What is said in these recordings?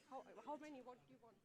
How many? What do you want?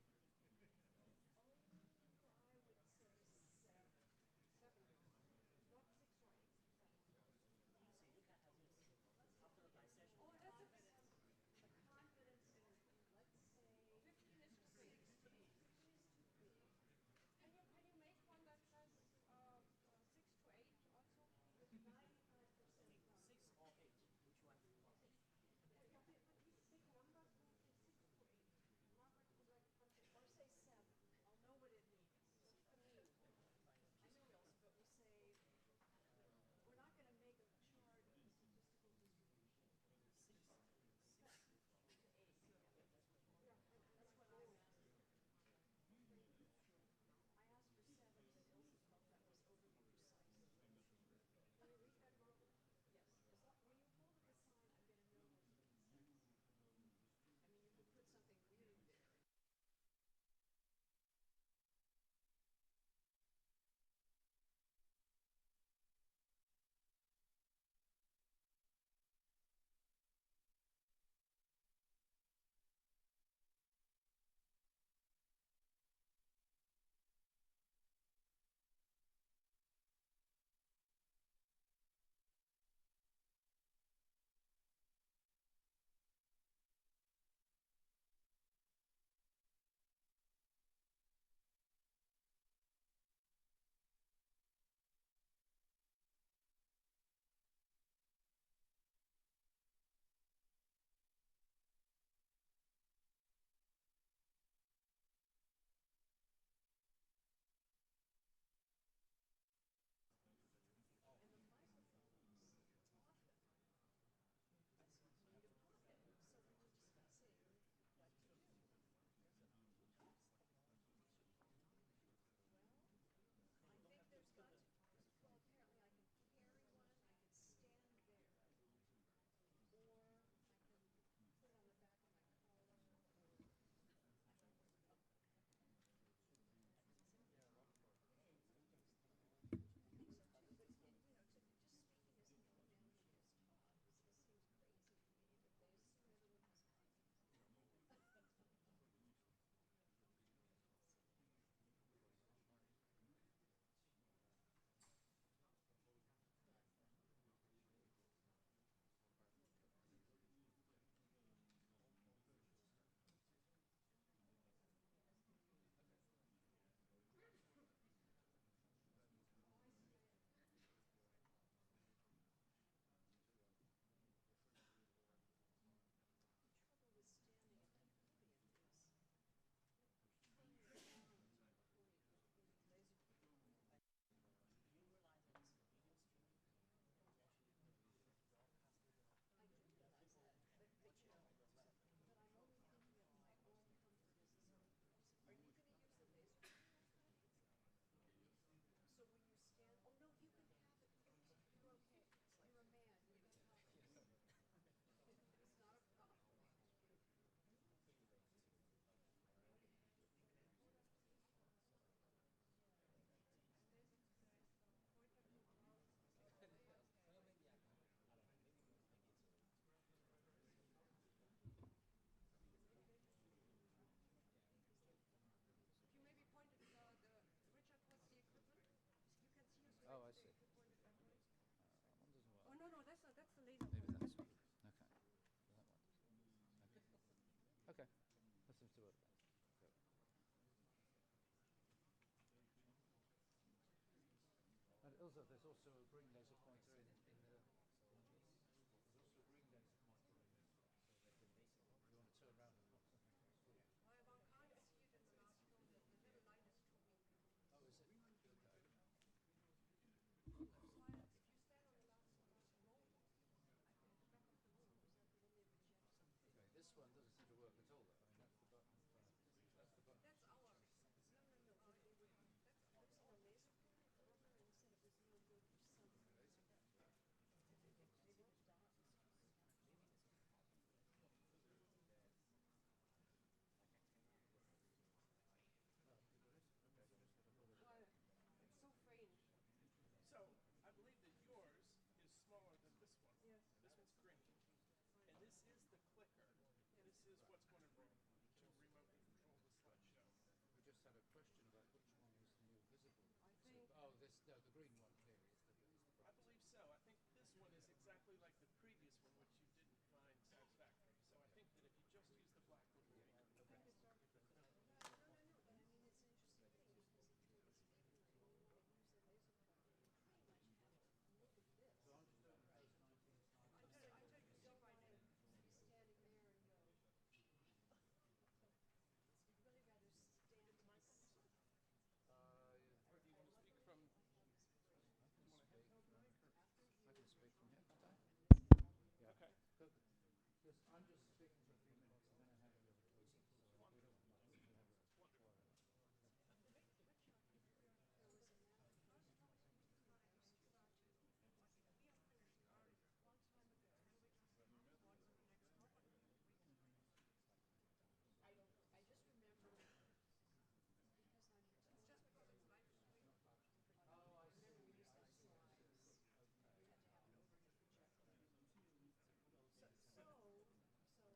Oh, I see. Oh no, that's the laser. Maybe that's one. Okay. That one. Okay. That seems to work. Good. And also, there's also a green laser pointer in the. There's also a green laser pointer in this one, so they can. If you want to turn around and look something on the screen. Well, one can't see it in the last row. The little line is too weak. Oh, is it? Okay. That's why if you stand on the last row, at the back of the room, then they project something. Okay. This one doesn't seem to work at all. Though. I mean, that's the button. That's the button. That's ours. No. That's the laser pointer program, and said it was no good for some reason. I'm just speaking for a few minutes and then I hand you over to Lisa. So we don't have a quorum. There was a matter of fact that I used to I just remember because I'm it's just because it's life stream. Oh, I see. Remember we used to have I see. slides. Okay. We had to have an overhead projector. So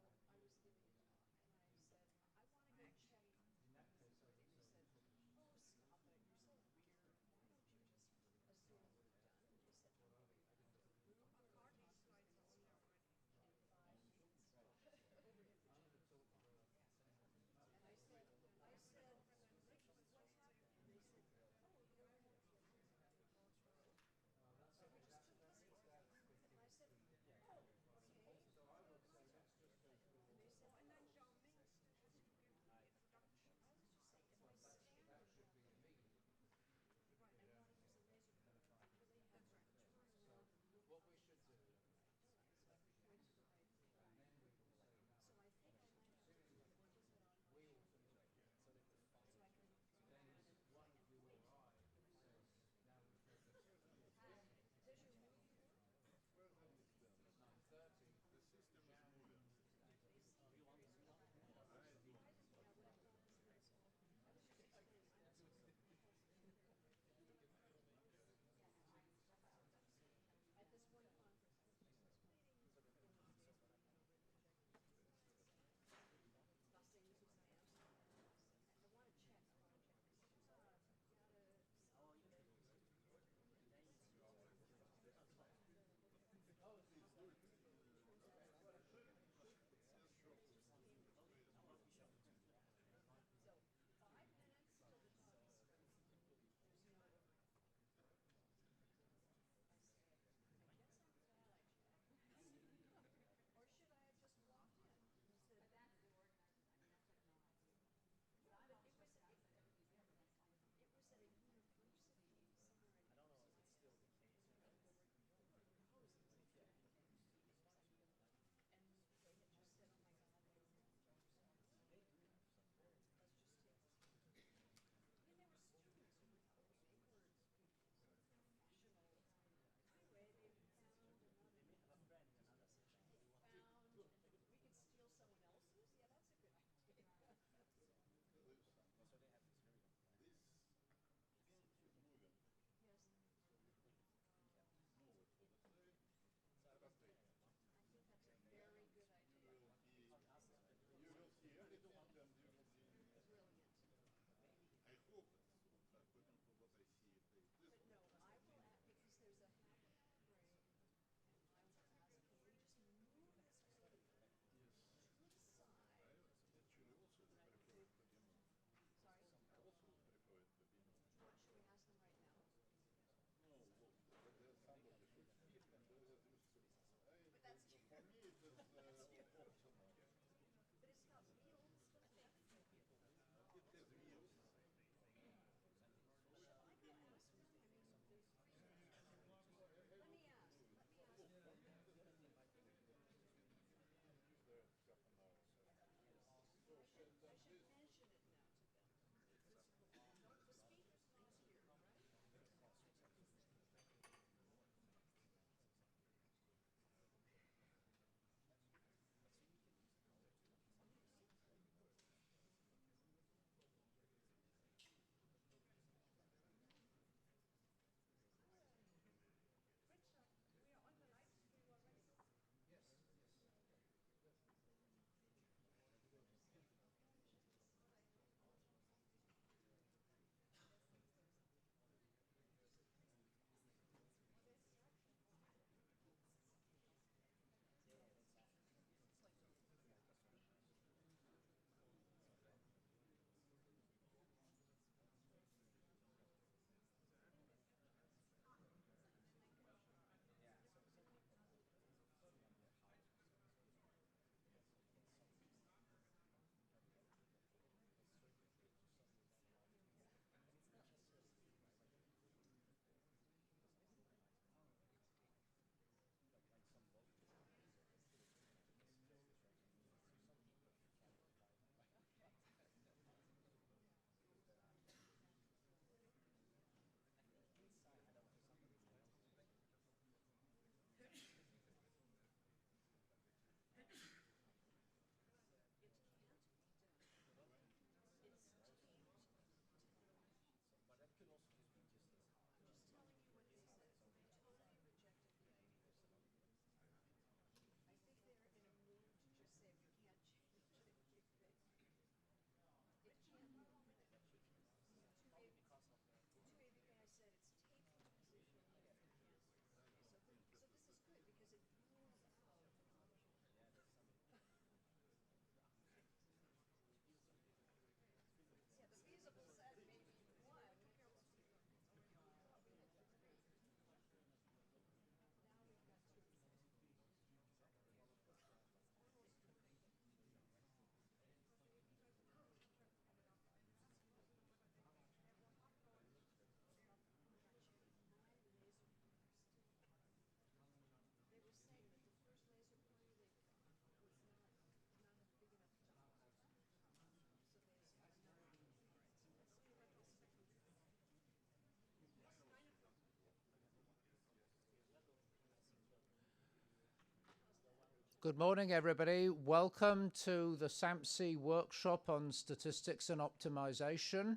Good morning, everybody. Welcome to the SAMSI workshop on statistics and optimization.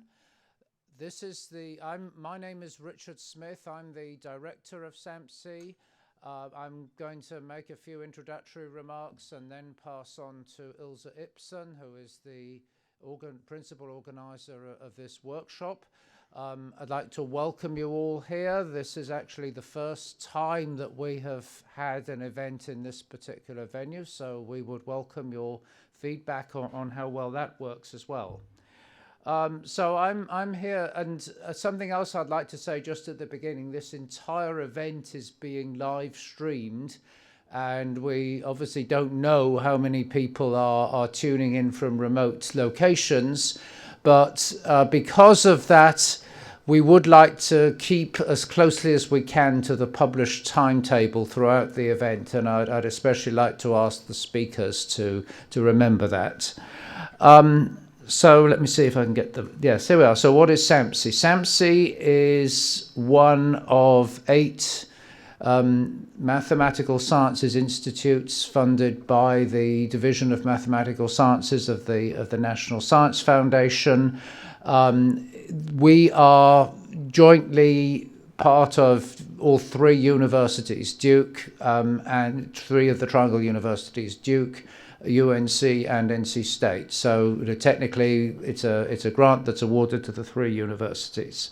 My name is Richard Smith. I'm the director of SAMSI. I'm going to make a few introductory remarks and then pass on to Ilse Ibsen, who is the principal organizer of this workshop. I'd like to welcome you all here. This is actually the first time that we have had an event in this particular venue, so we would welcome your feedback on how well that works as well. So I'm here, and something else I'd like to say just at the beginning. This entire event is being live streamed, and we obviously don't know how many people are tuning in from remote locations. But because of that, we would like to keep as closely as we can to the published timetable throughout the event, and I'd especially like to ask the speakers to remember that. So let me see if I can get yes, here we are. So what is SAMSI? SAMSI is one of 8 mathematical sciences institutes funded by the Division of Mathematical Sciences of the National Science Foundation. We are jointly part of all 3 universities, Duke, and 3 of the Triangle universities, Duke, UNC, and NC State. So technically, it's a grant that's awarded to the 3 universities.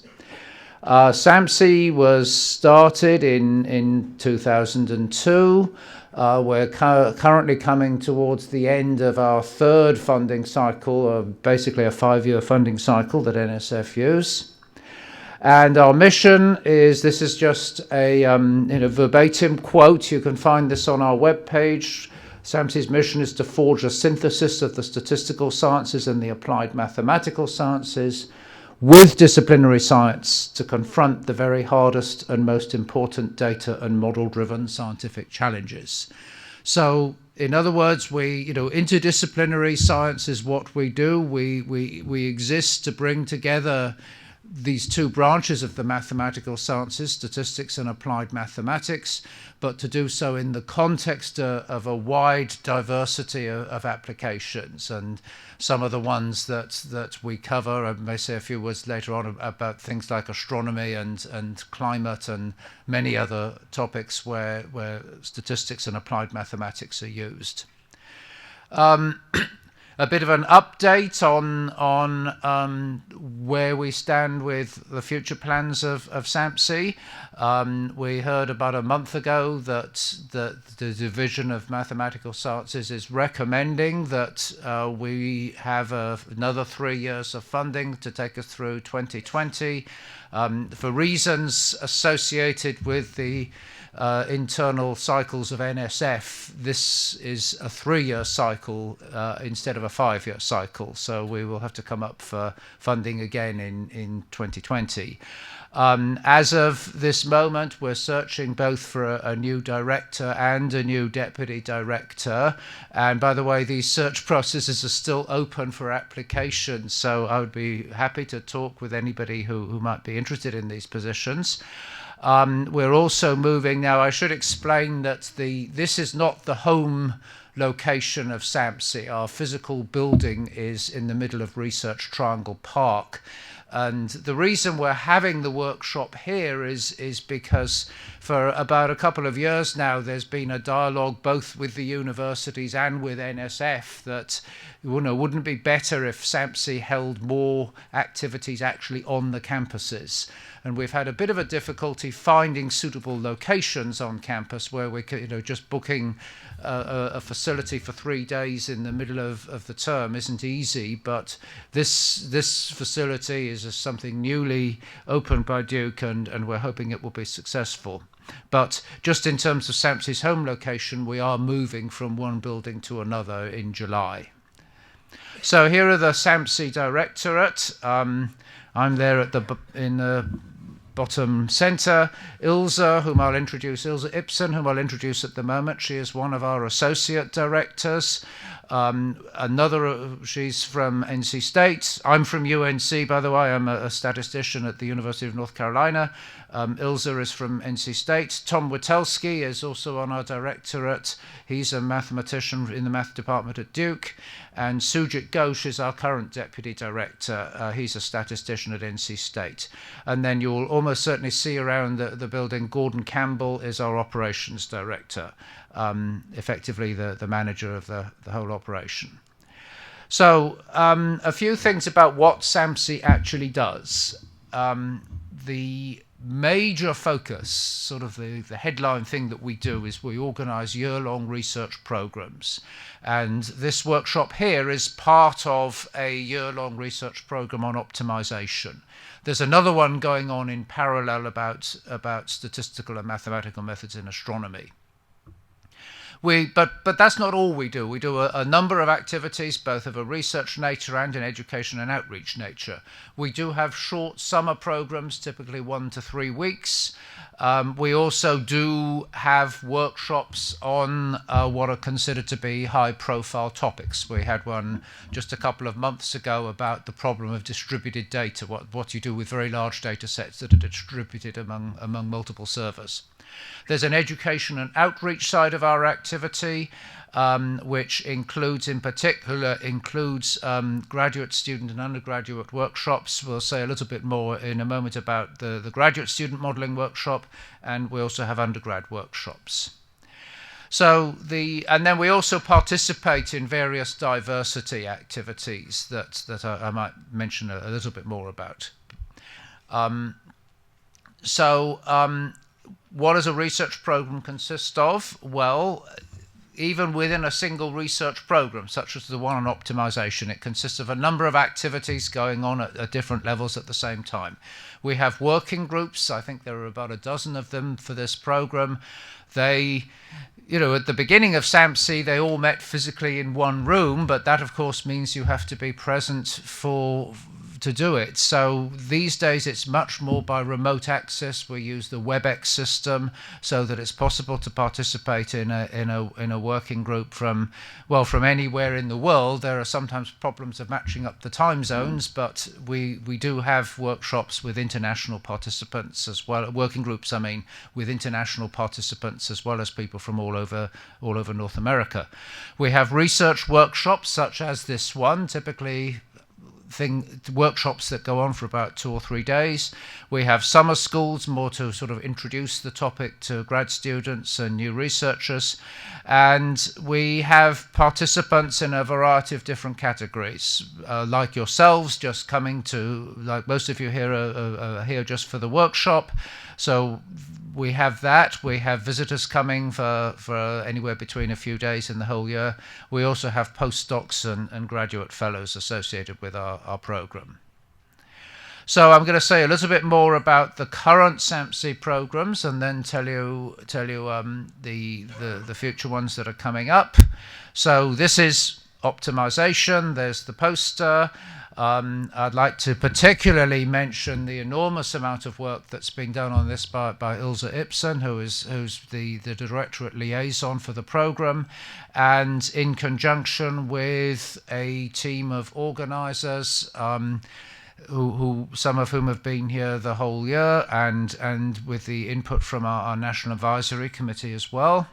SAMSI was started in 2002. We're currently coming towards the end of our 3rd funding cycle, basically a 5-year funding cycle that NSF use. And our mission is, this is just a verbatim quote. You can find this on our webpage. SAMSI's mission is to forge a synthesis of the statistical sciences and the applied mathematical sciences with disciplinary science to confront the very hardest and most important data and model-driven scientific challenges. So, in other words, interdisciplinary science is what we do. We exist to bring together these 2 branches of the mathematical sciences, statistics and applied mathematics, but to do so in the context of a wide diversity of applications. And some of the ones that we cover, I may say a few words later on about things like astronomy and climate and many other topics where statistics and applied mathematics are used. A bit of an update on where we stand with the future plans of SAMSI. We heard about a month ago that the Division of Mathematical Sciences is recommending that we have another 3 years of funding to take us through 2020. For reasons associated with the internal cycles of NSF, this is a 3-year cycle instead of a 5-year cycle, so we will have to come up for funding again in 2020. As of this moment, we're searching both for a new director and a new deputy director. And by the way, these search processes are still open for application, so I would be happy to talk with anybody who might be interested in these positions. We're also moving now. I should explain that this is not the home location of SAMSI. Our physical building is in the middle of Research Triangle Park. And the reason we're having the workshop here is because for about a couple of years now, there's been a dialogue both with the universities and with NSF that wouldn't it be better if SAMSI held more activities actually on the campuses. And we've had a bit of a difficulty finding suitable locations on campus where we could, just booking a facility for 3 days in the middle of the term isn't easy. But this facility is something newly opened by Duke, and we're hoping it will be successful. But just in terms of SAMSI's home location, we are moving from one building to another in July. So here are the SAMSI Directorate. I'm there in the bottom center, Ilse, whom I'll introduce, Ilse Ibsen, whom I'll introduce at the moment. She is one of our associate directors. She's from NC State. I'm from UNC, by the way. I'm a statistician at the University of North Carolina. Ilse is from NC State. Tom Witelski is also on our directorate. He's a mathematician in the math department at Duke. And Sujit Ghosh is our current deputy director. He's a statistician at NC State. And then you'll almost certainly see around the building, Gordon Campbell is our operations director, effectively the manager of the whole operation. So a few things about what SAMSI actually does. The major focus, sort of the headline thing that we do, is we organize year-long research programs. And this workshop here is part of a year-long research program on optimization. There's another one going on in parallel about statistical and mathematical methods in astronomy. But that's not all we do. We do a number of activities, both of a research nature and an education and outreach nature. We do have short summer programs, typically 1 to 3 weeks. We also do have workshops on what are considered to be high-profile topics. We had one just a couple of months ago about the problem of distributed data, what you do with very large data sets that are distributed among multiple servers. There's an education and outreach side of our activity, which includes graduate student and undergraduate workshops. We'll say a little bit more in a moment about the graduate student modeling workshop, and we also have undergrad workshops. And then we also participate in various diversity activities that I might mention a little bit more about. What does a research program consist of? Well, even within a single research program, such as the one on optimization, it consists of a number of activities going on at different levels at the same time. We have working groups. I think there are about a dozen of them for this program. They, at the beginning of SAMSI, they all met physically in one room, but that, of course, means you have to be present to do it. So these days it's much more by remote access. We use the WebEx system so that it's possible to participate in a working group from anywhere in the world. There are sometimes problems of matching up the time zones, but we do have workshops with international participants as well, working groups with international participants as well as people from all over North America. We have research workshops such as this one, typically workshops that go on for about 2 or 3 days. We have summer schools, more to sort of introduce the topic to grad students and new researchers. And we have participants in a variety of different categories, like yourselves, just coming to, like most of you here are here just for the workshop. So we have that. We have visitors coming for anywhere between a few days and the whole year. We also have postdocs and graduate fellows associated with our program. So I'm going to say a little bit more about the current SAMSI programs and then tell you the future ones that are coming up. So this is optimization. There's the poster. I'd like to particularly mention the enormous amount of work that's been done on this by Ilse Ibsen, who's the directorate liaison for the program, and in conjunction with a team of organizers, who some of whom have been here the whole year, and with the input from our National Advisory Committee as well.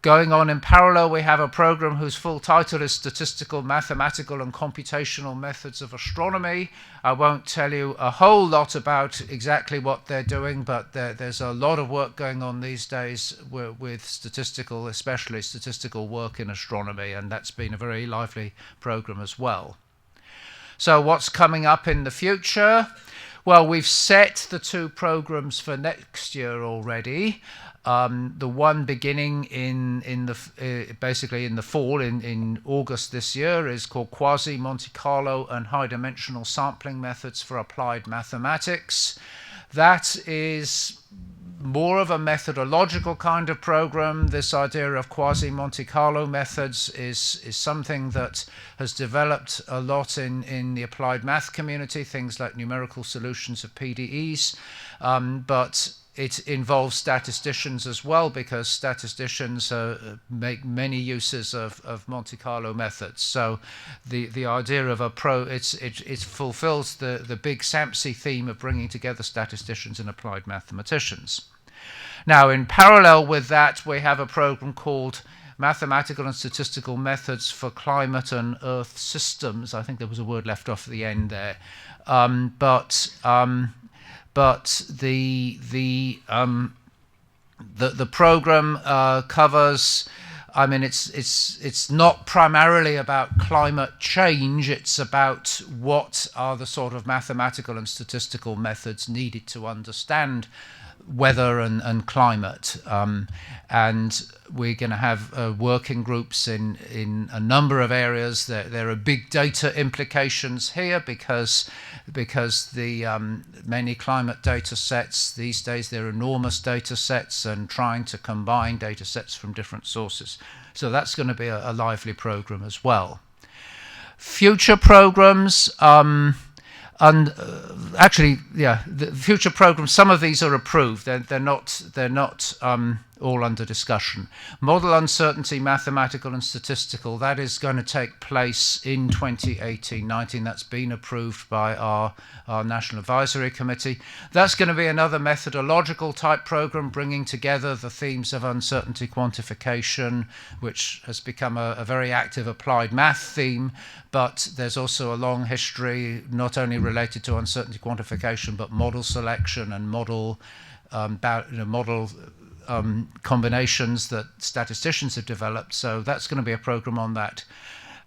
Going on in parallel, we have a program whose full title is Statistical, Mathematical and Computational Methods of Astronomy. I won't tell you a whole lot about exactly what they're doing, but there's a lot of work going on these days with statistical, especially statistical work in astronomy, and that's been a very lively program as well. So what's coming up in the future? Well, we've set the 2 programs for next year already. The one beginning basically in the fall, in August this year, is called Quasi Monte Carlo and High Dimensional Sampling Methods for Applied Mathematics. That is more of a methodological kind of program. This idea of quasi-Monte Carlo methods is something that has developed a lot in the applied math community, things like numerical solutions of PDEs, but it involves statisticians as well, because statisticians make many uses of Monte Carlo methods. So the idea of it fulfills the big SAMSI theme of bringing together statisticians and applied mathematicians. Now, in parallel with that, we have a program called Mathematical and Statistical Methods for Climate and Earth Systems. I think there was a word left off at the end there. But the program covers. I mean, it's not primarily about climate change. It's about what are the sort of mathematical and statistical methods needed to understand weather and climate, and we're going to have working groups in a number of areas. There are big data implications here because the many climate data sets these days, they're enormous data sets, and trying to combine data sets from different sources. So that's going to be a lively program as well. Future programs. And actually, yeah, the future programs, some of these are approved. They're not all under discussion. Model uncertainty, mathematical and statistical, that is going to take place in 2018-19. That's been approved by our National Advisory Committee. That's going to be another methodological type program, bringing together the themes of uncertainty quantification, which has become a very active applied math theme, but there's also a long history not only related to uncertainty quantification, but model selection and model combinations that statisticians have developed. So that's going to be a program on that.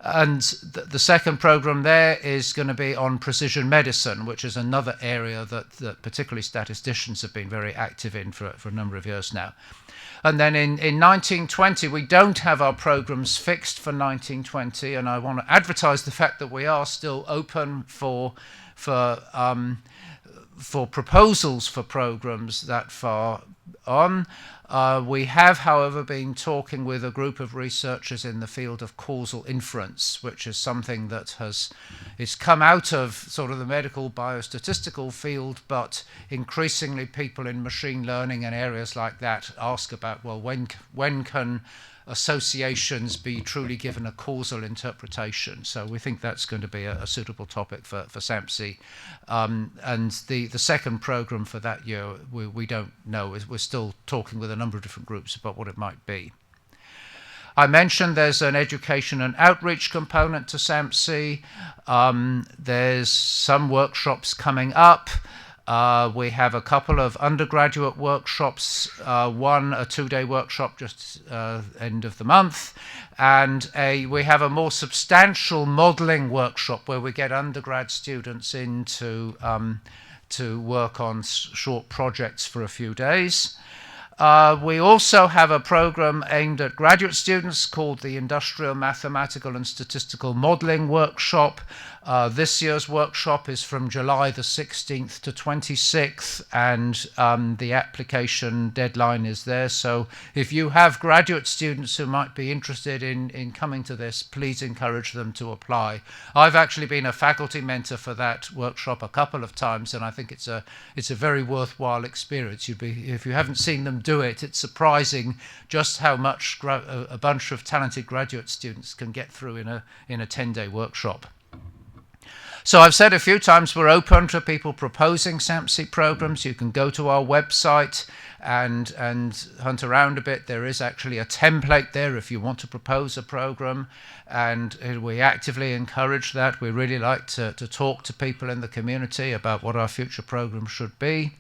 And the second program there is going to be on precision medicine, which is another area that particularly statisticians have been very active in for a number of years now. And then in 1920, we don't have our programs fixed for 1920, and I want to advertise the fact that we are still open for proposals for programs that far on. We have, however, been talking with a group of researchers in the field of causal inference, which is something that has come out of sort of the medical biostatistical field, but increasingly people in machine learning and areas like that ask about, well, when can associations be truly given a causal interpretation? So we think that's going to be a suitable topic for SAMSI. And the second program for that year, we don't know. We're still talking with a number of different groups about what it might be. I mentioned there's an education and outreach component to SAMSI. There's some workshops coming up. We have a couple of undergraduate workshops, one a 2-day workshop just end of the month, and we have a more substantial modelling workshop where we get undergrad students in to work on short projects for a few days. We also have a program aimed at graduate students called the Industrial Mathematical and Statistical Modelling Workshop. This year's workshop is from July the 16th to 26th, and the application deadline is there. So if you have graduate students who might be interested in coming to this, please encourage them to apply. I've actually been a faculty mentor for that workshop a couple of times, and I think it's a very worthwhile experience. If you haven't seen them do it, it's surprising just how much a bunch of talented graduate students can get through in a 10-day workshop. So I've said a few times we're open to people proposing SAMSI programs. You can go to our website and hunt around a bit. There is actually a template there if you want to propose a program, and we actively encourage that. We really like to talk to people in the community about what our future programs should be.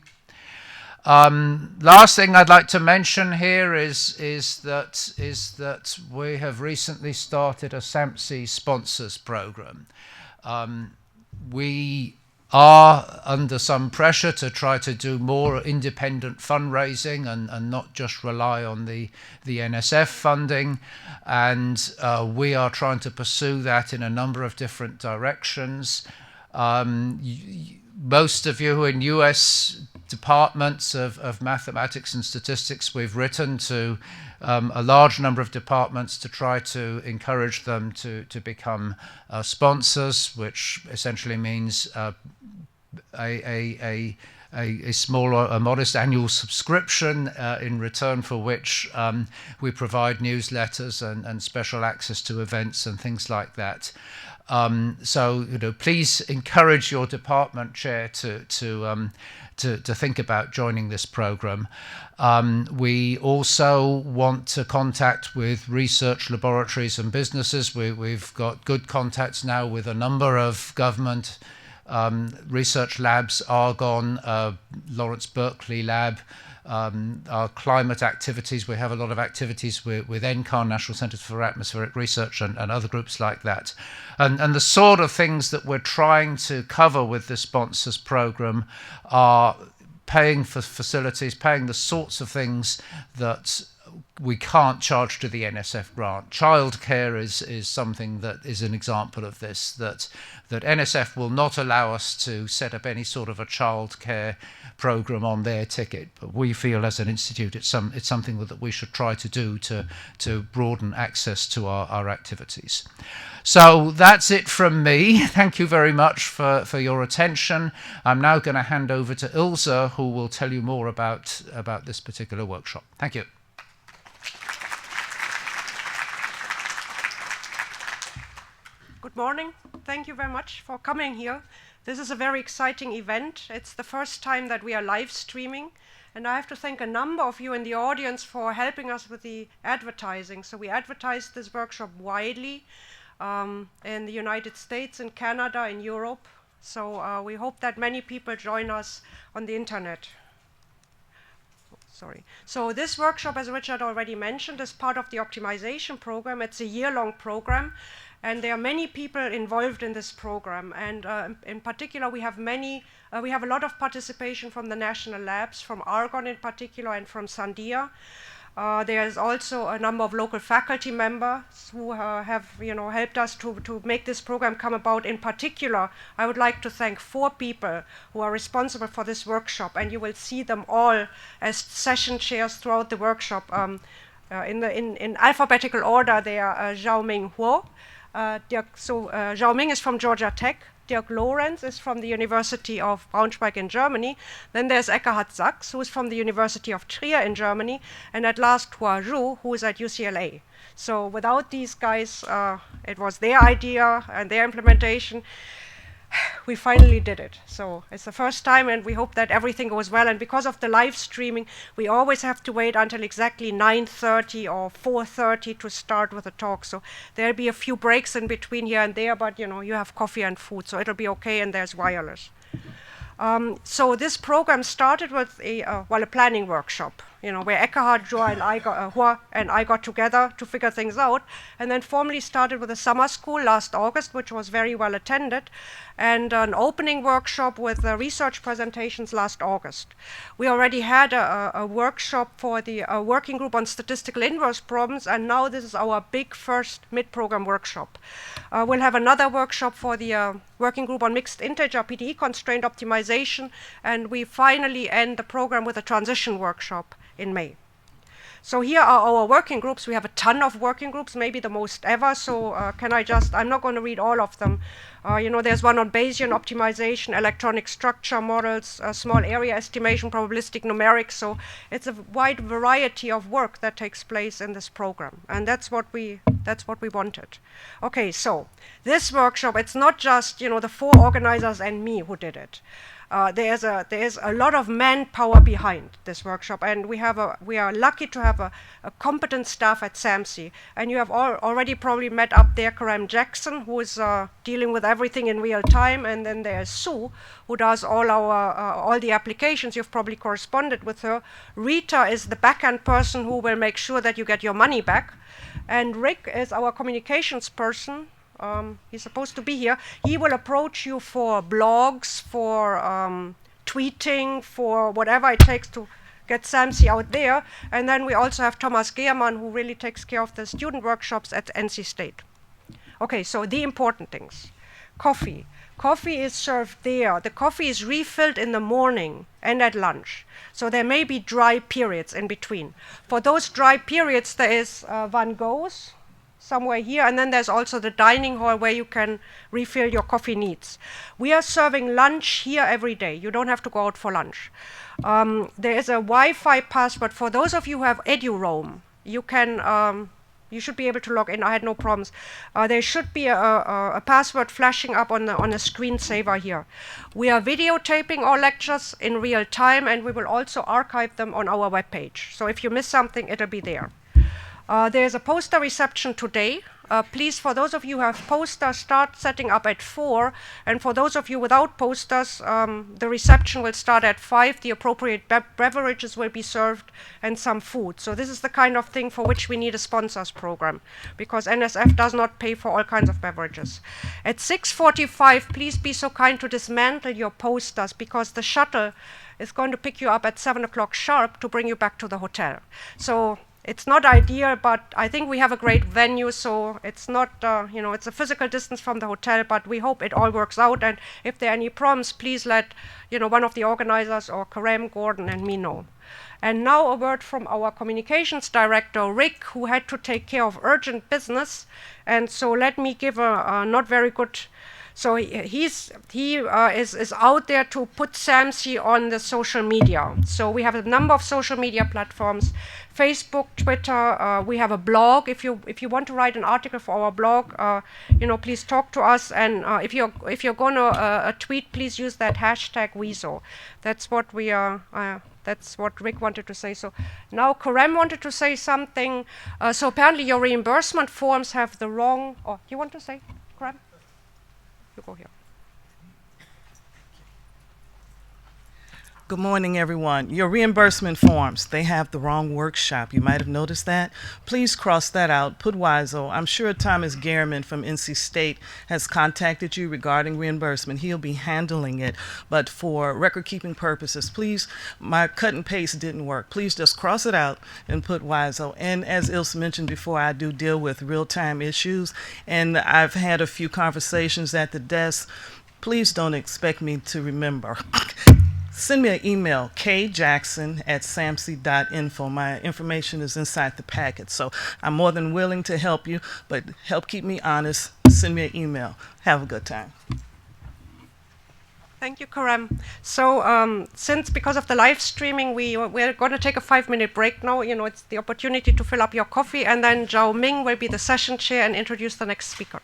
Last thing I'd like to mention here is that we have recently started a SAMSI sponsors program. We are under some pressure to try to do more independent fundraising and not just rely on the NSF funding, and we are trying to pursue that in a number of different directions. most of you in US departments of mathematics and statistics, we've written to a large number of departments to try to encourage them to become sponsors, which essentially means a small, a modest annual subscription in return for which we provide newsletters and special access to events and things like that. So, please encourage your department chair to think about joining this program. We also want to contact with research laboratories and businesses. We've got good contacts now with a number of government research labs, Argonne, Lawrence Berkeley Lab, our climate activities. We have a lot of activities with NCAR, National Centres for Atmospheric Research, and other groups like that. And the sort of things that we're trying to cover with the sponsors program are paying for facilities, paying the sorts of things that we can't charge to the NSF grant. Childcare is something that is an example of this, that NSF will not allow us to set up any sort of a childcare program on their ticket. But we feel as an institute it's something that we should try to do to broaden access to our activities. So that's it from me. Thank you very much for your attention. I'm now going to hand over to Ilse, who will tell you more about this particular workshop. Thank you. Good morning. Thank you very much for coming here. This is a very exciting event. It's the first time that we are live streaming, and I have to thank a number of you in the audience for helping us with the advertising. So we advertised this workshop widely in the United States, in Canada, in Europe. So we hope that many people join us on the internet. Sorry. So this workshop, as Richard already mentioned, is part of the optimization program. It's a year-long program. And there are many people involved in this program, and in particular, we have a lot of participation from the national labs, from Argonne in particular, and from Sandia. There is also a number of local faculty members who have, helped us to make this program come about. In particular, I would like to thank 4 people who are responsible for this workshop, and you will see them all as session chairs throughout the workshop. In alphabetical order, they are Xiaoming Huo. Xiaoming is from Georgia Tech. Dirk Lorenz is from the University of Braunschweig in Germany. Then there's Eckhard Sachs, who is from the University of Trier in Germany. And at last, Hua Zhu, who is at UCLA. So without these guys, it was their idea and their implementation. We finally did it. So it's the first time, and we hope that everything goes well. And because of the live streaming, we always have to wait until exactly 9:30 or 4:30 to start with the talk. So there'll be a few breaks in between here and there, but you have coffee and food, so it'll be okay, and there's wireless. So this program started with a planning workshop, where Eckhard, Hua, and I got together to figure things out, and then formally started with a summer school last August, which was very well attended, and an opening workshop with research presentations last August. We already had a workshop for the working group on statistical inverse problems, and now this is our big first mid-program workshop. We'll have another workshop for the working group on mixed integer PDE constraint optimization, and we finally end the program with a transition workshop in May. So here are our working groups. We have a ton of working groups, maybe the most ever. So I'm not going to read all of them. There's one on Bayesian optimization, electronic structure models, small area estimation, probabilistic numerics. So it's a wide variety of work that takes place in this program. And that's what we wanted. Okay, so this workshop, it's not just, the 4 organizers and me who did it. There's a lot of manpower behind this workshop, and we are lucky to have a competent staff at SAMSI. And you have already probably met up there Karam Jackson, who is dealing with everything in real time, and then there's Sue, who does all the applications. You've probably corresponded with her. Rita is the backend person who will make sure that you get your money back, and Rick is our communications person. He's supposed to be here. He will approach you for blogs, for tweeting, for whatever it takes to get SAMSI out there. And then we also have Thomas Gehrmann, who really takes care of the student workshops at NC State. Okay, so the important things. Coffee. Coffee is served there. The coffee is refilled in the morning and at lunch. So there may be dry periods in between. For those dry periods, there is one goes somewhere here, and then there's also the dining hall where you can refill your coffee needs. We are serving lunch here every day. You don't have to go out for lunch. There is a Wi-Fi password. For those of you who have EduRoam, you can you should be able to log in. I had no problems. There should be a password flashing up on a screensaver here. We are videotaping our lectures in real time, and we will also archive them on our webpage. So if you miss something, it'll be there. There's a poster reception today. Please, for those of you who have posters, start setting up at 4. And for those of you without posters, the reception will start at 5. The appropriate beverages will be served and some food. So this is the kind of thing for which we need a sponsors program, because NSF does not pay for all kinds of beverages. At 6:45, please be so kind to dismantle your posters, because the shuttle is going to pick you up at 7 o'clock sharp to bring you back to the hotel. So it's not ideal, but I think we have a great venue, so it's not, it's a physical distance from the hotel, but we hope it all works out. And if there are any problems, please let, one of the organizers or Karem, Gordon, and me know. And now a word from our communications director, Rick, who had to take care of urgent business. And so let me give a not very good. So he is out there to put SAMSI on the social media. So we have a number of social media platforms: Facebook, Twitter. We have a blog. If you want to write an article for our blog, please talk to us. And if you're going to tweet, please use that hashtag WISO. That's what we are. That's what Rick wanted to say. So now Karem wanted to say something. So apparently your reimbursement forms have the wrong. Oh, you want to say, Karem? You go here. Good morning, everyone. Your reimbursement forms, they have the wrong workshop. You might have noticed that. Please cross that out. Put WISO. I'm sure Thomas Gehrman from NC State has contacted you regarding reimbursement. He'll be handling it. But for record-keeping purposes, please, my cut and paste didn't work. Please just cross it out and put WISO. And as Ilse mentioned before, I do deal with real-time issues, and I've had a few conversations at the desk. Please don't expect me to remember. Send me an email, kjackson@samsi.info. My information is inside the packet, so I'm more than willing to help you, but help keep me honest. Send me an email. Have a good time. Thank you, Karem. So because of the live streaming, we're going to take a 5-minute break now. It's the opportunity to fill up your coffee, and then Zhao Ming will be the session chair and introduce the next speaker.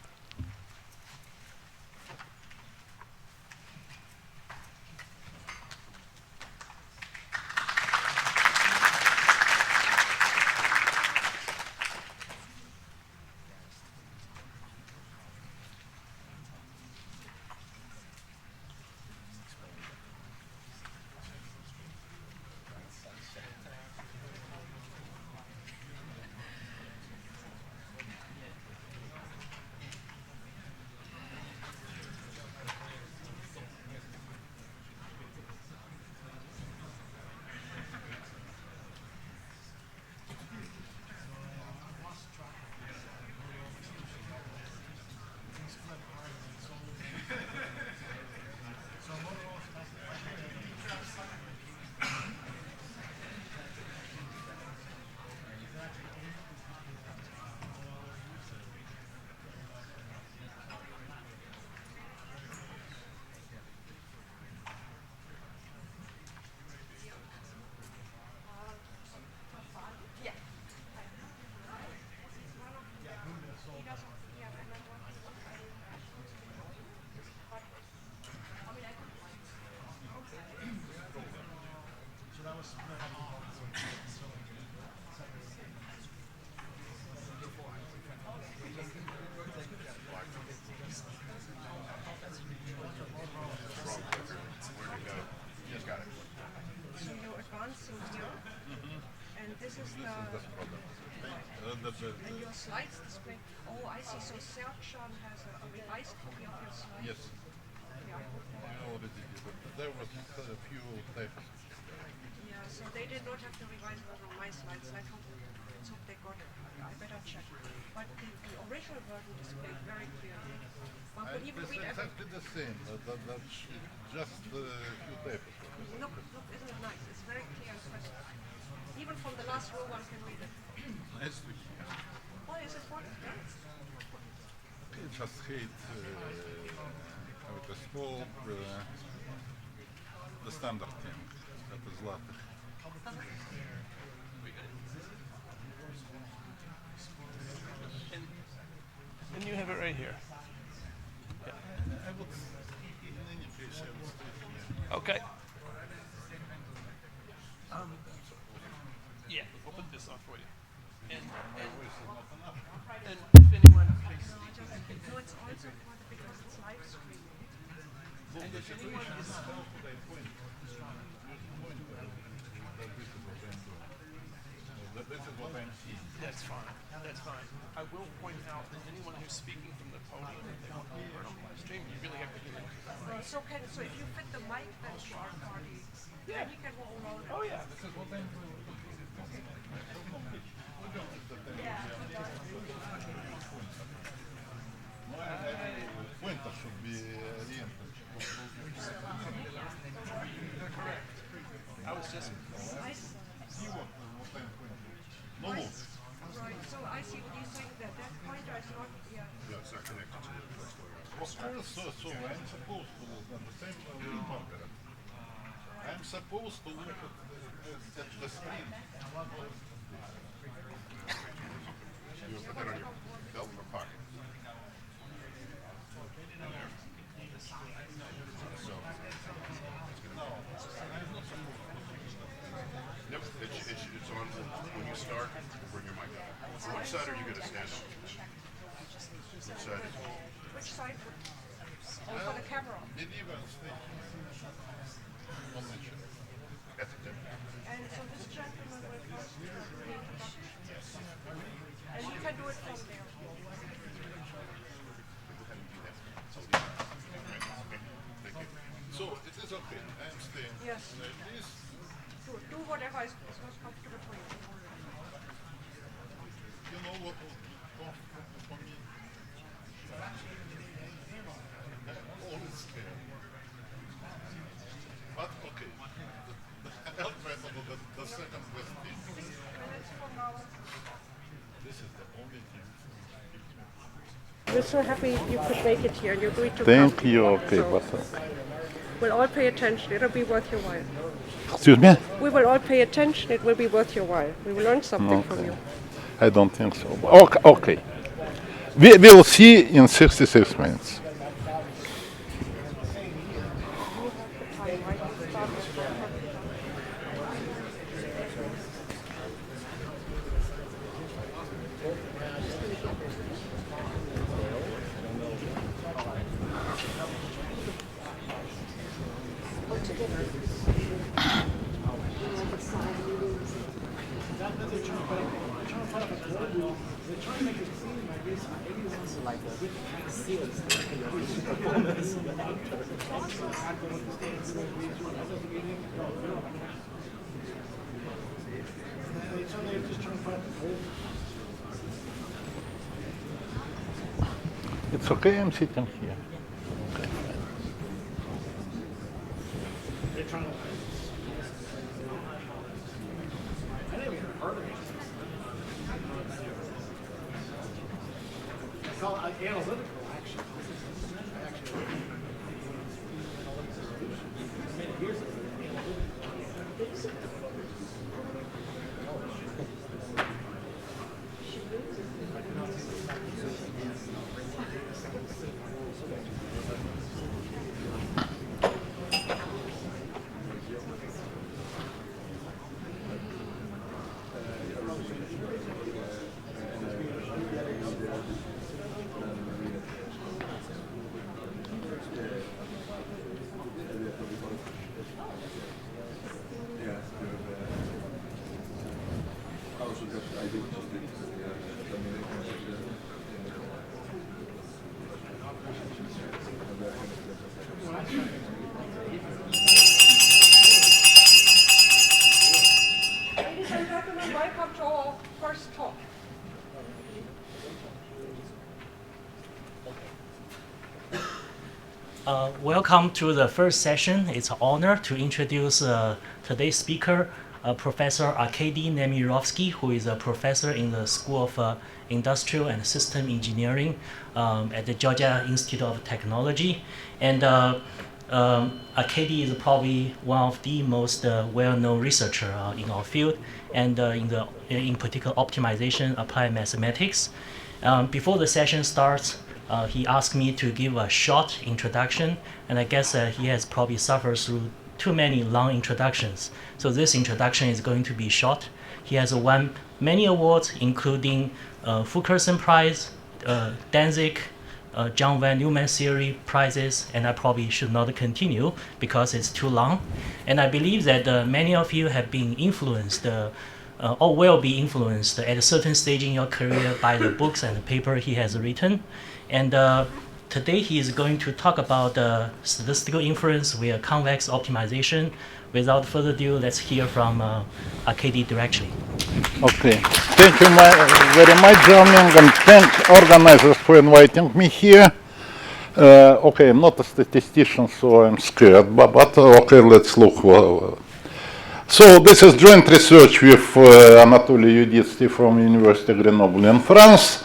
And your slides display. Oh, I see. So Serchan has a revised copy of your slides. Yes. Yeah. There was a few typos. Yeah, so they did not have the revised version of my slides. I let's hope they got it. I better check. But the original version displayed very clearly. One could even read everything. Exactly the same. That's just a few papers. Look, isn't it nice? It's very clear and crisp. Even from the last row, one can read it. Nice to hear. Oh, is it fun? Yeah. I just hate how it is called the standard thing. That is LaTeX. And you have it right here. I would, in any case, I would stay here. Okay. Yeah, we'll put this on for you. And if anyone, No, it's also fun because it's live streaming. and if anyone is, This is what I'm seeing. that's fine. That's fine. I will point out that anyone who's speaking from the podium, if they want to be heard on live stream, you really have to do that. So if you fit the mic, then you are party. Then you can walk around. Oh yeah. This is what I'm doing. Pointer should be oriented. I was just. See what I'm pointing. No look. Right, so I see what you're saying, that pointer is not, No, it's not connected to the first one. Of course, so I'm supposed to look at the same marker. I'm supposed to look at the screen. You put that on your belt or pocket. So, nope, it's on when you start, bring your mic up. Which side are you going to stand on? Which side is it? which side would, oh, for the camera. Medieval state. That's it. And so this gentleman will first do the introduction. And you can do it from there. So it is okay. I'm staying. Yes. Please. Do whatever is most comfortable for you. You know what would be comfortable for me? Always scared. But okay. The second best thing. Minutes from now. This is the only thing. We're so happy you could make it here and you agreed to Thank come. you. Okay, So we'll all pay attention. It'll be worth your while. Excuse me? We will all pay attention. It will be worth your while. We will learn something from you. I don't think so. Okay. We will see in 66 minutes. It's okay, I'm sitting here. Okay. Analytical, actually. Ladies and gentlemen, welcome to our first talk. Welcome to the first session. It's an honor to introduce today's speaker, Professor Arkady Nemirovsky, who is a professor in the School of Industrial and System Engineering at the Georgia Institute of Technology. And Arkady is probably one of the most well-known researchers in our field, and in particular optimization applied mathematics. Before the session starts, he asked me to give a short introduction, and I guess he has probably suffered through too many long introductions. So this introduction is going to be short. He has won many awards, including Fulkerson Prize, Danzig, John Van Neumann Theory prizes, and I probably should not continue because it's too long. And I believe that many of you have been influenced or will be influenced at a certain stage in your career by the books and the paper he has written. And today he is going to talk about statistical inference via convex optimization. Without further ado, let's hear from Arkady directly. Okay. Thank you very much, Jiaming, and thank organizers for inviting me here. Okay, I'm not a statistician, so I'm scared, but okay, let's look. So this is joint research with Anatoly Yuditsky from University of Grenoble in France,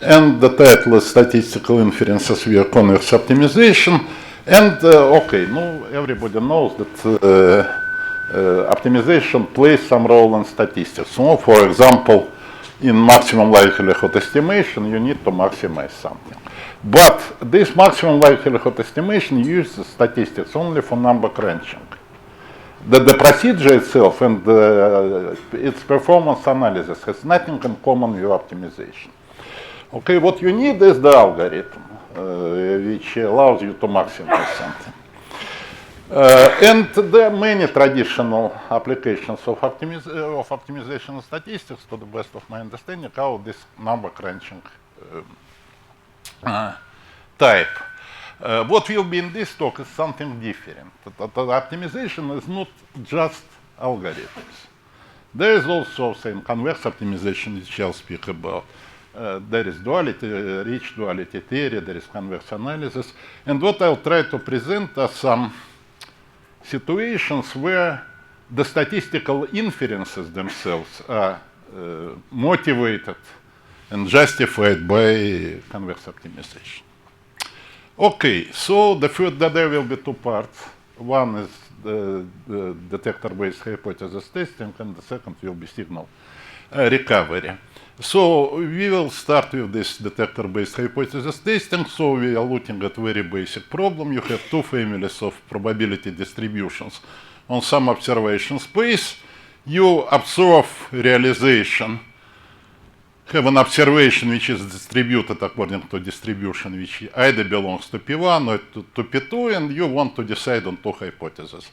and the title is Statistical Inferences via Convex Optimization. And okay, now everybody knows that optimization plays some role in statistics. So, for example, in maximum likelihood estimation, you need to maximize something. But this maximum likelihood estimation uses statistics only for number crunching. The procedure itself and its performance analysis has nothing in common with optimization. Okay, what you need is the algorithm, which allows you to maximize something. And there are many traditional applications of optimization statistics, to the best of my understanding, how this number crunching type. What will be in this talk is something different. The optimization is not just algorithms. There is also, say, convex optimization, which I'll speak about. There is duality, rich duality theory, there is convex analysis. And what I'll try to present are some situations where the statistical inferences themselves are motivated and justified by convex optimization. Okay, so there will be two parts. One is the detector-based hypothesis testing, and the second will be signal recovery. So we will start with this detector-based hypothesis testing. So we are looking at very basic problem. You have two families of probability distributions on some observation space. You observe realization, have an observation which is distributed according to distribution which either belongs to P1 or to P2, and you want to decide on two hypotheses.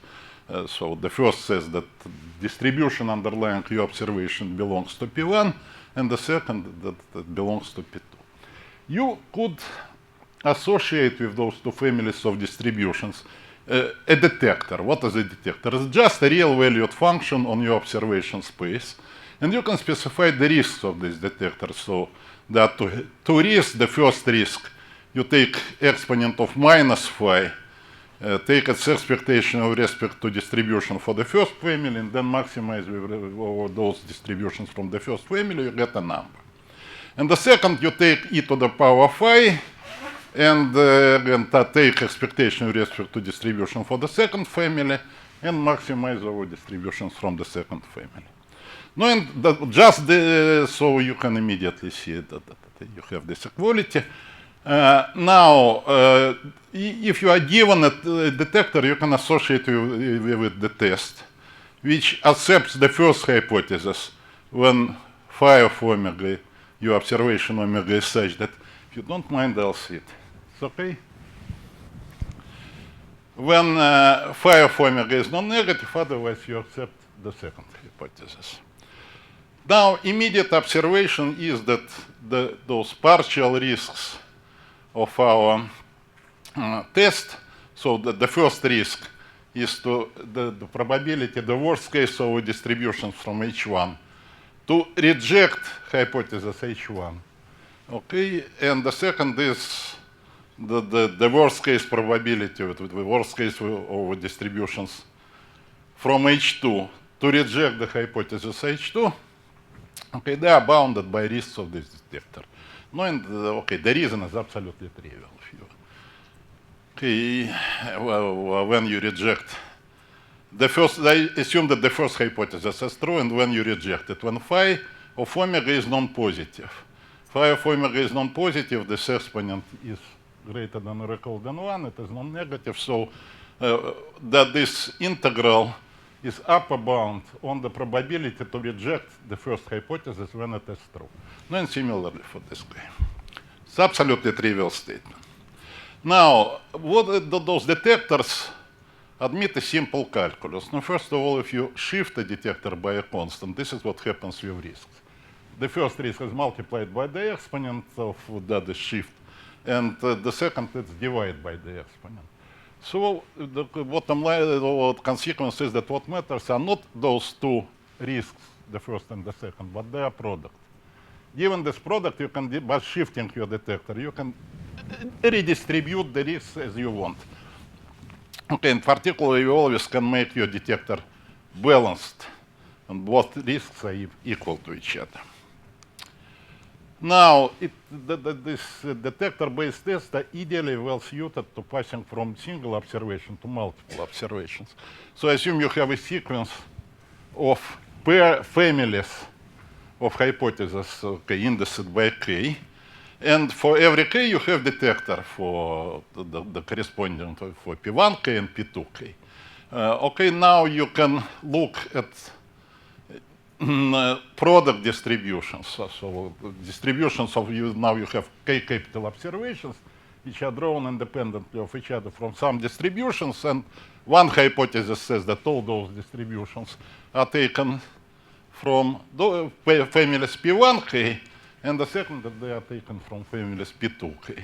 So the first says that distribution underlying your observation belongs to P1, and the second that belongs to P2. You could associate with those two families of distributions a detector. What is a detector? It's just a real valued function on your observation space, and you can specify the risks of this detector. So there are two risks. The first risk, you take exponent of minus phi, take its expectation with respect to distribution for the first family, and then maximize over those distributions from the first family, you get a number. And the second, you take e to the power phi, and take expectation with respect to distribution for the second family, and maximize over distributions from the second family. No, and so you can immediately see that you have this equality. Now, if you are given a detector, you can associate with the test, which accepts the first hypothesis when phi of omega, your observation omega is such that if you don't mind, I'll see it. It's okay? When phi of omega is non-negative, otherwise you accept the second hypothesis. Now, immediate observation is that those partial risks of our test, so the first risk is to the probability, the worst case of distributions from H1 to reject hypothesis H1. Okay, and the second is the worst case probability, the worst case over distributions from H2 to reject the hypothesis H2. Okay, they are bounded by risks of this detector. No, and okay, the reason is absolutely trivial. Okay, well, when you reject the first, I assume that the first hypothesis is true, and when you reject it, when phi of omega is non-positive. Phi of omega is non-positive, this exponent is greater than or equal than 1, it is non-negative, so that this integral is upper bound on the probability to reject the first hypothesis when it is true. And similarly for this guy. It's absolutely trivial statement. Now, what those detectors admit a simple calculus. Now, first of all, if you shift a detector by a constant, this is what happens with risks. The first risk is multiplied by the exponent of that shift, and the second is divided by the exponent. So the bottom line, consequence is that what matters are not those two risks, the first and the second, but their product. Given this product, you can, by shifting your detector, you can redistribute the risks as you want. Okay, in particular, you always can make your detector balanced, and both risks are equal to each other. Now, this detector-based tests are ideally well suited to passing from single observation to multiple observations. So assume you have a sequence of pair families of hypotheses, okay, indexed by k. And for every k, you have detector for the corresponding for P1k and P2k. Okay, now you can look at product distributions. So distributions of you, now you have k capital observations, which are drawn independently of each other from some distributions. And one hypothesis says that all those distributions are taken from the families P1k, and the second that they are taken from families P2k.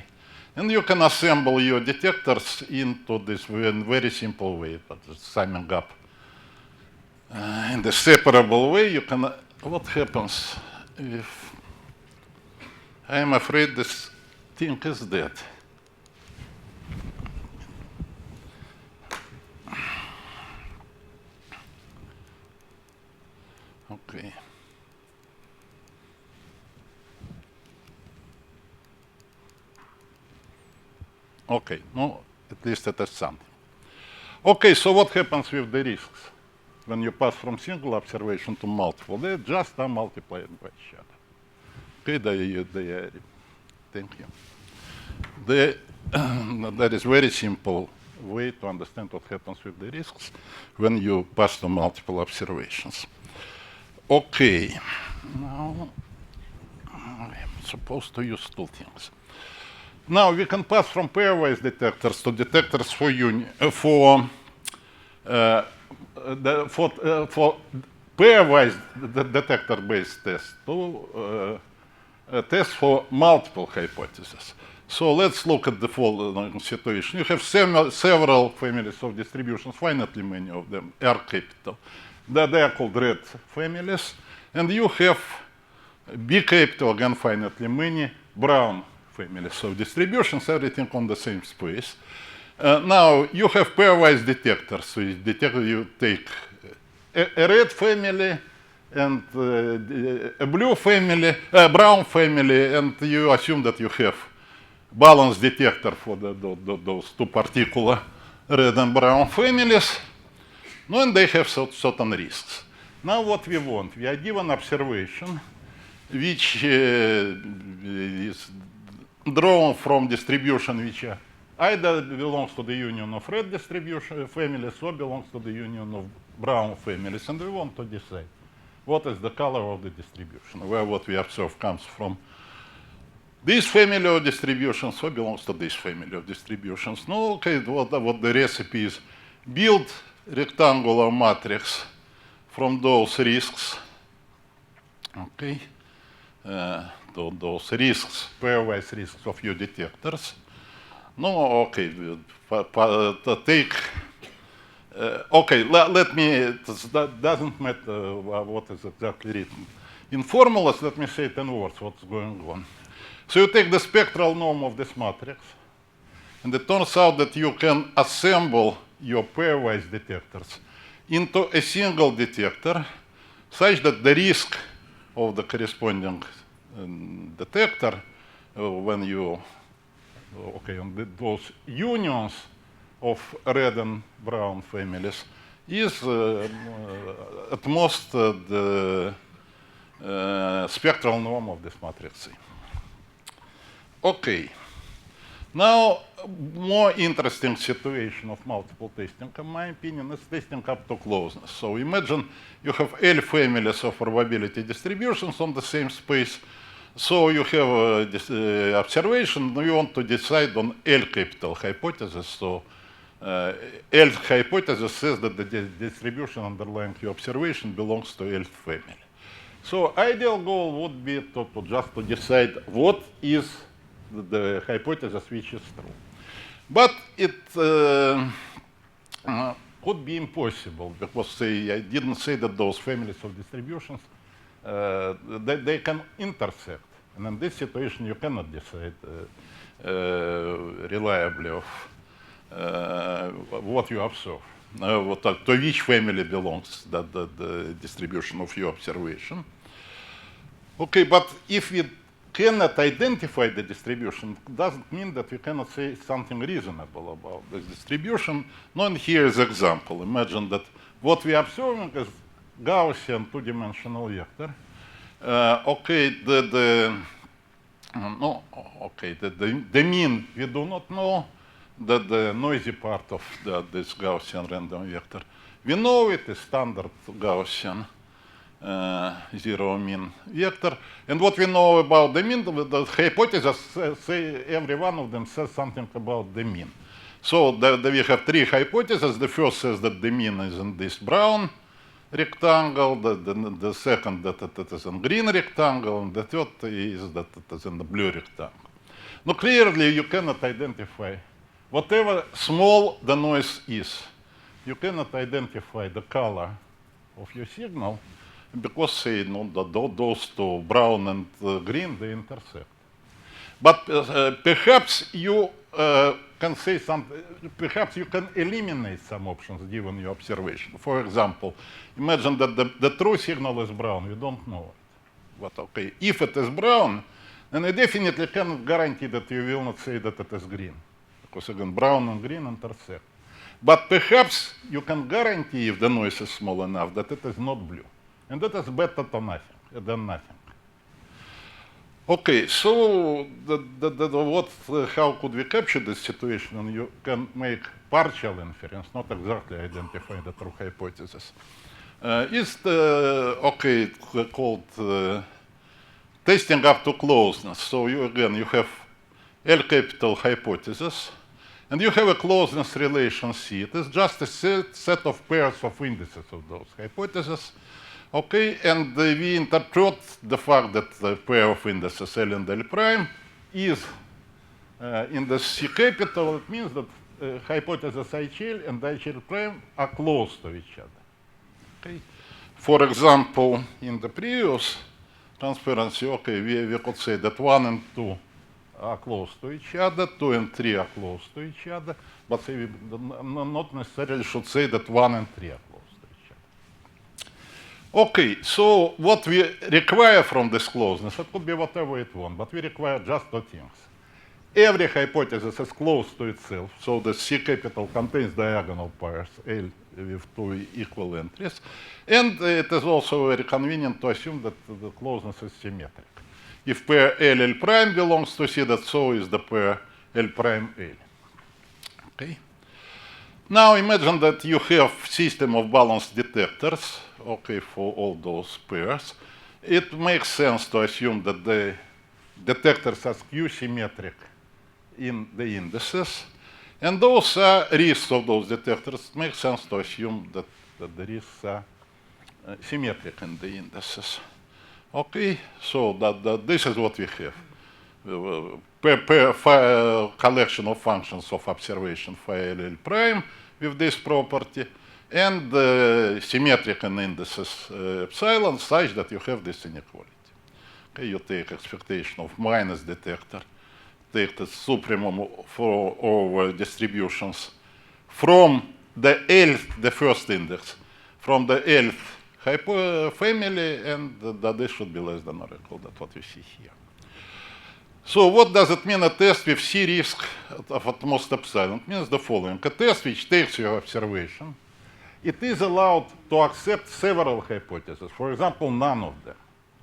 And you can assemble your detectors into this very simple way, but summing up in the separable way. You can, what happens if, I'm afraid this thing is dead. Okay. Okay, no, at least it is something. Okay, so what happens with the risks when you pass from single observation to multiple? They just are multiplied by each other. Okay, thank you. That is very simple way to understand what happens with the risks when you pass to multiple observations. Okay, now I'm supposed to use two things. Now we can pass from pairwise detectors to detectors for pairwise detector-based tests to tests for multiple hypotheses. So let's look at the following situation. You have several families of distributions, finitely many of them, R capital. They are called red families. And you have B capital, again, finitely many, brown families of distributions, everything on the same space. Now, you have pairwise detectors. So you take a red family and a blue family, a brown family, and you assume that you have balanced detector for those two particular red and brown families. No, and they have certain risks. Now what we want, we are given observation which is drawn from distribution which either belongs to the union of red distribution families or belongs to the union of brown families, and we want to decide what is the color of the distribution, where what we observe comes from this family of distributions or belongs to this family of distributions. No, okay, what the recipe is, build rectangular matrix from those risks, okay, those risks, pairwise risks of your detectors. No, okay, take, okay, let me, that doesn't matter what is exactly written. In formulas, let me say it in words what's going on. So you take the spectral norm of this matrix, and it turns out that you can assemble your pairwise detectors into a single detector such that the risk of the corresponding detector when you, on those unions of red and brown families is at most the spectral norm of this matrix C. Okay. Now, more interesting situation of multiple testing, in my opinion, is testing up to closeness. So imagine you have L families of probability distributions on the same space. So you have this observation, you want to decide on L capital hypothesis. So L hypothesis says that the distribution underlying your observation belongs to L family. So ideal goal would be to just to decide what is the hypothesis which is true. But it could be impossible because I didn't say that those families of distributions, they can intersect. And in this situation, you cannot decide reliably of what you observe, to which family belongs the distribution of your observation. Okay, but if we cannot identify the distribution, it doesn't mean that we cannot say something reasonable about this distribution. Now, and here is an example. Imagine that what we are observing is Gaussian two-dimensional vector. The mean we do not know, the noisy part of this Gaussian random vector. We know it is standard Gaussian zero mean vector. And what we know about the mean, the hypothesis say every one of them says something about the mean. So we have three hypotheses. The first says that the mean is in this brown rectangle, the second that it is in green rectangle, and the third is that it is in the blue rectangle. Now clearly you cannot identify whatever small the noise is. You cannot identify the color of your signal because say those two, brown and green, they intersect. But perhaps you can say something, perhaps you can eliminate some options given your observation. For example, imagine that the true signal is brown, you don't know it. But okay, if it is brown, then I definitely cannot guarantee that you will not say that it is green. Because again, brown and green intersect. But perhaps you can guarantee if the noise is small enough that it is not blue. And that is better than nothing. Okay, so how could we capture this situation? And you can make partial inference, not exactly identify the true hypothesis. Is called testing up to closeness. So you have L capital hypothesis, and you have a closeness relation C. It is just a set of pairs of indices of those hypotheses. Okay, and we interpret the fact that the pair of indices L and L prime is in the C capital. It means that hypothesis HL and HL prime are close to each other. Okay. For example, in the previous transparency, okay, we could say that 1 and 2 are close to each other, 2 and 3 are close to each other, but say we not necessarily should say that 1 and 3 are close to each other. Okay, so what we require from this closeness, it could be whatever it wants, but we require just two things. Every hypothesis is close to itself, so the C capital contains diagonal pairs, L with two equal entries, and it is also very convenient to assume that the closeness is symmetric. If pair L, L prime belongs to C, that so is the pair L prime L. Okay. Now imagine that you have system of balanced detectors, okay, for all those pairs. It makes sense to assume that the detectors are skew-symmetric in the indices, and those are risks of those detectors. It makes sense to assume that the risks are symmetric in the indices. Okay, so this is what we have. Per collection of functions of observation phi L L prime with this property. and symmetric in indices epsilon such that you have this inequality. Okay, you take expectation of minus detector, take the supremum for over distributions from the Lth, the first index, from the Lth family, and that this should be less than or equal. That's what you see here. So what does it mean, a test with C risk of at most epsilon? It means the following. A test which takes your observation, it is allowed to accept several hypotheses. For example, none of them,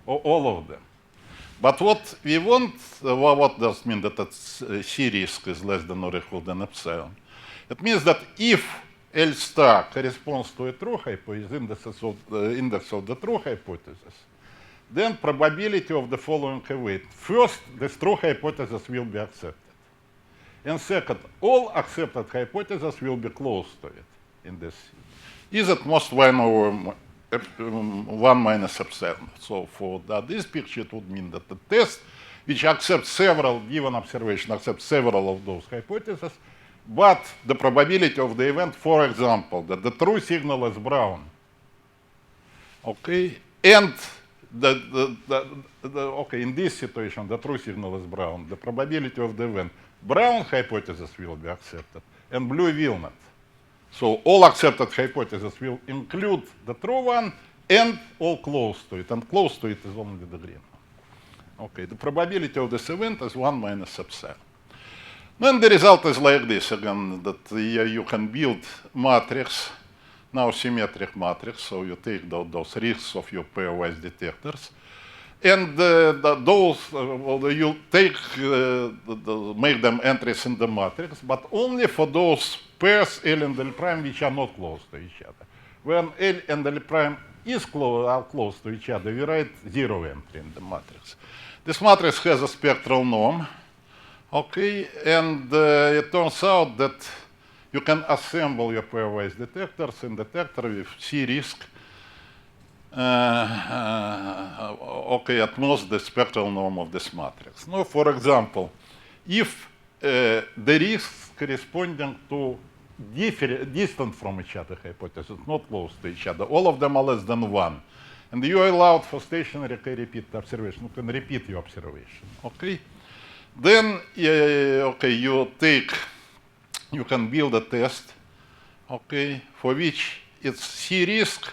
or all of them. But what we want, what does it mean that C risk is less than or equal than epsilon? It means that if L star corresponds to a true hypothesis, index of the true hypothesis, then probability of the following await. First, this true hypothesis will be accepted. And second, all accepted hypotheses will be close to it in this. Is at most 1 over 1 minus epsilon. So for this picture, it would mean that the test, which accepts several, given observation, accepts several of those hypotheses, but the probability of the event, for example, that the true signal is brown, okay, and okay, in this situation, the true signal is brown. The probability of the event, brown hypothesis will be accepted, and blue will not. So all accepted hypotheses will include the true one and all close to it, and close to it is only the green one. Okay, the probability of this event is 1 minus epsilon. Then the result is like this again, that you can build matrix, now symmetric matrix, so you take those risks of your pairwise detectors, and those you take make them entries in the matrix, but only for those pairs L and L prime which are not close to each other. When L and L prime are close to each other, we write 0 entry in the matrix. This matrix has a spectral norm, okay, and it turns out that you can assemble your pairwise detectors in detector with C risk. Okay, at most the spectral norm of this matrix. Now, for example, if the risks corresponding to distant from each other hypotheses, not close to each other, all of them are less than 1, and you are allowed for stationary repeat observation, you can repeat your observation, okay? Then, okay, you can build a test, okay, for which its C risk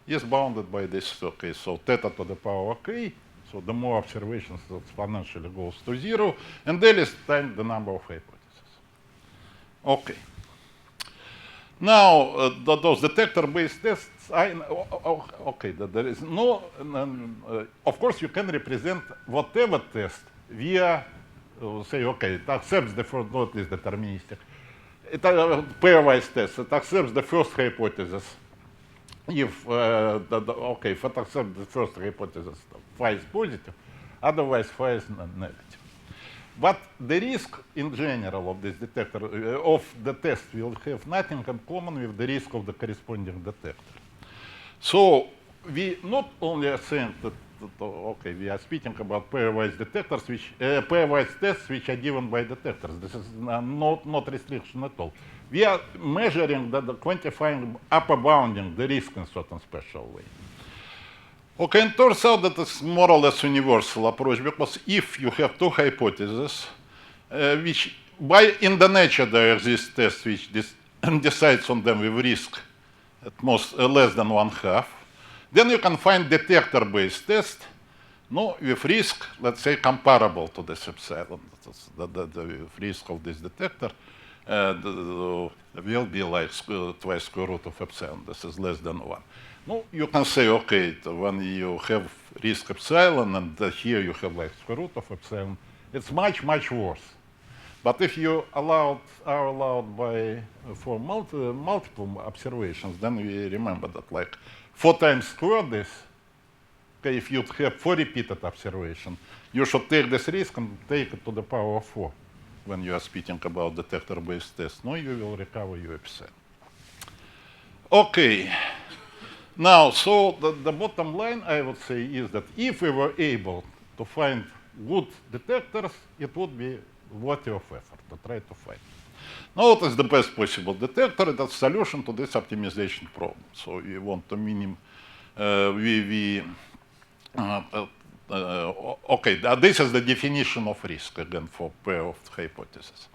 is bounded by this, okay, so theta to the power k, so the more observations exponentially goes to 0, and L is times the number of hypotheses. Okay. Now, those detector-based tests, okay, there is no, of course, you can represent whatever test via, say, okay, it accepts the first, not is deterministic. It pairwise test, it accepts the first hypothesis. If, okay, if it accepts the first hypothesis, phi is positive, otherwise phi is negative. But the risk in general of this detector, of the test, will have nothing in common with the risk of the corresponding detector. So we not only are saying that, okay, we are speaking about pairwise detectors, which pairwise tests which are given by detectors. This is not restriction at all. We are measuring the quantifying upper bounding the risk in certain special way. Okay, and it turns out that it's more or less universal approach, because if you have two hypotheses, which in the nature there exist tests which decides on them with risk at most less than 1/2, then you can find detector-based test, no, with risk, let's say, comparable to this epsilon. The risk of this detector will be like twice square root of epsilon. This is less than 1. No, you can say, okay, when you have risk epsilon and here you have like square root of epsilon, it's much, much worse. But if you are allowed by for multiple observations, then we remember that like 4 times square this. Okay, if you have 4 repeated observations, you should take this risk and take it to the power of 4 when you are speaking about detector-based tests. No, you will recover your epsilon. Okay. Now, so the bottom line, I would say, is that if we were able to find good detectors, it would be worthy of effort to try to find. Now, what is the best possible detector? That's solution to this optimization problem. So we want to this is the definition of risk, again, for pair of hypotheses,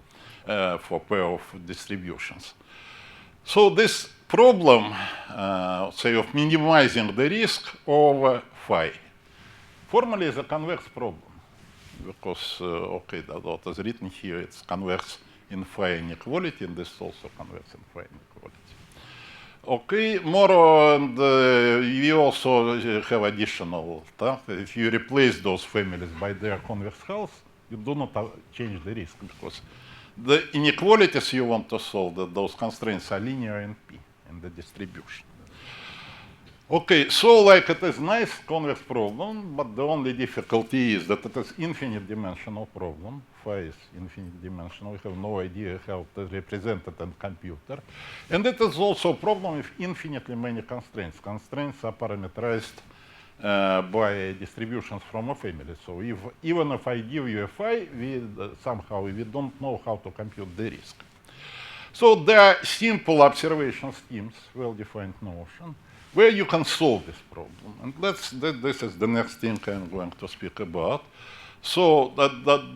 for pair of distributions. So this problem, say, of minimizing the risk over phi, formally is a convex problem, because, what is written here, it's convex in phi inequality, and this is also convex in phi inequality. Okay, more, and we also have additional stuff. If you replace those families by their convex halves, you do not change the risk, because the inequalities you want to solve, those constraints are linear in P in the distribution. Okay, so like it is nice convex problem, but the only difficulty is that it is infinite dimensional problem. Phi is infinite dimensional. We have no idea how to represent it in computer. And it is also a problem with infinitely many constraints. Constraints are parameterized by distributions from a family. So even if I give you a phi, somehow we don't know how to compute the risk. So there are simple observation schemes, well-defined notion, where you can solve this problem. And this is the next thing I'm going to speak about. So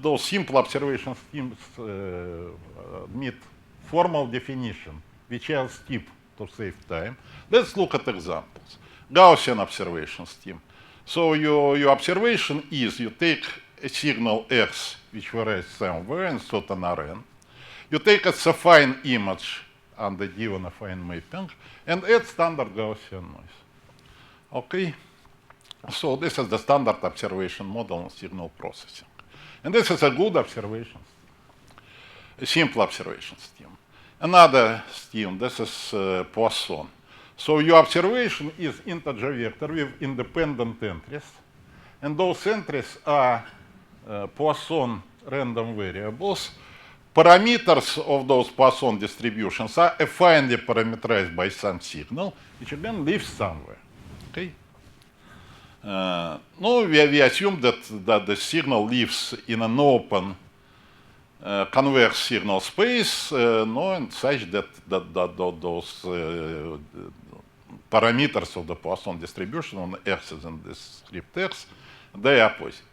those simple observation schemes meet formal definition, which I'll skip to save time. Let's look at examples. Gaussian observation scheme. So your observation is you take a signal x, which varies somewhere in certain Rn. You take a affine image under given affine mapping, and add standard Gaussian noise. Okay? So this is the standard observation model in signal processing. And this is a good observation scheme, a simple observation scheme. Another scheme, this is Poisson. So your observation is integer vector with independent entries. And those entries are Poisson random variables. Parameters of those Poisson distributions are affinely parameterized by some signal, which again lives somewhere. Okay? No, we assume that the signal lives in an open convex signal space, and such that those parameters of the Poisson distribution on x is in this script x, they are positive.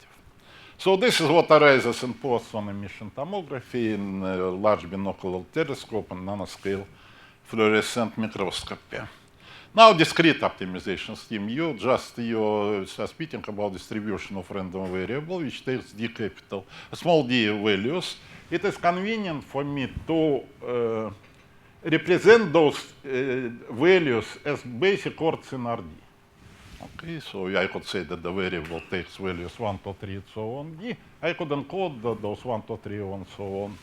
So this is what arises in Poisson emission tomography, in large binocular telescope, and nanoscale fluorescent microscopy. Now, discrete optimization scheme. You are speaking about distribution of random variable, which takes d capital, small d values. It is convenient for me to represent those values as basic chords in RD. Okay, so I could say that the variable takes values 1, 2, 3, and so on, d. I could encode those 1, 2, 3, and so on,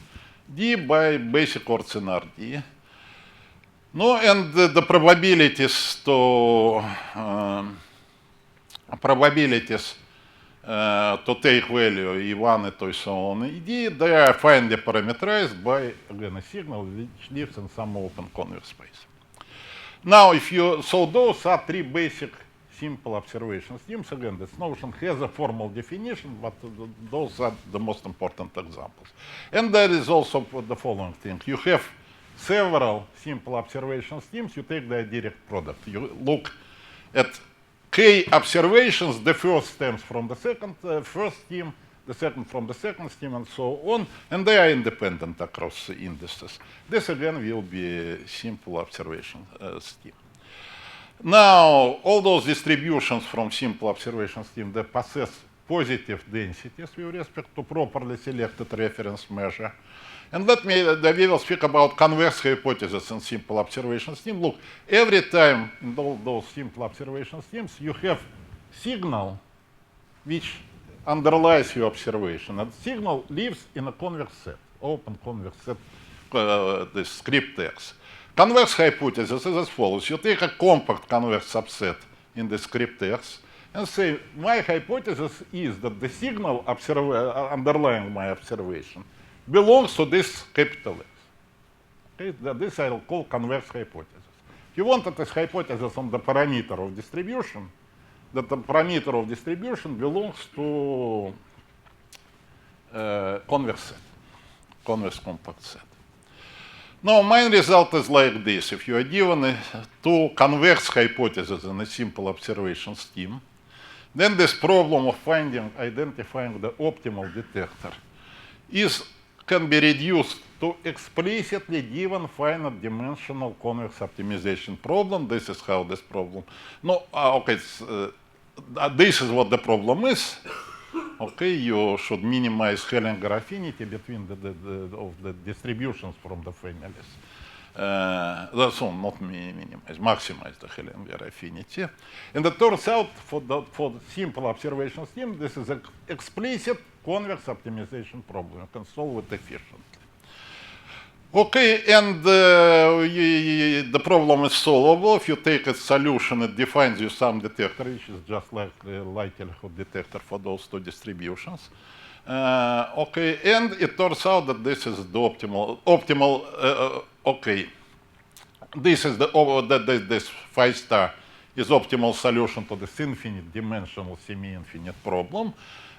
d by basic chords in RD. No, and the probabilities to take value E1, E2, and so on, ED, they are finely parameterized by, again, a signal which lives in some open convex space. Now, so those are three basic simple observation schemes. Again, this notion has a formal definition, but those are the most important examples. And there is also the following thing. You have several simple observation schemes, you take their direct product. You look at k observations, the first stems from the first scheme, the second from the second scheme, and so on, and they are independent across the indices. This again will be a simple observation scheme. Now, all those distributions from simple observation scheme, they possess positive densities with respect to properly selected reference measure. And we will speak about convex hypothesis in simple observation scheme. Look, every time in all those simple observation schemes, you have signal which underlies your observation. And signal lives in a convex set, open convex set, the script X. Convex hypothesis is as follows. You take a compact convex subset in the script X and say, my hypothesis is that the signal underlying my observation belongs to this capital X. Okay? This I'll call convex hypothesis. If you want this hypothesis on the parameter of distribution, that the parameter of distribution belongs to convex set, convex compact set. Now, my result is like this. If you are given two convex hypotheses in a simple observation scheme, then this problem of identifying the optimal detector can be reduced to explicitly given finite dimensional convex optimization problem. This is how this problem. No, okay, this is what the problem is. Okay, you should minimize Hellinger affinity between the distributions from the families. That's all, not minimize, maximize the Hellinger affinity. And it turns out for the simple observation scheme, this is an explicit convex optimization problem. You can solve it efficiently. Okay, and the problem is solvable. If you take a solution, it defines you some detector, which is just like the likelihood detector for those two distributions. Okay, and it turns out that this is the optimal. Okay, this is this phi star is optimal solution to this infinite dimensional semi-infinite problem.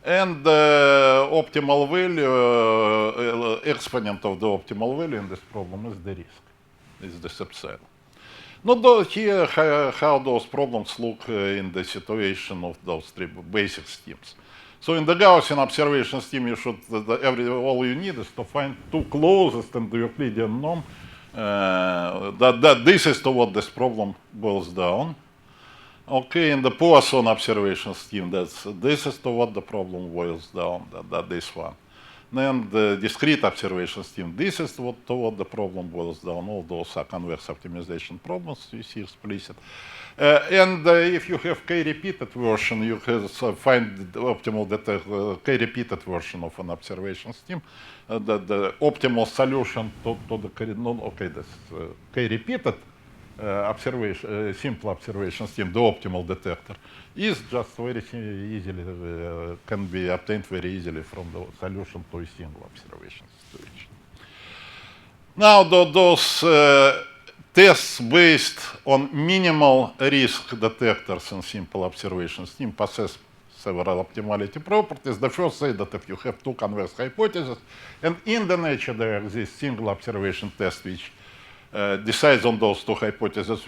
And the optimal value, exponent of the optimal value in this problem is the risk, is this epsilon. Now, here how those problems look in the situation of those three basic schemes. So in the Gaussian observation scheme, you should all you need is to find two closest in the Euclidean norm. This is to what this problem boils down. Okay, in the Poisson observation scheme, this is to what the problem boils down, this one. Then the discrete observation scheme, this is to what the problem boils down. All those are convex optimization problems, you see explicit. And if you have k-repeated version, you can find the optimal k-repeated version of an observation scheme. The optimal solution to the this k-repeated simple observation scheme, the optimal detector, is just very easily, can be obtained very easily from the solution to a single observation situation. Now, those tests based on minimal risk detectors in simple observation scheme possess several optimality properties. The first say that if you have two convex hypotheses, and in the nature there exists single observation test which decides on those two hypotheses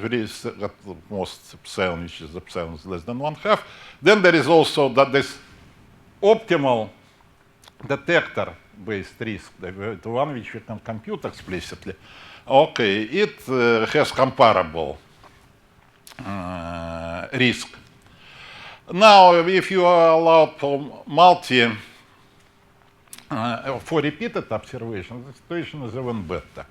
at most epsilon, which is epsilon less than 1/2. Then there is also that this optimal detector-based risk, the one which we can compute explicitly. Okay, it has comparable risk. Now, if you are allowed for for repeated observations, the situation is even better.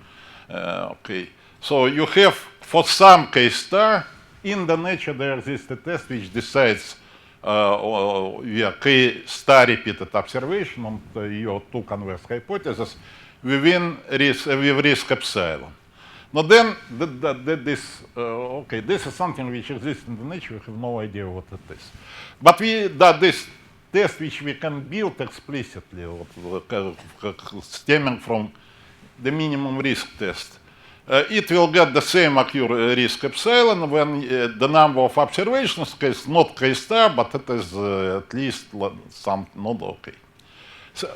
Okay, so you have for some k star in the nature there exists a test which decides via k star repeated observation on your two convex hypotheses with risk epsilon. Now then, this is something which exists in the nature. We have no idea what it is, but this test which we can build explicitly, stemming from the minimum risk test, it will get the same accurate risk epsilon when the number of observations is not k star, but it is at least some not okay. So,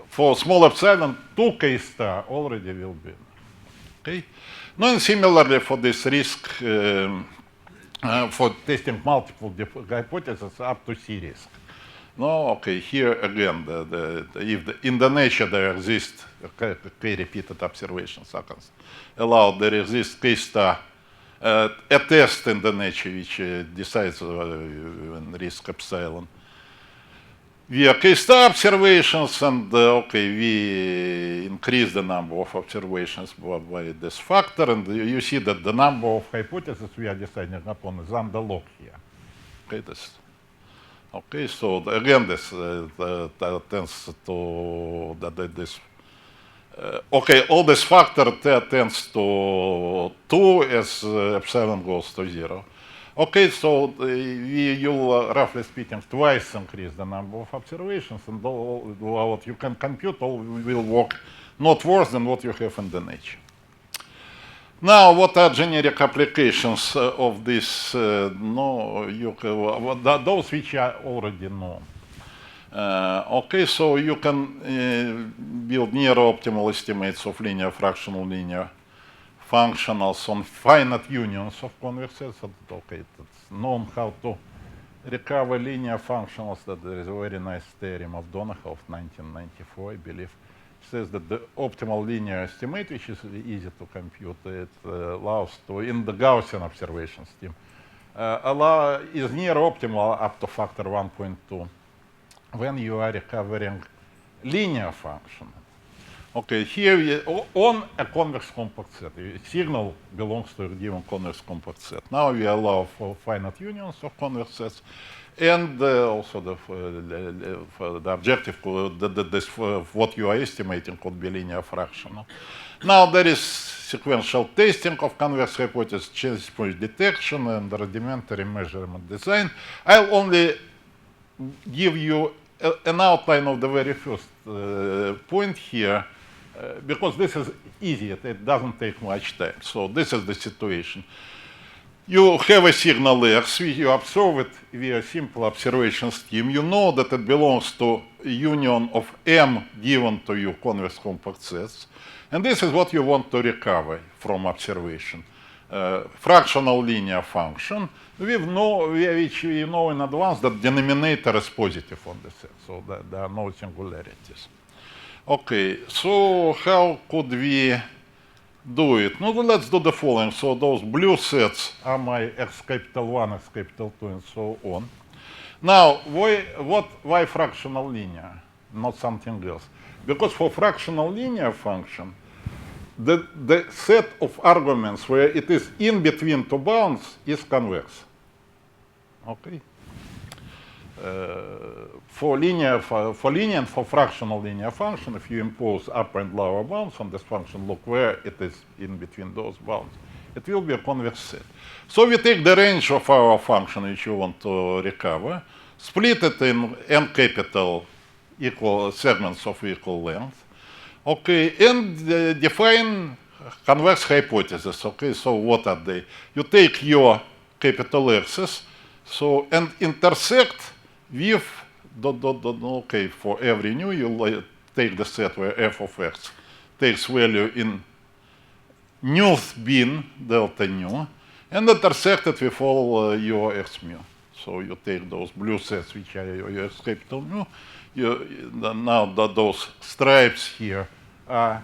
for small epsilon, 2k star already will be okay. Now, and similarly for this risk for testing multiple hypotheses up to C risk. No, okay, here again, in the nature there exists k-repeated observations, there exists k star, a test in the nature which decides risk epsilon via k star observations, and we increase the number of observations by this factor, and you see that the number of hypotheses we are deciding upon is under log here. Okay, this. Okay, so again, this tends to this. Okay, all this factor tends to 2 as epsilon goes to 0. Okay, so you'll roughly speaking twice increase the number of observations, and what you can compute will work not worse than what you have in the nature. Now, what are generic applications of this? Those which are already known. Okay, so you can build near optimal estimates of linear fractional linear functionals on finite unions of convex sets. Okay, it's known how to recover linear functionals. That there is a very nice theorem of Donahoe of 1994, I believe. It says that the optimal linear estimate, which is easy to compute, it allows to, in the Gaussian observation scheme, is near optimal up to factor 1.2 when you are recovering linear function. Okay, here on a convex compact set, a signal belongs to a given convex compact set. Now we allow for finite unions of convex sets, and also the objective, what you are estimating could be linear fractional. Now there is sequential testing of convex hypothesis, change point detection, and rudimentary measurement design. I'll only give you an outline of the very first point here, because this is easy, it doesn't take much time. So this is the situation. You have a signal X, you observe it via simple observation scheme. You know that it belongs to a union of M given to you convex compact sets. And this is what you want to recover from observation. Fractional linear function, which we know in advance that denominator is positive on the set, so that there are no singularities. Okay, so how could we do it? No, let's do the following. So those blue sets are my x capital 1, x capital 2, and so on. Now, why fractional linear, not something else? Because for fractional linear function, the set of arguments where it is in between two bounds is convex. Okay. For fractional linear function, if you impose upper and lower bounds on this function, look where it is in between those bounds. It will be a convex set. So we take the range of our function which you want to recover, split it in n capital equal segments of equal length. Okay, and define convex hypotheses. Okay, so what are they? You take your capital X's, so and intersect with okay, for every nu, you take the set where f of x takes value in nth bin delta nu, and intersect it with all your x mu. So you take those blue sets, which are your x capital nu. Now those stripes here are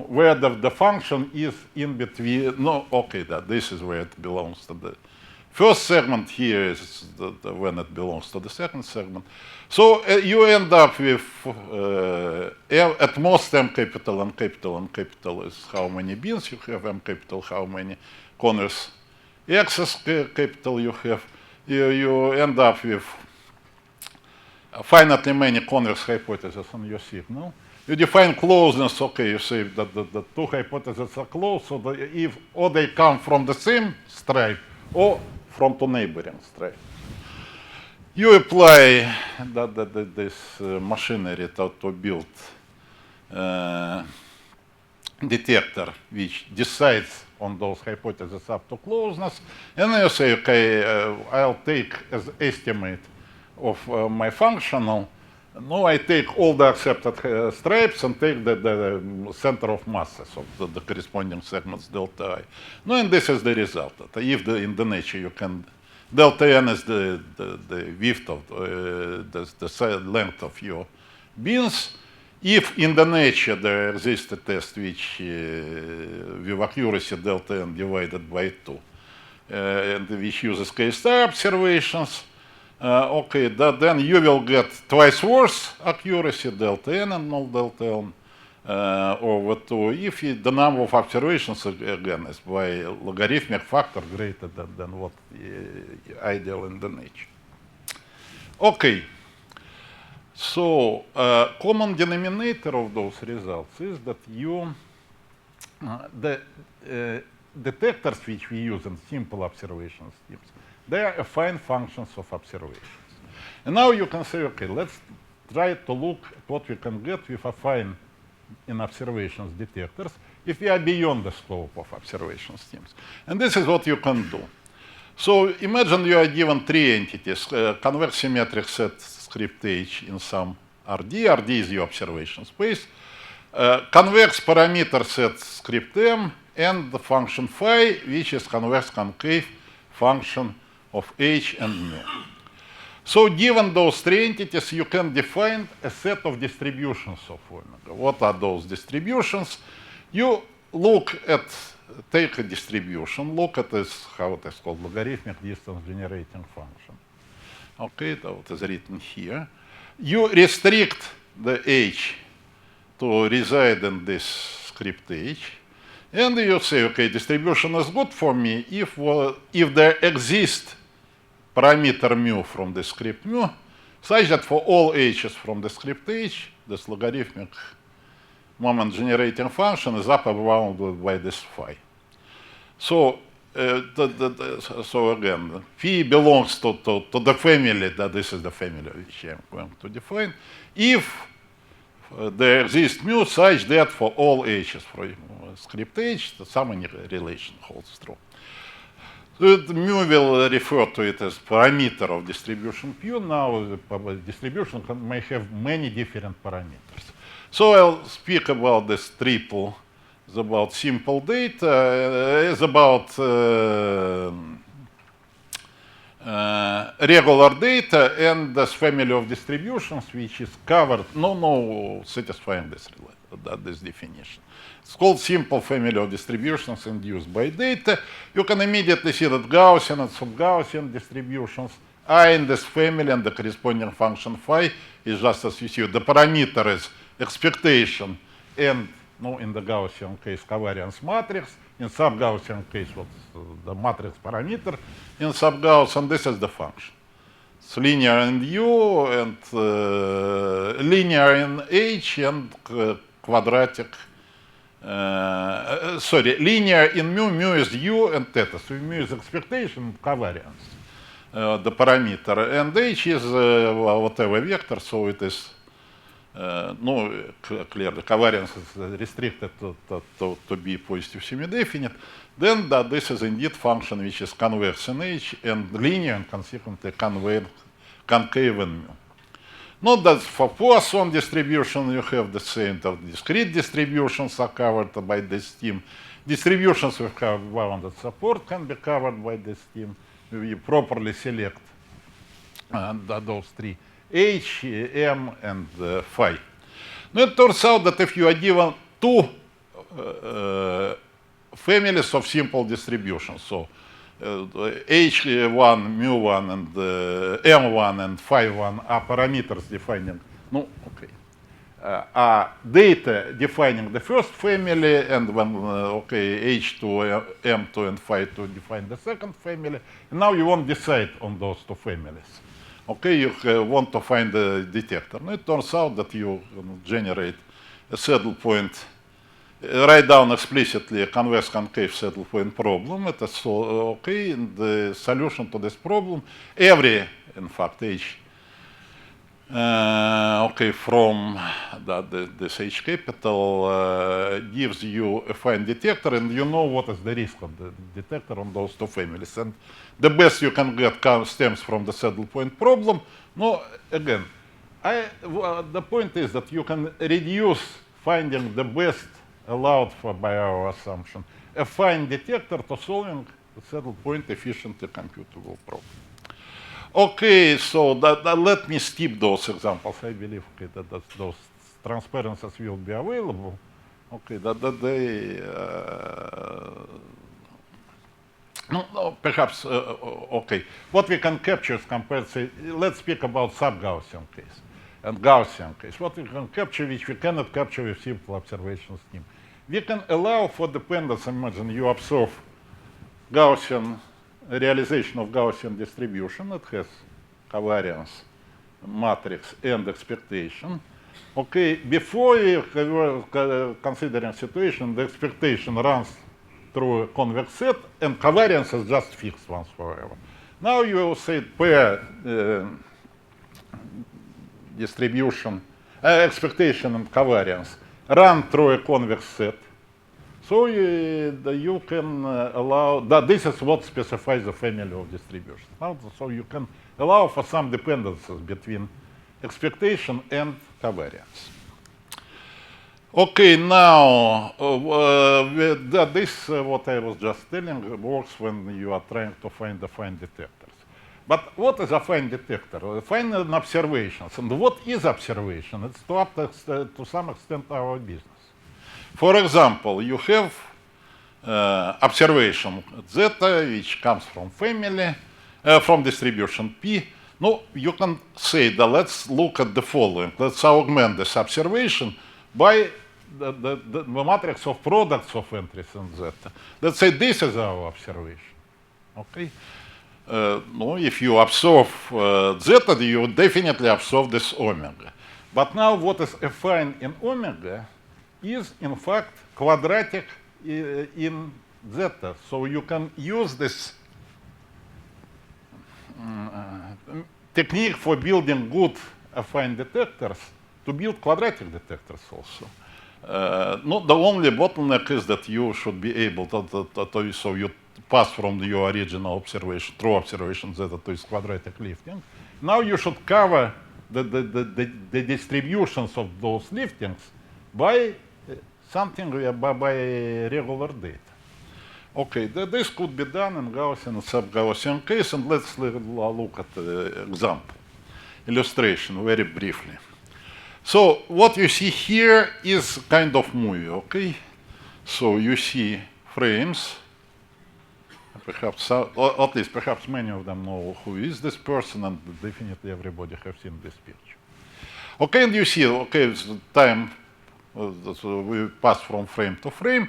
where the function is in between. No, okay, this is where it belongs to the first segment. Here is when it belongs to the second segment. So you end up with at most m capital, n capital, n capital is how many bins you have, m capital how many corners x's capital you have. You end up with finitely many convex hypotheses on your signal. You define closeness. Okay, you say that the two hypotheses are close, so if or they come from the same stripe or from two neighboring stripes. You apply this machinery to build detector which decides on those hypotheses up to closeness, and then you say, okay, I'll take as estimate of my functional. No, I take all the accepted stripes and take the center of masses of the corresponding segments delta I. No, and this is the result. If in the nature you can, delta n is the width of the length of your bins. If in the nature there exists a test which with accuracy delta n divided by 2, and which uses k-star observations, okay, then you will get twice worse accuracy delta n and null delta n over 2 if the number of observations again is by logarithmic factor greater than what ideal in the nature. Okay, so common denominator of those results is that the detectors which we use in simple observation schemes, they are affine functions of observations. And now you can say, okay, let's try to look at what we can get with affine in observations detectors if we are beyond the scope of observation schemes. And this is what you can do. So imagine you are given three entities, convex symmetric set script H in some RD. RD is your observation space. convex parameter set script m, and the function phi, which is convex concave function of h and mu. So given those three entities, you can define a set of distributions of omega. What are those distributions? You look at, take a distribution, look at this, how it is called, logarithmic distance generating function. Okay, that is written here. You restrict the h to reside in this script h, and you say, okay, distribution is good for me if there exists parameter mu from the script mu, such that for all h's from the script h, this logarithmic moment generating function is upper bounded by this phi. So, so again, phi belongs to the family, that this is the family which I'm going to define, if there exists mu such that for all h's from script h, the summing relation holds true. So mu will refer to it as parameter of distribution Q. Now the distribution may have many different parameters. So I'll speak about this triple. It's about simple data. It's about regular data and this family of distributions which is covered, satisfying this definition. It's called simple family of distributions induced by data. You can immediately see that Gaussian and sub-Gaussian distributions are in this family, and the corresponding function phi is just as you see. The parameter is expectation, and in the Gaussian case, covariance matrix. In sub-Gaussian case, what's the matrix parameter? In sub-Gaussian, this is the function. It's linear in U, and linear in H, and quadratic. Linear in mu is U and theta. So mu is expectation, covariance, the parameter. And H is whatever vector, so it is, clearly, covariance is restricted to be positive semi-definite. Then this is indeed function which is convex in H and linear and consequently concave in mu. Note that for Poisson distribution, you have the same. Discrete distributions are covered by this scheme. Distributions with bounded support can be covered by this scheme. We properly select those three, H, M, and phi. Now it turns out that if you are given two families of simple distributions, so H1, mu1, and M1 and phi1 are parameters defining, data defining the first family, and when, H2, M2, and phi2 define the second family. And now you want to decide on those two families. Okay, you want to find the detector. And it turns out that you generate a saddle point, write down explicitly a convex concave saddle point problem. It is okay, and the solution to this problem, every, in fact, H, from this H capital gives you a fine detector, and you know what is the risk of the detector on those two families. And the best you can get stems from the saddle point problem. No, again, the point is that you can reduce finding the best allowed for by our assumption, a fine detector to solving the saddle point efficiently computable problem. Okay, so let me skip those examples. I believe that those transparencies will be available. Okay, perhaps, okay. What we can capture is compared, say, let's speak about sub-Gaussian case and Gaussian case. What we can capture, which we cannot capture with simple observation scheme. We can allow for dependence. Imagine you observe Gaussian realization of Gaussian distribution. It has covariance matrix and expectation. Okay, before you were considering situation, the expectation runs through a convex set, and covariance is just fixed once forever. Now you say pair distribution, expectation and covariance run through a convex set. So you can allow that this is what specifies the family of distribution. So you can allow for some dependencies between expectation and covariance. Okay, now this what I was just telling works when you are trying to find the fine detectors. But what is a fine detector? Find an observation. And what is observation? It's to some extent our business. For example, you have observation zeta, which comes from family, from distribution P. No, you can say that let's look at the following. Let's augment this observation by the matrix of products of entries in zeta. Let's say this is our observation. Okay. No, if you observe zeta, you definitely observe this omega. But now what is affine in omega is in fact quadratic in zeta. So you can use this technique for building good affine detectors to build quadratic detectors also. Not the only bottleneck is that you should be able to so you pass from your original observation, true observation zeta to its quadratic lifting. Now you should cover the distributions of those liftings by something by regular data. Okay, this could be done in Gaussian and sub-Gaussian case, and let's look at the example, illustration very briefly. So what you see here is kind of movie, okay? So you see frames, perhaps, or at least perhaps many of them know who is this person, and definitely everybody have seen this picture. Okay, and you see, okay, it's time, so we pass from frame to frame.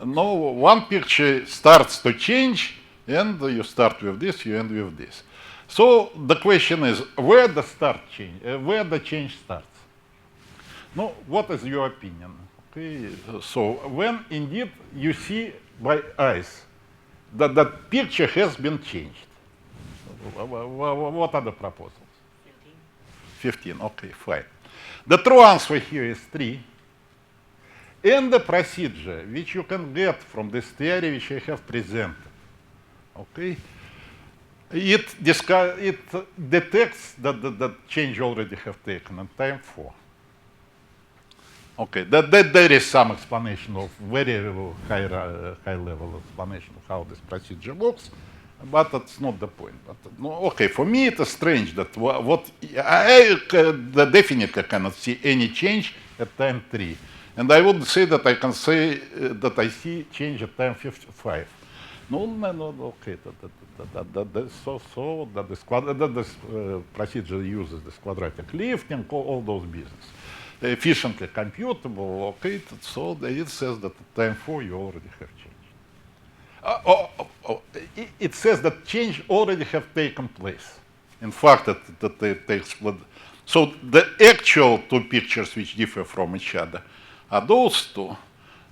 Now one picture starts to change, and you start with this, you end with this. So the question is, where the start change, where the change starts? Now, what is your opinion? Okay, so when indeed you see by eyes that that picture has been changed, what are the proposals? 15, okay, fine. The true answer here is 3. And the procedure which you can get from this theory which I have presented, okay, it detects that the change already have taken in time 4. Okay, there is some explanation of very high level explanation of how this procedure works, but that's not the point. But okay, for me it is strange that I definitely cannot see any change at time 3. And I would say that I can say that I see change at time 55. No, okay. So that this procedure uses this quadratic lifting, all those business. Efficiently computable, okay. So it says that at time 4 you already have changed. It says that change already have taken place. In fact, that it takes. So the actual two pictures which differ from each other are those two,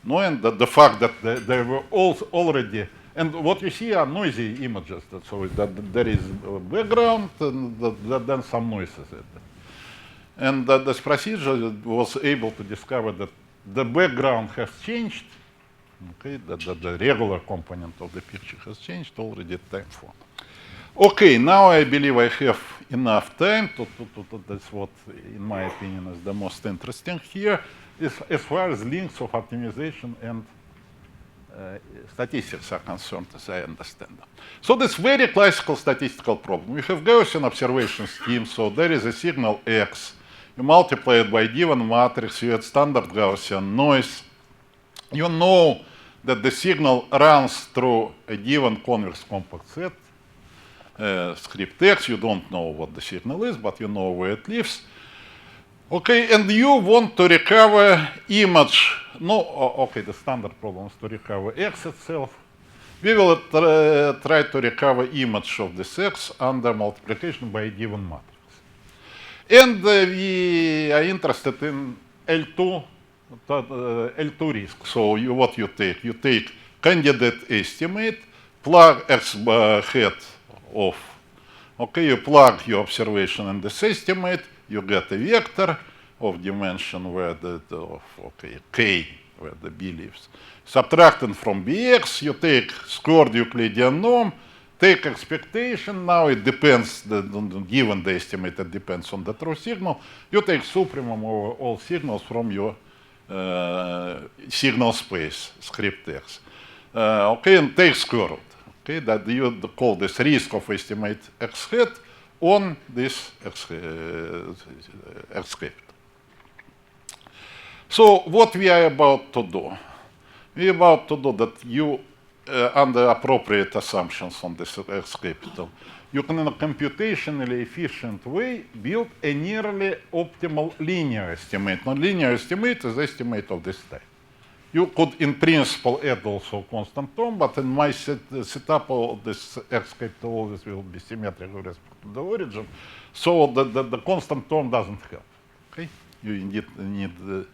no, and the fact that they were already, and what you see are noisy images, so that there is a background and then some noises. And this procedure was able to discover that the background has changed, okay, that the regular component of the picture has changed already at time 4. Okay, now I believe I have enough time that's what, in my opinion, is the most interesting here, is as far as links of optimization and statistics are concerned, as I understand them. So this very classical statistical problem. We have Gaussian observation scheme, so there is a signal X. You multiply it by given matrix, you add standard Gaussian noise. You know that the signal runs through a given convex compact set, script X. You don't know what the signal is, but you know where it lives. Okay, and you want to recover image. No, okay, the standard problem is to recover X itself. We will try to recover image of this X under multiplication by a given matrix. And we are interested in L2 risk. So what you take? You take candidate estimate, plug X hat of, okay, you plug your observation in this estimate, you get a vector of dimension where K, where the B lives. Subtracting from Bx, you take squared Euclidean norm, take expectation. Now it depends, given the estimate, it depends on the true signal. You take supremum over all signals from your signal space, script X. Okay, and take square root. Okay, that you call this risk of estimate X hat on this X script. So what we are about to do? We are about to do that you, under appropriate assumptions on this X capital, you can in a computationally efficient way build a nearly optimal linear estimate. Now, linear estimate is estimate of this type. You could, in principle, add also constant term, but in my setup, this X capital always will be symmetric with respect to the origin. So the constant term doesn't help. Okay? You need the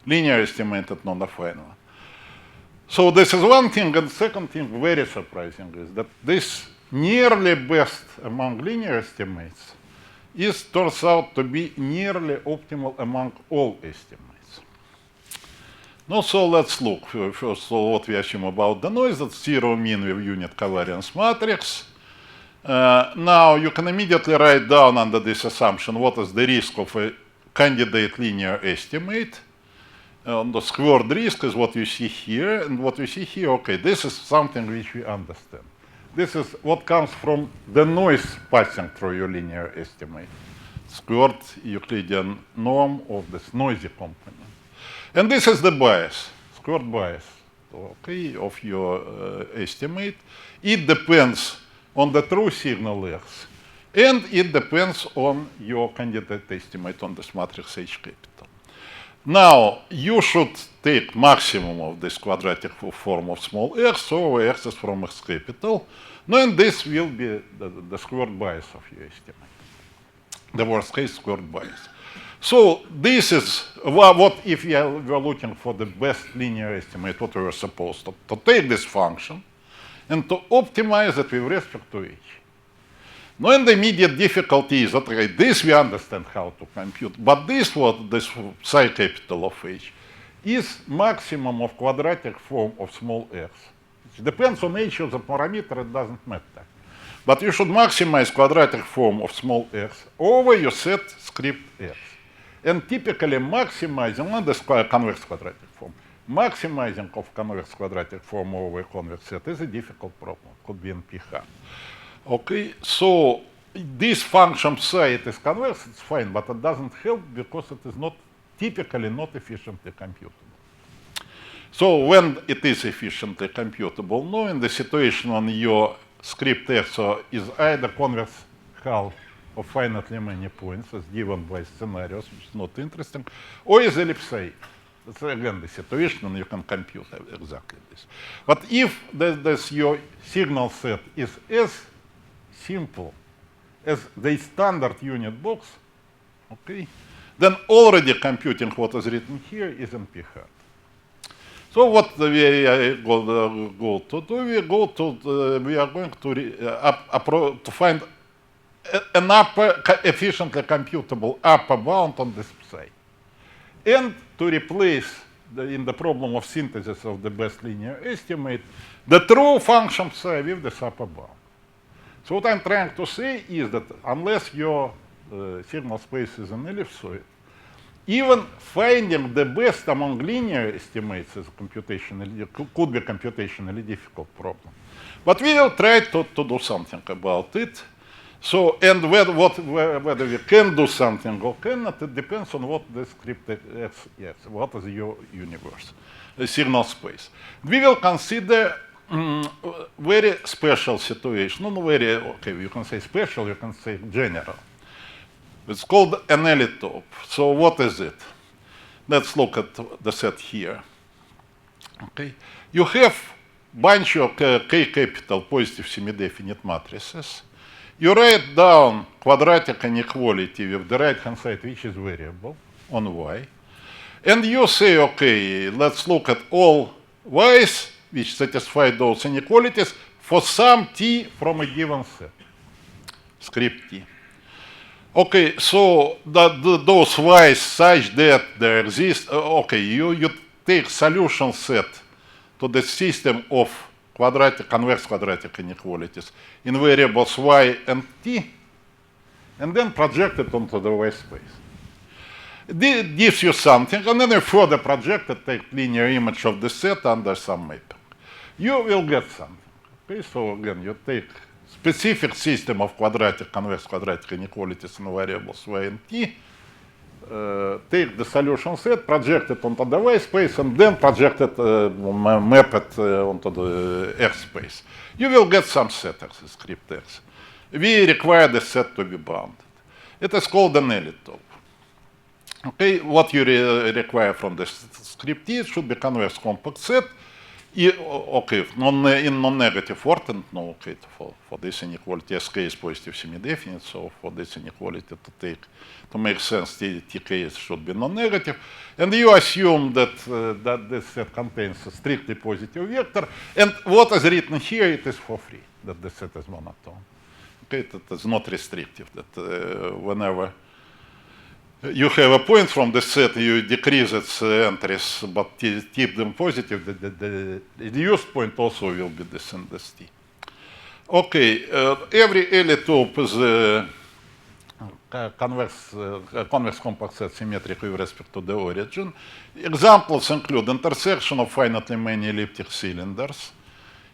linear estimate at non-final. So this is one thing, and the second thing, very surprising, is that this nearly best among linear estimates turns out to be nearly optimal among all estimates. Now, so let's look first what we assume about the noise. That's zero mean with unit covariance matrix. Now, you can immediately write down under this assumption what is the risk of a candidate linear estimate. The squared risk is what you see here, and what you see here, okay, this is something which we understand. This is what comes from the noise passing through your linear estimate. Squared Euclidean norm of this noisy component. And this is the bias, squared bias, okay, of your estimate. It depends on the true signal X, and it depends on your candidate estimate on this matrix H capital. Now, you should take maximum of this quadratic form of small x, so x is from X capital. Now, and this will be the squared bias of your estimate. The worst case squared bias. So this is what if we are looking for the best linear estimate, what we were supposed to take this function and to optimize it with respect to H. Now, and the immediate difficulty is that, okay, this we understand how to compute, but this psi capital of H is maximum of quadratic form of small x. It depends on H of the parameter, it doesn't matter. But you should maximize quadratic form of small x over your set script x. And typically maximizing on this convex quadratic form, maximizing of convex quadratic form over a convex set is a difficult problem, could be in pH. Okay, so this function psi, it is convex, it's fine, but it doesn't help because it is not typically not efficiently computable. So when it is efficiently computable, now in the situation on your script X is either convex hull of finitely many points as given by scenarios, which is not interesting, or is ellipsoid. That's again the situation, and you can compute exactly this. But if your signal set is as simple as the standard unit box, okay, then already computing what is written here is in pH. So what we go to do, we are going to find an efficiently computable upper bound on this psi, and to replace in the problem of synthesis of the best linear estimate the true function psi with this upper bound. So what I'm trying to say is that unless your signal space is an ellipsoid, even finding the best among linear estimates is could be computationally difficult problem. But we will try to do something about it. So, and whether we can do something or cannot, it depends on what the script is, what is your universe, the signal space. We will consider very special situation, okay, you can say special, you can say general. It's called an ellitope. So what is it? Let's look at the set here. Okay, you have bunch of K capital positive semi-definite matrices. You write down quadratic inequality with the right-hand side, which is variable on y. And you say, okay, let's look at all y's which satisfy those inequalities for some t from a given set, script t. Okay, so those y's such that there exist, okay, you take solution set to the system of convex quadratic inequalities in variables y and t, and then project it onto the y space. gives you something, and then you further project it, take linear image of the set under some mapping. You will get something. Okay, so again, you take specific system of quadratic, convex quadratic inequalities and variables y and t, take the solution set, project it onto the y space, and then project it, map it onto the x space. You will get some set x, script x. We require the set to be bounded. It is called an ellipse. Okay, what you require from the script T should be convex compact set. Okay, in non-negative form, and no, okay, for this inequality, Sk is positive semi-definite, so for this inequality to make sense, Tk should be non-negative. And you assume that, that this set contains a strictly positive vector, and what is written here, it is for free, that the set is monotone. Okay, that is not restrictive, that whenever you have a point from the set, you decrease its entries, but keep them positive, the reduced point also will be this and this t. Okay, every ellipse is a convex compact set symmetric with respect to the origin. Examples include intersection of finitely many elliptic cylinders,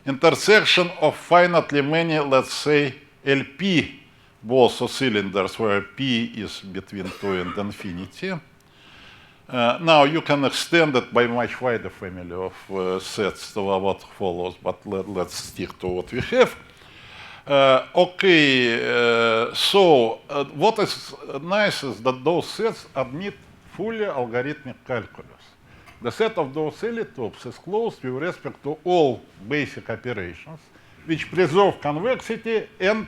intersection of finitely many, let's say, LP Both cylinders where P is between 2 and infinity. Now you can extend it by much wider family of sets to what follows, but let's stick to what we have. So what is nice is that those sets admit fully algorithmic calculus. The set of those ellipses is closed with respect to all basic operations, which preserve convexity and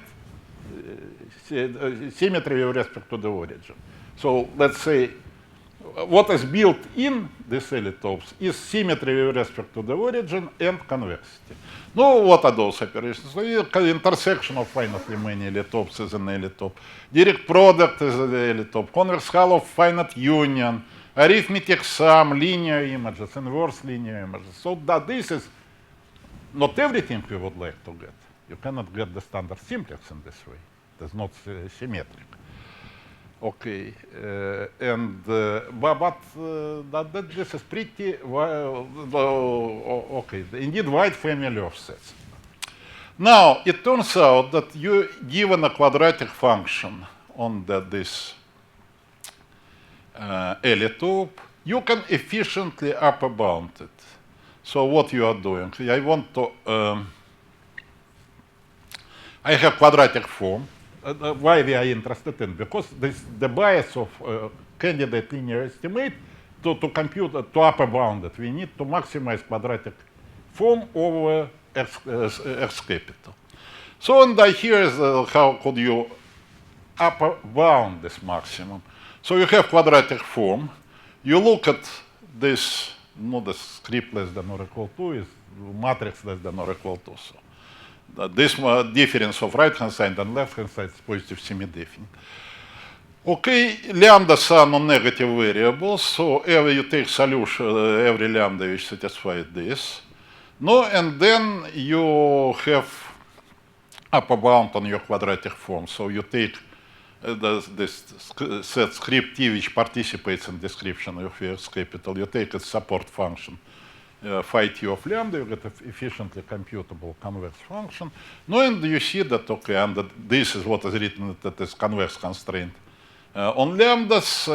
symmetry with respect to the origin. So let's say what is built in this ellipse is symmetry with respect to the origin and convexity. Now, what are those operations? So intersection of finitely many ellipses is an ellipse. Direct product is an ellipse. Convex hull of finite union. Arithmetic sum, linear images, inverse linear images. So that this is not everything we would like to get. You cannot get the standard simplex in this way. It is not symmetric. Okay, but this is pretty okay. Indeed, wide family of sets. Now it turns out that you given a quadratic function on this ellipse, you can efficiently upper bound it. So what you are doing? I want to. I have quadratic form. Why we are interested in? Because the bias of candidate linear estimate to compute to upper bound it, we need to maximize quadratic form over x capital. So and here is how could you upper bound this maximum. So you have quadratic form. You look at this, the script less than or equal to is matrix less than or equal to. So this difference of right-hand side and left-hand side is positive semi-definite. Okay, lambdas are non-negative variables, so every you take solution, every lambda which satisfies this. No, and then you have upper bound on your quadratic form. So you take this set script T which participates in description of your x capital. You take its support function. Phi t of lambda, you get an efficiently computable convex function. No, and you see that, okay, and that this is what is written, that is convex constraint. On lambdas,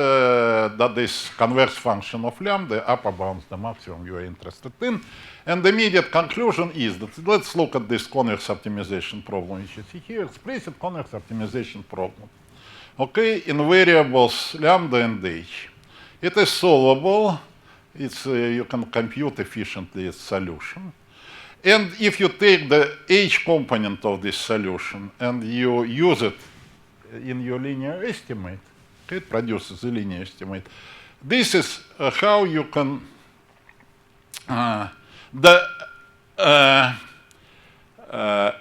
that this convex function of lambda upper bounds the maximum you are interested in. And the immediate conclusion is that let's look at this convex optimization problem, which you see here, explicit convex optimization problem. Okay, in variables lambda and h. It is solvable. It's, you can compute efficiently its solution. And if you take the h component of this solution and you use it in your linear estimate, it produces a linear estimate. This is how you can,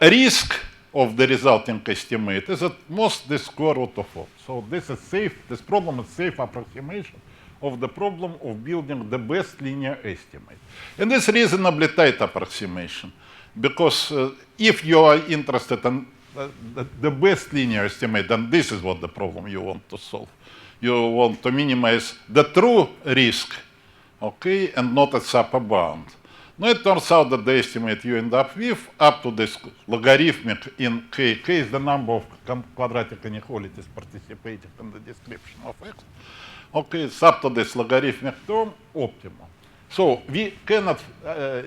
risk of the resulting estimate is at most the square root of 4. So this is safe, this problem is safe approximation of the problem of building the best linear estimate. And it's reasonably tight approximation, because if you are interested in the best linear estimate, then this is what the problem you want to solve. You want to minimize the true risk, okay, and not its upper bound. Now it turns out that the estimate you end up with, up to this logarithmic in k is the number of quadratic inequalities participating in the description of x. Okay, it's up to this logarithmic term, optimal. So we cannot,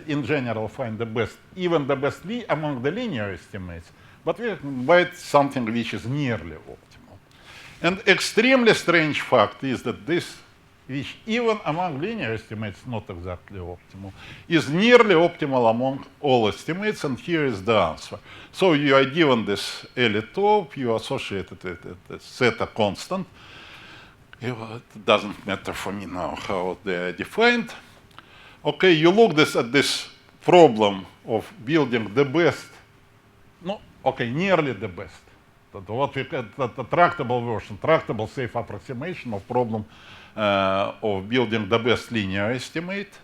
in general, find the best, even the best among the linear estimates, but we can find something which is nearly optimal. And extremely strange fact is that this, which even among linear estimates not exactly optimal, is nearly optimal among all estimates, and here is the answer. So you are given this L-top, you associate it with a theta constant. It doesn't matter for me now how they are defined. Okay, you look at this problem of building the best, no, okay, nearly the best. What we call the tractable version, tractable safe approximation of problem of building the best linear estimate.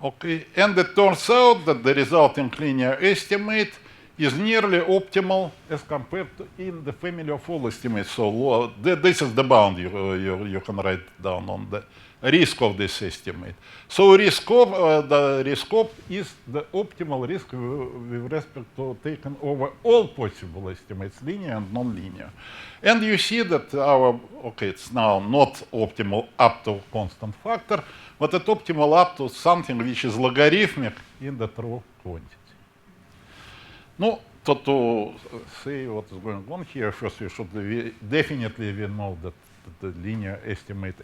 Okay, and it turns out that the resulting linear estimate is nearly optimal as compared to in the family of all estimates. So this is the bound you can write down on the risk of this estimate. So the risk of is the optimal risk with respect to taken over all possible estimates, linear and non-linear. And you see that it's now not optimal up to constant factor, but it's optimal up to something which is logarithmic in the true quantity. No, to say what is going on here, first we definitely know that the linear estimate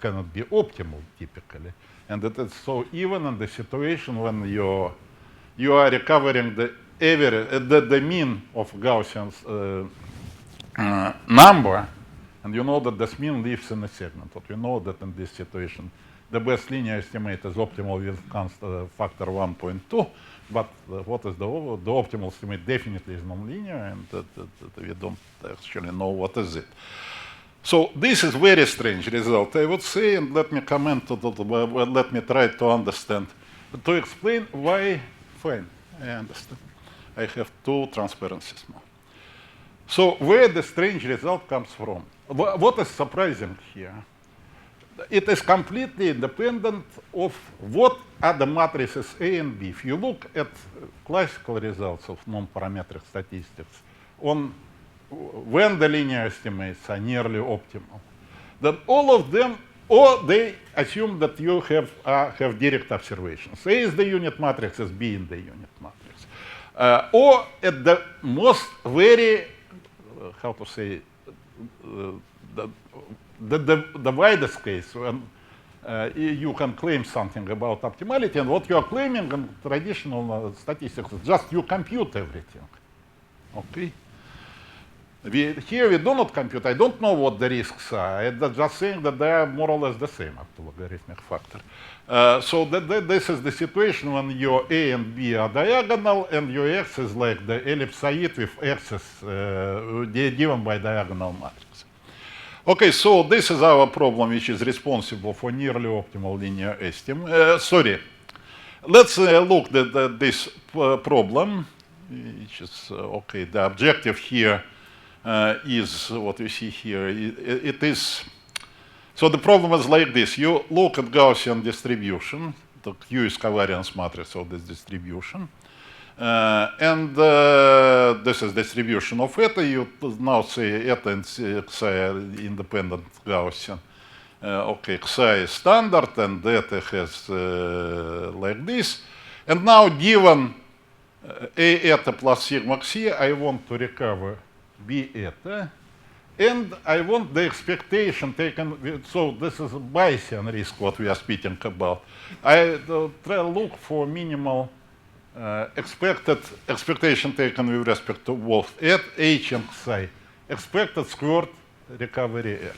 cannot be optimal typically, and that it's so even in the situation when you are recovering the average, the mean of Gaussian's number, and you know that this mean lives in a segment. But you know that in this situation, the best linear estimate is optimal with factor 1.2, but what is the optimal estimate definitely is nonlinear, and we don't actually know what is it. So this is very strange result, I would say, and let me comment, let me try to understand, to explain why, fine, I understand. I have two transparencies now. So where the strange result comes from? What is surprising here? It is completely independent of what are the matrices A and B. If you look at classical results of non-parametric statistics on when the linear estimates are nearly optimal, then all of them, or they assume that you have direct observations. A is the unit matrix as B in the unit matrix. Or at the most very, how to say, the widest case, when you can claim something about optimality, and what you are claiming in traditional statistics is just you compute everything. Okay? Here we do not compute. I don't know what the risks are. I'm just saying that they are more or less the same up to logarithmic factor. So this is the situation when your A and B are diagonal, and your X is like the ellipsoid with axis given by diagonal matrix. Okay, so this is our problem, which is responsible for nearly optimal linear estimate. Sorry. Let's look at this problem, which is, okay, the objective here is what you see here. It is, so the problem is like this. You look at Gaussian distribution, the Q is covariance matrix of this distribution. And this is distribution of eta. You now say eta and xi are independent Gaussian. Okay, xi is standard, and eta has like this. And now given A eta plus sigma xi, I want to recover B eta, and I want the expectation taken with, so this is a Bayesian risk what we are speaking about. I try to look for minimal expectation taken with respect to both H and psi, expected squared recovery error.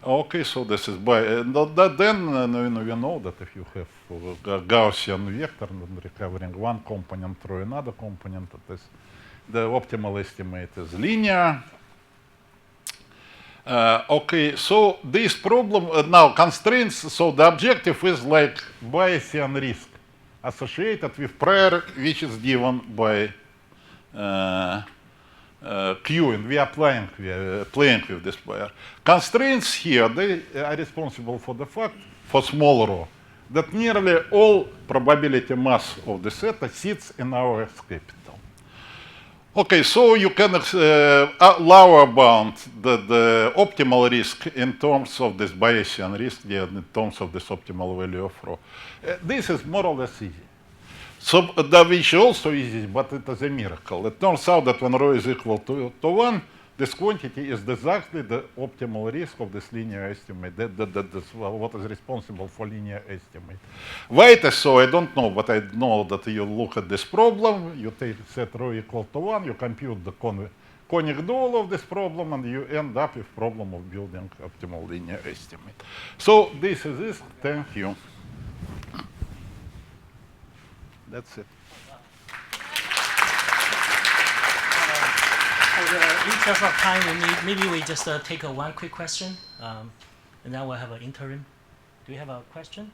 Okay, so this is by, then we know that if you have Gaussian vector recovering one component through another component, that is, the optimal estimate is linear. Okay, so this problem now constraints, so the objective is like Bayesian risk associated with prior, which is given by queuing, we are playing with this pair. Constraints here, they are responsible for the fact, for small rho, that nearly all probability mass of the set sits in our S capital. Okay, so you can lower bound the optimal risk in terms of this Bayesian risk, in terms of this optimal value of rho. This is more or less easy. So which also easy, but it is a miracle. It turns out that when rho is equal to 1, this quantity is exactly the optimal risk of this linear estimate. That's what is responsible for linear estimate. Why it is so, I don't know, but I know that you look at this problem, you take set rho equal to 1, you compute the conic dual of this problem, and you end up with problem of building optimal linear estimate. So this is it. Thank you. That's it. For the interest of time, maybe we just take one quick question, and then we'll have an interim. Do you have a question?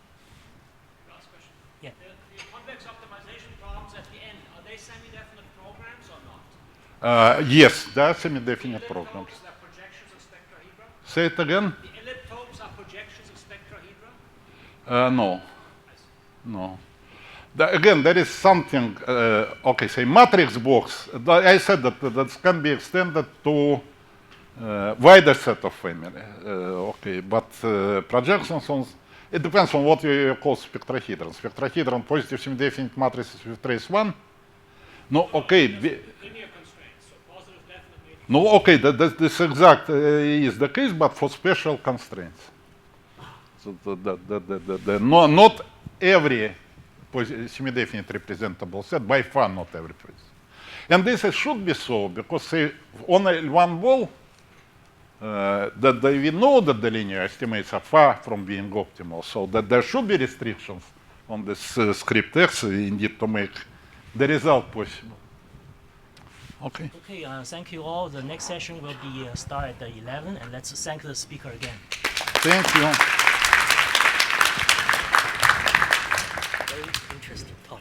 Last question. Yeah. The convex optimization problems at the end, are they semi-definite programs or not? Yes, they are semi-definite programs. Elliptopes are projections of spectrahedra? Say it again? The elliptopes are projections of spectrahedra? No. No. Again, there is something, okay, say matrix box. I said that can be extended to wider set of family. Okay, but projections on, it depends on what you call spectrahedron. Spectrahedron, positive semi-definite matrices with trace 1. No, okay. Linear constraints, so positive definitely. No, okay, this exact is the case, but for special constraints. So not every semi-definite representable set, by far not every place. And this should be so, because say, on one wall, we know that the linear estimates are far from being optimal, so that there should be restrictions on this script X indeed to make the result possible. Okay. Okay, thank you all. The next session will be start at 11, and let's thank the speaker again. Thank you. Very interesting talk.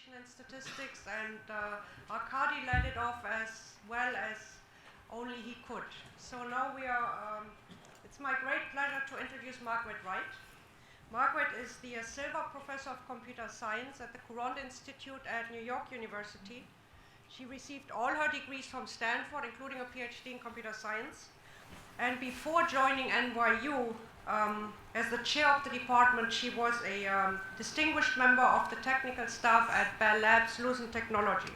optimization and statistics, and Arkady led it off as well as only he could. So now we are, it's my great pleasure to introduce Margaret Wright. Margaret is the Silver Professor of Computer Science at the Courant Institute at New York University. She received all her degrees from Stanford, including a PhD in computer science. And before joining NYU, as the chair of the department, she was a distinguished member of the technical staff at Bell Labs Lucent Technology.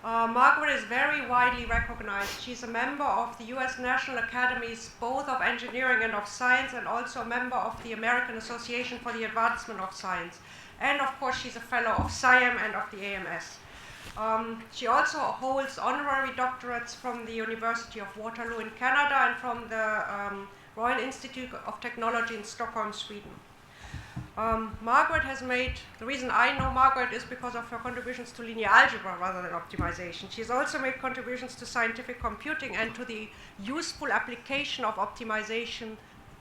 Margaret is very widely recognized. She's a member of the US National Academies, both of Engineering and of Science, and also a member of the American Association for the Advancement of Science. And of course, she's a fellow of SIAM and of the AMS. She also holds honorary doctorates from the University of Waterloo in Canada and from the Royal Institute of Technology in Stockholm, Sweden. Margaret has made, the reason I know Margaret is because of her contributions to linear algebra rather than optimization. She's also made contributions to scientific computing and to the useful application of optimization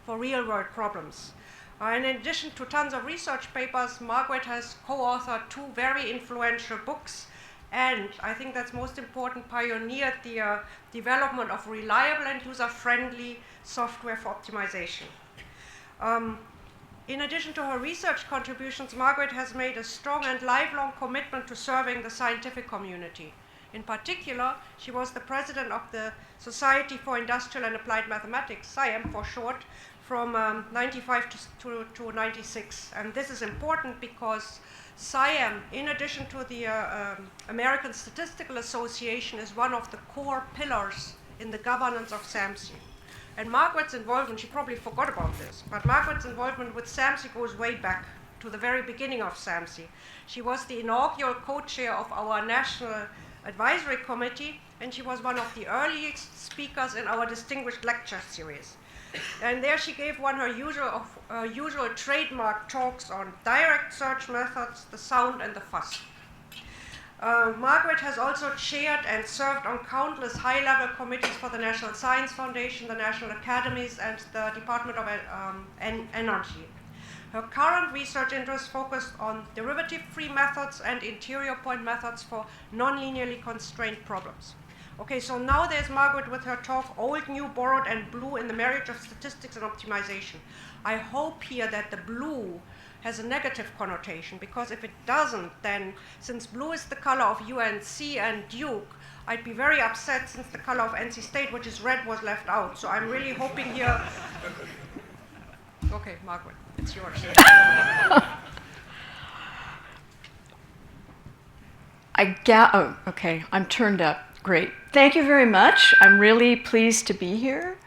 for real-world problems. And in addition to tons of research papers, Margaret has co-authored 2 very influential books, and I think that's most important, pioneered the development of reliable and user-friendly software for optimization. In addition to her research contributions, Margaret has made a strong and lifelong commitment to serving the scientific community. In particular, she was the president of the Society for Industrial and Applied Mathematics, SIAM for short, from 95 to 96. And this is important because SIAM, in addition to the American Statistical Association, is one of the core pillars in the governance of SAMSI. And Margaret's involvement, she probably forgot about this, but Margaret's involvement with SAMSI goes way back to the very beginning of SAMSI. She was the inaugural co-chair of our National Advisory Committee, and she was one of the earliest speakers in our distinguished lecture series. And there she gave one of her usual trademark talks on direct search methods, the sound and the fuss. Margaret has also chaired and served on countless high-level committees for the National Science Foundation, the National Academies, and the Department of Energy. Her current research interests focused on derivative-free methods and interior point methods for non-linearly constrained problems. Okay, so now there's Margaret with her talk, Old, New, Borrowed, and Blue in the Marriage of Statistics and Optimization. I hope here that the blue has a negative connotation, because if it doesn't, then since blue is the color of UNC and Duke, I'd be very upset since the color of NC State, which is red, was left out. So I'm really hoping here. Okay, Margaret, it's yours. Okay, I'm turned up. Great. Thank you very much. I'm really pleased to be here.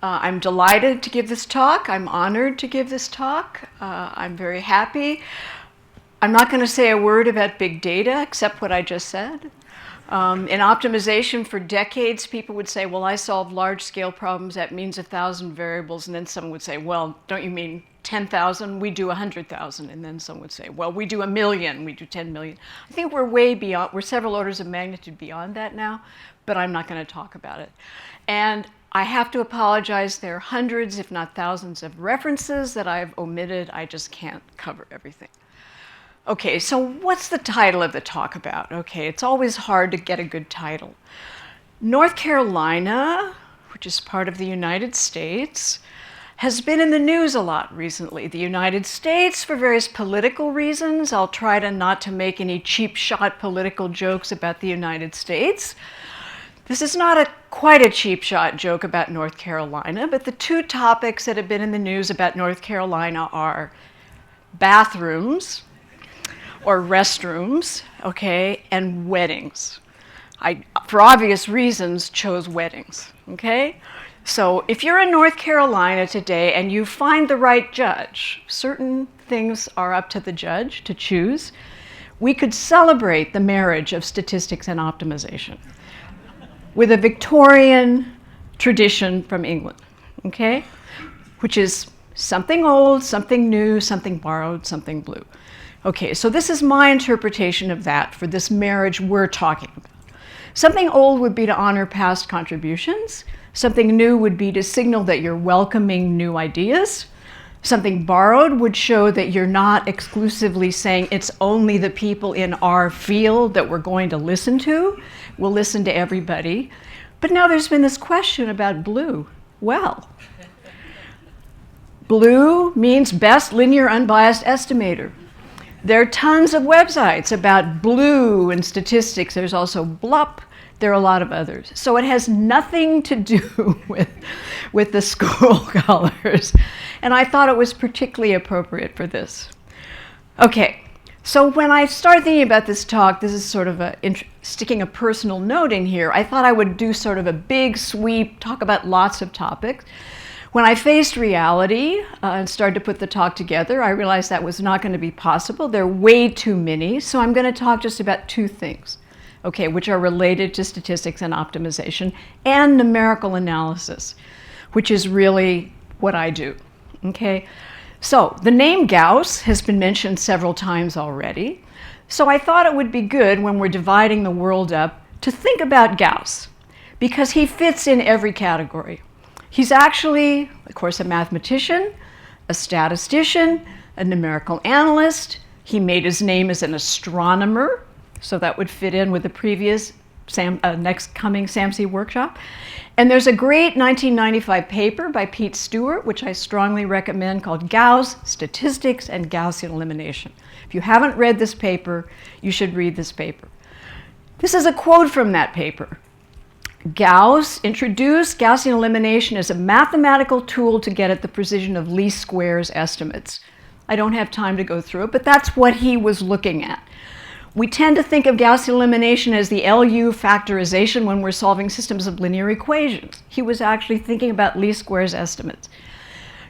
I'm delighted to give this talk. I'm honored to give this talk. I'm very happy. I'm not going to say a word about big data except what I just said. In optimization for decades, people would say, well, I solve large-scale problems. That means 1,000 variables. And then someone would say, well, don't you mean 10,000? We do 100,000. And then someone would say, well, we do 1 million. We do 10 million. I think we're way beyond, we're several orders of magnitude beyond that now, but I'm not going to talk about it. And I have to apologize. There are hundreds, if not thousands, of references that I've omitted. I just can't cover everything. Okay, so what's the title of the talk about? Okay, it's always hard to get a good title. North Carolina, which is part of the United States, has been in the news a lot recently. The United States, for various political reasons. I'll try to not to make any cheap shot political jokes about the United States. This is not quite a cheap shot joke about North Carolina, but the 2 topics that have been in the news about North Carolina are bathrooms, or restrooms, okay, and weddings. I, for obvious reasons, chose weddings, okay? So if you're in North Carolina today and you find the right judge, certain things are up to the judge to choose, we could celebrate the marriage of statistics and optimization with a Victorian tradition from England, okay? Which is something old, something new, something borrowed, something blue. Okay, so this is my interpretation of that for this marriage we're talking about. Something old would be to honor past contributions. Something new would be to signal that you're welcoming new ideas. Something borrowed would show that you're not exclusively saying it's only the people in our field that we're going to listen to. We'll listen to everybody. But now there's been this question about BLUE. Well, BLUE means best linear unbiased estimator. There are tons of websites about BLUE and statistics. There's also BLUP. There are a lot of others. So it has nothing to do with the school colors. And I thought it was particularly appropriate for this. Okay, so when I started thinking about this talk, this is sort of sticking a personal note in here. I thought I would do sort of a big sweep, talk about lots of topics. When I faced reality and started to put the talk together, I realized that was not going to be possible. There are way too many, so I'm going to talk just about two things, okay, which are related to statistics and optimization and numerical analysis, which is really what I do, okay? So the name Gauss has been mentioned several times already, so I thought it would be good when we're dividing the world up to think about Gauss, because he fits in every category. He's actually, of course, a mathematician, a statistician, a numerical analyst. He made his name as an astronomer, so that would fit in with the previous next coming SAMSI workshop. And there's a great 1995 paper by Pete Stewart, which I strongly recommend, called Gauss, Statistics, and Gaussian Elimination. If you haven't read this paper, you should read this paper. This is a quote from that paper. Gauss introduced Gaussian elimination as a mathematical tool to get at the precision of least squares estimates. I don't have time to go through it, but that's what he was looking at. We tend to think of Gaussian elimination as the LU factorization when we're solving systems of linear equations. He was actually thinking about least squares estimates.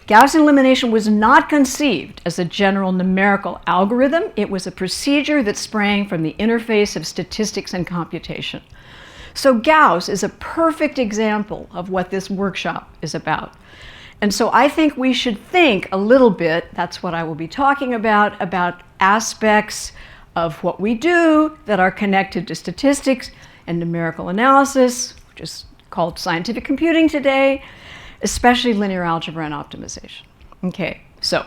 Gaussian elimination was not conceived as a general numerical algorithm. It was a procedure that sprang from the interface of statistics and computation. So Gauss is a perfect example of what this workshop is about. And so I think we should think a little bit, that's what I will be talking about aspects of what we do that are connected to statistics and numerical analysis, which is called scientific computing today, especially linear algebra and optimization. Okay, so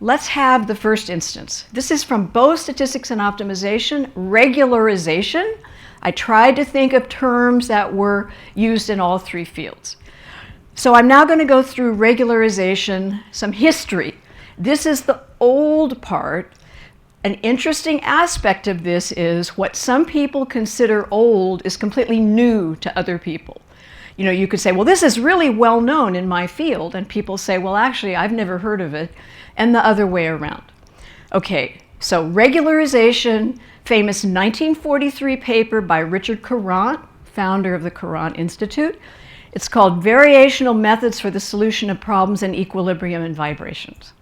let's have the first instance. This is from both statistics and optimization, regularization. I tried to think of terms that were used in all three fields. So I'm now going to go through regularization, some history. This is the old part. An interesting aspect of this is what some people consider old is completely new to other people. You know, you could say, well, this is really well known in my field, and people say, well, actually, I've never heard of it, and the other way around. Okay, so regularization, famous 1943 paper by Richard Courant, founder of the Courant Institute. It's called Variational Methods for the Solution of Problems in Equilibrium and Vibrations.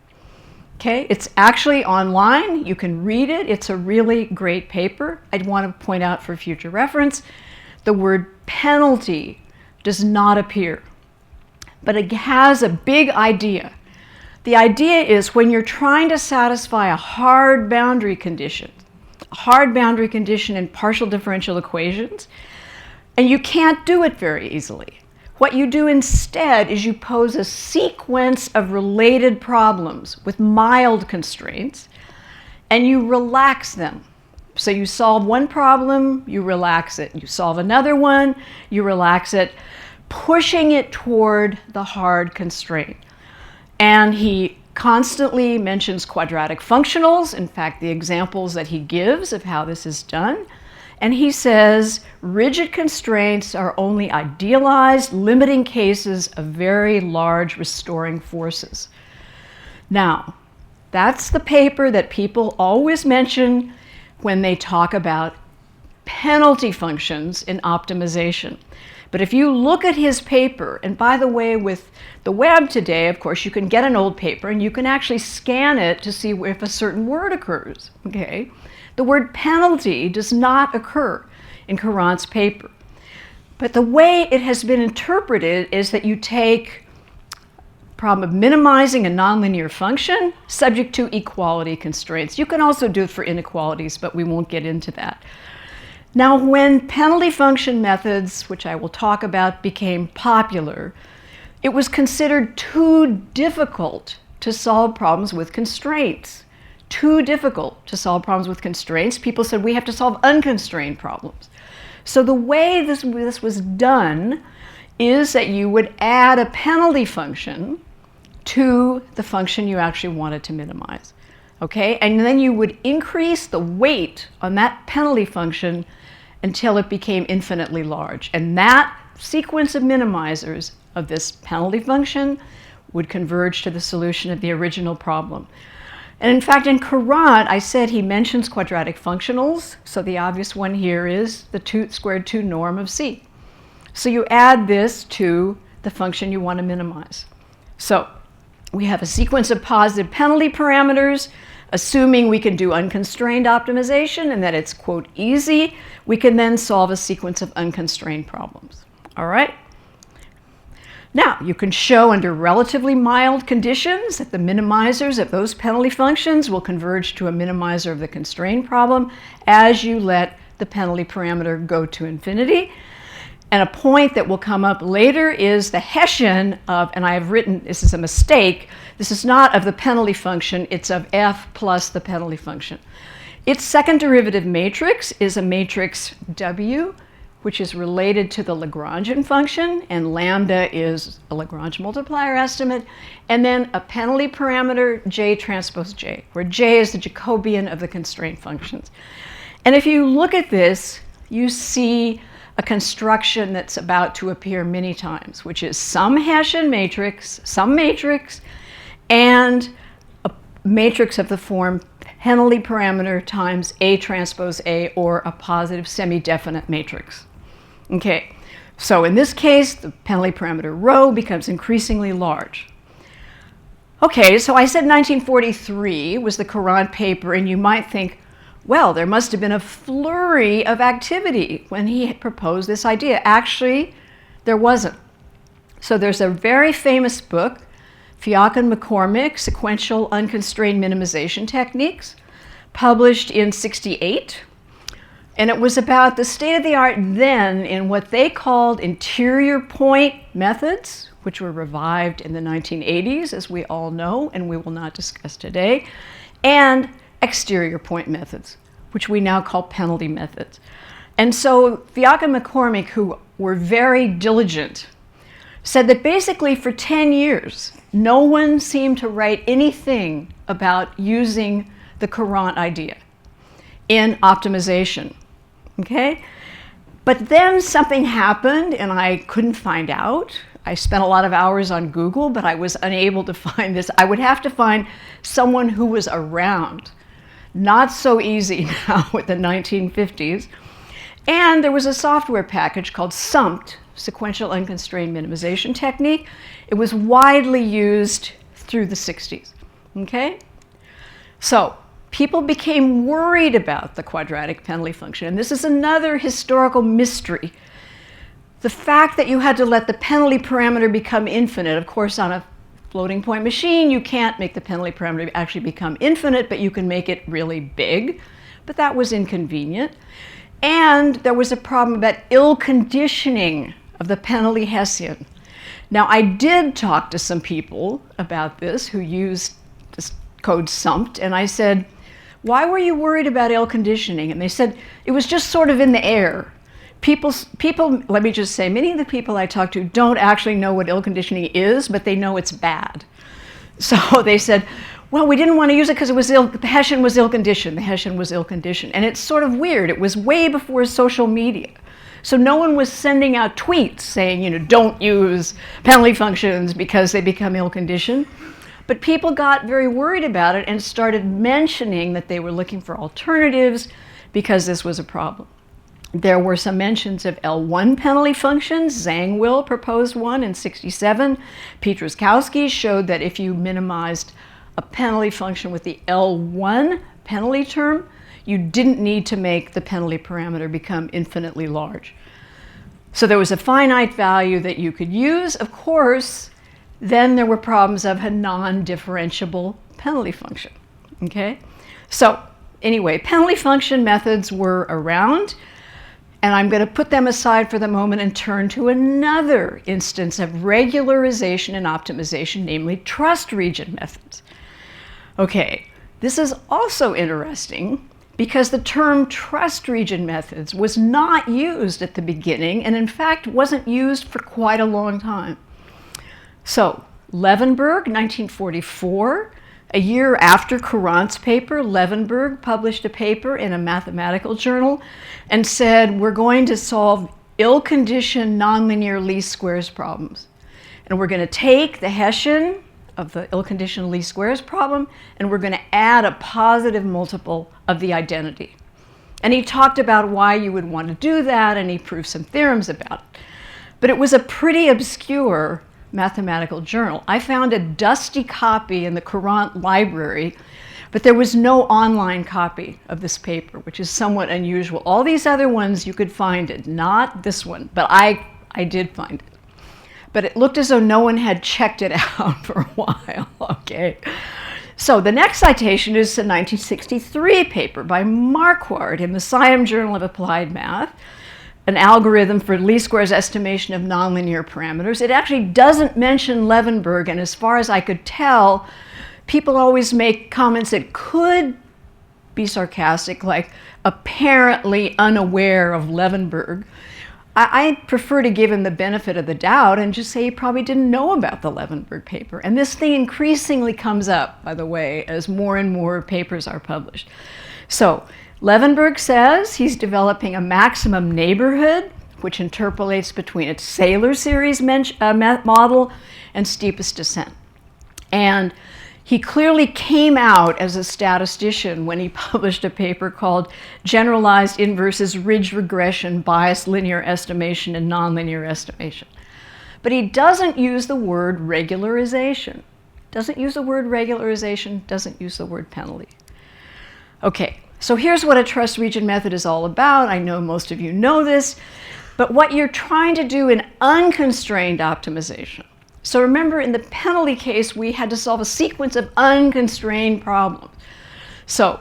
Okay, it's actually online. You can read it. It's a really great paper. I'd want to point out for future reference, the word penalty does not appear, but it has a big idea. The idea is when you're trying to satisfy a hard boundary condition in partial differential equations, and you can't do it very easily. What you do instead is you pose a sequence of related problems with mild constraints, and you relax them. So you solve one problem, you relax it. You solve another one, you relax it, pushing it toward the hard constraint. And he constantly mentions quadratic functionals, in fact, the examples that he gives of how this is done. And he says rigid constraints are only idealized, limiting cases of very large restoring forces. Now, that's the paper that people always mention when they talk about penalty functions in optimization. But if you look at his paper, and by the way, with the web today, of course, you can get an old paper and you can actually scan it to see if a certain word occurs, okay? The word penalty does not occur in Courant's paper. But the way it has been interpreted is that you take the problem of minimizing a nonlinear function subject to equality constraints. You can also do it for inequalities, but we won't get into that. Now, when penalty function methods, which I will talk about, became popular, it was considered too difficult to solve problems with constraints. Too difficult to solve problems with constraints. People said we have to solve unconstrained problems. So the way this was done is that you would add a penalty function to the function you actually wanted to minimize. Okay? And then you would increase the weight on that penalty function until it became infinitely large. And that sequence of minimizers of this penalty function would converge to the solution of the original problem. And in fact, in Courant, I said he mentions quadratic functionals. So the obvious one here is the squared 2 norm of C. So you add this to the function you want to minimize. So we have a sequence of positive penalty parameters. Assuming we can do unconstrained optimization and that it's, quote, easy, we can then solve a sequence of unconstrained problems. All right? Now, you can show under relatively mild conditions that the minimizers of those penalty functions will converge to a minimizer of the constrained problem as you let the penalty parameter go to infinity. And a point that will come up later is the Hessian of, and I have written, this is a mistake, this is not of the penalty function, it's of f plus the penalty function. Its second derivative matrix is a matrix W, which is related to the Lagrangian function, and lambda is a Lagrange multiplier estimate, and then a penalty parameter J transpose J, where J is the Jacobian of the constraint functions. And if you look at this, you see a construction that's about to appear many times, which is some Hessian matrix, some matrix, and a matrix of the form penalty parameter times A transpose A, or a positive semi-definite matrix. Okay, so in this case, the penalty parameter rho becomes increasingly large. Okay, so I said 1943 was the Courant paper, and you might think, well, there must have been a flurry of activity when he proposed this idea. Actually, there wasn't. So there's a very famous book, Fiach and McCormick, Sequential Unconstrained Minimization Techniques, published in '68. And it was about the state of the art then in what they called interior point methods, which were revived in the 1980s, as we all know, and we will not discuss today, and exterior point methods, which we now call penalty methods. And so Fiach and McCormick, who were very diligent, said that basically for 10 years, no one seemed to write anything about using the Courant idea in optimization, okay? But then something happened and I couldn't find out. I spent a lot of hours on Google, but I was unable to find this. I would have to find someone who was around. Not so easy now with the 1950s. And there was a software package called SUMPT, Sequential Unconstrained Minimization Technique. It was widely used through the 60s, okay? So people became worried about the quadratic penalty function, and this is another historical mystery. The fact that you had to let the penalty parameter become infinite, of course, on a floating point machine, you can't make the penalty parameter actually become infinite, but you can make it really big. But that was inconvenient. And there was a problem about ill conditioning of the penalty Hessian. Now, I did talk to some people about this who used this code SUMPT, and I said, why were you worried about ill conditioning? And they said, it was just sort of in the air. People, let me just say, many of the people I talk to don't actually know what ill conditioning is, but they know it's bad. So they said, well, we didn't want to use it because it was the Hessian was ill-conditioned. The Hessian was ill-conditioned. And it's sort of weird. It was way before social media. So no one was sending out tweets saying, don't use penalty functions because they become ill-conditioned. But people got very worried about it and started mentioning that they were looking for alternatives because this was a problem. There were some mentions of L1 penalty functions. Zangwill proposed one in '67. Pietroskowski showed that if you minimized a penalty function with the L1 penalty term, you didn't need to make the penalty parameter become infinitely large. So there was a finite value that you could use. Of course, then there were problems of a non-differentiable penalty function, okay? So anyway, penalty function methods were around. And I'm going to put them aside for the moment and turn to another instance of regularization and optimization, namely trust region methods. Okay, this is also interesting because the term trust region methods was not used at the beginning and in fact wasn't used for quite a long time. So Levenberg, 1944, a year after Courant's paper, Levenberg published a paper in a mathematical journal and said, we're going to solve ill-conditioned nonlinear least squares problems. And we're going to take the Hessian of the ill-conditioned least squares problem, and we're going to add a positive multiple of the identity. And he talked about why you would want to do that, and he proved some theorems about it. But it was a pretty obscure mathematical journal. I found a dusty copy in the Courant library, but there was no online copy of this paper, which is somewhat unusual. All these other ones you could find it, not this one, but I did find it. But it looked as though no one had checked it out for a while, okay? So the next citation is a 1963 paper by Marquardt in the Siam Journal of Applied Math, an algorithm for least squares estimation of nonlinear parameters. It actually doesn't mention Levenberg, and as far as I could tell, people always make comments that could be sarcastic, like apparently unaware of Levenberg. I prefer to give him the benefit of the doubt and just say he probably didn't know about the Levenberg paper. And this thing increasingly comes up, by the way, as more and more papers are published. So Levenberg says he's developing a maximum neighborhood, which interpolates between its Saylor series model and steepest descent. And he clearly came out as a statistician when he published a paper called Generalized Inverses Ridge Regression, Biased Linear Estimation, and Nonlinear Estimation. But he doesn't use the word regularization. Doesn't use the word regularization, doesn't use the word penalty. Okay. So here's what a trust region method is all about. I know most of you know this, but what you're trying to do in unconstrained optimization. So remember, in the penalty case, we had to solve a sequence of unconstrained problems. So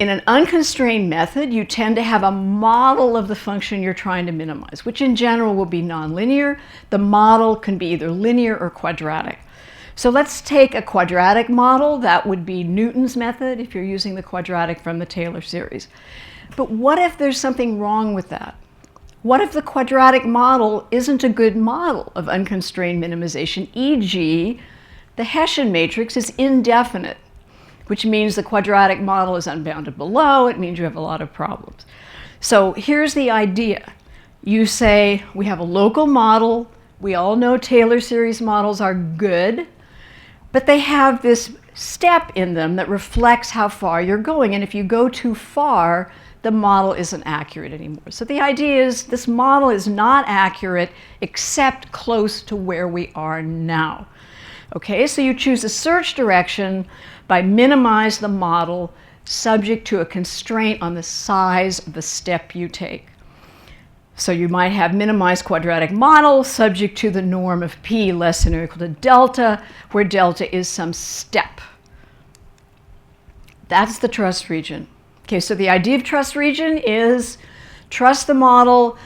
in an unconstrained method, you tend to have a model of the function you're trying to minimize, which in general will be nonlinear. The model can be either linear or quadratic. So let's take a quadratic model. That would be Newton's method if you're using the quadratic from the Taylor series. But what if there's something wrong with that? What if the quadratic model isn't a good model of unconstrained minimization? E.g., the Hessian matrix is indefinite, which means the quadratic model is unbounded below. It means you have a lot of problems. So here's the idea. You say, we have a local model. We all know Taylor series models are good, but they have this step in them that reflects how far you're going. And if you go too far, the model isn't accurate anymore. So the idea is this model is not accurate except close to where we are now. Okay, so you choose a search direction by minimize the model subject to a constraint on the size of the step you take. So you might have minimized quadratic model subject to the norm of p less than or equal to delta, where delta is some step. That's the trust region. Okay, so the idea of trust region is trust the model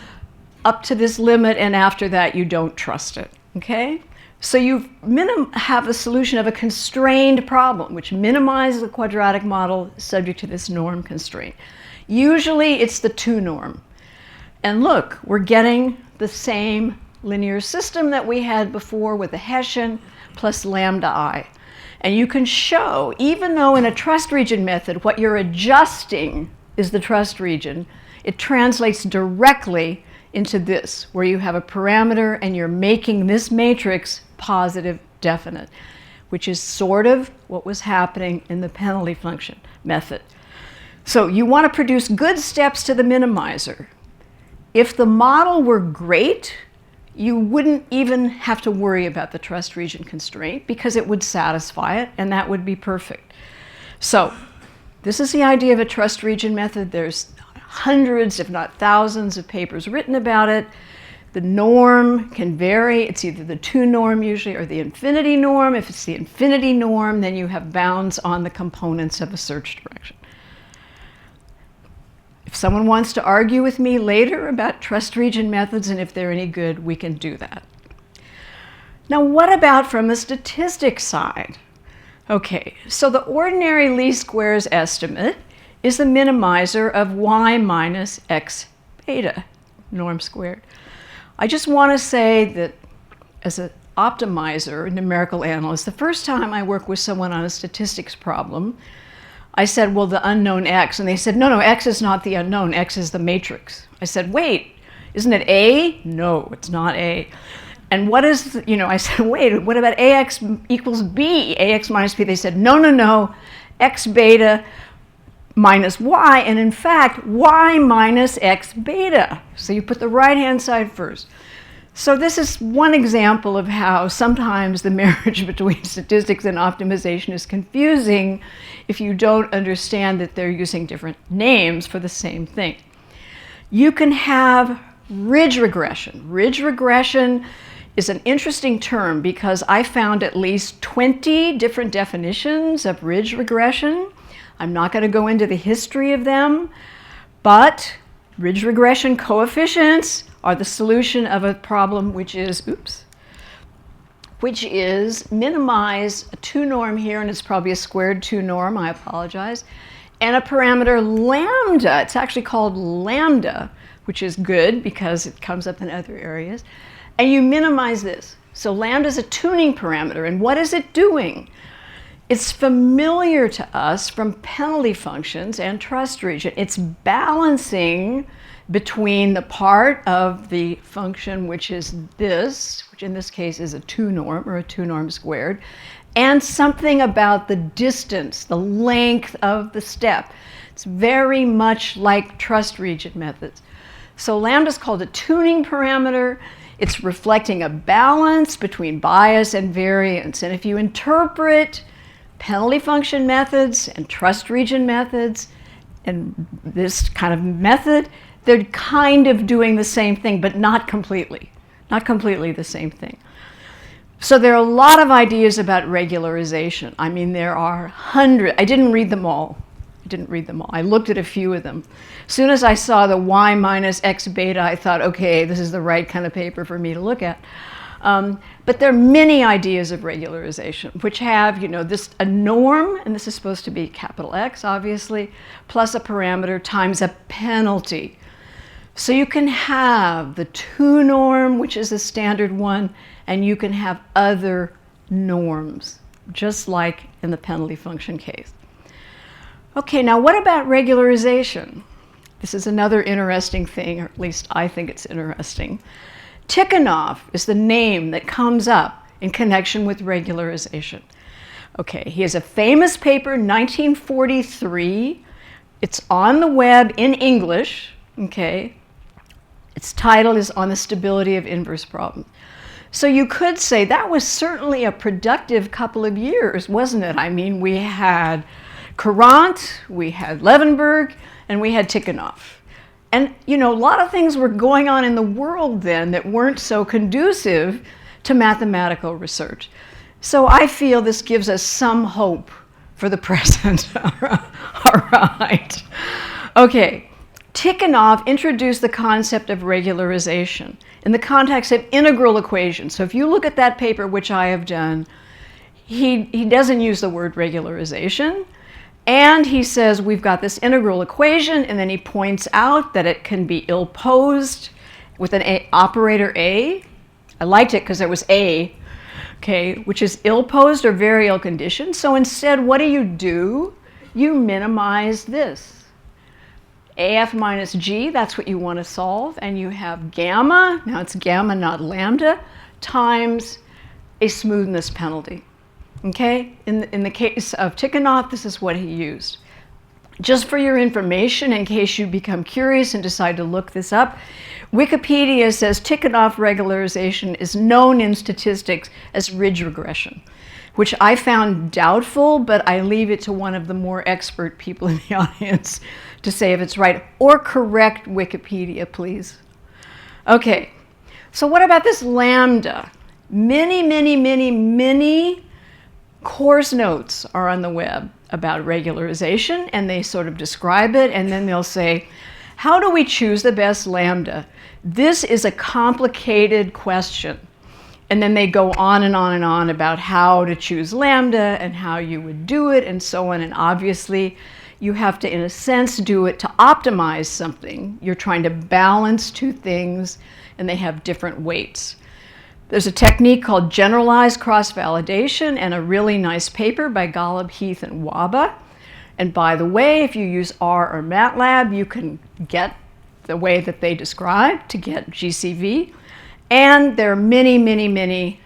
up to this limit, and after that you don't trust it. Okay? So you have a solution of a constrained problem, which minimizes the quadratic model subject to this norm constraint. Usually it's the 2 norm. And look, we're getting the same linear system that we had before with the Hessian plus lambda I. And you can show, even though in a trust region method, what you're adjusting is the trust region, it translates directly into this, where you have a parameter and you're making this matrix positive definite, which is sort of what was happening in the penalty function method. So you want to produce good steps to the minimizer. If the model were great, you wouldn't even have to worry about the trust region constraint because it would satisfy it, and that would be perfect. So this is the idea of a trust region method. There's hundreds, if not thousands, of papers written about it. The norm can vary. It's either the 2 norm usually or the infinity norm. If it's the infinity norm, then you have bounds on the components of a search direction. If someone wants to argue with me later about trust region methods and if they're any good, we can do that. Now, what about from the statistics side? Okay, so the ordinary least squares estimate is the minimizer of y minus x beta, norm squared. I just want to say that as an optimizer, a numerical analyst, the first time I worked with someone on a statistics problem, I said, well, the unknown x. And they said, no, x is not the unknown, x is the matrix. I said, wait, isn't it A? No, it's not A. And what is, I said, wait, what about AX equals B, AX minus B? They said, no, X beta minus Y, and in fact, Y minus X beta. So you put the right-hand side first. So this is one example of how sometimes the marriage between statistics and optimization is confusing if you don't understand that they're using different names for the same thing. You can have ridge regression. Ridge regression is an interesting term because I found at least 20 different definitions of ridge regression. I'm not going to go into the history of them, but ridge regression coefficients are the solution of a problem which is minimize a 2 norm here, and it's probably a squared 2 norm, I apologize, and a parameter lambda. It's actually called lambda, which is good because it comes up in other areas. And you minimize this. So lambda is a tuning parameter, and what is it doing? It's familiar to us from penalty functions and trust region. It's balancing between the part of the function which is this, which in this case is a 2 norm or a 2 norm squared, and something about the distance, the length of the step. It's very much like trust region methods. So lambda is called a tuning parameter. It's reflecting a balance between bias and variance. And if you interpret penalty function methods and trust region methods and this kind of method, they're kind of doing the same thing, but not completely the same thing. So there are a lot of ideas about regularization. I mean, there are hundreds. I didn't read them all. I looked at a few of them. As soon as I saw the y minus x beta, I thought, okay, this is the right kind of paper for me to look at. But there are many ideas of regularization, which have, a norm, and this is supposed to be capital X, obviously, plus a parameter times a penalty. So you can have the 2 norm, which is a standard one, and you can have other norms, just like in the penalty function case. Okay, now what about regularization? This is another interesting thing, or at least I think it's interesting. Tikhonov is the name that comes up in connection with regularization. Okay, he has a famous paper, 1943. It's on the web in English, okay? Its title is On the Stability of Inverse Problems. So you could say that was certainly a productive couple of years, wasn't it? I mean, we had Courant, we had Levenberg, and we had Tikhonov. And, a lot of things were going on in the world then that weren't so conducive to mathematical research. So I feel this gives us some hope for the present. All right. Okay. Tikhonov introduced the concept of regularization in the context of integral equations. So if you look at that paper, which I have done, he doesn't use the word regularization. And he says we've got this integral equation, and then he points out that it can be ill-posed with an operator A. I liked it because there was A, okay, which is ill-posed or very ill-conditioned. So instead, what do? You minimize this. AF minus G, that's what you want to solve, and you have gamma, now it's gamma, not lambda, times a smoothness penalty. Okay, in the case of Tikhonov, this is what he used. Just for your information, in case you become curious and decide to look this up, Wikipedia says Tikhonov regularization is known in statistics as ridge regression, which I found doubtful, but I leave it to one of the more expert people in the audience to say if it's right, or correct Wikipedia, please. Okay, so what about this lambda? Many course notes are on the web about regularization, and they sort of describe it, and then they'll say, how do we choose the best lambda? This is a complicated question. And then they go on and on and on about how to choose lambda and how you would do it and so on. And obviously, you have to, in a sense, do it to optimize something. You're trying to balance two things, and they have different weights. There's a technique called generalized cross-validation and a really nice paper by Golub, Heath, and Waba. And by the way, if you use R or MATLAB, you can get the way that they describe to get GCV. And there are many, many, many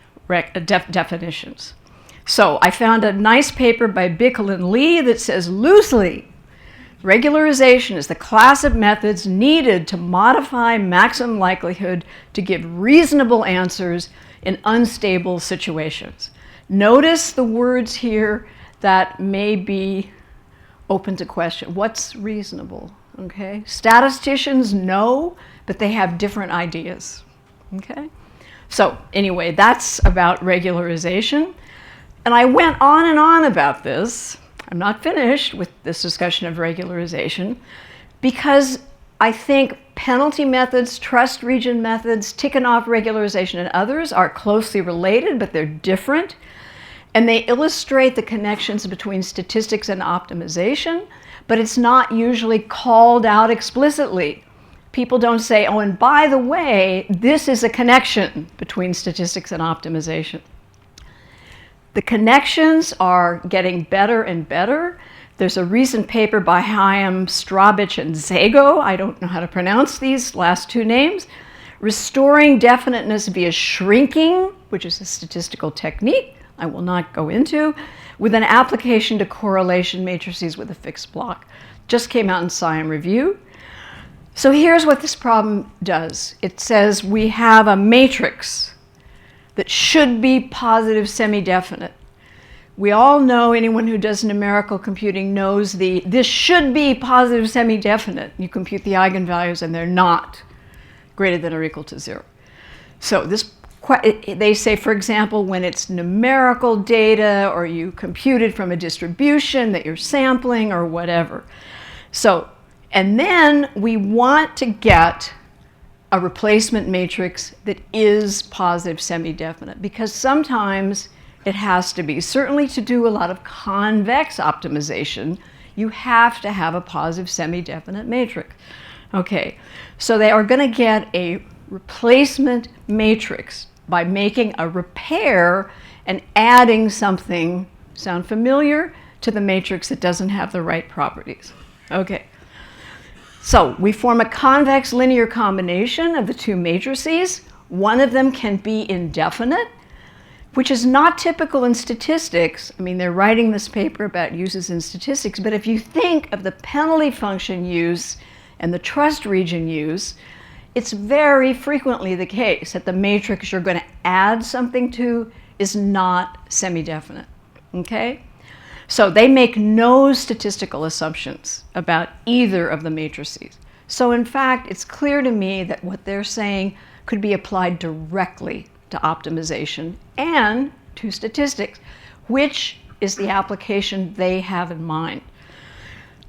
definitions. So I found a nice paper by Bickel and Lee that says loosely, regularization is the class of methods needed to modify maximum likelihood to give reasonable answers in unstable situations. Notice the words here that may be open to question. What's reasonable? Okay. Statisticians know, but they have different ideas. Okay. So anyway, that's about regularization. And I went on and on about this. I'm not finished with this discussion of regularization because I think penalty methods, trust region methods, Tikhonov regularization, and others are closely related, but they're different. And they illustrate the connections between statistics and optimization, but it's not usually called out explicitly. People don't say, oh, and by the way, this is a connection between statistics and optimization. The connections are getting better and better. There's a recent paper by Chaim, Strabich, and Zago, I don't know how to pronounce these last two names, restoring definiteness via shrinking, which is a statistical technique I will not go into, with an application to correlation matrices with a fixed block. Just came out in Science Review. So here's what this problem does. It says we have a matrix that should be positive semi-definite. We all know, anyone who does numerical computing knows this should be positive semi-definite. You compute the eigenvalues and they're not greater than or equal to 0. So they say, for example, when it's numerical data or you compute it from a distribution that you're sampling or whatever. So, and then we want to get a replacement matrix that is positive semi-definite because sometimes it has to be. Certainly to do a lot of convex optimization, you have to have a positive semi-definite matrix. Okay, so they are going to get a replacement matrix by making a repair and adding something, sound familiar, to the matrix that doesn't have the right properties. Okay. So we form a convex linear combination of the two matrices. One of them can be indefinite, which is not typical in statistics. I mean, they're writing this paper about uses in statistics, but if you think of the penalty function use and the trust region use, it's very frequently the case that the matrix you're going to add something to is not semi-definite. Okay? So they make no statistical assumptions about either of the matrices. So in fact, it's clear to me that what they're saying could be applied directly to optimization and to statistics, which is the application they have in mind.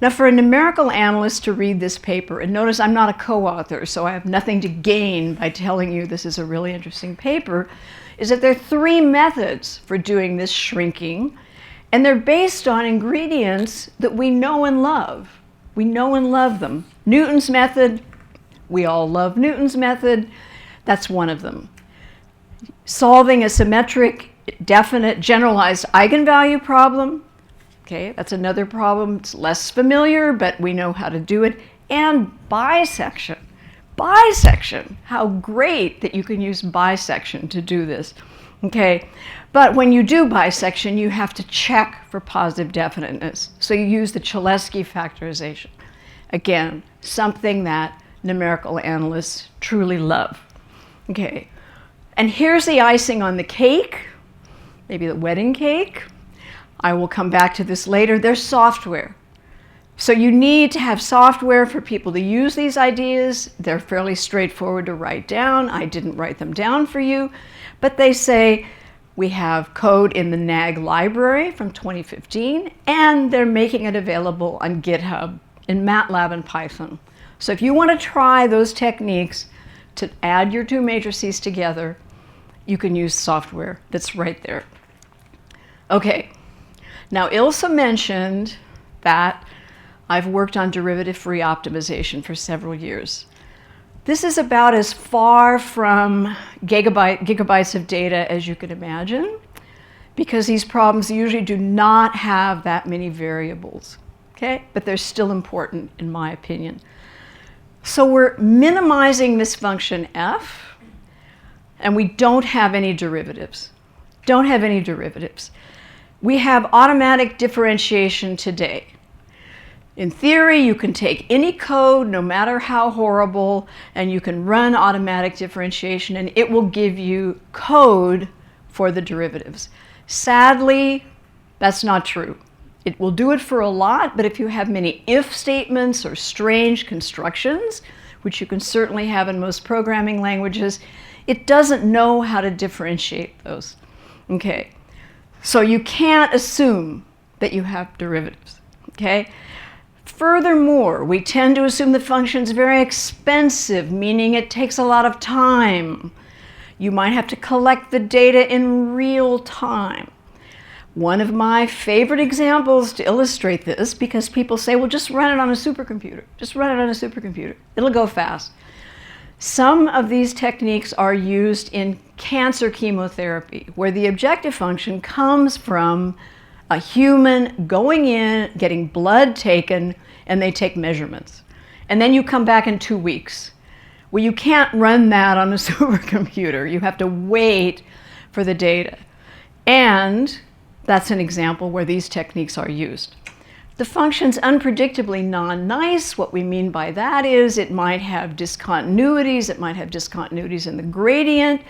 Now, for a numerical analyst to read this paper, and notice I'm not a co-author, so I have nothing to gain by telling you this is a really interesting paper, is that there are 3 methods for doing this shrinking, and they're based on ingredients that we know and love. We know and love them. Newton's method, we all love Newton's method. That's one of them. Solving a symmetric, definite, generalized eigenvalue problem. Okay, that's another problem. It's less familiar, but we know how to do it. And bisection. Bisection. How great that you can use bisection to do this. Okay, but when you do bisection, you have to check for positive definiteness. So you use the Cholesky factorization. Again, something that numerical analysts truly love. Okay, and here's the icing on the cake, maybe the wedding cake. I will come back to this later. There's software. So you need to have software for people to use these ideas. They're fairly straightforward to write down. I didn't write them down for you. But they say we have code in the NAG library from 2015, and they're making it available on GitHub in MATLAB and Python. So if you want to try those techniques to add your two matrices together, you can use software that's right there. Okay, now Ilse mentioned that I've worked on derivative-free optimization for several years. This is about as far from gigabytes of data as you could imagine, because these problems usually do not have that many variables, okay? But they're still important, in my opinion. So we're minimizing this function f, and we don't have any derivatives. Don't have any derivatives. We have automatic differentiation today. In theory, you can take any code, no matter how horrible, and you can run automatic differentiation, and it will give you code for the derivatives. Sadly, that's not true. It will do it for a lot, but if you have many if statements or strange constructions, which you can certainly have in most programming languages, it doesn't know how to differentiate those. Okay, so you can't assume that you have derivatives, okay? Furthermore, we tend to assume the function's very expensive, meaning it takes a lot of time. You might have to collect the data in real time. One of my favorite examples to illustrate this, because people say, well, just run it on a supercomputer. Just run it on a supercomputer. It'll go fast. Some of these techniques are used in cancer chemotherapy, where the objective function comes from a human going in, getting blood taken, and they take measurements. And then you come back in 2 weeks. Well, you can't run that on a supercomputer. You have to wait for the data. And that's an example where these techniques are used. The function's unpredictably non-nice. What we mean by that is it might have discontinuities. It might have discontinuities in the gradient.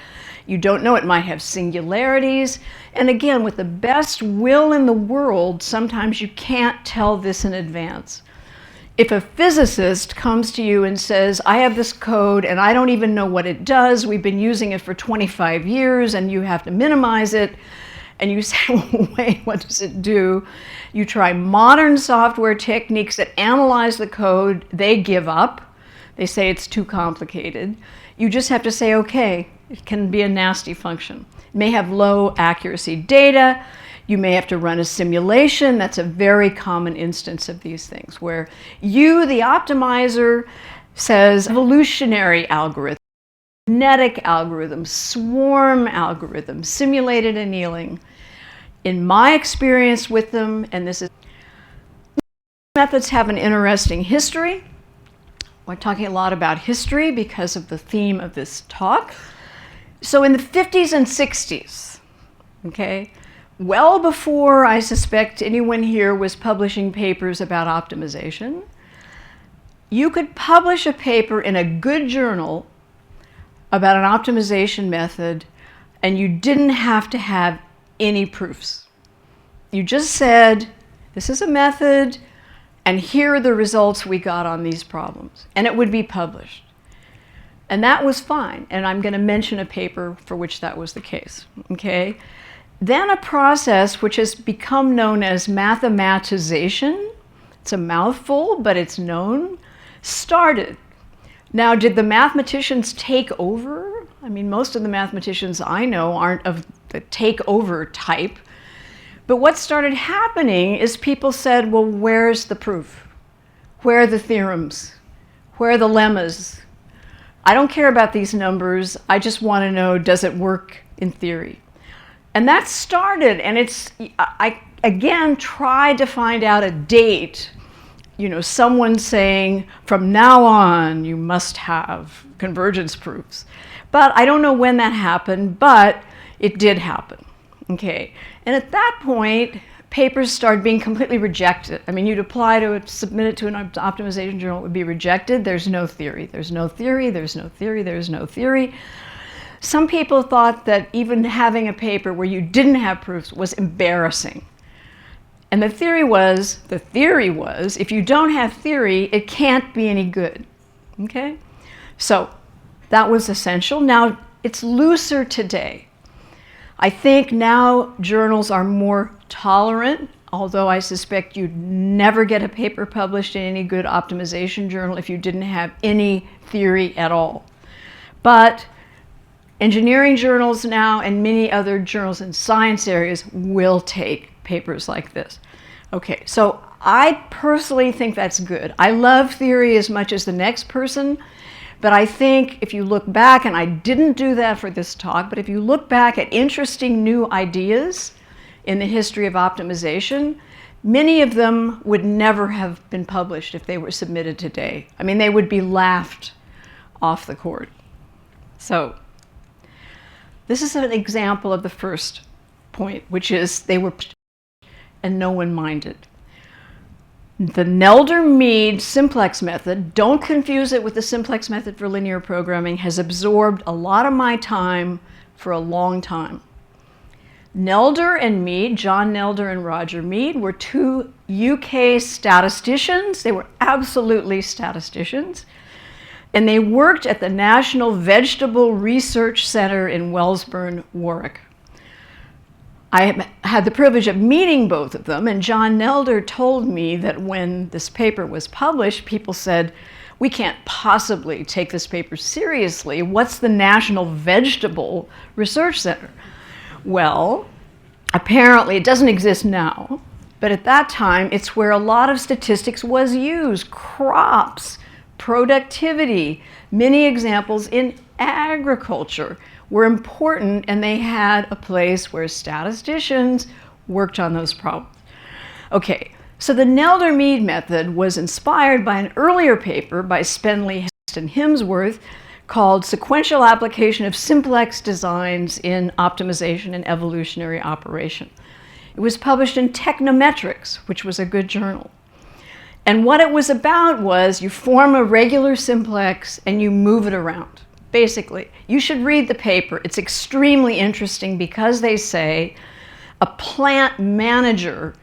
You don't know, it might have singularities. And again, with the best will in the world, sometimes you can't tell this in advance. If a physicist comes to you and says, I have this code and I don't even know what it does, we've been using it for 25 years and you have to minimize it, and you say, well, wait, what does it do? You try modern software techniques that analyze the code, they give up. They say it's too complicated. You just have to say, okay, it can be a nasty function. It may have low accuracy data. You may have to run a simulation. That's a very common instance of these things, where you, the optimizer, says evolutionary algorithm, genetic algorithm, swarm algorithm, simulated annealing. In my experience with them, and this is, methods have an interesting history. We're talking a lot about history because of the theme of this talk. So in the 50s and 60s, okay, well before I suspect anyone here was publishing papers about optimization, you could publish a paper in a good journal about an optimization method, and you didn't have to have any proofs. You just said, this is a method, and here are the results we got on these problems. And it would be published. And that was fine. And I'm going to mention a paper for which that was the case. Okay? Then a process which has become known as mathematization, it's a mouthful, but it's known, started. Now, did the mathematicians take over? I mean, most of the mathematicians I know aren't of the takeover type. But what started happening is people said, well, where's the proof? Where are the theorems? Where are the lemmas? I don't care about these numbers. I just want to know, does it work in theory? And that started, and I again tried to find out a date. You know, someone saying, from now on, you must have convergence proofs. But I don't know when that happened, but it did happen. Okay, and at that point, papers started being completely rejected. I mean, you'd apply to it, submit it to an optimization journal, it would be rejected. There's no theory, there's no theory, there's no theory, there's no theory. Some people thought that even having a paper where you didn't have proofs was embarrassing. And the theory was, if you don't have theory, it can't be any good. Okay? So that was essential. Now, it's looser today. I think now journals are more tolerant although I suspect you'd never get a paper published in any good optimization journal if you didn't have any theory at all. But engineering journals now and many other journals in science areas will take papers like this. Okay, so I personally think that's good. I love theory as much as the next person, but I think if you look back, and I didn't do that for this talk, but if you look back at interesting new ideas in the history of optimization, many of them would never have been published if they were submitted today. I mean, they would be laughed off the court. So this is an example of the first point, which is they were and no one minded. The Nelder-Mead simplex method, don't confuse it with the simplex method for linear programming, has absorbed a lot of my time for a long time. Nelder and Mead, John Nelder and Roger Mead, were two UK statisticians. They were absolutely statisticians. And they worked at the National Vegetable Research Center in Wellesbourne, Warwick. I had the privilege of meeting both of them, and John Nelder told me that when this paper was published, people said, we can't possibly take this paper seriously. What's the National Vegetable Research Center? Well, apparently it doesn't exist now, but at that time, it's where a lot of statistics was used. Crops, productivity, many examples in agriculture were important, and they had a place where statisticians worked on those problems. Okay, so the Nelder-Mead method was inspired by an earlier paper by Spenley, Hest, and Himsworth called Sequential Application of Simplex Designs in Optimization and Evolutionary Operation. It was published in Technometrics, which was a good journal. And what it was about was you form a regular simplex and you move it around. Basically, you should read the paper. It's extremely interesting because they say a plant manager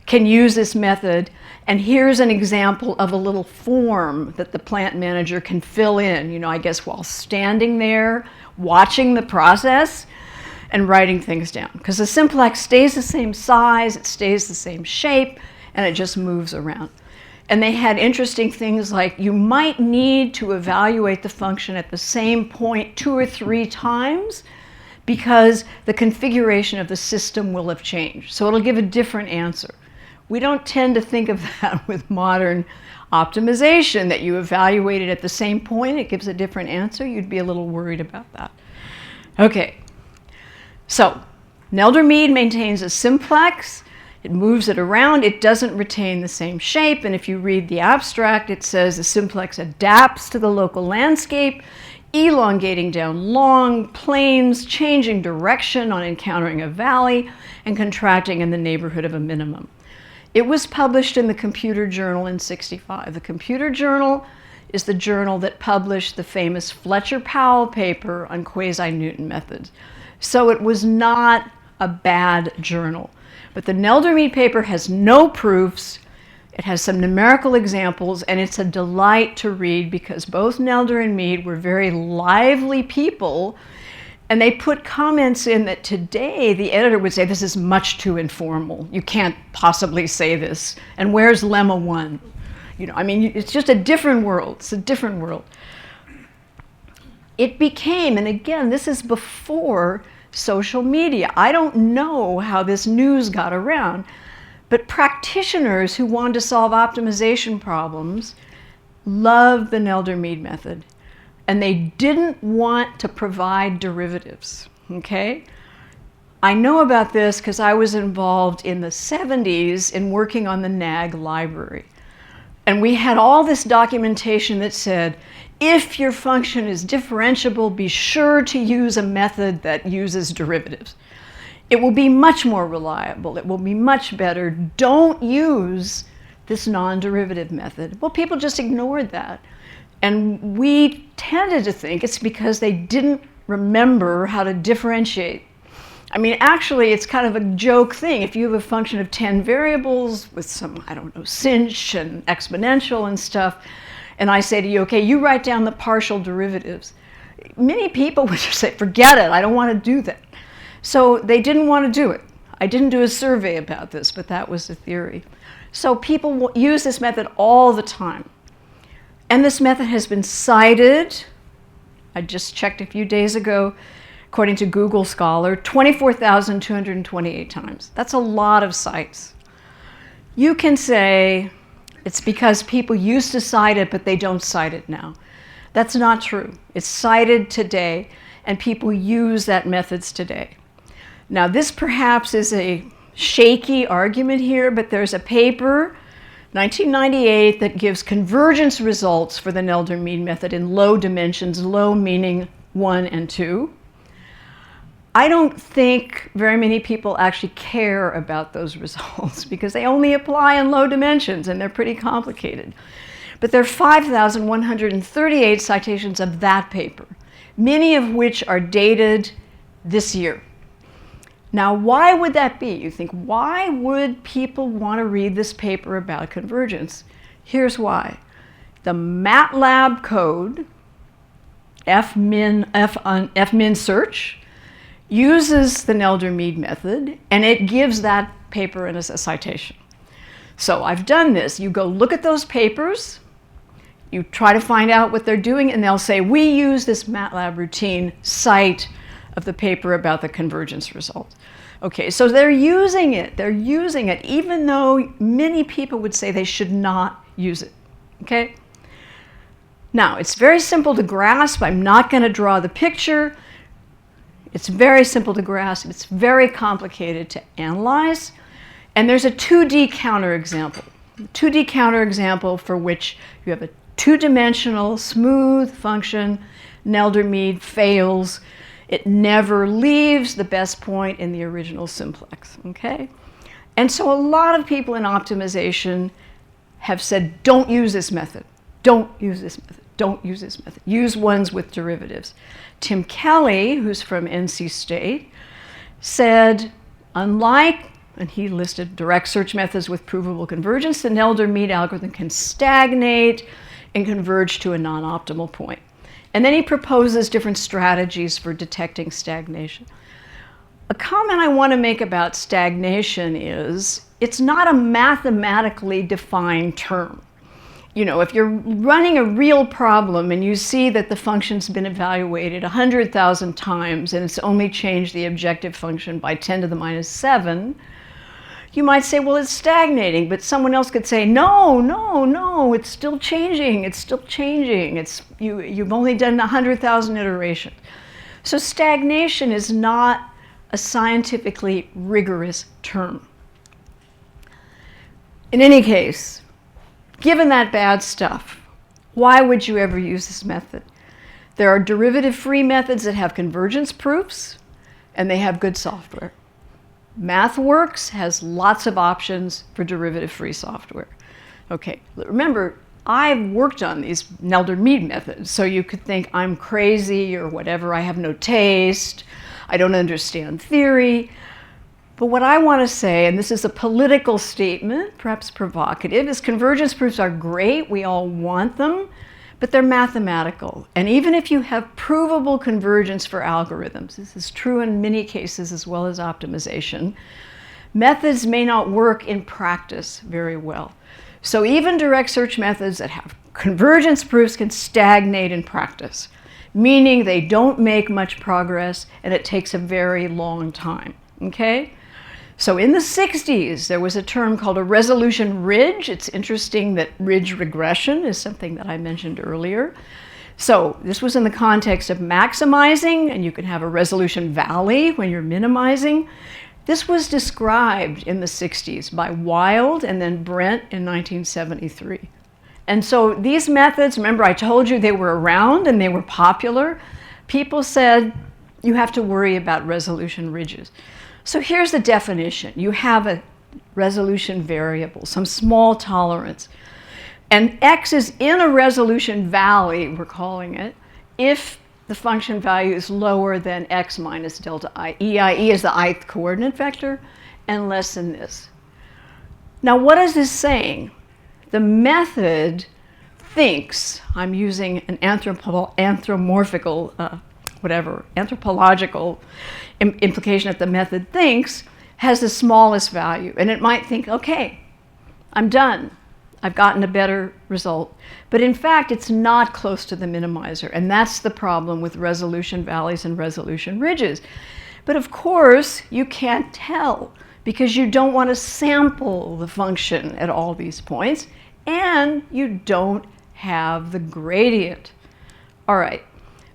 can use this method, and here's an example of a little form that the plant manager can fill in, you know, I guess while standing there, watching the process and writing things down. Because the simplex stays the same size, it stays the same shape, and it just moves around. And they had interesting things like you might need to evaluate the function at the same point 2 or 3 times because the configuration of the system will have changed. So it'll give a different answer. We don't tend to think of that with modern optimization, that you evaluate it at the same point, it gives a different answer. You'd be a little worried about that. Okay, so Nelder-Mead maintains a simplex. It moves it around, it doesn't retain the same shape, and if you read the abstract, it says the simplex adapts to the local landscape, elongating down long plains, changing direction on encountering a valley, and contracting in the neighborhood of a minimum. It was published in the Computer Journal in '65. The Computer Journal is the journal that published the famous Fletcher-Powell paper on quasi-Newton methods. So it was not a bad journal. But the Nelder-Mead paper has no proofs, it has some numerical examples, and it's a delight to read because both Nelder and Mead were very lively people, and they put comments in that today the editor would say, this is much too informal. You can't possibly say this. And where's Lemma 1? You know, I mean, it's just a different world. It's a different world. It became, and again, this is before social media. I don't know how this news got around, but practitioners who wanted to solve optimization problems loved the Nelder-Mead method, and they didn't want to provide derivatives, okay? I know about this because I was involved in the 70s in working on the NAG library. And we had all this documentation that said, if your function is differentiable, be sure to use a method that uses derivatives. It will be much more reliable. It will be much better. Don't use this non-derivative method. Well, people just ignored that. And we tended to think it's because they didn't remember how to differentiate. I mean, actually, it's kind of a joke thing. If you have a function of 10 variables with some, I don't know, sinh and exponential and stuff, and I say to you, okay, you write down the partial derivatives. Many people would just say, forget it, I don't want to do that. So they didn't want to do it. I didn't do a survey about this, but that was the theory. So people use this method all the time. And this method has been cited, I just checked a few days ago, according to Google Scholar, 24,228 times. That's a lot of cites. You can say it's because people used to cite it, but they don't cite it now. That's not true. It's cited today, and people use that methods today. Now, this perhaps is a shaky argument here, but there's a paper, 1998, that gives convergence results for the Nelder-Mead method in low dimensions, low meaning 1 and 2. I don't think very many people actually care about those results because they only apply in low dimensions and they're pretty complicated. But there are 5,138 citations of that paper, many of which are dated this year. Now, why would that be? You think, why would people want to read this paper about convergence? Here's why. The MATLAB code, fmin search, uses the Nelder-Mead method, and it gives that paper as a citation. So I've done this. You go look at those papers, you try to find out what they're doing, and they'll say, we use this MATLAB routine, cite of the paper about the convergence result. Okay, so they're using it. They're using it, even though many people would say they should not use it. Okay? Now, it's very simple to grasp. I'm not going to draw the picture. It's very simple to grasp. It's very complicated to analyze. And there's a 2D counterexample. 2D counterexample for which you have a two-dimensional smooth function. Nelder-Mead fails. It never leaves the best point in the original simplex, okay? And so a lot of people in optimization have said, don't use this method. Don't use this method. Don't use this method. Use ones with derivatives. Tim Kelly, who's from NC State, said, unlike, and he listed direct search methods with provable convergence, the Nelder-Mead algorithm can stagnate and converge to a non-optimal point. And then he proposes different strategies for detecting stagnation. A comment I want to make about stagnation is it's not a mathematically defined term. You know, if you're running a real problem and you see that the function's been evaluated 100,000 times and it's only changed the objective function by 10 to the minus 7, you might say, well, it's stagnating, but someone else could say, no, it's still changing, it's still changing. You've only done 100,000 iterations. So stagnation is not a scientifically rigorous term. In any case, given that bad stuff, why would you ever use this method? There are derivative-free methods that have convergence proofs, and they have good software. MathWorks has lots of options for derivative-free software. Okay, remember, I've worked on these Nelder-Mead methods, so you could think I'm crazy or whatever, I have no taste, I don't understand theory. But what I want to say, and this is a political statement, perhaps provocative, is convergence proofs are great, we all want them, but they're mathematical. And even if you have provable convergence for algorithms, this is true in many cases as well as optimization, methods may not work in practice very well. So even direct search methods that have convergence proofs can stagnate in practice, meaning they don't make much progress and it takes a very long time, okay? So in the 60s, there was a term called a resolution ridge. It's interesting that ridge regression is something that I mentioned earlier. So this was in the context of maximizing, and you can have a resolution valley when you're minimizing. This was described in the 60s by Wild and then Brent in 1973. And so these methods, remember I told you they were around and they were popular. People said you have to worry about resolution ridges. So here's the definition. You have a resolution variable, some small tolerance. And x is in a resolution valley, we're calling it, if the function value is lower than x minus delta I. EIE is the ith coordinate vector, and less than this. Now what is this saying? The method thinks, I'm using an anthropological implication that the method thinks has the smallest value. And it might think, okay, I'm done. I've gotten a better result. But in fact, it's not close to the minimizer. And that's the problem with resolution valleys and resolution ridges. But of course, you can't tell because you don't want to sample the function at all these points, and you don't have the gradient. All right,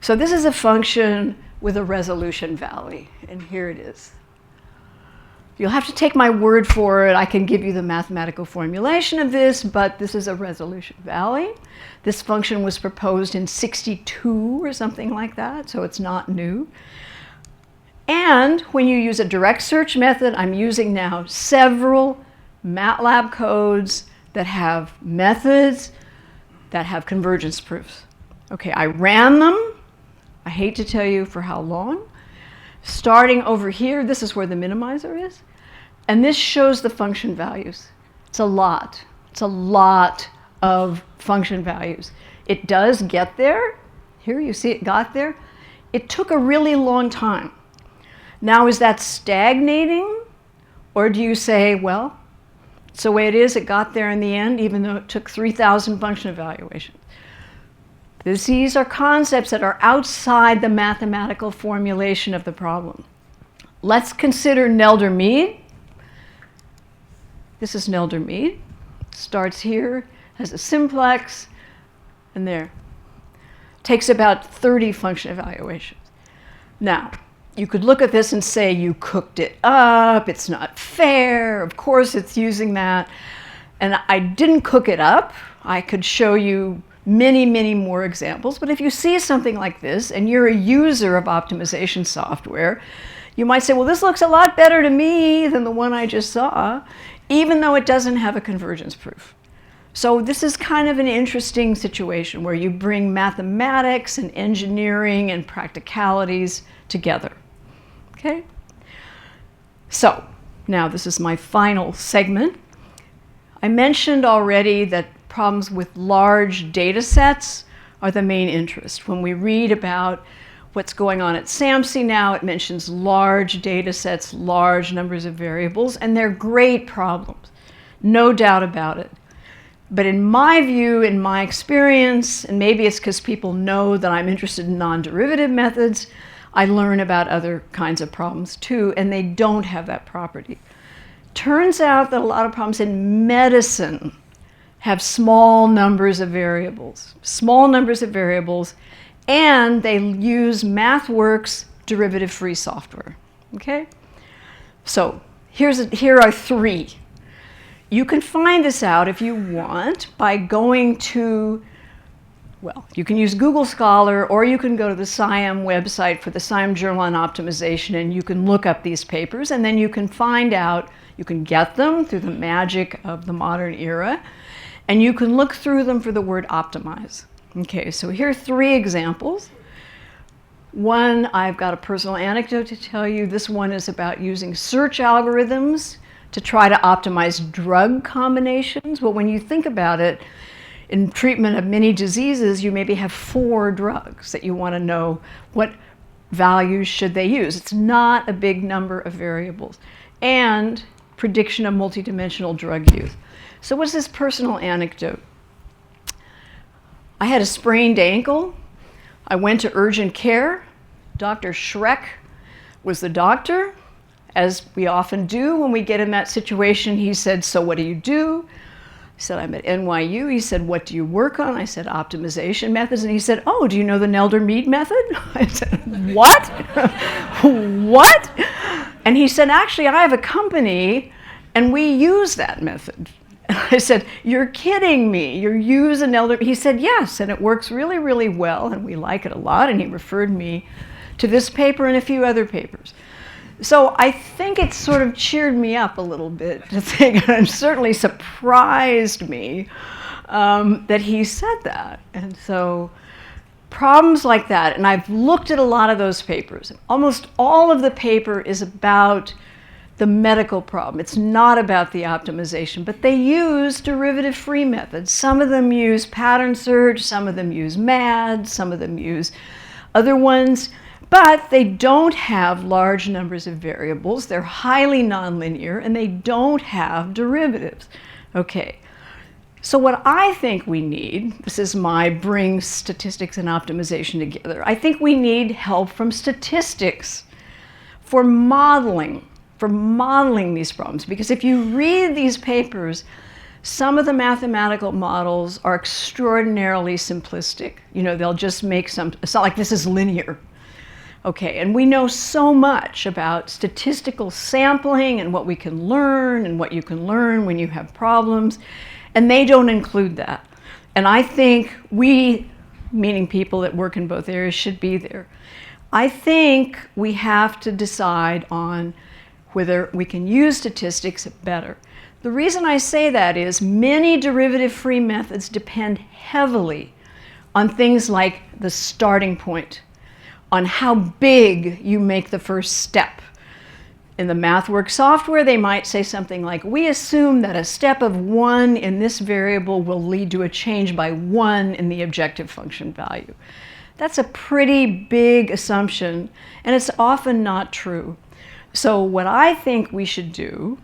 so this is a function with a resolution valley, and here it is. You'll have to take my word for it. I can give you the mathematical formulation of this, but this is a resolution valley. This function was proposed in '62 or something like that, so it's not new. And when you use a direct search method, I'm using now several MATLAB codes that have methods that have convergence proofs. Okay, I ran them. I hate to tell you for how long. Starting over here, this is where the minimizer is. And this shows the function values. It's a lot. It's a lot of function values. It does get there. Here you see it got there. It took a really long time. Now, is that stagnating? Or do you say, well, it's the way it is, it got there in the end, even though it took 3,000 function evaluations? These are concepts that are outside the mathematical formulation of the problem. Let's consider Nelder-Mead. This is Nelder-Mead. Starts here, has a simplex, and there. Takes about 30 function evaluations. Now, you could look at this and say, you cooked it up, it's not fair, of course it's using that. And I didn't cook it up. I could show you many, many more examples, but if you see something like this and you're a user of optimization software, you might say, well, this looks a lot better to me than the one I just saw, even though it doesn't have a convergence proof. So this is kind of an interesting situation where you bring mathematics and engineering and practicalities together. Okay? So now this is my final segment. I mentioned already that problems with large data sets are the main interest. When we read about what's going on at SAMSI now, it mentions large data sets, large numbers of variables, and they're great problems, no doubt about it. But in my view, in my experience, and maybe it's because people know that I'm interested in non-derivative methods, I learn about other kinds of problems too, and they don't have that property. Turns out that a lot of problems in medicine have small numbers of variables, and they use MathWorks derivative-free software, okay? So here are three. You can find this out if you want by going to, well, you can use Google Scholar, or you can go to the SIAM website for the SIAM Journal on Optimization, and you can look up these papers, and then you can find out, you can get them through the magic of the modern era, and you can look through them for the word optimize. Okay, so here are three examples. One, I've got a personal anecdote to tell you. This one is about using search algorithms to try to optimize drug combinations. Well, when you think about it, in treatment of many diseases, you maybe have 4 drugs that you want to know what values should they use. It's not a big number of variables. And prediction of multidimensional drug use. So what's this personal anecdote? I had a sprained ankle. I went to urgent care. Dr. Schreck was the doctor. As we often do when we get in that situation, he said, so what do you do? I said, I'm at NYU. He said, what do you work on? I said, optimization methods. And he said, oh, do you know the Nelder-Mead method? I said, what? What? And he said, actually, I have a company, and we use that method. I said, you're kidding me. You use a Nelder. He said, yes, and it works really, really well, and we like it a lot. And he referred me to this paper and a few other papers. So I think it sort of cheered me up a little bit to think, and certainly surprised me that he said that. And so problems like that, and I've looked at a lot of those papers. Almost all of the paper is about the medical problem. It's not about the optimization, but they use derivative-free methods. Some of them use pattern search, some of them use MAD, some of them use other ones. But they don't have large numbers of variables. They're highly nonlinear, and they don't have derivatives. Okay. So what I think we need, this is my bring statistics and optimization together, I think we need help from statistics for modeling these problems. Because if you read these papers, some of the mathematical models are extraordinarily simplistic. You know, they'll just make it's not like this is linear. Okay, and we know so much about statistical sampling and what we can learn and what you can learn when you have problems. And they don't include that. And I think we, meaning people that work in both areas, should be there. I think we have to decide on whether we can use statistics better. The reason I say that is many derivative-free methods depend heavily on things like the starting point, on how big you make the first step. In the MathWorks software, they might say something like, we assume that a step of 1 in this variable will lead to a change by 1 in the objective function value. That's a pretty big assumption, and it's often not true. So what I think we should do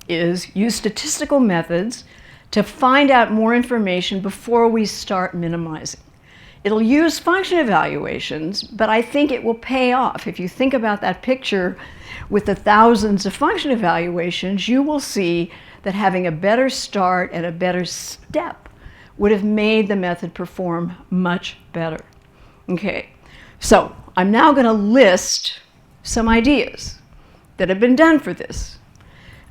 is use statistical methods to find out more information before we start minimizing. It'll use function evaluations, but I think it will pay off. If you think about that picture with the thousands of function evaluations, you will see that having a better start and a better step would have made the method perform much better. Okay, so I'm now going to list some ideas that have been done for this.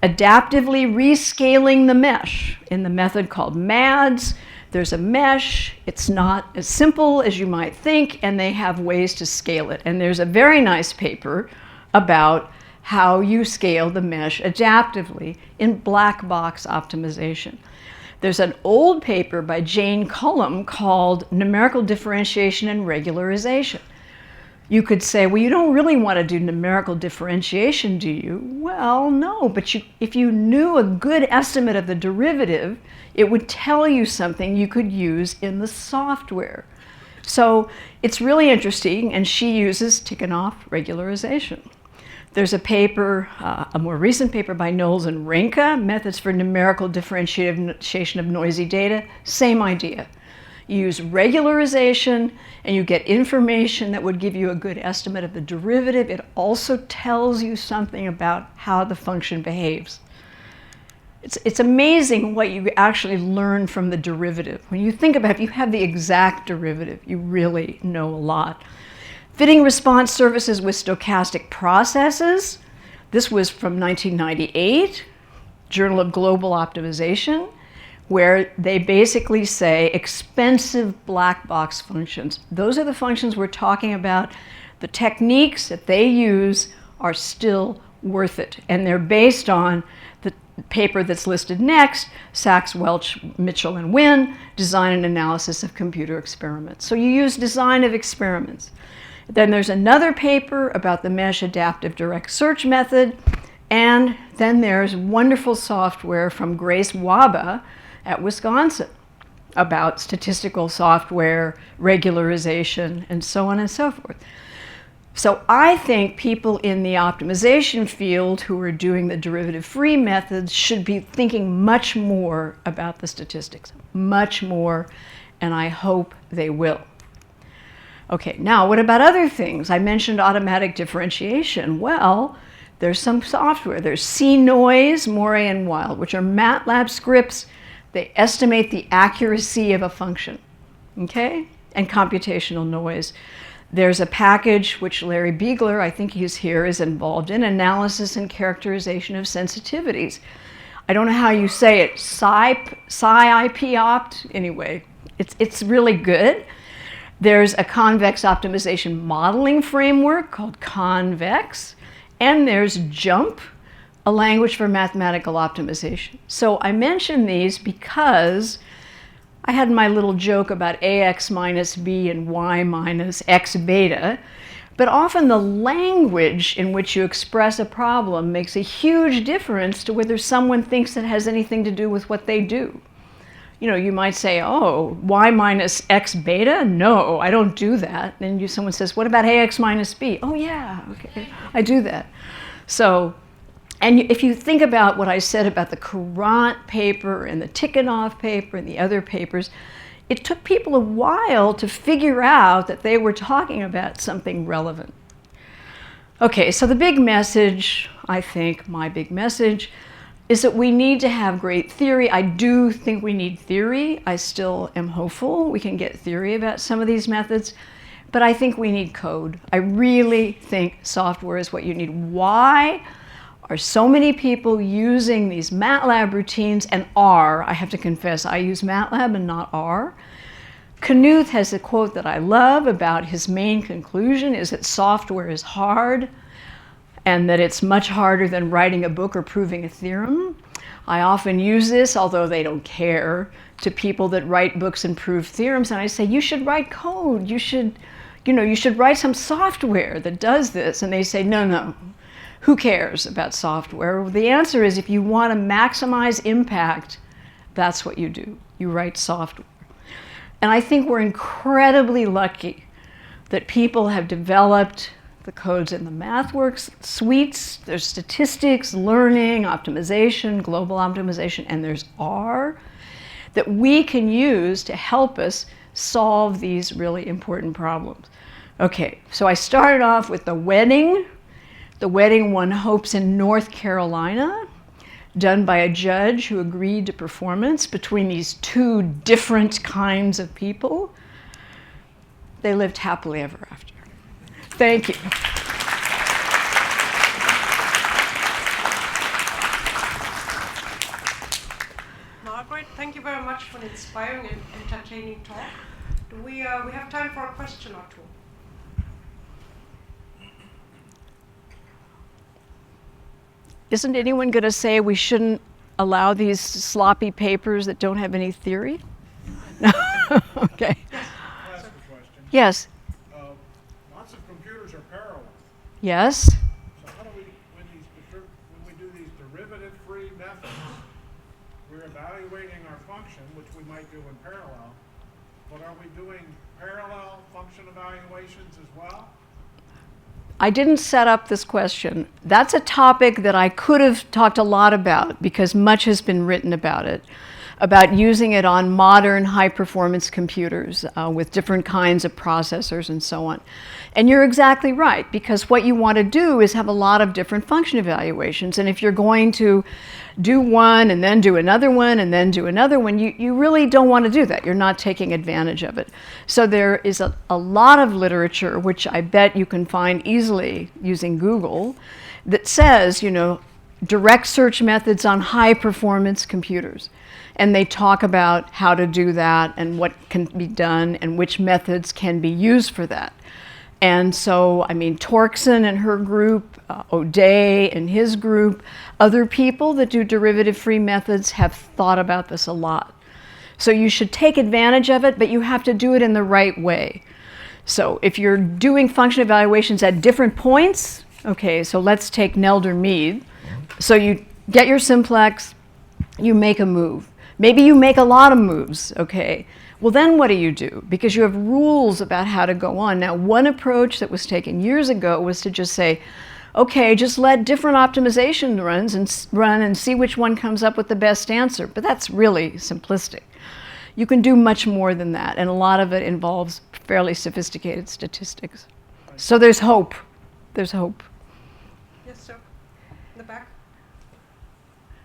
Adaptively rescaling the mesh in the method called MADS. There's a mesh, it's not as simple as you might think, and they have ways to scale it. And there's a very nice paper about how you scale the mesh adaptively in black box optimization. There's an old paper by Jane Cullum called Numerical Differentiation and Regularization. You could say, well, you don't really want to do numerical differentiation, do you? Well, no, but if you knew a good estimate of the derivative, it would tell you something you could use in the software. So it's really interesting, and she uses Tikhonov regularization. There's a paper, a more recent paper by Knowles and Renke, Methods for Numerical Differentiation of Noisy Data, same idea. You use regularization, and you get information that would give you a good estimate of the derivative. It also tells you something about how the function behaves. It's amazing what you actually learn from the derivative. When you think about it, if you have the exact derivative, you really know a lot. Fitting response services with stochastic processes. This was from 1998, Journal of Global Optimization, where they basically say expensive black box functions. Those are the functions we're talking about. The techniques that they use are still worth it, and they're based on the paper that's listed next, Sachs, Welch, Mitchell, and Wynn, Design and Analysis of Computer Experiments. So you use design of experiments. Then there's another paper about the mesh adaptive direct search method, and then there's wonderful software from Grace Waba at Wisconsin about statistical software, regularization, and so on and so forth. So I think people in the optimization field who are doing the derivative-free methods should be thinking much more about the statistics, much more, and I hope they will. Okay, now what about other things? I mentioned automatic differentiation. Well, there's some software. There's C-Noise, Moray, and Wild, which are MATLAB scripts. They estimate the accuracy of a function, okay? And computational noise. There's a package which Larry Biegler, I think he's here, is involved in, analysis and characterization of sensitivities. I don't know how you say it, Sci-IP-opt, anyway, it's really good. There's a convex optimization modeling framework called Convex, and there's JUMP, a language for mathematical optimization. So I mention these because I had my little joke about AX minus B and Y minus X beta, but often the language in which you express a problem makes a huge difference to whether someone thinks it has anything to do with what they do. you might say, oh, y minus x beta? No, I don't do that. Then someone says, what about ax minus b? Oh yeah, okay, I do that. So, and if you think about what I said about the Courant paper and the Tikhonov paper and the other papers, it took people a while to figure out that they were talking about something relevant. Okay, so the big message, I think, my big message, is that we need to have great theory. I do think we need theory. I still am hopeful we can get theory about some of these methods, but I think we need code. I really think software is what you need. Why are so many people using these MATLAB routines and R? I have to confess, I use MATLAB and not R. Knuth has a quote that I love about his main conclusion is that software is hard and that it's much harder than writing a book or proving a theorem. I often use this, although they don't care, to people that write books and prove theorems, and I say, you should write code, you should write some software that does this, and they say, no, who cares about software? Well, the answer is if you want to maximize impact, that's what you do. You write software. And I think we're incredibly lucky that people have developed the codes in the MathWorks suites. There's statistics, learning, optimization, global optimization, and there's R that we can use to help us solve these really important problems. Okay, so I started off with the wedding one hopes in North Carolina, done by a judge who agreed to performance between these two different kinds of people. They lived happily ever after. Thank you. Margaret, thank you very much for an inspiring and entertaining talk. We have time for a question or two. Isn't anyone going to say we shouldn't allow these sloppy papers that don't have any theory? No? Okay. I'll ask a question. Yes. Lots of computers are parallel. Yes. So how do we, when we do these derivative-free methods, we're evaluating our function, which we might do in parallel, but are we doing parallel function evaluations as well? I didn't set up this question. That's a topic that I could have talked a lot about because much has been written about it, about using it on modern high-performance computers with different kinds of processors and so on. And you're exactly right, because what you want to do is have a lot of different function evaluations. And if you're going to do one and then do another one and then do another one, you really don't want to do that. You're not taking advantage of it. So there is a lot of literature, which I bet you can find easily using Google, that says, direct search methods on high-performance computers. And they talk about how to do that and what can be done and which methods can be used for that. And so, Torkson and her group, O'Day and his group, other people that do derivative-free methods have thought about this a lot. So you should take advantage of it, but you have to do it in the right way. So if you're doing function evaluations at different points, okay, so let's take Nelder-Mead. So you get your simplex, you make a move. Maybe you make a lot of moves, okay? Well, then what do? Because you have rules about how to go on. Now, one approach that was taken years ago was to just say, okay, just let different optimization runs run and see which one comes up with the best answer. But that's really simplistic. You can do much more than that, and a lot of it involves fairly sophisticated statistics. So there's hope. There's hope. Yes, sir. In the back.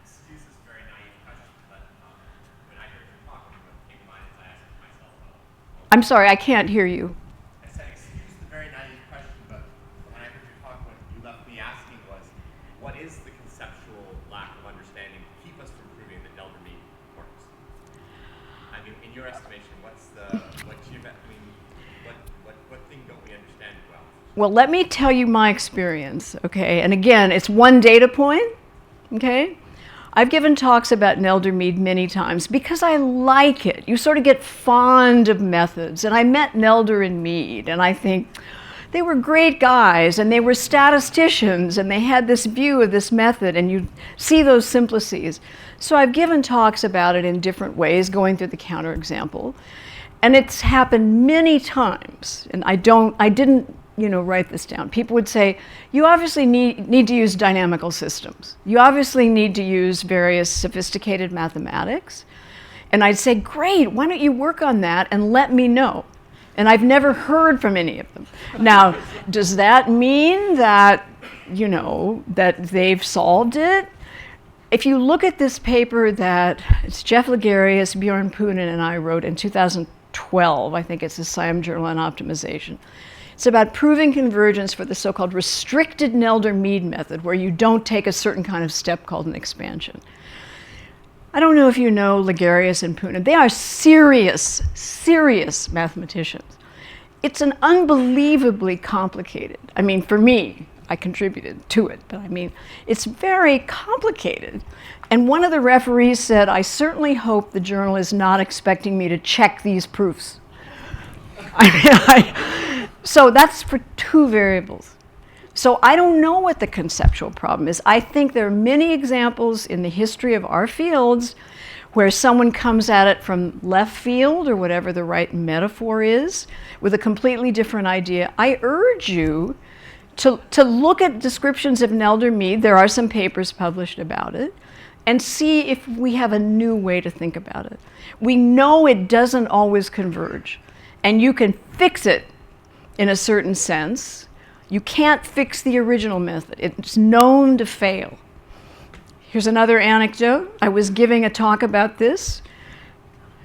Excuse this very naive question, but when I heard you talking, what came to mind is I asked myself. I'm sorry, I can't hear you. I said, excuse the very naive question, but when I heard you talk, what you left me asking was, what is the conceptual lack of understanding to keep us from proving that Nelder-Mead works? In your estimation, what thing don't we understand well? Well, let me tell you my experience, okay? And again, it's one data point, okay? I've given talks about Nelder-Mead many times because I like it. You sort of get fond of methods. And I met Nelder and Mead, and I think they were great guys, and they were statisticians, and they had this view of this method, and you see those simplices. So I've given talks about it in different ways, going through the counterexample. And it's happened many times, and I didn't write this down. People would say, you obviously need to use dynamical systems. You obviously need to use various sophisticated mathematics. And I'd say, great, why don't you work on that and let me know? And I've never heard from any of them. Now, does that mean that, that they've solved it? If you look at this paper that it's Jeff Ligarius, Bjorn Poonen, and I wrote in 2012, I think it's the SIAM Journal on Optimization. It's about proving convergence for the so-called restricted Nelder-Mead method, where you don't take a certain kind of step called an expansion. I don't know if you know Ligarius and Poonen. They are serious, serious mathematicians. It's an unbelievably complicated, for me, I contributed to it, but it's very complicated. And one of the referees said, I certainly hope the journal is not expecting me to check these proofs. So that's for two variables. So I don't know what the conceptual problem is. I think there are many examples in the history of our fields where someone comes at it from left field, or whatever the right metaphor is, with a completely different idea. I urge you to look at descriptions of Nelder-Mead. There are some papers published about it, and see if we have a new way to think about it. We know it doesn't always converge, and you can fix it in a certain sense. You can't fix the original method. It's known to fail. Here's another anecdote. I was giving a talk about this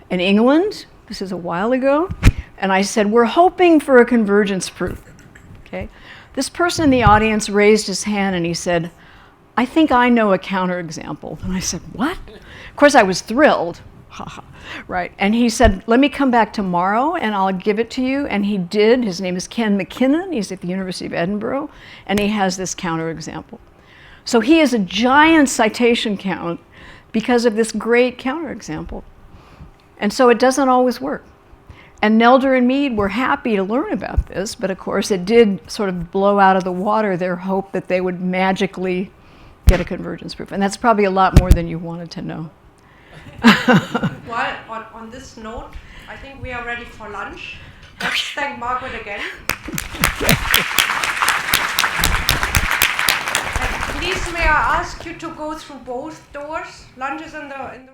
in England. This is a while ago. And I said, we're hoping for a convergence proof. Okay? This person in the audience raised his hand and he said, I think I know a counterexample. And I said, what? Of course, I was thrilled. Right. And he said, let me come back tomorrow and I'll give it to you. And he did. His name is Ken McKinnon. He's at the University of Edinburgh. And he has this counterexample. So he has a giant citation count because of this great counterexample. And so it doesn't always work. And Nelder and Mead were happy to learn about this, but of course it did sort of blow out of the water their hope that they would magically get a convergence proof. And that's probably a lot more than you wanted to know. Well, on this note, I think we are ready for lunch. Let's thank Margaret again. And please, may I ask you to go through both doors? Lunch is in the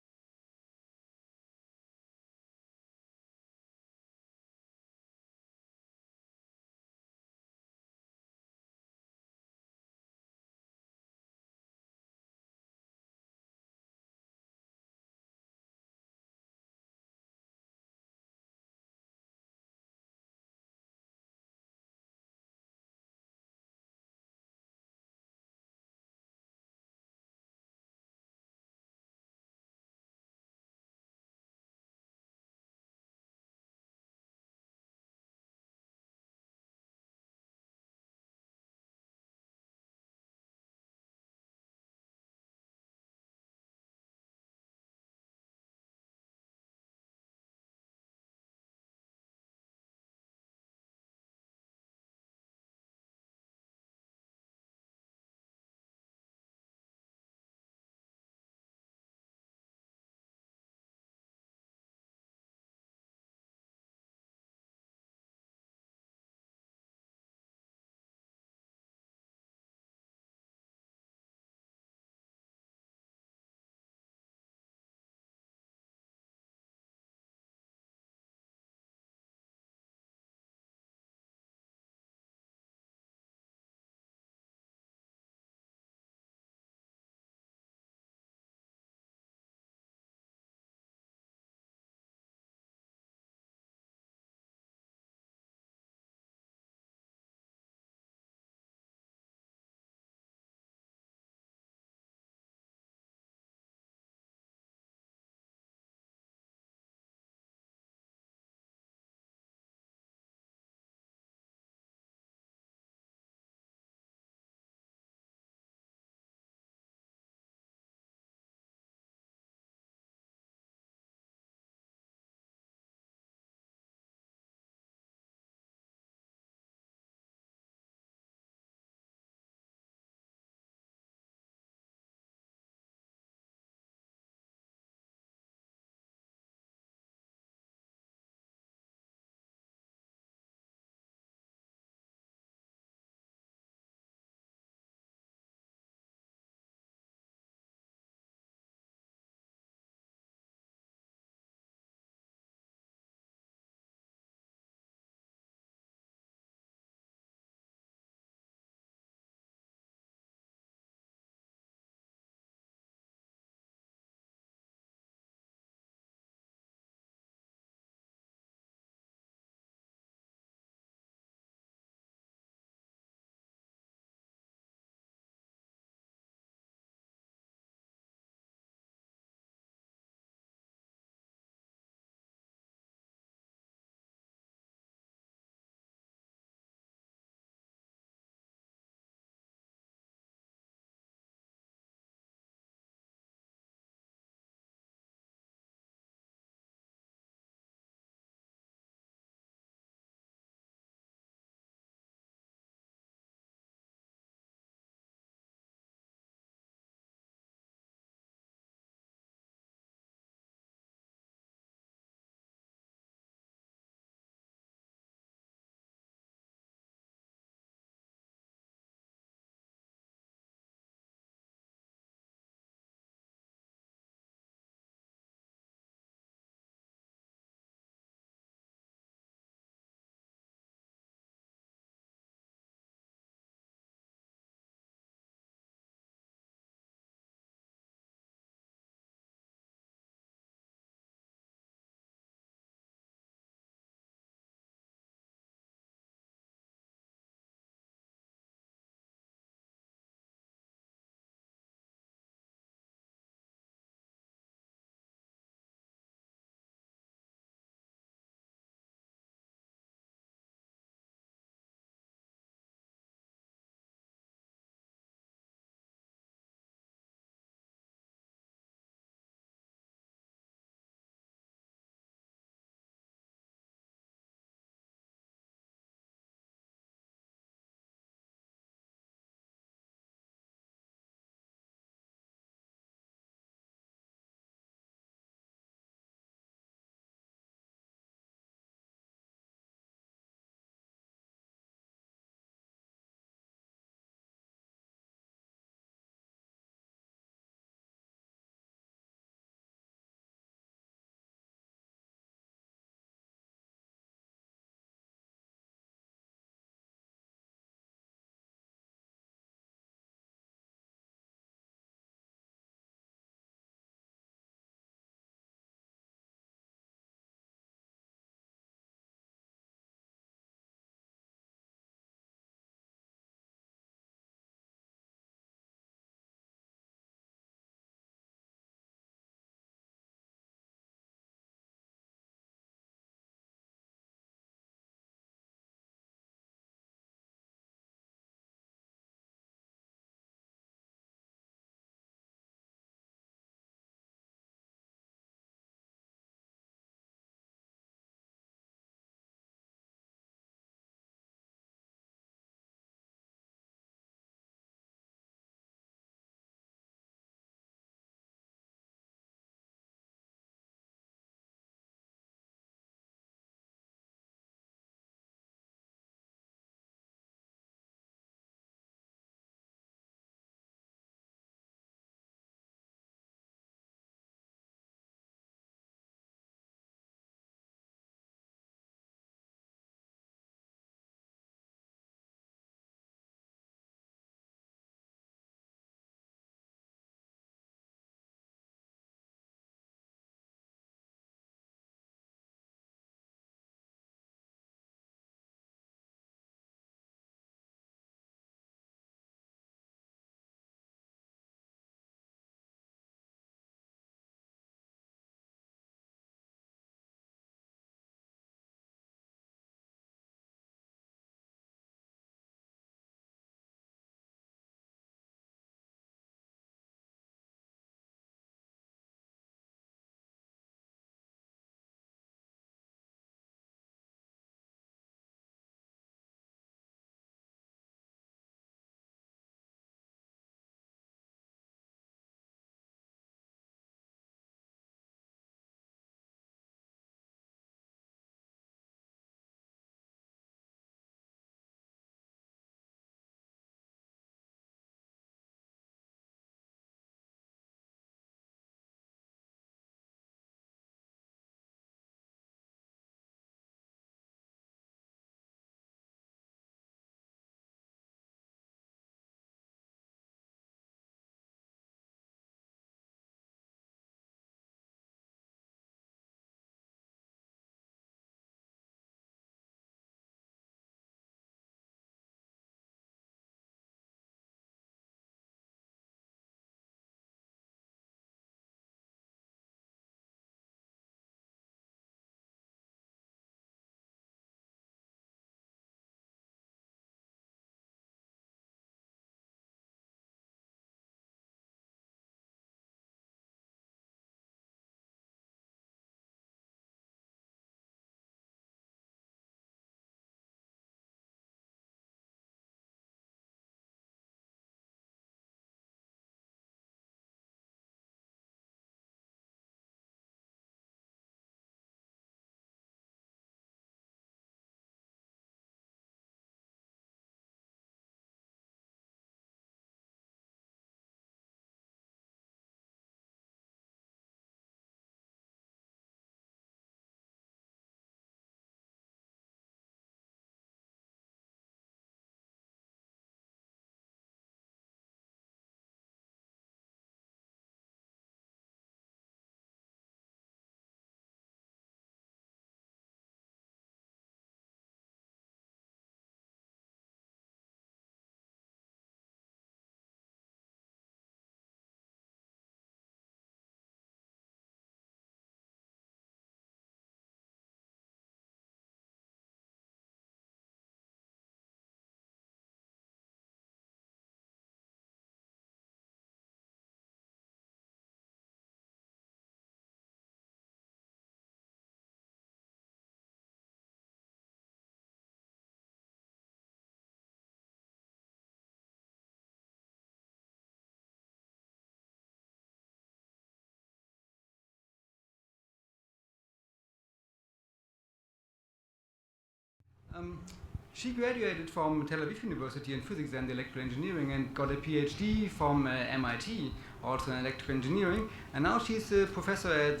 She graduated from Tel Aviv University in physics and electrical engineering and got a PhD from MIT, also in electrical engineering. And now she's a professor at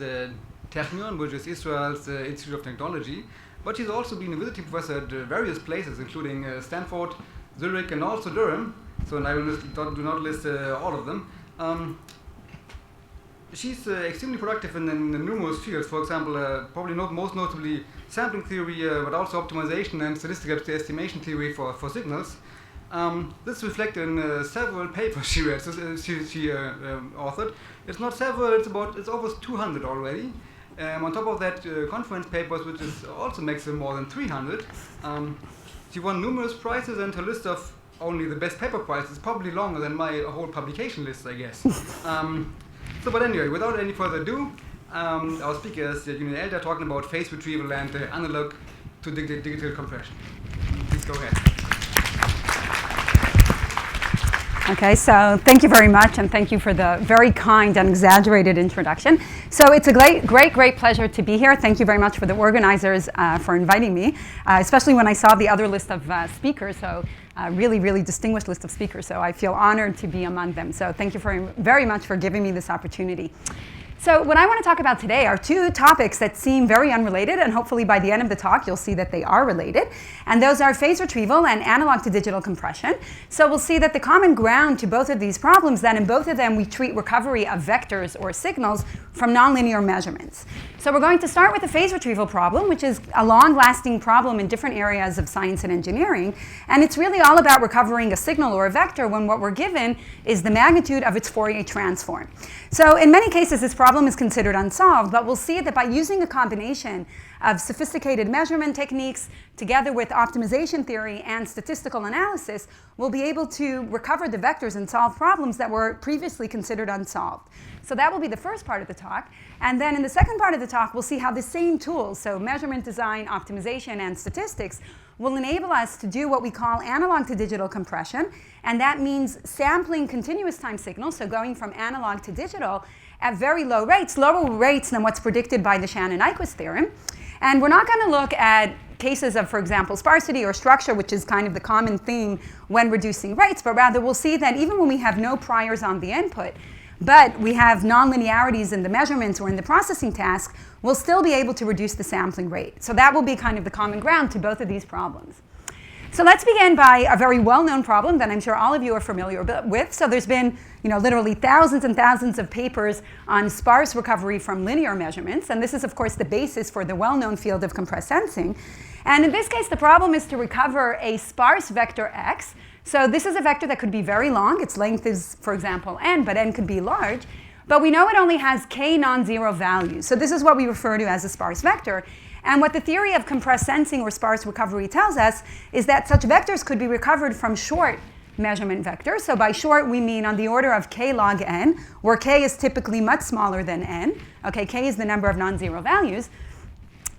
Technion, which is Israel's Institute of Technology. But she's also been a visiting professor at various places, including Stanford, Zurich, and also Durham. So, and I will do not list all of them. She's extremely productive in numerous fields. For example, probably most notably sampling theory, but also optimization and statistical estimation theory for signals. This is reflected in several papers she read. She authored. It's not several. It's over 200 already. On top of that, conference papers, which is also makes them more than 300. She won numerous prizes, and her list of only the best paper prizes is probably longer than my whole publication list, I guess. But anyway, without any further ado, our speaker is Yonina talking about phase retrieval and analog to digital compression. Please go ahead. Okay, so thank you very much, and thank you for the very kind and exaggerated introduction. So it's a great pleasure to be here. Thank you very much for the organizers for inviting me, especially when I saw the other list of speakers. So really distinguished list of speakers. So I feel honored to be among them. So thank you very much for giving me this opportunity. So what I want to talk about today are two topics that seem very unrelated, and hopefully by the end of the talk you'll see that they are related. And those are phase retrieval and analog to digital compression. So we'll see that the common ground to both of these problems, that in both of them we treat recovery of vectors or signals from nonlinear measurements. So we're going to start with the phase retrieval problem, which is a long-lasting problem in different areas of science and engineering. And it's really all about recovering a signal or a vector when what we're given is the magnitude of its Fourier transform. So in many cases this problem is considered unsolved, but we'll see that by using a combination of sophisticated measurement techniques together with optimization theory and statistical analysis, we'll be able to recover the vectors and solve problems that were previously considered unsolved. So that will be the first part of the talk. And then in the second part of the talk, we'll see how the same tools, so measurement design, optimization, and statistics, will enable us to do what we call analog to digital compression. And that means sampling continuous time signals, so going from analog to digital at very low rates, lower rates than what's predicted by the Shannon-Nyquist theorem. And we're not going to look at cases of, for example, sparsity or structure, which is kind of the common theme when reducing rates, but rather we'll see that even when we have no priors on the input, but we have nonlinearities in the measurements or in the processing task, we'll still be able to reduce the sampling rate. So that will be kind of the common ground to both of these problems. So let's begin by a very well-known problem that I'm sure all of you are familiar with. So there's been literally thousands and thousands of papers on sparse recovery from linear measurements. And this is, of course, the basis for the well-known field of compressed sensing. And in this case, the problem is to recover a sparse vector x. So this is a vector that could be very long. Its length is, for example, n, but n could be large. But we know it only has k non-zero values. So this is what we refer to as a sparse vector. And what the theory of compressed sensing or sparse recovery tells us is that such vectors could be recovered from short measurement vectors. So by short, we mean on the order of k log n, where k is typically much smaller than n. Okay, k is the number of non-zero values.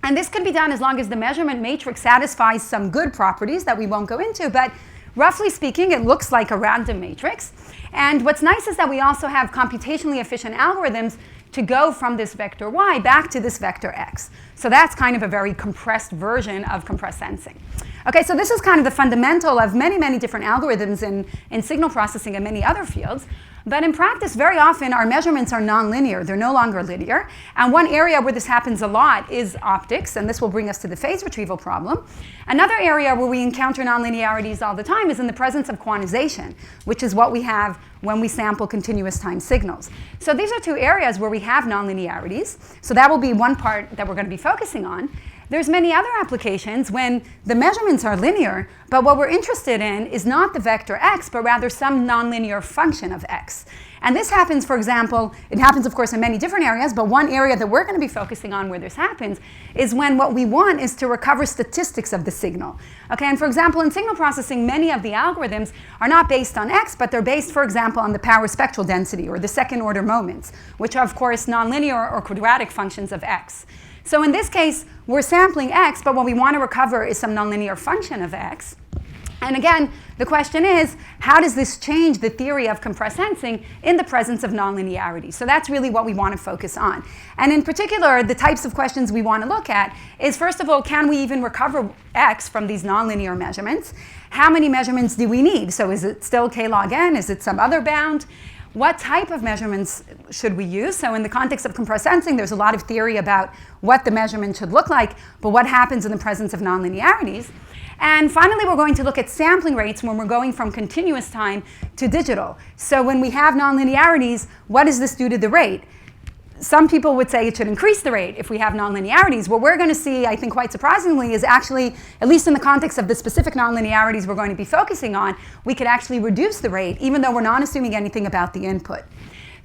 And this can be done as long as the measurement matrix satisfies some good properties that we won't go into. But roughly speaking, it looks like a random matrix. And what's nice is that we also have computationally efficient algorithms to go from this vector y back to this vector x. So that's kind of a very compressed version of compressed sensing. Okay, so this is kind of the fundamental of many different algorithms in signal processing and many other fields. But in practice, very often our measurements are nonlinear. They're no longer linear. And one area where this happens a lot is optics, and this will bring us to the phase retrieval problem. Another area where we encounter nonlinearities all the time is in the presence of quantization, which is what we have when we sample continuous time signals. So these are two areas where we have nonlinearities. So that will be one part that we're going to be focusing on. There's many other applications when the measurements are linear, but what we're interested in is not the vector x, but rather some nonlinear function of x. And this happens, for example, it happens, of course, in many different areas, but one area that we're going to be focusing on where this happens is when what we want is to recover statistics of the signal. Okay, and for example, in signal processing, many of the algorithms are not based on x, but they're based, for example, on the power spectral density or the second order moments, which are, of course, nonlinear or quadratic functions of x. So in this case, we're sampling x, but what we want to recover is some nonlinear function of x. And again, the question is, how does this change the theory of compressed sensing in the presence of nonlinearity? So that's really what we want to focus on. And in particular, the types of questions we want to look at is, first of all, can we even recover x from these nonlinear measurements? How many measurements do we need? So is it still k log n? Is it some other bound? What type of measurements should we use? So in the context of compressed sensing, there's a lot of theory about what the measurement should look like, but what happens in the presence of nonlinearities? And finally, we're going to look at sampling rates when we're going from continuous time to digital. So when we have nonlinearities, what does this do to the rate? Some people would say it should increase the rate if we have nonlinearities. What we're going to see, I think quite surprisingly, is actually, at least in the context of the specific nonlinearities we're going to be focusing on, we could actually reduce the rate, even though we're not assuming anything about the input.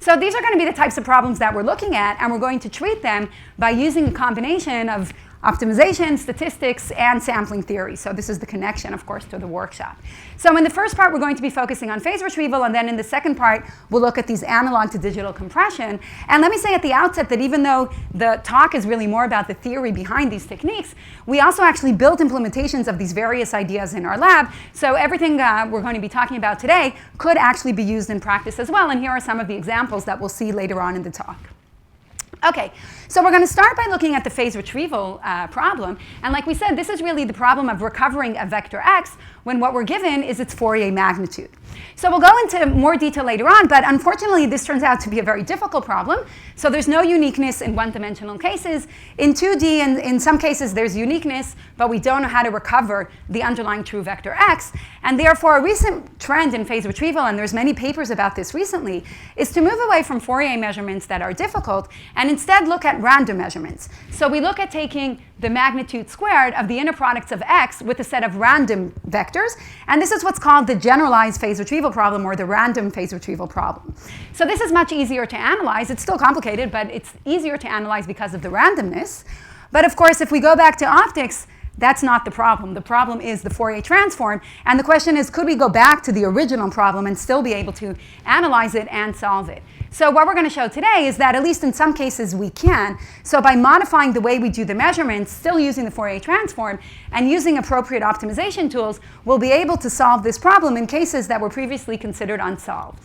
So these are going to be the types of problems that we're looking at, and we're going to treat them by using a combination of optimization, statistics, and sampling theory. So this is the connection, of course, to the workshop. So in the first part, we're going to be focusing on phase retrieval, and then in the second part, we'll look at these analog to digital compression. And let me say at the outset that even though the talk is really more about the theory behind these techniques, we also actually built implementations of these various ideas in our lab. So everything we're going to be talking about today could actually be used in practice as well. And here are some of the examples that we'll see later on in the talk. Okay, so we're going to start by looking at the phase retrieval problem. And like we said, this is really the problem of recovering a vector x when what we're given is its Fourier magnitude. So we'll go into more detail later on, but unfortunately this turns out to be a very difficult problem. So there's no uniqueness in one-dimensional cases. In 2D, in some cases there's uniqueness, but we don't know how to recover the underlying true vector x. And therefore a recent trend in phase retrieval, and there's many papers about this recently, is to move away from Fourier measurements that are difficult and instead look at random measurements. So we look at taking the magnitude squared of the inner products of x with a set of random vectors. And this is what's called the generalized phase retrieval problem, or the random phase retrieval problem. So this is much easier to analyze. It's still complicated, but it's easier to analyze because of the randomness. But of course, if we go back to optics, that's not the problem. The problem is the Fourier transform. And the question is, could we go back to the original problem and still be able to analyze it and solve it? So what we're going to show today is that at least in some cases we can. So by modifying the way we do the measurements, still using the Fourier transform, and using appropriate optimization tools, we'll be able to solve this problem in cases that were previously considered unsolved.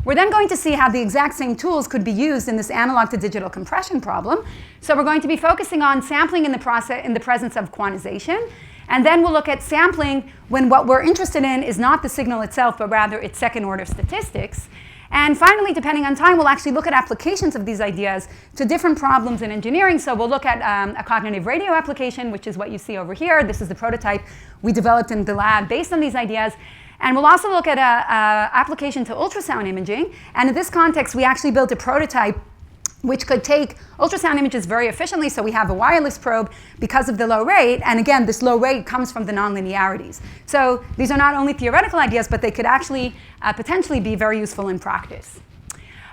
We're then going to see how the exact same tools could be used in this analog to digital compression problem. So we're going to be focusing on sampling in the presence of quantization. And then we'll look at sampling when what we're interested in is not the signal itself, but rather its second-order statistics. And finally, depending on time, we'll actually look at applications of these ideas to different problems in engineering. So we'll look at a cognitive radio application, which is what you see over here. This is the prototype we developed in the lab based on these ideas. And we'll also look at an application to ultrasound imaging. And in this context, we actually built a prototype which could take ultrasound images very efficiently. So we have a wireless probe because of the low rate. And again, this low rate comes from the nonlinearities. So these are not only theoretical ideas, but they could actually potentially be very useful in practice.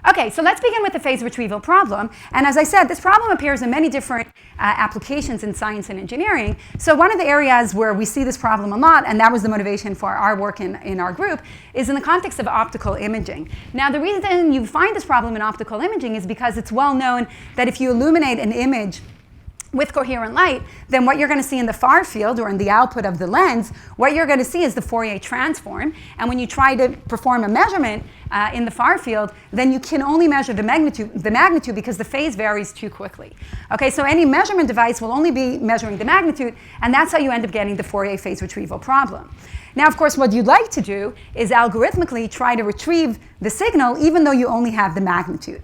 Okay, so let's begin with the phase retrieval problem. And as I said, this problem appears in many different applications in science and engineering. So one of the areas where we see this problem a lot, and that was the motivation for our work in our group, is in the context of optical imaging. Now, the reason you find this problem in optical imaging is because it's well known that if you illuminate an image with coherent light, then what you're going to see in the far field, or in the output of the lens, what you're going to see is the Fourier transform. And when you try to perform a measurement in the far field, then you can only measure the magnitude because the phase varies too quickly. Okay, so any measurement device will only be measuring the magnitude, and that's how you end up getting the Fourier phase retrieval problem. Now, of course, what you'd like to do is algorithmically try to retrieve the signal even though you only have the magnitude.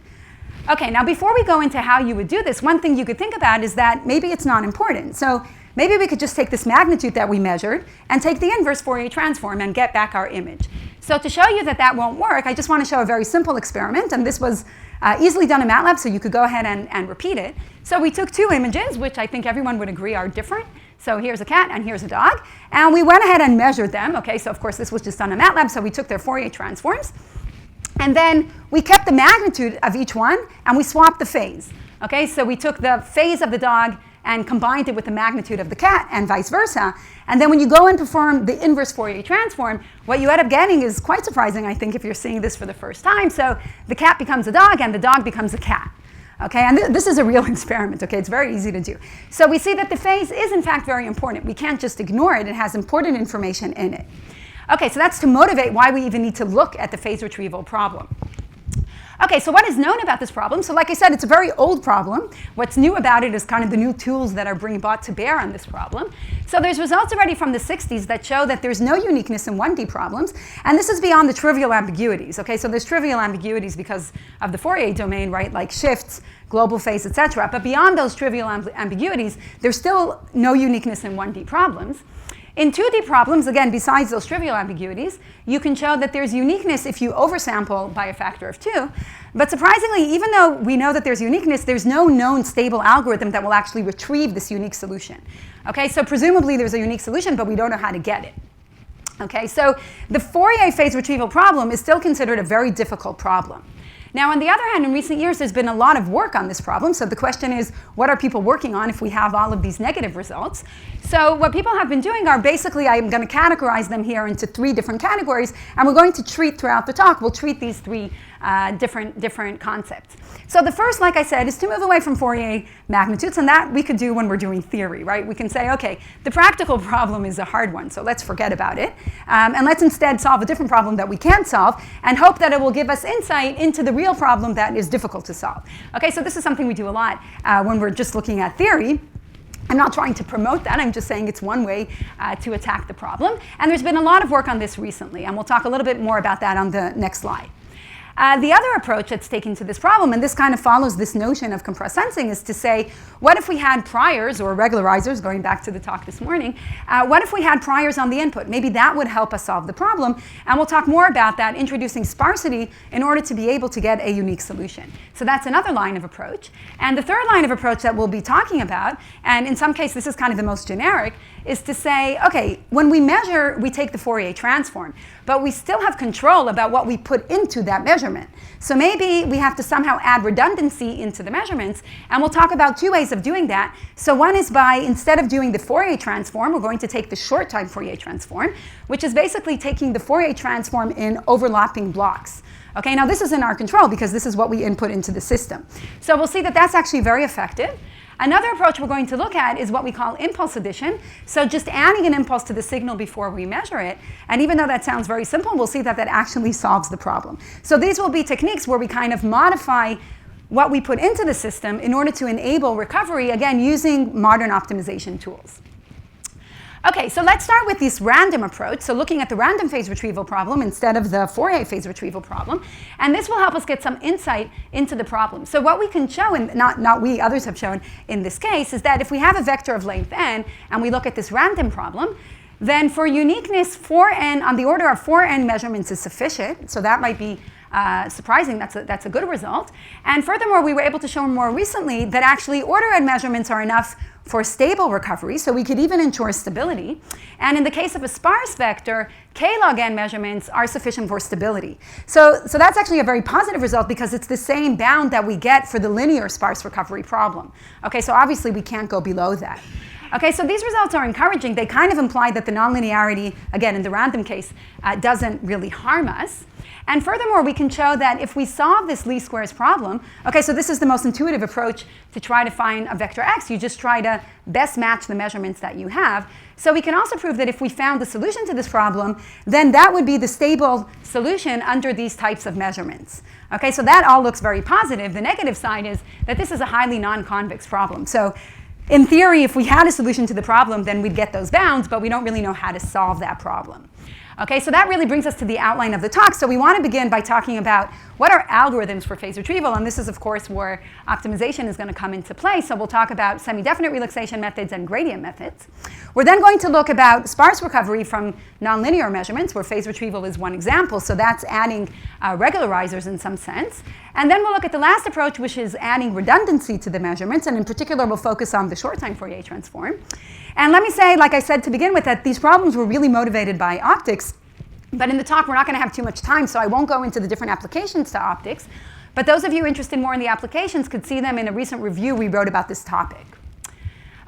Okay, now before we go into how you would do this, one thing you could think about is that maybe it's not important. So maybe we could just take this magnitude that we measured and take the inverse Fourier transform and get back our image. So to show you that that won't work, I just want to show a very simple experiment. And this was easily done in MATLAB, so you could go ahead and repeat it. So we took two images, which I think everyone would agree are different. So here's a cat and here's a dog. And we went ahead and measured them. Okay, so of course this was just done in MATLAB, so we took their Fourier transforms. And then we kept the magnitude of each one, and we swapped the phase. Okay, so we took the phase of the dog and combined it with the magnitude of the cat, and vice versa. And then when you go and perform the inverse Fourier transform, what you end up getting is quite surprising, I think, if you're seeing this for the first time. So the cat becomes a dog, and the dog becomes a cat. Okay, and this is a real experiment, okay? It's very easy to do. So we see that the phase is in fact very important. We can't just ignore it. It has important information in it. Okay, so that's to motivate why we even need to look at the phase retrieval problem. Okay, so what is known about this problem? So like I said, it's a very old problem. What's new about it is kind of the new tools that are being brought to bear on this problem. So there's results already from the 60s that show that there's no uniqueness in 1D problems, and this is beyond the trivial ambiguities. Okay, so there's trivial ambiguities because of the Fourier domain, right, like shifts, global phase, etc. But beyond those trivial ambiguities, there's still no uniqueness in 1D problems. In 2D problems, again, besides those trivial ambiguities, you can show that there's uniqueness if you oversample by a factor of 2. But surprisingly, even though we know that there's uniqueness, there's no known stable algorithm that will actually retrieve this unique solution. Okay, so presumably there's a unique solution, but we don't know how to get it. Okay, so the Fourier phase retrieval problem is still considered a very difficult problem. Now, on the other hand, in recent years, there's been a lot of work on this problem. So the question is, what are people working on if we have all of these negative results? So what people have been doing are basically, I'm going to categorize them here into 3 different categories. And we're going to treat throughout the talk, we'll treat these 3 different concepts. So the first, like I said, is to move away from Fourier magnitudes. And that we could do when we're doing theory, right? We can say, OK, the practical problem is a hard one, so let's forget about it. And let's instead solve a different problem that we can't solve and hope that it will give us insight into the real problem that is difficult to solve. Okay, so this is something we do a lot when we're just looking at theory. I'm not trying to promote that. I'm just saying it's one way to attack the problem. And there's been a lot of work on this recently. And we'll talk a little bit more about that on the next slide. The other approach that's taken to this problem, and this kind of follows this notion of compressed sensing, is to say, what if we had priors or regularizers, going back to the talk this morning, what if we had priors on the input? Maybe that would help us solve the problem. And we'll talk more about that, introducing sparsity in order to be able to get a unique solution. So that's another line of approach. And the third line of approach that we'll be talking about, and in some cases this is kind of the most generic, is to say, OK, when we measure, we take the Fourier transform. But we still have control about what we put into that measurement. So maybe we have to somehow add redundancy into the measurements. And we'll talk about 2 ways of doing that. So one is by, instead of doing the Fourier transform, we're going to take the short-time Fourier transform, which is basically taking the Fourier transform in overlapping blocks. Okay, now this is in our control because this is what we input into the system. So we'll see that that's actually very effective. Another approach we're going to look at is what we call impulse addition. So just adding an impulse to the signal before we measure it. And even though that sounds very simple, we'll see that that actually solves the problem. So these will be techniques where we kind of modify what we put into the system in order to enable recovery, again, using modern optimization tools. Okay, so let's start with this random approach. So looking at the random phase retrieval problem instead of the Fourier phase retrieval problem. And this will help us get some insight into the problem. So what we can show, and not we, others have shown in this case, is that if we have a vector of length n, and we look at this random problem, then for uniqueness, 4n, on the order of 4n measurements is sufficient. So that might be surprising. That's a good result. And furthermore, we were able to show more recently that actually order n measurements are enough for stable recovery, so we could even ensure stability. And in the case of a sparse vector, k log n measurements are sufficient for stability. So that's actually a very positive result because it's the same bound that we get for the linear sparse recovery problem. Okay, so obviously we can't go below that. Okay, so these results are encouraging. They kind of imply that the nonlinearity, again, in the random case, doesn't really harm us. And furthermore, we can show that if we solve this least squares problem, okay, so this is the most intuitive approach to try to find a vector x. You just try to best match the measurements that you have. So we can also prove that if we found the solution to this problem, then that would be the stable solution under these types of measurements. Okay, so that all looks very positive. The negative side is that this is a highly non-convex problem. So in theory, if we had a solution to the problem, then we'd get those bounds, but we don't really know how to solve that problem. Okay, so that really brings us to the outline of the talk. So we want to begin by talking about what are algorithms for phase retrieval, and this is, of course, where optimization is going to come into play. So we'll talk about semi-definite relaxation methods and gradient methods. We're then going to look about sparse recovery from nonlinear measurements, where phase retrieval is one example. So that's adding regularizers in some sense. And then we'll look at the last approach, which is adding redundancy to the measurements. And in particular, we'll focus on the short-time Fourier transform. And let me say, like I said to begin with, that these problems were really motivated by optics. But in the talk, we're not going to have too much time, so I won't go into the different applications to optics. But those of you interested more in the applications could see them in a recent review we wrote about this topic.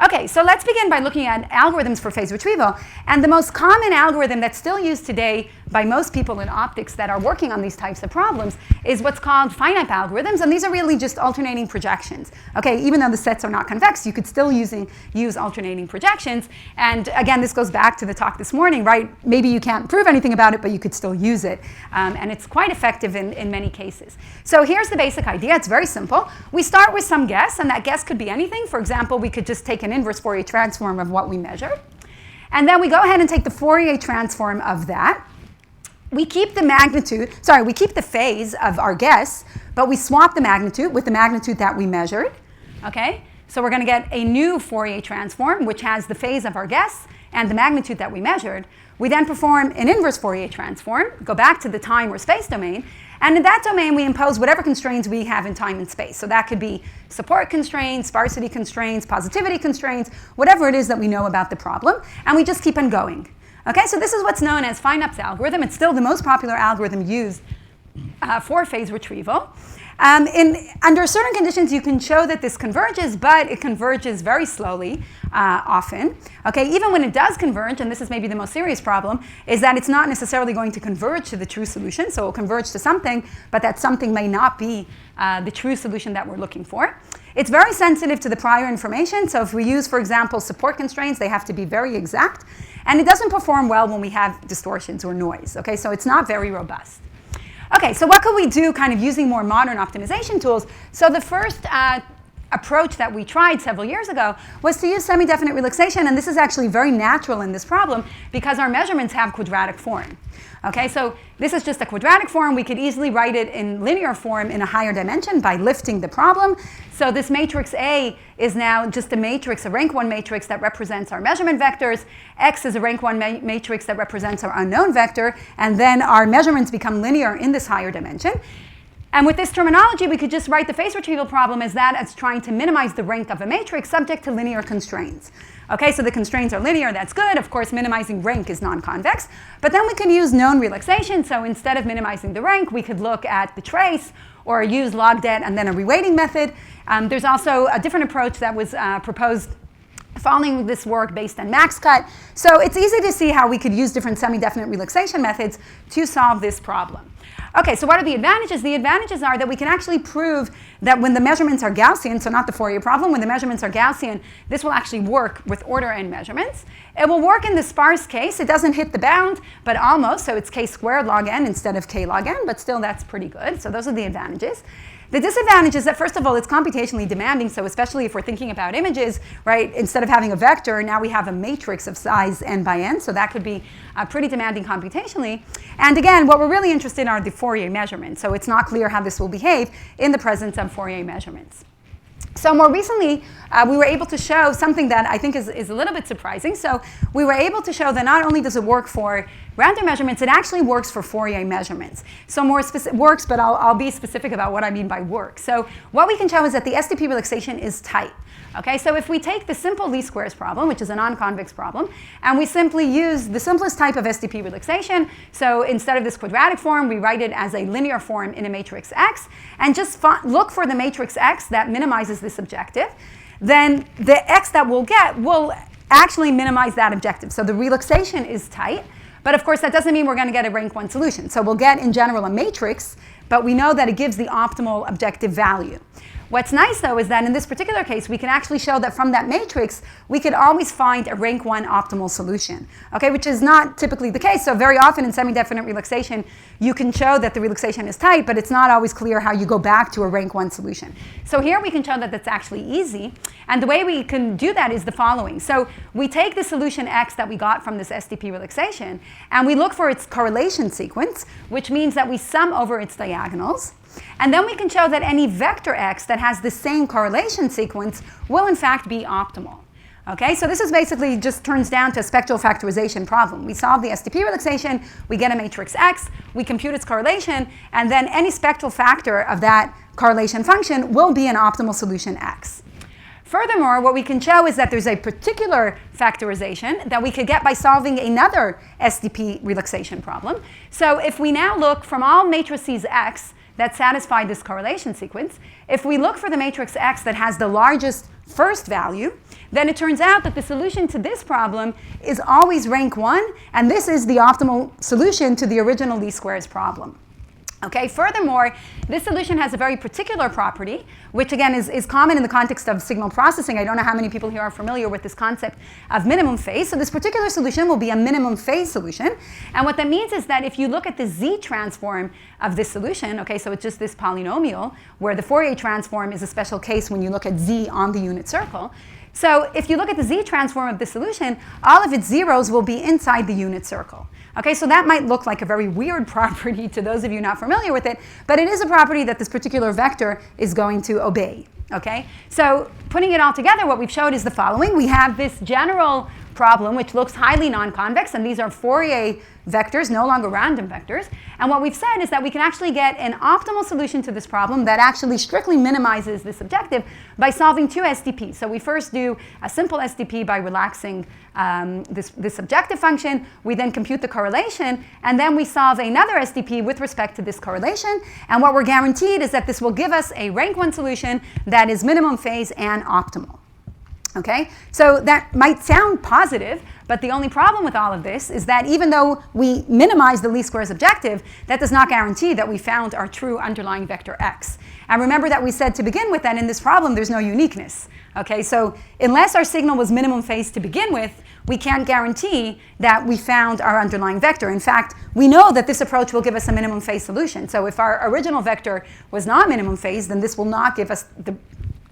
Okay, so let's begin by looking at algorithms for phase retrieval. And the most common algorithm that's still used today by most people in optics that are working on these types of problems is what's called finite algorithms. And these are really just alternating projections. Okay, even though the sets are not convex, you could still use alternating projections. And again, this goes back to the talk this morning, right? Maybe you can't prove anything about it, but you could still use it. And it's quite effective in many cases. So here's the basic idea. It's very simple. We start with some guess, and that guess could be anything. For example, we could just take an inverse Fourier transform of what we measured. And then we go ahead and take the Fourier transform of that. We keep the magnitude, sorry, we keep the phase of our guess, but we swap the magnitude with the magnitude that we measured. Okay? So we're going to get a new Fourier transform, which has the phase of our guess and the magnitude that we measured. We then perform an inverse Fourier transform, go back to the time or space domain, and in that domain, we impose whatever constraints we have in time and space. So that could be support constraints, sparsity constraints, positivity constraints, whatever it is that we know about the problem, and we just keep on going. Okay, so this is what's known as Feinap's algorithm. It's still the most popular algorithm used for phase retrieval. Under certain conditions, you can show that this converges, but it converges very slowly often. Okay, even when it does converge, and this is maybe the most serious problem, is that it's not necessarily going to converge to the true solution. So it will converge to something, but that something may not be the true solution that we're looking for. It's very sensitive to the prior information. So if we use, for example, support constraints, they have to be very exact. And it doesn't perform well when we have distortions or noise. Okay, so it's not very robust. Okay, so what could we do kind of using more modern optimization tools? So the first approach that we tried several years ago was to use semi-definite relaxation, and this is actually very natural in this problem because our measurements have quadratic form. Okay, so this is just a quadratic form. We could easily write it in linear form in a higher dimension by lifting the problem. So this matrix A is now just a matrix, a rank 1 matrix that represents our measurement vectors. X is a rank 1 matrix that represents our unknown vector. And then our measurements become linear in this higher dimension. And with this terminology, we could just write the phase retrieval problem as that as trying to minimize the rank of a matrix subject to linear constraints. Okay, so the constraints are linear, that's good. Of course, minimizing rank is non-convex. But then we can use known relaxation. So instead of minimizing the rank, we could look at the trace or use log det and then a reweighting method. There's also a different approach that was proposed following this work based on max cut. So it's easy to see how we could use different semi-definite relaxation methods to solve this problem. Okay, so what are the advantages? The advantages are that we can actually prove that when the measurements are Gaussian, so not the Fourier problem, when the measurements are Gaussian, this will actually work with order n measurements. It will work in the sparse case. It doesn't hit the bound, but almost, so it's k squared log n instead of k log n, but still that's pretty good. So those are the advantages. The disadvantage is that, first of all, it's computationally demanding, so especially if we're thinking about images, right, instead of having a vector, now we have a matrix of size n by n, so that could be pretty demanding computationally. And again, what we're really interested in are the Fourier measurements, so it's not clear how this will behave in the presence of Fourier measurements. So more recently, we were able to show something that I think is a little bit surprising. So we were able to show that not only does it work for random measurements, it actually works for Fourier measurements. So more specific works, but I'll be specific about what I mean by work. So what we can show is that the SDP relaxation is tight. Okay, so if we take the simple least squares problem, which is a non-convex problem, and we simply use the simplest type of SDP relaxation, so instead of this quadratic form, we write it as a linear form in a matrix X, and just look for the matrix X that minimizes this objective, then the X that we'll get will actually minimize that objective. So the relaxation is tight, but of course that doesn't mean we're going to get a rank 1 solution. So we'll get, in general, a matrix, but we know that it gives the optimal objective value. What's nice, though, is that in this particular case, we can actually show that from that matrix, we could always find a rank 1 optimal solution, okay, which is not typically the case. So very often in semi-definite relaxation, you can show that the relaxation is tight, but it's not always clear how you go back to a rank 1 solution. So here we can show that that's actually easy. And the way we can do that is the following. So we take the solution X that we got from this SDP relaxation, and we look for its correlation sequence, which means that we sum over its diagonals. And then we can show that any vector X that has the same correlation sequence will in fact be optimal. Okay, so this is basically just turns down to a spectral factorization problem. We solve the SDP relaxation, we get a matrix X, we compute its correlation, and then any spectral factor of that correlation function will be an optimal solution X. Furthermore, what we can show is that there's a particular factorization that we could get by solving another SDP relaxation problem. So if we now look from all matrices X, that satisfy this correlation sequence. If we look for the matrix X that has the largest first value, then it turns out that the solution to this problem is always rank 1, and this is the optimal solution to the original least squares problem. Okay, furthermore, this solution has a very particular property, which again is common in the context of signal processing. I don't know how many people here are familiar with this concept of minimum phase. So this particular solution will be a minimum phase solution. And what that means is that if you look at the Z transform of this solution, okay, so it's just this polynomial, where the Fourier transform is a special case when you look at Z on the unit circle. So if you look at the Z transform of this solution, all of its zeros will be inside the unit circle. Okay, so that might look like a very weird property to those of you not familiar with it, but it is a property that this particular vector is going to obey. Okay, so putting it all together, what we've showed is the following. We have this general problem which looks highly non-convex, and these are Fourier vectors, no longer random vectors. And what we've said is that we can actually get an optimal solution to this problem that actually strictly minimizes this objective by solving 2 SDPs. So we first do a simple SDP by relaxing this objective function. We then compute the correlation, and then we solve another SDP with respect to this correlation. And what we're guaranteed is that this will give us a rank 1 solution that is minimum phase and optimal. Okay, so that might sound positive, but the only problem with all of this is that even though we minimize the least squares objective, that does not guarantee that we found our true underlying vector x. And remember that we said to begin with that in this problem there's no uniqueness. Okay, so unless our signal was minimum phase to begin with, we can't guarantee that we found our underlying vector. In fact, we know that this approach will give us a minimum phase solution. So if our original vector was not minimum phase, then this will not give us the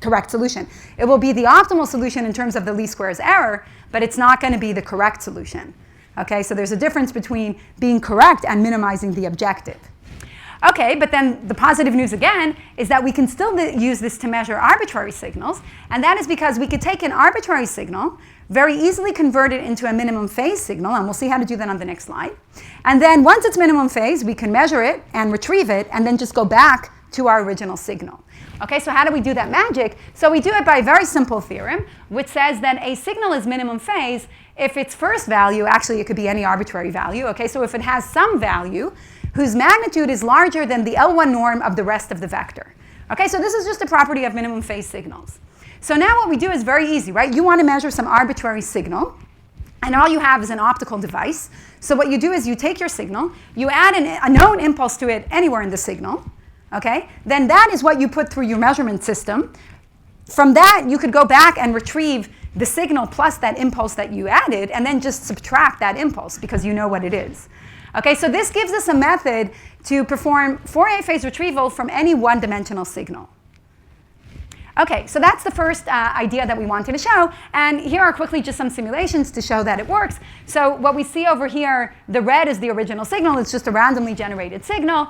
correct solution. It will be the optimal solution in terms of the least squares error, but it's not going to be the correct solution. Okay, so there's a difference between being correct and minimizing the objective. Okay, but then the positive news again is that we can still use this to measure arbitrary signals, and that is because we could take an arbitrary signal, very easily convert it into a minimum phase signal, and we'll see how to do that on the next slide. And then once it's minimum phase, we can measure it and retrieve it, and then just go back to our original signal. Okay, so how do we do that magic? So we do it by a very simple theorem, which says that a signal is minimum phase if its first value, actually it could be any arbitrary value, okay, so if it has some value whose magnitude is larger than the L1 norm of the rest of the vector. Okay, so this is just a property of minimum phase signals. So now what we do is very easy, right? You want to measure some arbitrary signal, and all you have is an optical device. So what you do is you take your signal, you add a known impulse to it anywhere in the signal, okay? Then that is what you put through your measurement system. From that, you could go back and retrieve the signal plus that impulse that you added, and then just subtract that impulse because you know what it is. Okay, so this gives us a method to perform Fourier phase retrieval from any one-dimensional signal. Okay, so that's the first idea that we wanted to show, and here are quickly just some simulations to show that it works. So what we see over here, the red is the original signal. It's just a randomly generated signal.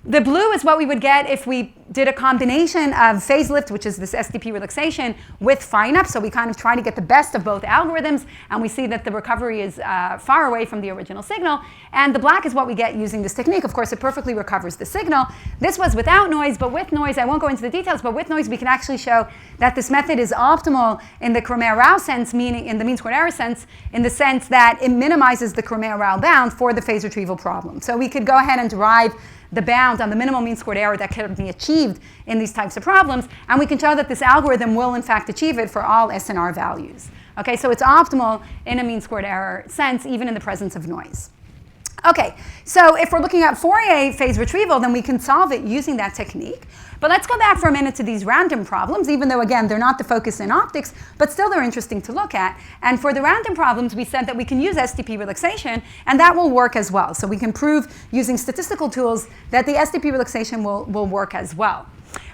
The blue is what we would get if we did a combination of phase lift, which is this SDP relaxation, with FineUp. So we kind of try to get the best of both algorithms, and we see that the recovery is far away from the original signal. And the black is what we get using this technique. Of course, it perfectly recovers the signal. This was without noise, but with noise, I won't go into the details, but with noise, we can actually show that this method is optimal in the Cruméa-Rao sense, meaning in the mean squared error sense, in the sense that it minimizes the Cruméa-Rao bound for the phase retrieval problem. So we could go ahead and derive the bound on the minimal mean squared error that can be achieved in these types of problems, and we can show that this algorithm will in fact achieve it for all SNR values. Okay, so it's optimal in a mean squared error sense, even in the presence of noise. Okay, so if we're looking at Fourier phase retrieval, then we can solve it using that technique. But let's go back for a minute to these random problems, even though, again, they're not the focus in optics, but still they're interesting to look at. And for the random problems, we said that we can use SDP relaxation, and that will work as well. So we can prove using statistical tools that the SDP relaxation will work as well.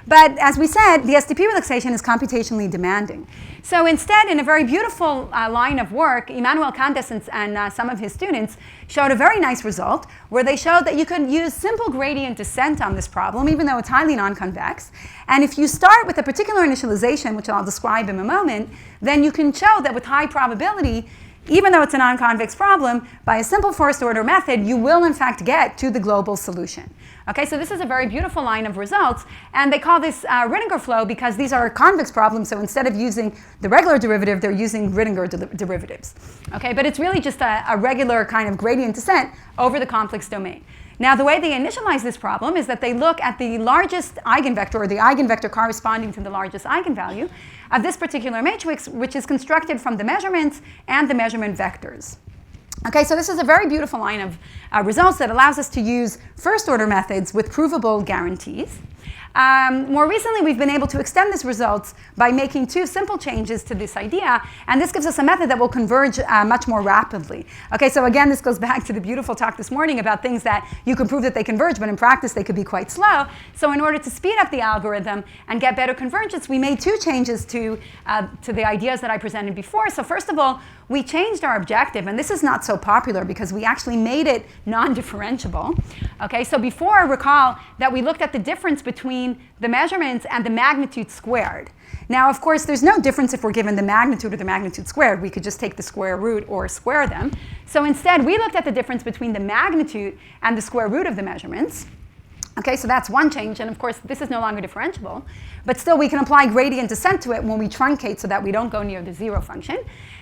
But as we said, the SDP relaxation is computationally demanding. So instead, in a very beautiful line of work, Emmanuel Candes and some of his students showed a very nice result where they showed that you could use simple gradient descent on this problem, even though it's highly non-convex. And if you start with a particular initialization, which I'll describe in a moment, then you can show that with high probability, even though it's a non-convex problem, by a simple first-order method, you will in fact get to the global solution. Okay, so this is a very beautiful line of results, and they call this Rittinger flow because these are convex problems, so instead of using the regular derivative, they're using Rittinger derivatives. Okay, but it's really just a regular kind of gradient descent over the complex domain. Now, the way they initialize this problem is that they look at the largest eigenvector, or the eigenvector corresponding to the largest eigenvalue of this particular matrix, which is constructed from the measurements and the measurement vectors. Okay, so this is a very beautiful line of results that allows us to use first-order methods with provable guarantees. More recently, we've been able to extend these results by making two simple changes to this idea, and this gives us a method that will converge much more rapidly. Okay, so again, this goes back to the beautiful talk this morning about things that you can prove that they converge, but in practice they could be quite slow. So in order to speed up the algorithm and get better convergence, we made two changes to the ideas that I presented before. So first of all, we changed our objective, and this is not so popular because we actually made it non-differentiable. Okay, so before, recall that we looked at the difference between the measurements and the magnitude squared. Now, of course, there's no difference if we're given the magnitude or the magnitude squared. We could just take the square root or square them. So instead, we looked at the difference between the magnitude and the square root of the measurements. Okay, so that's one change, and of course, this is no longer differentiable. But still, we can apply gradient descent to it when we truncate so that we don't go near the zero function.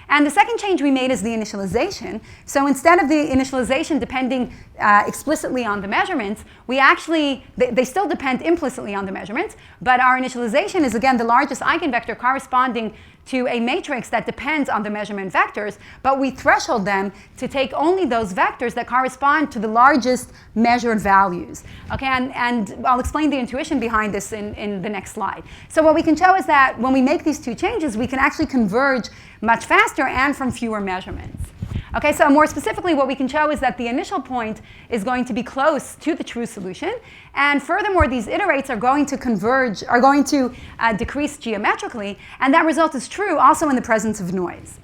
And the second change we made is the initialization. So instead of the initialization depending explicitly on the measurements, we actually, they still depend implicitly on the measurements, but our initialization is again the largest eigenvector corresponding to a matrix that depends on the measurement vectors, but we threshold them to take only those vectors that correspond to the largest measured values. Okay, and I'll explain the intuition behind this in the next slide. So what we can show is that when we make these two changes, we can actually converge much faster and from fewer measurements. Okay, so more specifically, what we can show is that the initial point is going to be close to the true solution, and furthermore, these iterates are going to converge, are going to decrease geometrically, and that result is true also in the presence of noise.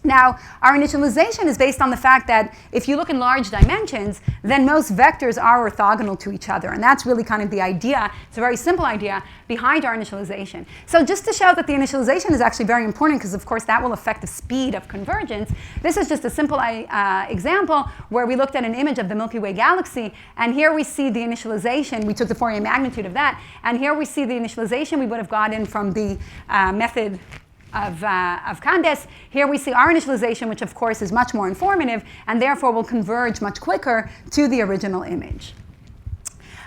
Now, our initialization is based on the fact that if you look in large dimensions, then most vectors are orthogonal to each other. And that's really kind of the idea, it's a very simple idea, behind our initialization. So just to show that the initialization is actually very important, because of course that will affect the speed of convergence, this is just a simple example where we looked at an image of the Milky Way galaxy, and here we see the initialization. We took the Fourier magnitude of that, and here we see the initialization we would have gotten from the method of Candes. Here we see our initialization, which of course is much more informative, and therefore will converge much quicker to the original image.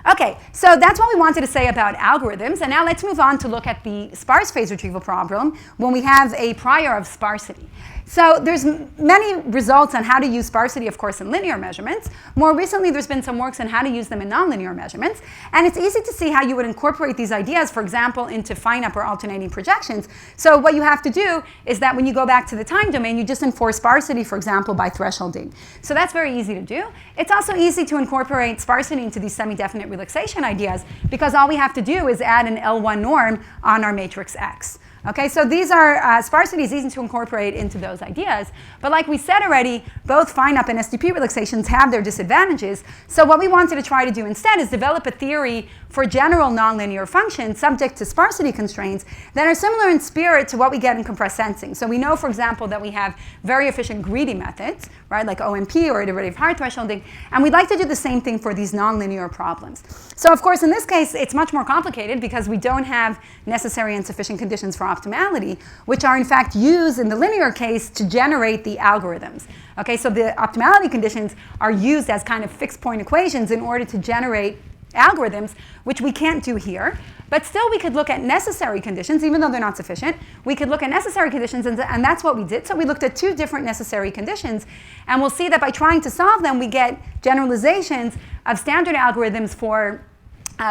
Okay, so that's what we wanted to say about algorithms, and now let's move on to look at the sparse phase retrieval problem when we have a prior of sparsity. So there's many results on how to use sparsity, of course, in linear measurements. More recently, there's been some works on how to use them in nonlinear measurements. And it's easy to see how you would incorporate these ideas, for example, into fine-up or alternating projections. So what you have to do is that when you go back to the time domain, you just enforce sparsity, for example, by thresholding. So that's very easy to do. It's also easy to incorporate sparsity into these semi-definite relaxation ideas, because all we have to do is add an L1 norm on our matrix X. Okay, so these are, sparsity is easy to incorporate into those ideas. But like we said already, both fine-up and STP relaxations have their disadvantages. So what we wanted to try to do instead is develop a theory for general nonlinear functions subject to sparsity constraints that are similar in spirit to what we get in compressed sensing. So we know, for example, that we have very efficient greedy methods, right, like OMP or iterative hard thresholding. And we'd like to do the same thing for these nonlinear problems. So of course, in this case, it's much more complicated because we don't have necessary and sufficient conditions for optimality, which are in fact used in the linear case to generate the algorithms. Okay, so the optimality conditions are used as kind of fixed point equations in order to generate algorithms, which we can't do here. But still, we could look at necessary conditions, even though they're not sufficient. We could look at necessary conditions, and that's what we did. So we looked at two different necessary conditions, and we'll see that by trying to solve them, we get generalizations of standard algorithms for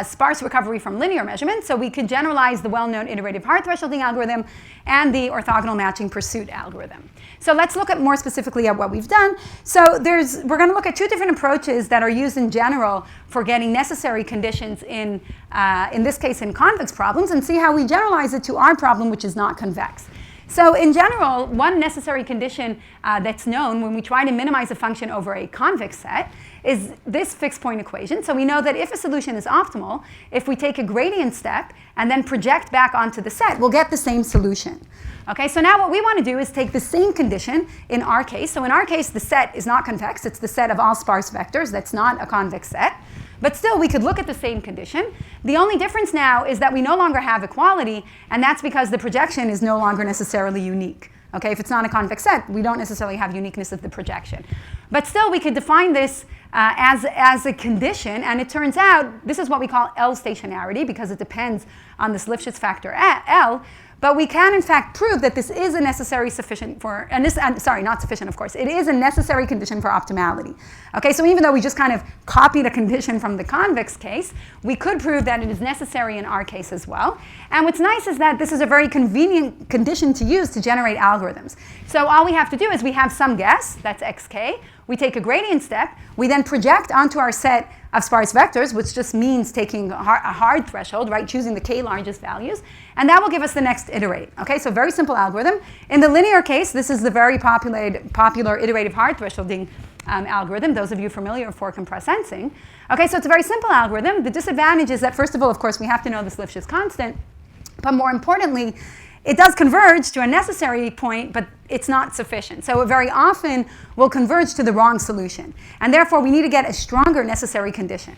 sparse recovery from linear measurements. So we could generalize the well-known iterative hard thresholding algorithm and the orthogonal matching pursuit algorithm. So let's look at more specifically at what we've done. So we're going to look at two different approaches that are used in general for getting necessary conditions in this case in convex problems, and see how we generalize it to our problem, which is not convex. So in general, one necessary condition that's known when we try to minimize a function over a convex set is this fixed point equation. So we know that if a solution is optimal, if we take a gradient step and then project back onto the set, we'll get the same solution. Okay, so now what we want to do is take the same condition in our case. So in our case, the set is not convex. It's the set of all sparse vectors. That's not a convex set. But still, we could look at the same condition. The only difference now is that we no longer have equality, and that's because the projection is no longer necessarily unique. Okay, if it's not a convex set, we don't necessarily have uniqueness of the projection. But still, we could define this as a condition, and it turns out this is what we call L stationarity because it depends on this Lifshitz factor L. But we can, in fact, prove that this is a necessary sufficient for, and this, sorry, not sufficient, of course. It is a necessary condition for optimality. Okay, so even though we just kind of copied a condition from the convex case, we could prove that it is necessary in our case as well. And what's nice is that this is a very convenient condition to use to generate algorithms. So all we have to do is we have some guess, that's xk. We take a gradient step. We then project onto our set of sparse vectors, which just means taking a hard threshold, right, choosing the k largest values, and that will give us the next iterate. Okay, so very simple algorithm. In the linear case, this is the very popular iterative hard thresholding algorithm, those of you familiar with for-compressed sensing. Okay, so it's a very simple algorithm. The disadvantage is that, first of all, of course, we have to know this Lifshitz constant, but more importantly, it does converge to a necessary point, but it's not sufficient. So it very often will converge to the wrong solution. And therefore, we need to get a stronger necessary condition.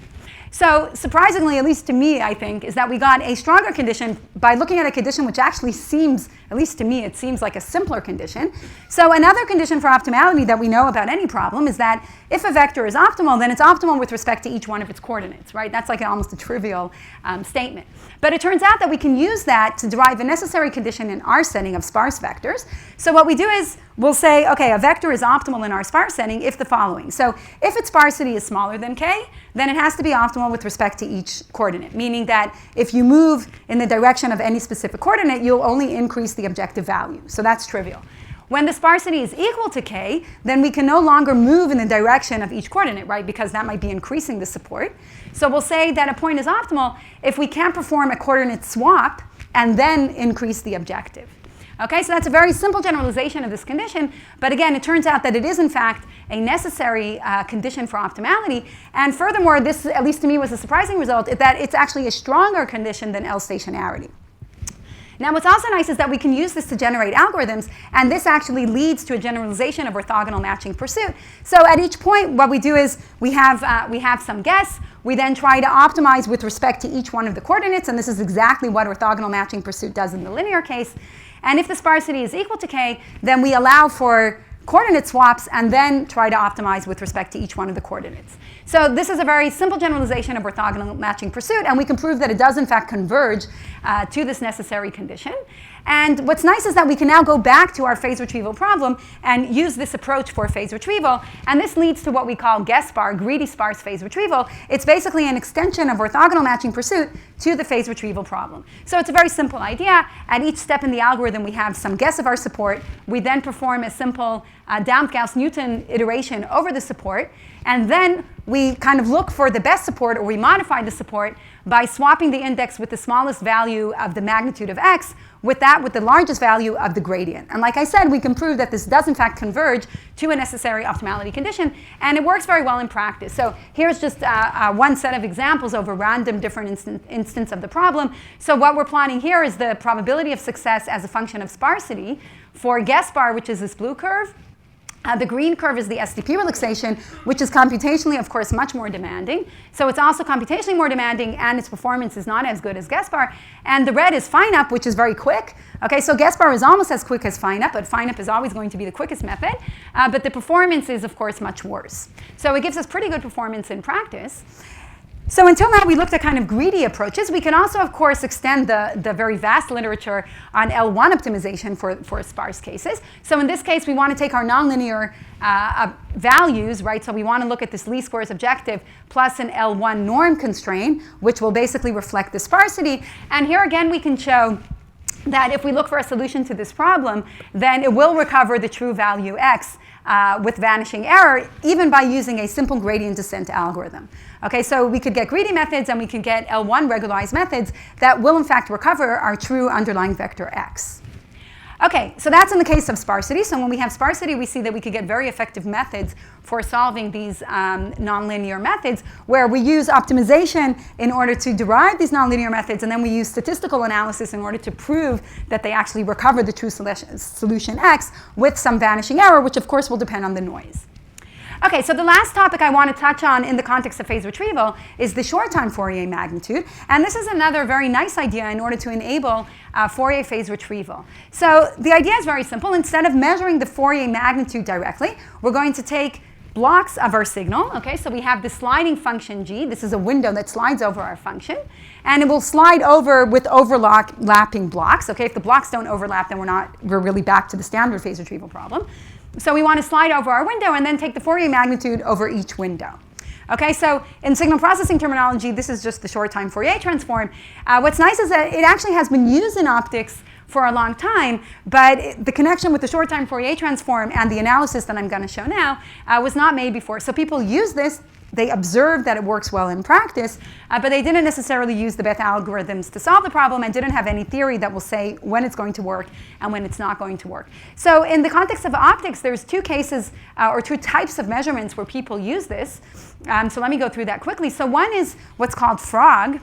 So surprisingly, at least to me, I think, is that we got a stronger condition by looking at a condition which actually seems, at least to me, it seems like a simpler condition. So another condition for optimality that we know about any problem is that if a vector is optimal, then it's optimal with respect to each one of its coordinates, right? That's like almost a trivial statement. But it turns out that we can use that to derive a necessary condition in our setting of sparse vectors. So what we do is we'll say, okay, a vector is optimal in our sparse setting if the following. So if its sparsity is smaller than k, then it has to be optimal with respect to each coordinate, meaning that if you move in the direction of any specific coordinate, you'll only increase the objective value. So that's trivial. When the sparsity is equal to k, then we can no longer move in the direction of each coordinate, right? Because that might be increasing the support. So we'll say that a point is optimal if we can perform a coordinate swap and then increase the objective. Okay, so that's a very simple generalization of this condition. But again, it turns out that it is, in fact, a necessary condition for optimality. And furthermore, this, at least to me, was a surprising result, that it's actually a stronger condition than L stationarity. Now, what's also nice is that we can use this to generate algorithms, and this actually leads to a generalization of orthogonal matching pursuit. So at each point, what we do is we have some guess. We then try to optimize with respect to each one of the coordinates, and this is exactly what orthogonal matching pursuit does in the linear case. And if the sparsity is equal to k, then we allow for coordinate swaps and then try to optimize with respect to each one of the coordinates. So this is a very simple generalization of orthogonal matching pursuit, and we can prove that it does in fact converge to this necessary condition. And what's nice is that we can now go back to our phase retrieval problem and use this approach for phase retrieval, and this leads to what we call guess bar, greedy sparse phase retrieval. It's basically an extension of orthogonal matching pursuit to the phase retrieval problem. So it's a very simple idea. At each step in the algorithm, we have some guess of our support. We then perform a simple Dampf-Gauss-Newton iteration over the support, and then we kind of look for the best support, or we modify the support by swapping the index with the smallest value of the magnitude of x with the largest value of the gradient. And like I said, we can prove that this does in fact converge to a necessary optimality condition, and it works very well in practice. So here's just one set of examples over random different instance of the problem. So what we're plotting here is the probability of success as a function of sparsity for guess bar, which is this blue curve. The green curve is the SDP relaxation, which is computationally, of course, much more demanding. So it's also computationally more demanding, and its performance is not as good as guess bar. And the red is fine up, which is very quick. Okay, so guess bar is almost as quick as fine up, but fine up is always going to be the quickest method. But the performance is, of course, much worse. So it gives us pretty good performance in practice. So until now, we looked at kind of greedy approaches. We can also, of course, extend the very vast literature on L1 optimization for sparse cases. So in this case, we want to take our nonlinear values, right? So we want to look at this least squares objective plus an L1 norm constraint, which will basically reflect the sparsity. And here again, we can show that if we look for a solution to this problem, then it will recover the true value x with vanishing error, even by using a simple gradient descent algorithm. Okay, so we could get greedy methods, and we can get L1 regularized methods that will in fact recover our true underlying vector x. Okay, so that's in the case of sparsity. So when we have sparsity, we see that we could get very effective methods for solving these nonlinear methods, where we use optimization in order to derive these nonlinear methods, and then we use statistical analysis in order to prove that they actually recover the true solution x with some vanishing error, which of course will depend on the noise. Okay, so the last topic I want to touch on in the context of phase retrieval is the short-time Fourier magnitude. And this is another very nice idea in order to enable Fourier phase retrieval. So the idea is very simple. Instead of measuring the Fourier magnitude directly, we're going to take blocks of our signal. Okay, so we have the sliding function g. This is a window that slides over our function. And it will slide over with overlapping blocks. Okay, if the blocks don't overlap, then we're really back to the standard phase retrieval problem. So we want to slide over our window and then take the Fourier magnitude over each window. Okay, so in signal processing terminology, this is just the short-time Fourier transform. What's nice is that it actually has been used in optics for a long time, but the connection with the short-time Fourier transform and the analysis that I'm going to show now was not made before. So people use this. They observed that it works well in practice, but they didn't necessarily use the Bethe algorithms to solve the problem and didn't have any theory that will say when it's going to work and when it's not going to work. So in the context of optics, there's two cases or two types of measurements where people use this. So let me go through that quickly. So one is what's called FROG.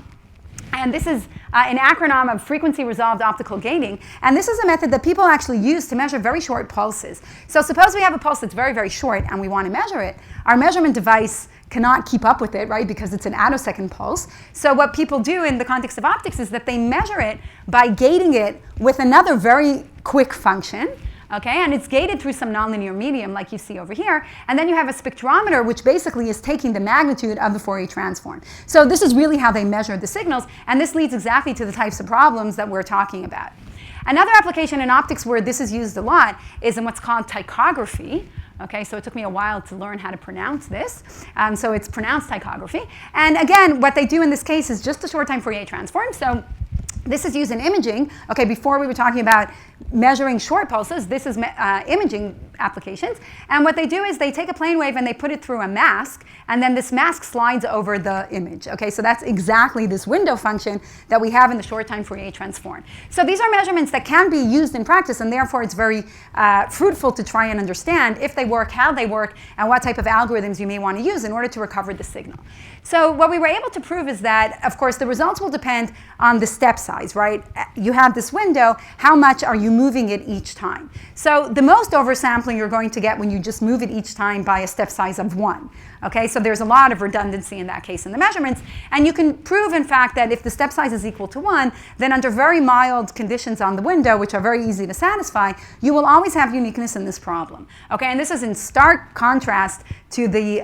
And this is an acronym of frequency resolved optical gating. And this is a method that people actually use to measure very short pulses. So suppose we have a pulse that's very, very short and we want to measure it. Our measurement device cannot keep up with it, right, because it's an attosecond pulse. So what people do in the context of optics is that they measure it by gating it with another very quick function. Okay, and it's gated through some nonlinear medium like you see over here. And then you have a spectrometer, which basically is taking the magnitude of the Fourier transform. So this is really how they measure the signals. And this leads exactly to the types of problems that we're talking about. Another application in optics where this is used a lot is in what's called tychography. Okay, so it took me a while to learn how to pronounce this. So it's pronounced tychography. And again, what they do in this case is just a short-time Fourier transform. So this is used in imaging. Okay, before we were talking about measuring short pulses. This is imaging applications. And what they do is they take a plane wave and they put it through a mask, and then this mask slides over the image. Okay, so that's exactly this window function that we have in the short-time Fourier transform. So these are measurements that can be used in practice, and therefore it's very fruitful to try and understand if they work, how they work, and what type of algorithms you may want to use in order to recover the signal. So what we were able to prove is that, of course, the results will depend on the step size, right? You have this window. How much are you moving it each time? So the most oversampling you're going to get when you just move it each time by a step size of 1. Okay, so there's a lot of redundancy in that case in the measurements. And you can prove, in fact, that if the step size is equal to 1, then under very mild conditions on the window, which are very easy to satisfy, you will always have uniqueness in this problem. Okay, and this is in stark contrast to the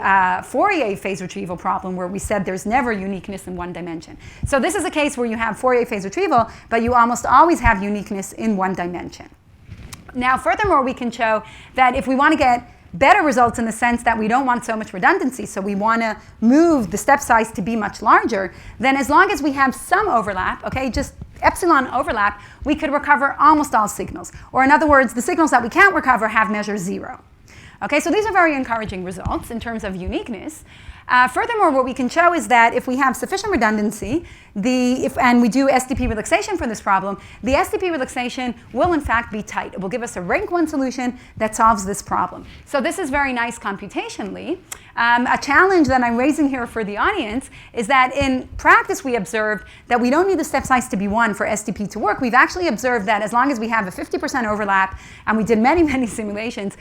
Fourier phase retrieval problem, where we said there's never uniqueness in one dimension. So this is a case where you have Fourier phase retrieval, but you almost always have uniqueness in one dimension. Now, furthermore, we can show that if we want to get better results in the sense that we don't want so much redundancy, so we want to move the step size to be much larger, then as long as we have some overlap, okay, just epsilon overlap, we could recover almost all signals. Or in other words, the signals that we can't recover have measure 0. Okay, so these are very encouraging results in terms of uniqueness. Furthermore, what we can show is that if we have sufficient redundancy, and we do STP relaxation for this problem, the STP relaxation will in fact be tight. It will give us a rank 1 solution that solves this problem. So this is very nice computationally. A challenge that I'm raising here for the audience is that in practice we observed that we don't need the step size to be 1 for STP to work. We've actually observed that as long as we have a 50% overlap, and we did many, many simulations,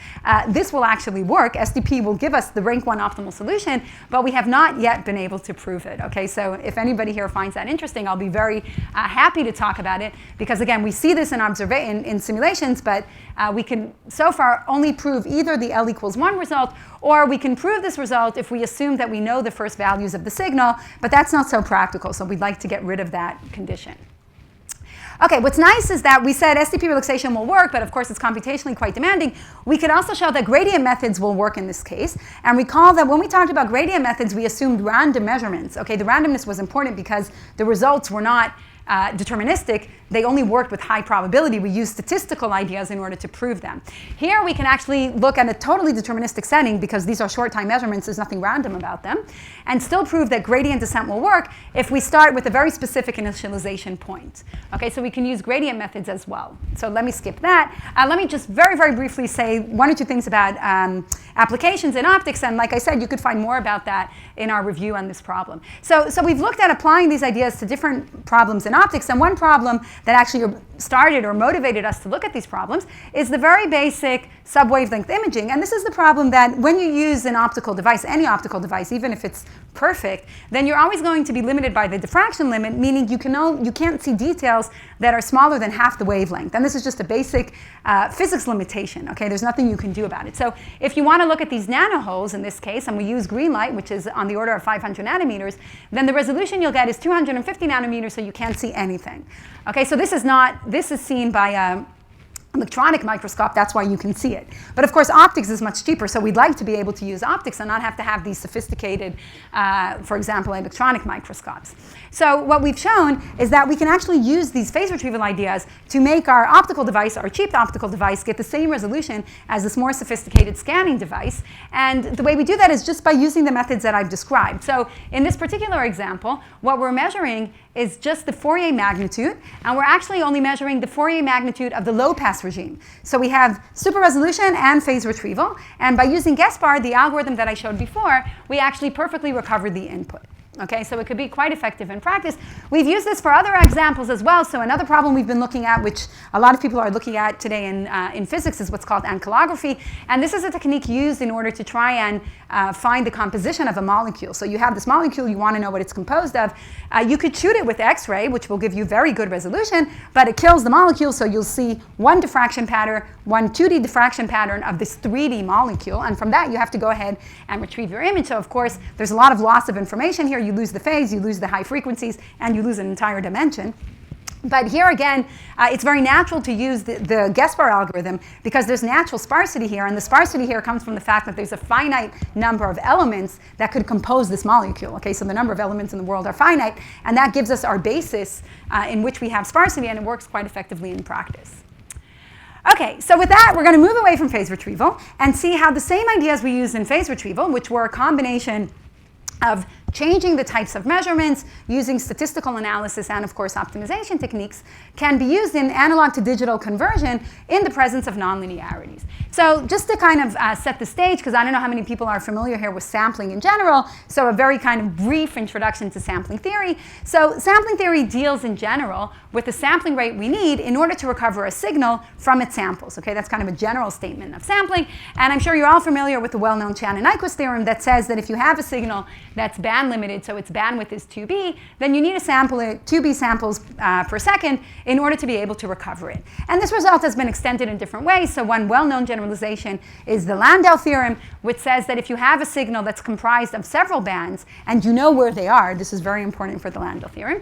this will actually work. STP will give us the rank 1 optimal solution, but we have not yet been able to prove it. Okay, so if anybody here finds that interesting, I'll be very happy to talk about it, because again, we see this in simulations, but we can so far only prove either the L equals 1 result, or we can prove this result if we assume that we know the first values of the signal, but that's not so practical, so we'd like to get rid of that condition. Okay, what's nice is that we said STP relaxation will work, but of course it's computationally quite demanding. We could also show that gradient methods will work in this case. And recall that when we talked about gradient methods, we assumed random measurements. Okay, the randomness was important because the results were not deterministic. They only worked with high probability. We used statistical ideas in order to prove them. Here we can actually look at a totally deterministic setting, because these are short time measurements, there's nothing random about them, and still prove that gradient descent will work if we start with a very specific initialization point. Okay, so we can use gradient methods as well. So let me skip that. Let me just very, very briefly say 1 or 2 things about applications in optics, and like I said, you could find more about that in our review on this problem. So we've looked at applying these ideas to different problems in optics. And one problem that actually started or motivated us to look at these problems is the very basic subwavelength imaging. And this is the problem that when you use an optical device, any optical device, even if it's perfect, then you're always going to be limited by the diffraction limit, meaning you can't see details that are smaller than half the wavelength. And this is just a basic physics limitation, okay? There's nothing you can do about it. So if you want to look at these nanoholes in this case, and we use green light, which is on the order of 500 nanometers, then the resolution you'll get is 250 nanometers, so you can't see anything. Okay, so this is seen by electronic microscope, that's why you can see it. But of course, optics is much cheaper, so we'd like to be able to use optics and not have to have these sophisticated, for example, electronic microscopes. So what we've shown is that we can actually use these phase retrieval ideas to make our optical device, our cheap optical device, get the same resolution as this more sophisticated scanning device. And the way we do that is just by using the methods that I've described. So in this particular example, what we're measuring is just the Fourier magnitude, and we're actually only measuring the Fourier magnitude of the low-pass regime. So we have super resolution and phase retrieval, and by using guessbar, the algorithm that I showed before, we actually perfectly recovered the input. Okay, so it could be quite effective in practice. We've used this for other examples as well. So another problem we've been looking at, which a lot of people are looking at today in physics, is what's called ankylography. And this is a technique used in order to try and find the composition of a molecule. So you have this molecule, you want to know what it's composed of. You could shoot it with X-ray, which will give you very good resolution, but it kills the molecule, so you'll see one diffraction pattern, one 2D diffraction pattern of this 3D molecule. And from that, you have to go ahead and retrieve your image. So of course, there's a lot of loss of information here. You lose the phase, you lose the high frequencies, and you lose an entire dimension. But here again, it's very natural to use the guessbar algorithm because there's natural sparsity here, and the sparsity here comes from the fact that there's a finite number of elements that could compose this molecule. Okay, so the number of elements in the world are finite, and that gives us our basis in which we have sparsity, and it works quite effectively in practice. Okay, so with that, we're going to move away from phase retrieval and see how the same ideas we used in phase retrieval, which were a combination of changing the types of measurements, using statistical analysis, and of course optimization techniques, can be used in analog to digital conversion in the presence of nonlinearities. So just to kind of set the stage, because I don't know how many people are familiar here with sampling in general, so a very kind of brief introduction to sampling theory. So sampling theory deals in general with the sampling rate we need in order to recover a signal from its samples. Okay, that's kind of a general statement of sampling, and I'm sure you're all familiar with the well-known Shannon-Nyquist theorem that says that if you have a signal that's band limited, so its bandwidth is 2b, then you need to sample it 2b samples per second in order to be able to recover it. And this result has been extended in different ways. So one well-known generalization is the Landau theorem, which says that if you have a signal that's comprised of several bands and you know where they are, this is very important for the Landau theorem,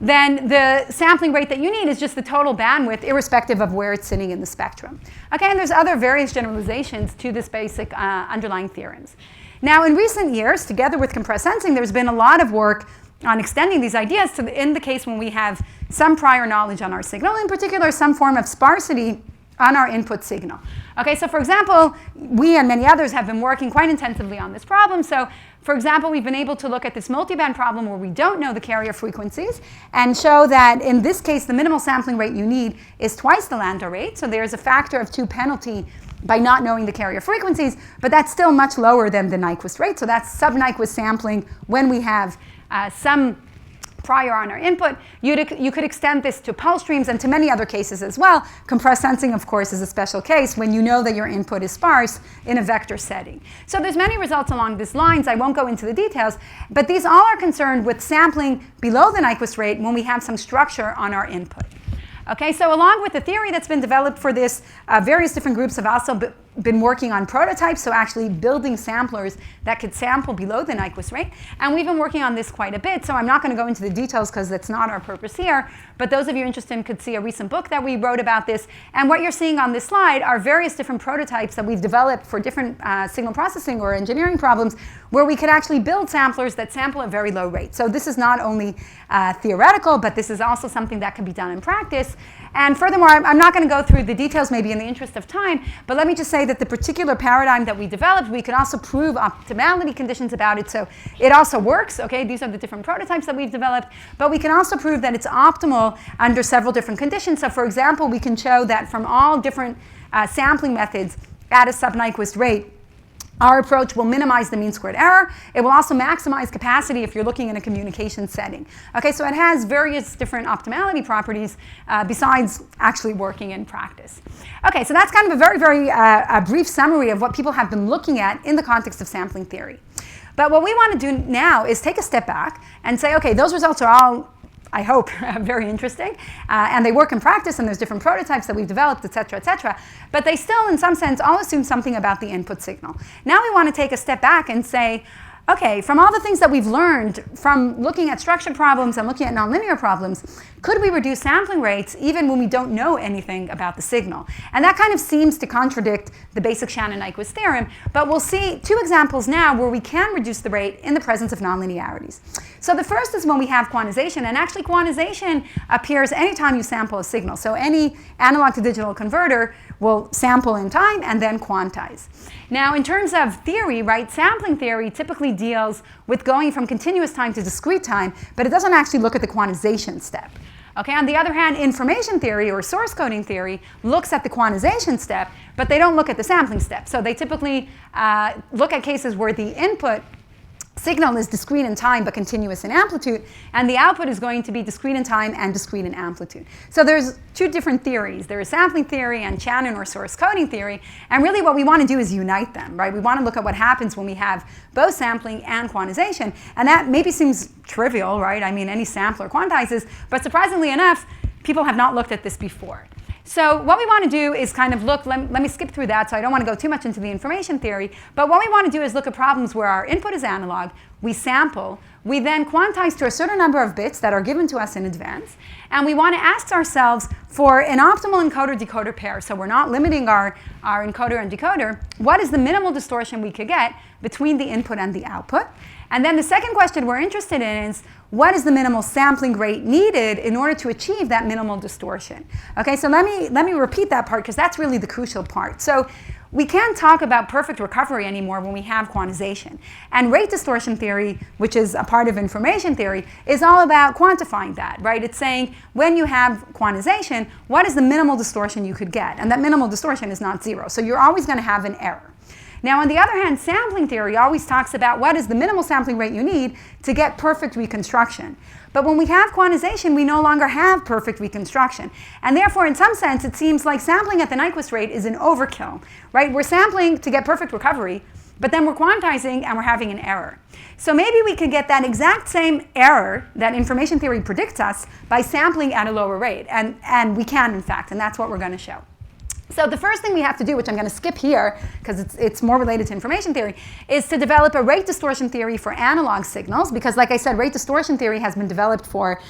then the sampling rate that you need is just the total bandwidth irrespective of where it's sitting in the spectrum. Okay, and there's other various generalizations to this basic underlying theorems. Now, in recent years, together with compressed sensing, there's been a lot of work on extending these ideas to in the case when we have some prior knowledge on our signal, in particular some form of sparsity on our input signal. Okay, so for example, we and many others have been working quite intensively on this problem. So for example, we've been able to look at this multiband problem where we don't know the carrier frequencies and show that in this case, the minimal sampling rate you need is twice the Landau rate. So there's a factor of 2 penalty by not knowing the carrier frequencies, but that's still much lower than the Nyquist rate. So that's sub-Nyquist sampling when we have some prior on our input. You could extend this to pulse streams and to many other cases as well. Compressed sensing, of course, is a special case when you know that your input is sparse in a vector setting. So there's many results along these lines. I won't go into the details, but these all are concerned with sampling below the Nyquist rate when we have some structure on our input. Okay, so along with the theory that's been developed for this, various different groups have also been working on prototypes, so actually building samplers that could sample below the Nyquist rate. And we've been working on this quite a bit, so I'm not going to go into the details because that's not our purpose here. But those of you interested could see a recent book that we wrote about this. And what you're seeing on this slide are various different prototypes that we've developed for different signal processing or engineering problems where we could actually build samplers that sample at very low rates. So this is not only theoretical, but this is also something that can be done in practice. And furthermore, I'm not going to go through the details maybe in the interest of time, but let me just say that the particular paradigm that we developed, we can also prove optimality conditions about it. So it also works, okay? These are the different prototypes that we've developed, but we can also prove that it's optimal under several different conditions. So for example, we can show that from all different sampling methods at a sub-Nyquist rate, Our approach will minimize the mean squared error. It will also maximize capacity if you're looking in a communication setting. Okay, so it has various different optimality properties besides actually working in practice. Okay, so that's kind of a very, very brief summary of what people have been looking at in the context of sampling theory. But what we want to do now is take a step back and say, okay, those results are all, I hope, very interesting, and they work in practice, and there's different prototypes that we've developed, et cetera, but they still, in some sense, all assume something about the input signal. Now we want to take a step back and say, okay, from all the things that we've learned from looking at structured problems and looking at nonlinear problems, could we reduce sampling rates even when we don't know anything about the signal? And that kind of seems to contradict the basic Shannon-Nyquist theorem, but we'll see two examples now where we can reduce the rate in the presence of nonlinearities. So the first is when we have quantization, and actually quantization appears anytime you sample a signal. So any analog to digital converter will sample in time and then quantize. Now, in terms of theory, right, sampling theory typically deals with going from continuous time to discrete time, but it doesn't actually look at the quantization step. Okay, on the other hand, information theory or source coding theory looks at the quantization step, but they don't look at the sampling step. So they typically look at cases where the input signal is discrete in time but continuous in amplitude, and the output is going to be discrete in time and discrete in amplitude. So there's two different theories. There is sampling theory and Shannon or source coding theory, and really what we want to do is unite them, right? We want to look at what happens when we have both sampling and quantization, and that maybe seems trivial, right? I mean, any sampler quantizes, but surprisingly enough, people have not looked at this before. So what we want to do is kind of look, let me skip through that, so I don't want to go too much into the information theory, but what we want to do is look at problems where our input is analog, we sample, we then quantize to a certain number of bits that are given to us in advance, and we want to ask ourselves for an optimal encoder-decoder pair, so we're not limiting our encoder and decoder, what is the minimal distortion we could get between the input and the output? And then the second question we're interested in is, what is the minimal sampling rate needed in order to achieve that minimal distortion? Okay, so let me repeat that part because that's really the crucial part. So we can't talk about perfect recovery anymore when we have quantization. And rate distortion theory, which is a part of information theory, is all about quantifying that, right? It's saying when you have quantization, what is the minimal distortion you could get? And that minimal distortion is not zero. So you're always going to have an error. Now, on the other hand, sampling theory always talks about what is the minimal sampling rate you need to get perfect reconstruction. But when we have quantization, we no longer have perfect reconstruction. And therefore, in some sense, it seems like sampling at the Nyquist rate is an overkill, right? We're sampling to get perfect recovery, but then we're quantizing and we're having an error. So maybe we could get that exact same error that information theory predicts us by sampling at a lower rate. And we can, in fact, and that's what we're going to show. So the first thing we have to do, which I'm going to skip here because it's more related to information theory, is to develop a rate distortion theory for analog signals because, like I said, rate distortion theory has been developed for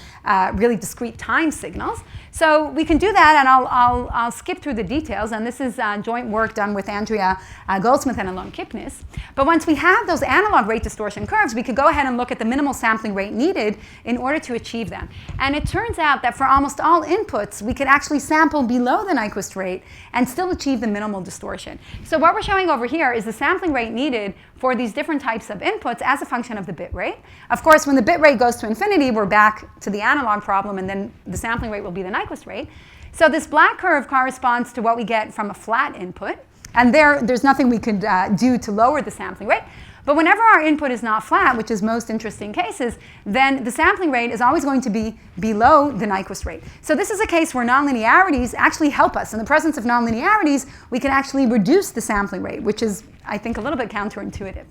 really discrete time signals. So we can do that, and I'll skip through the details. And this is joint work done with Andrea Goldsmith and Alon Kipnis. But once we have those analog rate distortion curves, we could go ahead and look at the minimal sampling rate needed in order to achieve them. And it turns out that for almost all inputs, we could actually sample below the Nyquist rate and still achieve the minimal distortion. So what we're showing over here is the sampling rate needed for these different types of inputs as a function of the bit rate. Of course, when the bit rate goes to infinity, we're back to the analog problem, and then the sampling rate will be the Nyquist rate. So this black curve corresponds to what we get from a flat input, and there's nothing we could do to lower the sampling rate. But whenever our input is not flat, which is most interesting cases, then the sampling rate is always going to be below the Nyquist rate. So this is a case where nonlinearities actually help us. In the presence of nonlinearities, we can actually reduce the sampling rate, which is, I think, a little bit counterintuitive.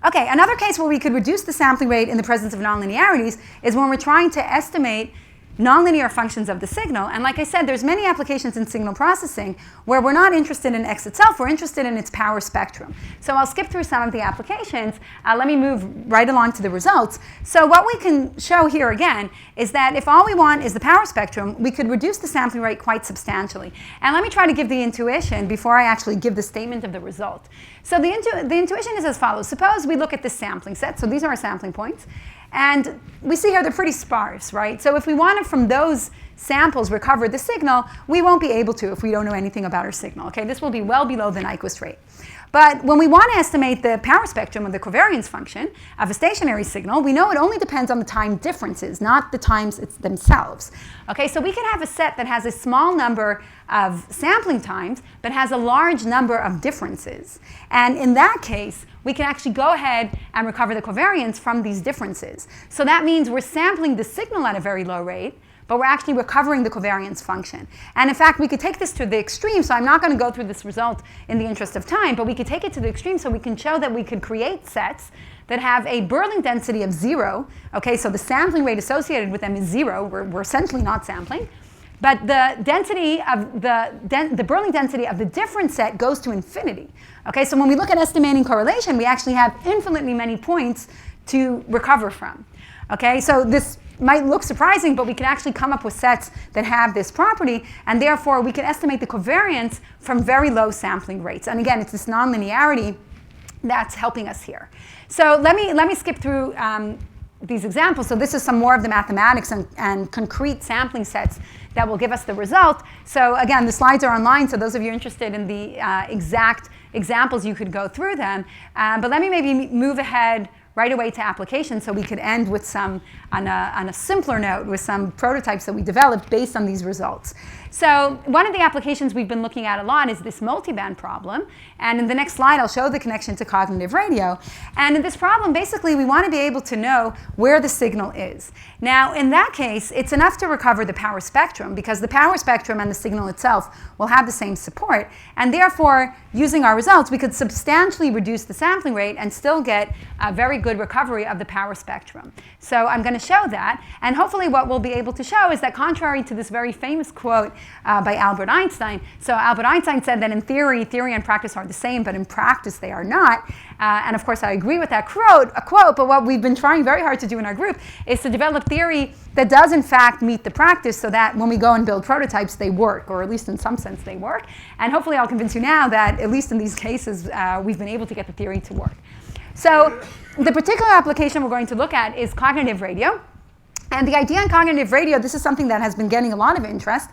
Okay, another case where we could reduce the sampling rate in the presence of nonlinearities is when we're trying to estimate nonlinear functions of the signal. And like I said, there's many applications in signal processing where we're not interested in X itself, we're interested in its power spectrum. So I'll skip through some of the applications. Let me move right along to the results. So what we can show here again is that if all we want is the power spectrum, we could reduce the sampling rate quite substantially. And let me try to give the intuition before I actually give the statement of the result. So the intuition is as follows. Suppose we look at this sampling set. So these are our sampling points. And we see here they're pretty sparse, right? So if we wanted from those samples recover the signal, we won't be able to if we don't know anything about our signal. Okay, this will be well below the Nyquist rate. But when we want to estimate the power spectrum of the covariance function of a stationary signal, we know it only depends on the time differences, not the times themselves. Okay, so we can have a set that has a small number of sampling times, but has a large number of differences. And in that case, we can actually go ahead and recover the covariance from these differences. So that means we're sampling the signal at a very low rate, but we're actually recovering the covariance function. And in fact, we could take this to the extreme, so I'm not going to go through this result in the interest of time, but we could take it to the extreme so we can show that we could create sets that have a Berling density of 0. Okay, so the sampling rate associated with them is 0. We're essentially not sampling. But the density of the Berling density of the different set goes to infinity. Okay, so when we look at estimating correlation, we actually have infinitely many points to recover from. Okay, so this might look surprising, but we can actually come up with sets that have this property, and therefore we can estimate the covariance from very low sampling rates. And again, it's this nonlinearity that's helping us here. So let me skip through these examples. So this is some more of the mathematics and concrete sampling sets that will give us the result. So again, the slides are online, so those of you interested in the exact examples, you could go through them. But let me maybe move ahead right away to application so we could end with some, on a simpler note, with some prototypes that we developed based on these results. So one of the applications we've been looking at a lot is this multiband problem. And in the next slide, I'll show the connection to cognitive radio. And in this problem, basically, we want to be able to know where the signal is. Now, in that case, it's enough to recover the power spectrum, because the power spectrum and the signal itself will have the same support. And therefore, using our results, we could substantially reduce the sampling rate and still get a very good recovery of the power spectrum. So I'm going to show that. And hopefully what we'll be able to show is that contrary to this very famous quote by Albert Einstein. So Albert Einstein said that in theory and practice are the same, but in practice they are not. And of course I agree with that quote, but what we've been trying very hard to do in our group is to develop theory that does in fact meet the practice, so that when we go and build prototypes, they work, or at least in some sense they work. And hopefully I'll convince you now that at least in these cases, we've been able to get the theory to work. So the particular application we're going to look at is cognitive radio. And the idea in cognitive radio, this is something that has been getting a lot of interest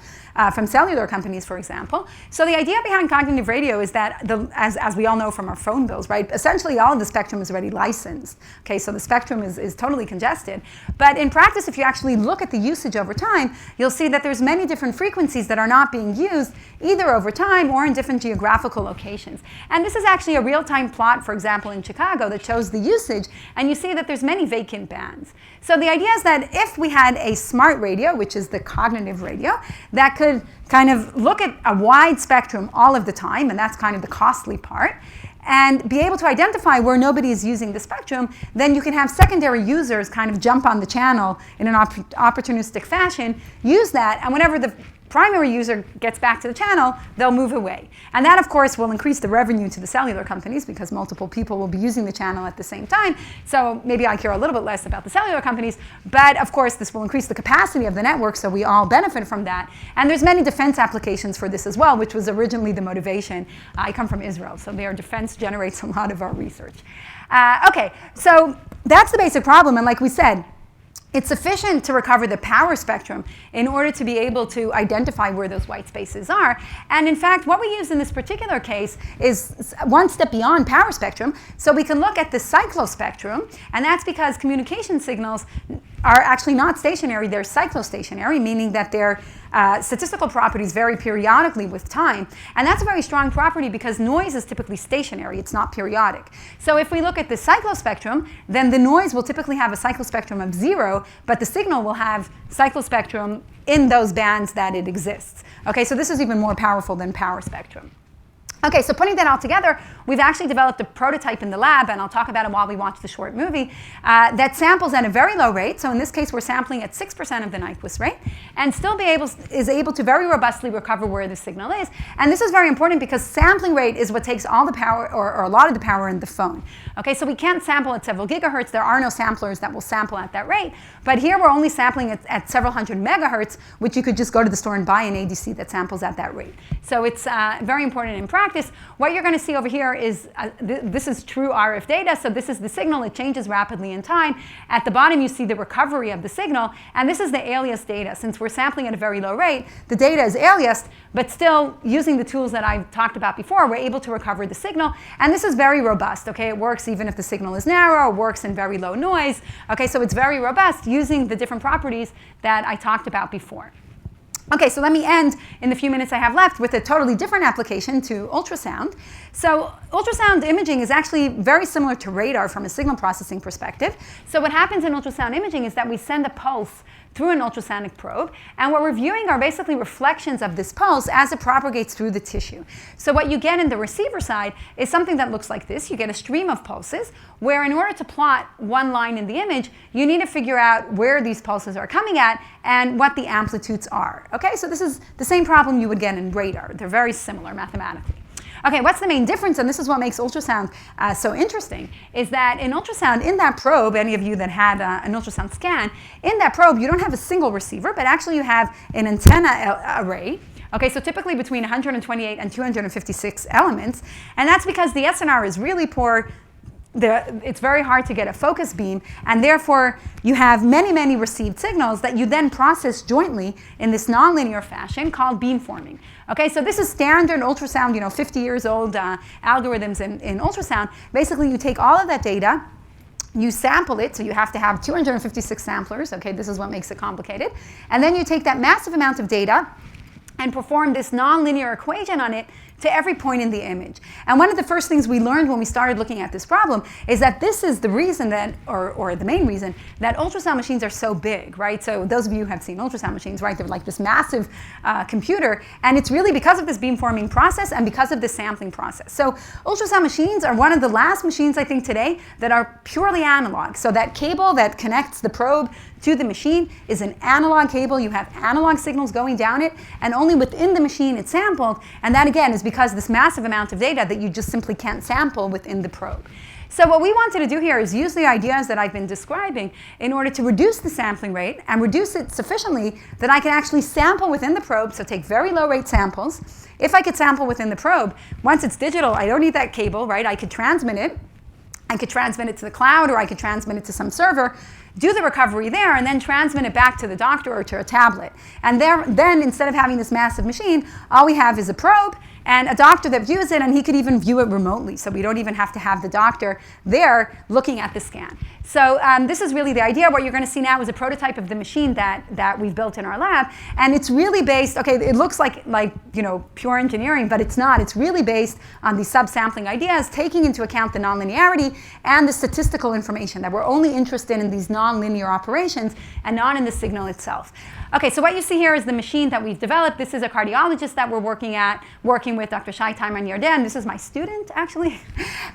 from cellular companies, for example. So the idea behind cognitive radio is that, as we all know from our phone bills, right, essentially all of the spectrum is already licensed. Okay, so the spectrum is totally congested. But in practice, if you actually look at the usage over time, you'll see that there's many different frequencies that are not being used either over time or in different geographical locations. And this is actually a real-time plot, for example, in Chicago that shows the usage, and you see that there's many vacant bands. So the idea is that if we had a smart radio, which is the cognitive radio, that could kind of look at a wide spectrum all of the time, and that's kind of the costly part, and be able to identify where nobody is using the spectrum, then you can have secondary users kind of jump on the channel in an opportunistic fashion, use that, and whenever the primary user gets back to the channel, they'll move away. And that, of course, will increase the revenue to the cellular companies, because multiple people will be using the channel at the same time. So maybe I care a little bit less about the cellular companies, but of course this will increase the capacity of the network, so we all benefit from that. And there's many defense applications for this as well, which was originally the motivation. I come from Israel, so their defense generates a lot of our research. Okay, so that's the basic problem, and like we said, it's sufficient to recover the power spectrum in order to be able to identify where those white spaces are. And in fact, what we use in this particular case is one step beyond power spectrum. So we can look at the cyclospectrum, and that's because communication signals are actually not stationary, they're cyclostationary, meaning that their statistical properties vary periodically with time. And that's a very strong property because noise is typically stationary, it's not periodic. So if we look at the cyclospectrum, then the noise will typically have a cyclospectrum of 0, but the signal will have cyclospectrum in those bands that it exists. Okay, so this is even more powerful than power spectrum. Okay, so putting that all together, we've actually developed a prototype in the lab, and I'll talk about it while we watch the short movie, that samples at a very low rate. So in this case, we're sampling at 6% of the Nyquist rate, and still is able to very robustly recover where the signal is. And this is very important because sampling rate is what takes all the power, or a lot of the power in the phone. Okay, so we can't sample at several gigahertz. There are no samplers that will sample at that rate. But here we're only sampling at several hundred megahertz, which you could just go to the store and buy an ADC that samples at that rate. So it's very important in practice. practice, what you're going to see over here is this is true RF data. So this is the signal. It changes rapidly in time. At the bottom, you see the recovery of the signal. And this is the aliased data. Since we're sampling at a very low rate, the data is aliased. But still, using the tools that I've talked about before, we're able to recover the signal. And this is very robust. Okay, it works even if the signal is narrow. It works in very low noise. Okay, so it's very robust using the different properties that I talked about before. Okay, so let me end in the few minutes I have left with a totally different application to ultrasound. So ultrasound imaging is actually very similar to radar from a signal processing perspective. So what happens in ultrasound imaging is that we send a pulse through an ultrasonic probe, and what we're viewing are basically reflections of this pulse as it propagates through the tissue. So what you get in the receiver side is something that looks like this. You get a stream of pulses, where in order to plot one line in the image, you need to figure out where these pulses are coming at and what the amplitudes are. Okay, so this is the same problem you would get in radar. They're very similar mathematically. Okay, what's the main difference, and this is what makes ultrasound so interesting, is that in ultrasound, in that probe, any of you that had an ultrasound scan, in that probe, you don't have a single receiver, but actually you have an antenna array. Okay, so typically between 128 and 256 elements, and that's because the SNR is really poor. It's very hard to get a focus beam, and therefore you have many, many received signals that you then process jointly in this nonlinear fashion called beamforming. Okay, so this is standard ultrasound, 50 years old algorithms in ultrasound. Basically, you take all of that data, you sample it, so you have to have 256 samplers. Okay, this is what makes it complicated. And then you take that massive amount of data and perform this nonlinear equation on it to every point in the image. And one of the first things we learned when we started looking at this problem is that this is the reason that, or the main reason, that ultrasound machines are so big, right? So those of you who have seen ultrasound machines, right, they're like this massive computer, and it's really because of this beamforming process and because of the sampling process. So ultrasound machines are one of the last machines, I think, today that are purely analog. So that cable that connects the probe to the machine is an analog cable. You have analog signals going down it, and only within the machine it's sampled, and that again is because this massive amount of data that you just simply can't sample within the probe. So what we wanted to do here is use the ideas that I've been describing in order to reduce the sampling rate and reduce it sufficiently that I can actually sample within the probe, so take very low rate samples. If I could sample within the probe, once it's digital, I don't need that cable, right? I could transmit it. I could transmit it to the cloud, or I could transmit it to some server, do the recovery there, and then transmit it back to the doctor or to a tablet. And then instead of having this massive machine, all we have is a probe and a doctor that views it, and he could even view it remotely. So we don't even have to have the doctor there looking at the scan. So this is really the idea. What you're going to see now is a prototype of the machine that we've built in our lab. And it's really based, okay, it looks like pure engineering, but it's not. It's really based on these subsampling ideas, taking into account the nonlinearity and the statistical information, that we're only interested in these nonlinear operations and not in the signal itself. Okay, so what you see here is the machine that we've developed. This is a cardiologist that we're working with Dr. Shai Taiman Yarden. This is my student, actually,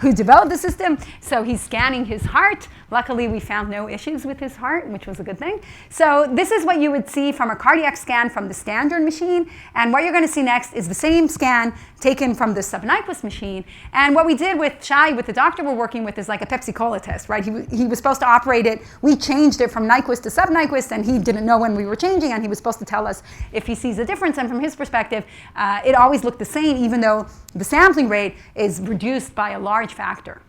who developed the system. So he's scanning his heart. Luckily, we found no issues with his heart, which was a good thing. So this is what you would see from a cardiac scan from the standard machine. And what you're going to see next is the same scan taken from the sub-Nyquist machine. And what we did with Shai, with the doctor we're working with, is like a Pepsi-Cola test, right? He was supposed to operate it. We changed it from Nyquist to sub-Nyquist, and he didn't know when we were changing, and he was supposed to tell us if he sees a difference. And from his perspective, it always looked the same, even though the sampling rate is reduced by a large factor.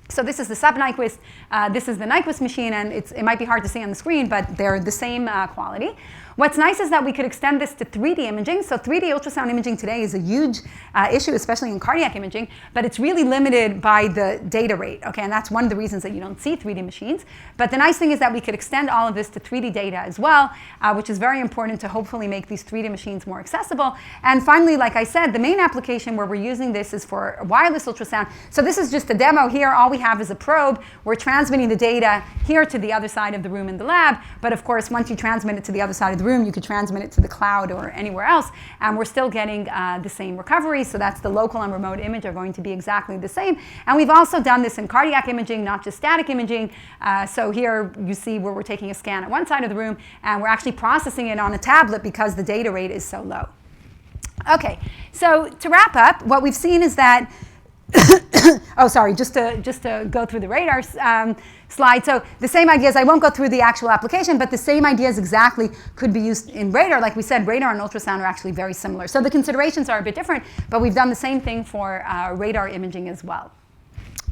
So this is the sub-Nyquist, this is the Nyquist machine, and it might be hard to see on the screen, but they're the same quality. What's nice is that we could extend this to 3D imaging. So 3D ultrasound imaging today is a huge issue, especially in cardiac imaging, but it's really limited by the data rate, okay? And that's one of the reasons that you don't see 3D machines. But the nice thing is that we could extend all of this to 3D data as well, which is very important to hopefully make these 3D machines more accessible. And finally, like I said, the main application where we're using this is for wireless ultrasound. So this is just a demo here. All we have is a probe. We're transmitting the data here to the other side of the room in the lab. But of course, once you transmit it to the other side of the room, you could transmit it to the cloud or anywhere else, and we're still getting the same recovery. So that's the local and remote image are going to be exactly the same. And we've also done this in cardiac imaging, not just static imaging. So here you see where we're taking a scan at one side of the room, and we're actually processing it on a tablet because the data rate is so low. Okay, so to wrap up, what we've seen is that oh, sorry, just to go through the radar slide. So the same ideas, I won't go through the actual application, but the same ideas exactly could be used in radar. Like we said, radar and ultrasound are actually very similar. So the considerations are a bit different, but we've done the same thing for radar imaging as well.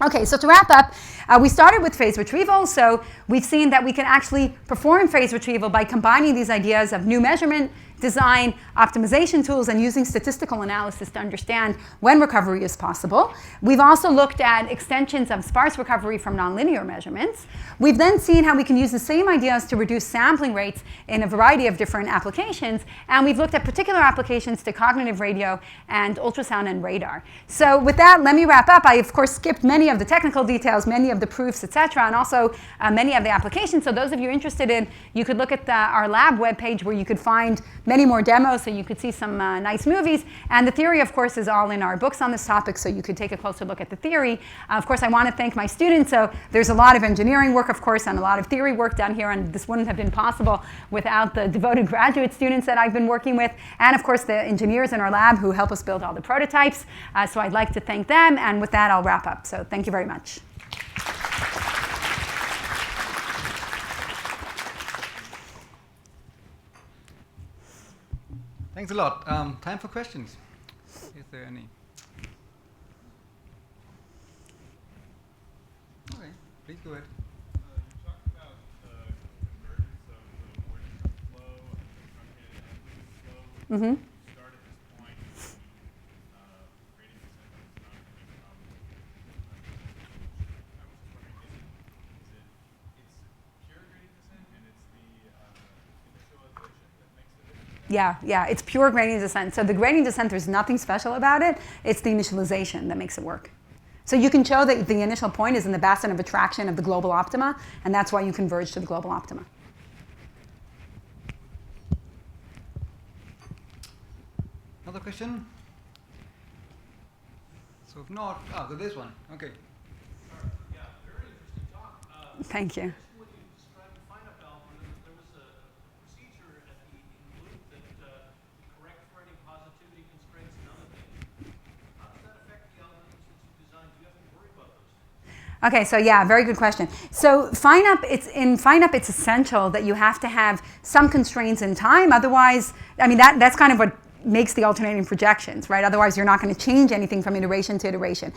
Okay, so to wrap up, we started with phase retrieval. So we've seen that we can actually perform phase retrieval by combining these ideas of new measurement, design, optimization tools, and using statistical analysis to understand when recovery is possible. We've also looked at extensions of sparse recovery from nonlinear measurements. We've then seen how we can use the same ideas to reduce sampling rates in a variety of different applications. And we've looked at particular applications to cognitive radio and ultrasound and radar. So with that, let me wrap up. I, of course, skipped many of the technical details, many of the proofs, etc., and also many of the applications. So those of you interested in, you could look at our lab webpage where you could find many more demos, so you could see some nice movies. And the theory, of course, is all in our books on this topic, so you could take a closer look at the theory. Of course, I want to thank my students. So there's a lot of engineering work, of course, and a lot of theory work done here, and this wouldn't have been possible without the devoted graduate students that I've been working with, and of course, the engineers in our lab who help us build all the prototypes. So I'd like to thank them, and with that, I'll wrap up. So thank you very much. Thanks a lot. Time for questions. Is there any? Okay, please go ahead. You talked about the convergence of the moisture flow and the truncated amplitude flow. Mm-hmm. Start at this point, the gradient descent is not coming from. I was just wondering, it's pure gradient descent and it's the initialization that makes the difference? Yeah, it's pure gradient descent. So the gradient descent, there's nothing special about it. It's the initialization that makes it work. So you can show that the initial point is in the bassin of attraction of the global optima, and that's why you converge to the global optima. Another question? So if not, so this one. Okay. Yeah, very interesting talk. Thank you. When you described the FINUP algorithm, there was a procedure at the loop that correct for any positivity constraints and other things. How does that affect the algorithms that you designed? Do you have to worry about those things? Okay, so yeah, very good question. So in FINUP, it's essential that you have to have some constraints in time. Otherwise, I mean, that's kind of what makes the alternating projections, right? Otherwise, you're not going to change anything from iteration to iteration.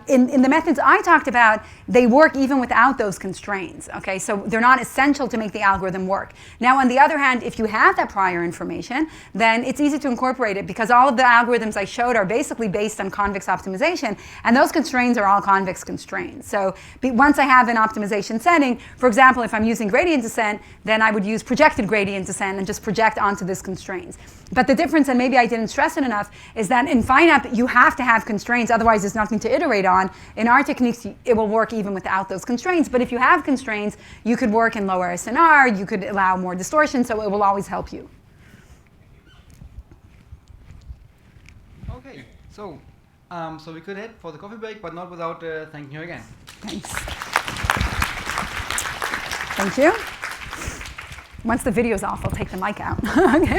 In the methods I talked about, they work even without those constraints, okay? So they're not essential to make the algorithm work. Now, on the other hand, if you have that prior information, then it's easy to incorporate it because all of the algorithms I showed are basically based on convex optimization, and those constraints are all convex constraints. So once I have an optimization setting, for example, if I'm using gradient descent, then I would use projected gradient descent and just project onto this constraints. But the difference, and maybe I didn't stress it enough, is that in FINUP, you have to have constraints, otherwise there's nothing to iterate on. In our techniques, it will work even without those constraints. But if you have constraints, you could work in lower SNR, you could allow more distortion, so it will always help you. Okay, so we could head for the coffee break, but not without thanking you again. Thanks. Thank you. Once the video's off, I'll take the mic out. Okay.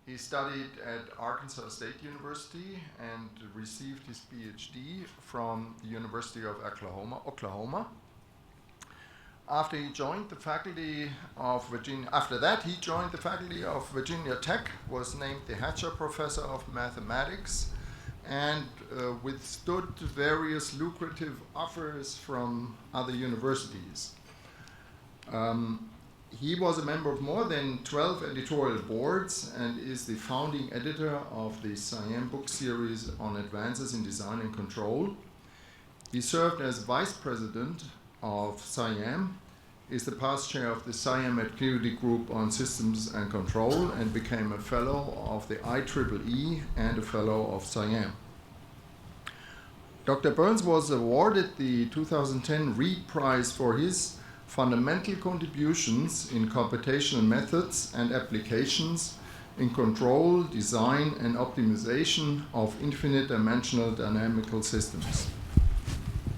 He studied at Arkansas State University and received his PhD from the University of Oklahoma. After he joined the faculty of Virginia, after that he joined the faculty of Virginia Tech, was named the Hatcher Professor of Mathematics, and withstood various lucrative offers from other universities. He was a member of more than 12 editorial boards and is the founding editor of the SIAM book series on advances in design and control. He served as vice president of SIAM, is the past chair of the SIAM Activity Group on Systems and Control, and became a fellow of the IEEE and a fellow of SIAM. Dr. Burns was awarded the 2010 Reed Prize for his fundamental contributions in computational methods and applications in control, design, and optimization of infinite dimensional dynamical systems.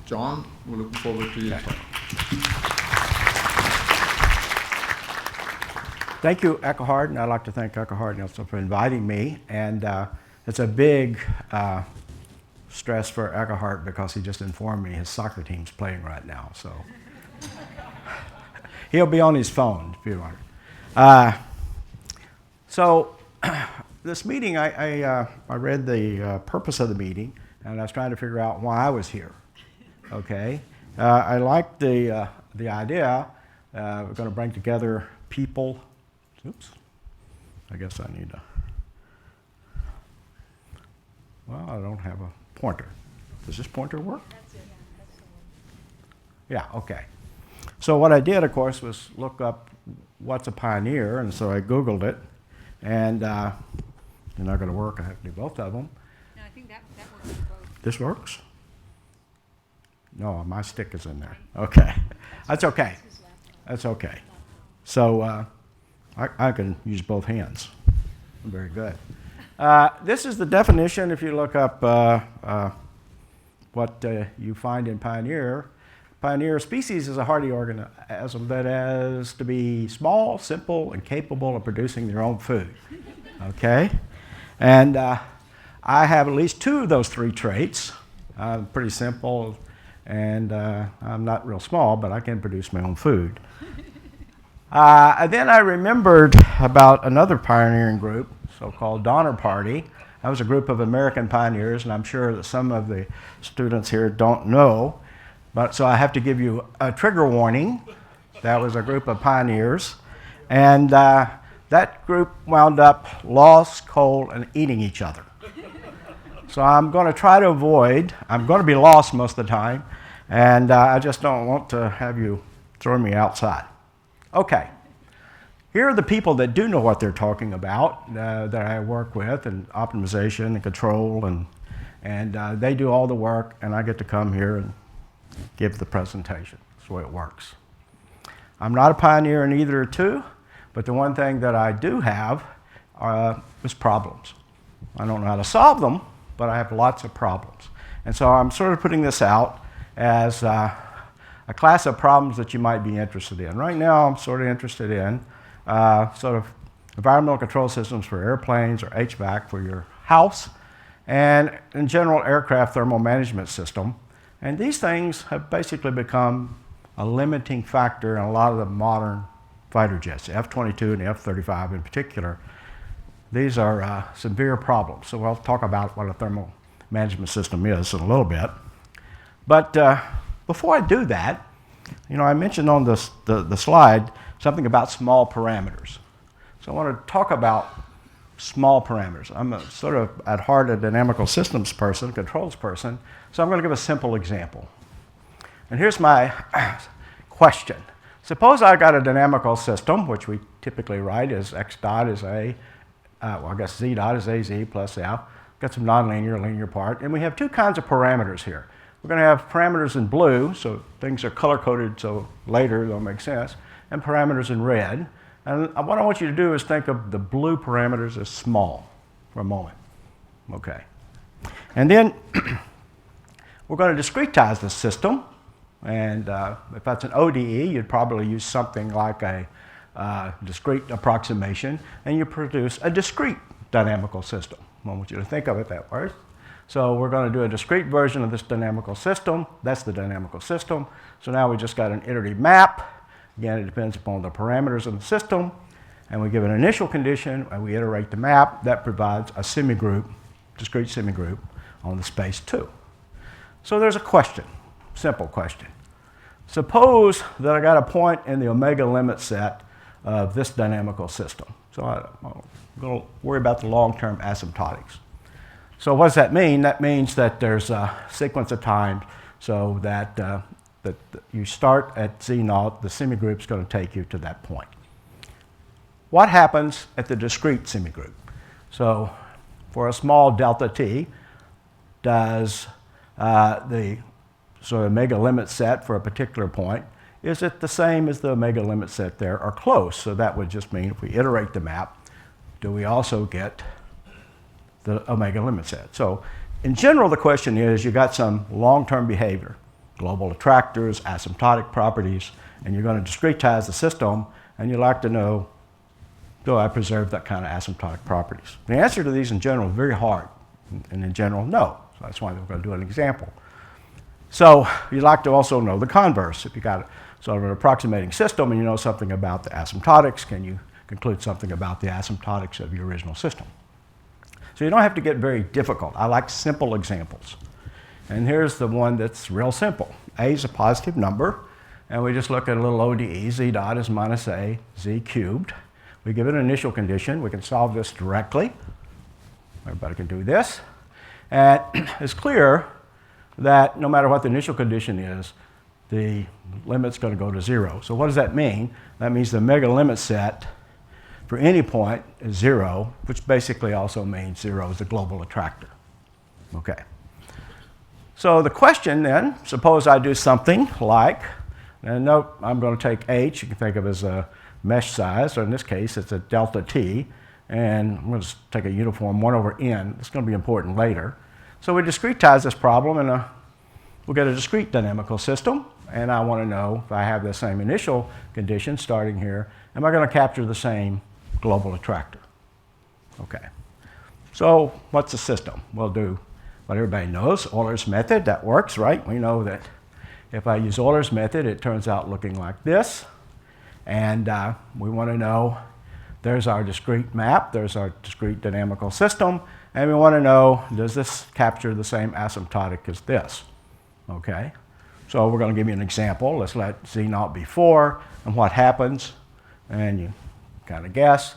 John, we're looking forward to your talk. Thank you, Eckhard, and I'd like to thank Eckhard Nielsen for inviting me. And it's a big stress for Eckhard because he just informed me his soccer team's playing right now. So he'll be on his phone if you want. So this meeting, I read the purpose of the meeting, and I was trying to figure out why I was here. Okay, I like the idea. We're going to bring together people. Oops, I guess I need to. Well, I don't have a pointer. Does this pointer work? That's it. Yeah, okay. So what I did, of course, was look up what's a pioneer, and so I Googled it, and they're not going to work. I have to do both of them. No, I think that works for both. This works? No, my stick is in there. Okay. That's okay. That's okay. So I can use both hands. Very good. This is the definition. If you look up what you find in Pioneer, Pioneer species is a hardy organism that has to be small, simple, and capable of producing their own food. Okay? And I have at least two of those three traits. I'm pretty simple, and I'm not real small, but I can produce my own food. Then I remembered about another pioneering group, so-called Donner Party. That was a group of American pioneers, and I'm sure that some of the students here don't know. But so I have to give you a trigger warning. That was a group of pioneers. And that group wound up lost, cold, and eating each other. So I'm going to try to avoid, I'm going to be lost most of the time, and I just don't want to have you throw me outside. Okay, here are the people that do know what they're talking about that I work with, and optimization and control, and they do all the work, and I get to come here and give the presentation. That's the way it works. I'm not a pioneer in either or two, but the one thing that I do have is problems. I don't know how to solve them, but I have lots of problems. And so I'm sort of putting this out as a class of problems that you might be interested in. Right now, I'm sort of interested in sort of environmental control systems for airplanes or HVAC for your house, and in general, aircraft thermal management system. And these things have basically become a limiting factor in a lot of the modern fighter jets, the F-22 and the F-35 in particular. These are severe problems. So we'll talk about what a thermal management system is in a little bit. But before I do that, you know, I mentioned on the slide something about small parameters. So I want to talk about small parameters. I'm sort of at heart a dynamical systems person, controls person, so I'm going to give a simple example. And here's my question. Suppose I got a dynamical system, which we typically write as x dot is a, well, I guess z dot is az plus f. Got some nonlinear, linear part, and we have two kinds of parameters here. We're going to have parameters in blue, so things are color-coded so later they'll make sense, and parameters in red. And what I want you to do is think of the blue parameters as small for a moment. Okay. And then we're going to discretize the system. And if that's an ODE, you'd probably use something like a discrete approximation, and you produce a discrete dynamical system. I want you to think of it that way. So we're going to do a discrete version of this dynamical system. That's the dynamical system. So now we just got an iterative map. Again, it depends upon the parameters of the system. And we give an initial condition, and we iterate the map. That provides a semigroup, discrete semigroup, on the space 2. So there's a question, simple question. Suppose that I got a point in the omega limit set of this dynamical system. So I'm going to worry about the long-term asymptotics. So what does that mean? That means that there's a sequence of times so that, that you start at Z0, the semigroup is going to take you to that point. What happens at the discrete semigroup? So for a small delta t, does the sort of omega limit set for a particular point, is it the same as the omega limit set there or close? So that would just mean if we iterate the map, do we also get the omega limit set? So in general, the question is you got some long-term behavior, global attractors, asymptotic properties, and you're going to discretize the system, and you'd like to know, do I preserve that kind of asymptotic properties? The answer to these in general is very hard, and in general, no. So that's why we're going to do an example. So you'd like to also know the converse. If you got sort of an approximating system and you know something about the asymptotics, can you conclude something about the asymptotics of your original system? So you don't have to get very difficult. I like simple examples. And here's the one that's real simple. A is a positive number, and we just look at a little ODE. Z dot is minus A, Z cubed. We give it an initial condition. We can solve this directly. Everybody can do this. And it's clear that no matter what the initial condition is, the limit's going to go to 0. So what does that mean? That means the omega limit set for any point is 0, which basically also means 0 is the global attractor. Okay. So the question then, suppose I do something like, and note I'm going to take H, you can think of as a mesh size, or in this case it's a delta t, and I'm going to take a uniform 1 over n. It's going to be important later. So we discretize this problem, and we'll get a discrete dynamical system, and I want to know if I have the same initial condition starting here, am I going to capture the same global attractor? Okay. So what's the system? We'll do what everybody knows, Euler's method. That works, right? We know that if I use Euler's method, it turns out looking like this. And we want to know, there's our discrete map, there's our discrete dynamical system, and we want to know, does this capture the same asymptotic as this? Okay, so we're going to give you an example. Let's let Z0 be 4, and what happens, and you kind of guess.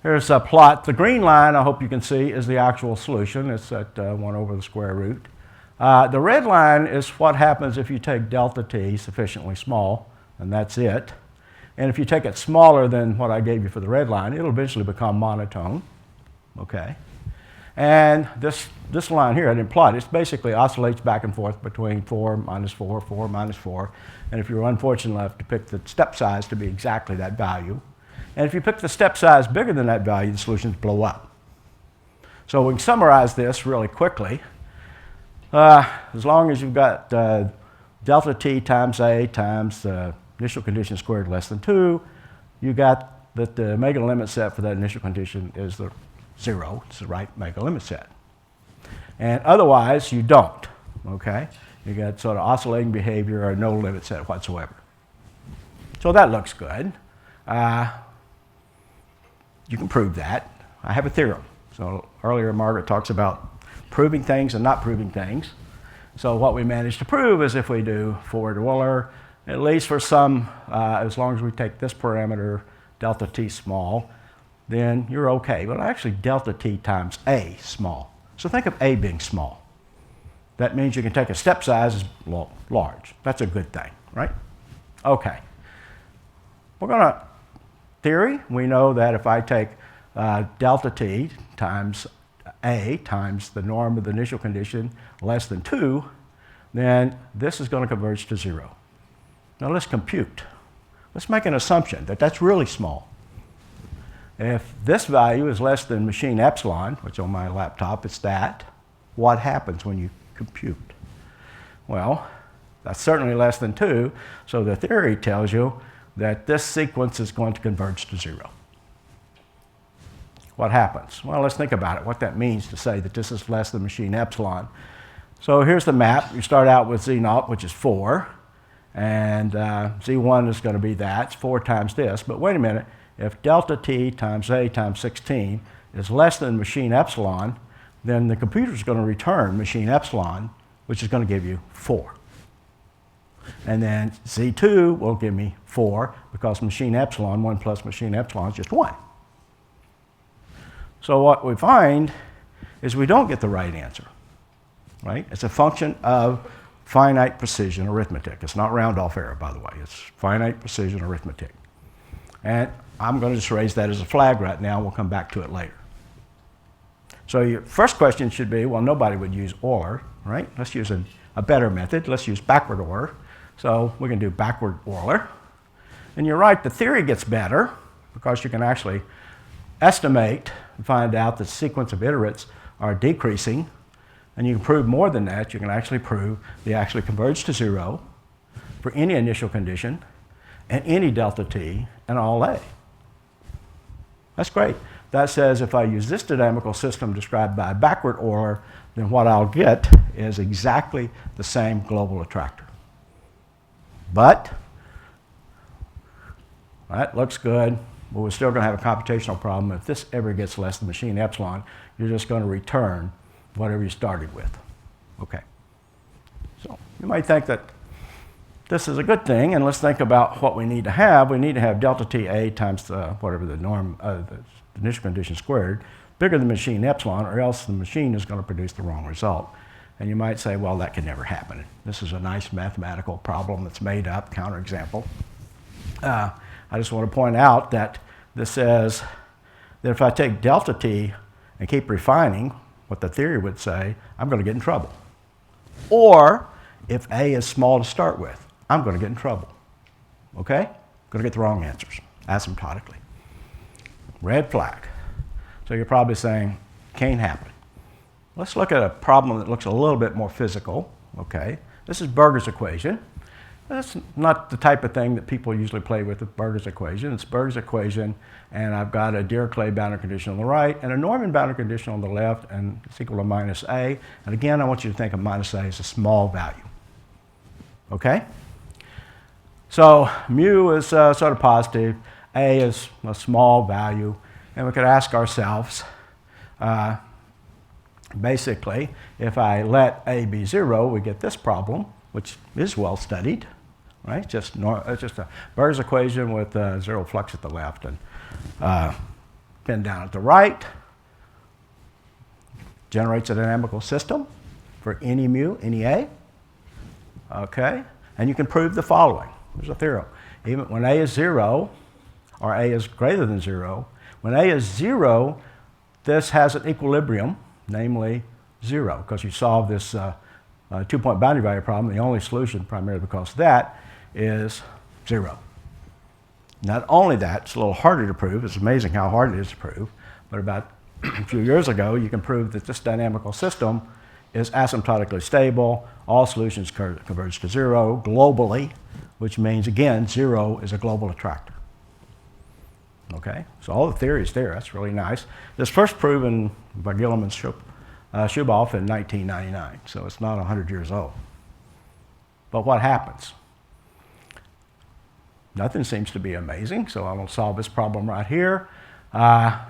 Here's a plot. The green line, I hope you can see, is the actual solution. It's at 1 over the square root. The red line is what happens if you take delta t sufficiently small, and that's it. And if you take it smaller than what I gave you for the red line, it'll eventually become monotone. Okay. And this line here, I didn't plot, it basically oscillates back and forth between 4 minus 4, 4 minus 4. And if you're unfortunate enough to pick the step size to be exactly that value, and if you pick the step size bigger than that value, the solutions blow up. So we can summarize this really quickly. As long as you've got delta t times A times the initial condition squared less than 2, you got that the omega limit set for that initial condition is the 0. It's the right omega limit set. And otherwise, you don't. Okay? You got sort of oscillating behavior or no limit set whatsoever. So that looks good. You can prove that. I have a theorem. So earlier, Margaret talks about proving things and not proving things. So what we managed to prove is if we do forward Euler, at least for some, as long as we take this parameter, delta t small, then you're okay. But actually, delta t times A small. So think of A being small. That means you can take a step size as large. That's a good thing, right? Okay. We're going to theory. We know that if I take delta t times A times the norm of the initial condition less than 2, then this is going to converge to 0. Now let's compute. Let's make an assumption that that's really small. If this value is less than machine epsilon, which on my laptop it's that, what happens when you compute? Well, that's certainly less than 2, so the theory tells you that this sequence is going to converge to 0. What happens? Well, let's think about it, what that means to say that this is less than machine epsilon. So here's the map. You start out with Z0, which is 4, and Z1 is going to be that. It's 4 times this. But wait a minute. If delta t times a times 16 is less than machine epsilon, then the computer is going to return machine epsilon, which is going to give you 4. And then Z2 will give me 4, because machine epsilon, 1 plus machine epsilon is just 1. So what we find is we don't get the right answer, right? It's a function of finite precision arithmetic. It's not round-off error, by the way. It's finite precision arithmetic. And I'm going to just raise that as a flag right now. We'll come back to it later. So your first question should be, well, nobody would use Euler, right? Let's use a better method. Let's use backward Euler. So we can do backward Euler. And you're right, the theory gets better because you can actually estimate and find out that the sequence of iterates are decreasing. And you can prove more than that. You can actually prove they actually converge to 0 for any initial condition and any delta t and all a. That's great. That says if I use this dynamical system described by backward Euler, then what I'll get is exactly the same global attractor. But that looks good, but we're still going to have a computational problem. If this ever gets less than machine epsilon, you're just going to return whatever you started with. Okay. So you might think that this is a good thing, and let's think about what we need to have. We need to have delta t a times whatever the norm, the initial condition squared, bigger than machine epsilon, or else the machine is going to produce the wrong result. And you might say, well, that can never happen. This is a nice mathematical problem that's made up, counterexample. I just want to point out that this says that if I take delta t and keep refining, what the theory would say, I'm going to get in trouble. Or if a is small to start with, I'm going to get in trouble. Okay? I'm going to get the wrong answers, asymptotically. Red flag. So you're probably saying, can't happen. Let's look at a problem that looks a little bit more physical. Okay? This is Berger's equation. That's not the type of thing that people usually play with Berger's equation. It's Berger's equation, and I've got a Dirichlet boundary condition on the right and a Neumann boundary condition on the left, and it's equal to minus a. And again, I want you to think of minus a as a small value. Okay? So mu is sort of positive, a is a small value, and we could ask ourselves, basically, if I let a be 0, we get this problem, which is well studied, right? Just a Berger's equation with 0 flux at the left and pin down at the right. Generates a dynamical system for any mu, any a. Okay, and you can prove the following. There's a theorem. Even when a is 0, or a is greater than 0, when a is 0, this has an equilibrium, namely 0, because you solve this 2-point boundary value problem. The only solution, primarily because of that, is 0. Not only that, it's a little harder to prove. It's amazing how hard it is to prove. But about a few years ago, you can prove that this dynamical system is asymptotically stable. All solutions converge to 0 globally, which means, again, 0 is a global attractor. Okay? So all the theory is there. That's really nice. This first proven by Gilliam and Shuboff in 1999, so it's not 100 years old. But what happens? Nothing seems to be amazing, so I'm going to solve this problem right here. I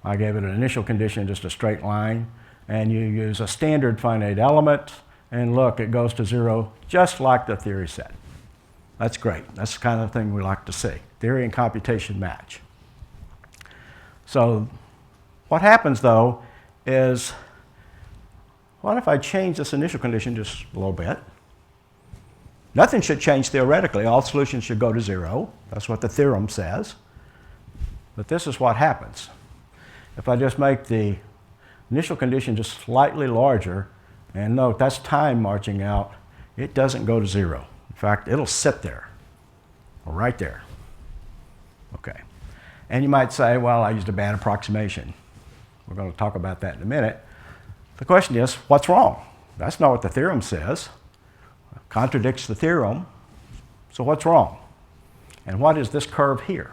gave it an initial condition, just a straight line, and you use a standard finite element, and look, it goes to 0 just like the theory said. That's great. That's the kind of thing we like to see. Theory and computation match. So what happens, though, is what if I change this initial condition just a little bit? Nothing should change theoretically. All solutions should go to 0. That's what the theorem says. But this is what happens. If I just make the initial condition just slightly larger, and note that's time marching out, it doesn't go to 0. In fact, it'll sit there, right there. Okay. And you might say, well, I used a bad approximation. We're going to talk about that in a minute. The question is, what's wrong? That's not what the theorem says. It contradicts the theorem. So what's wrong? And what is this curve here?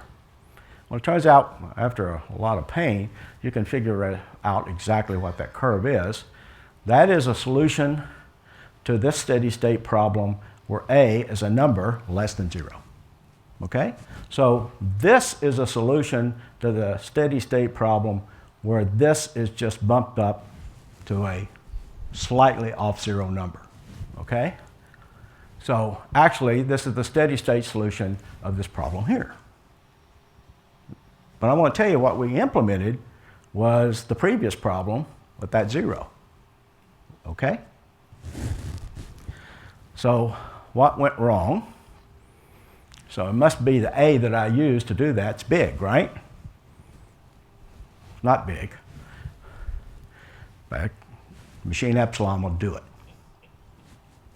Well, it turns out, after a lot of pain, you can figure out exactly what that curve is. That is a solution to this steady state problem where A is a number less than 0. Okay? So this is a solution to the steady state problem where this is just bumped up to a slightly off 0 number. Okay? So actually, this is the steady state solution of this problem here. But I want to tell you what we implemented was the previous problem with that 0. Okay? So what went wrong? So it must be the A that I used to do that's big, right? It's not big. But machine epsilon will do it.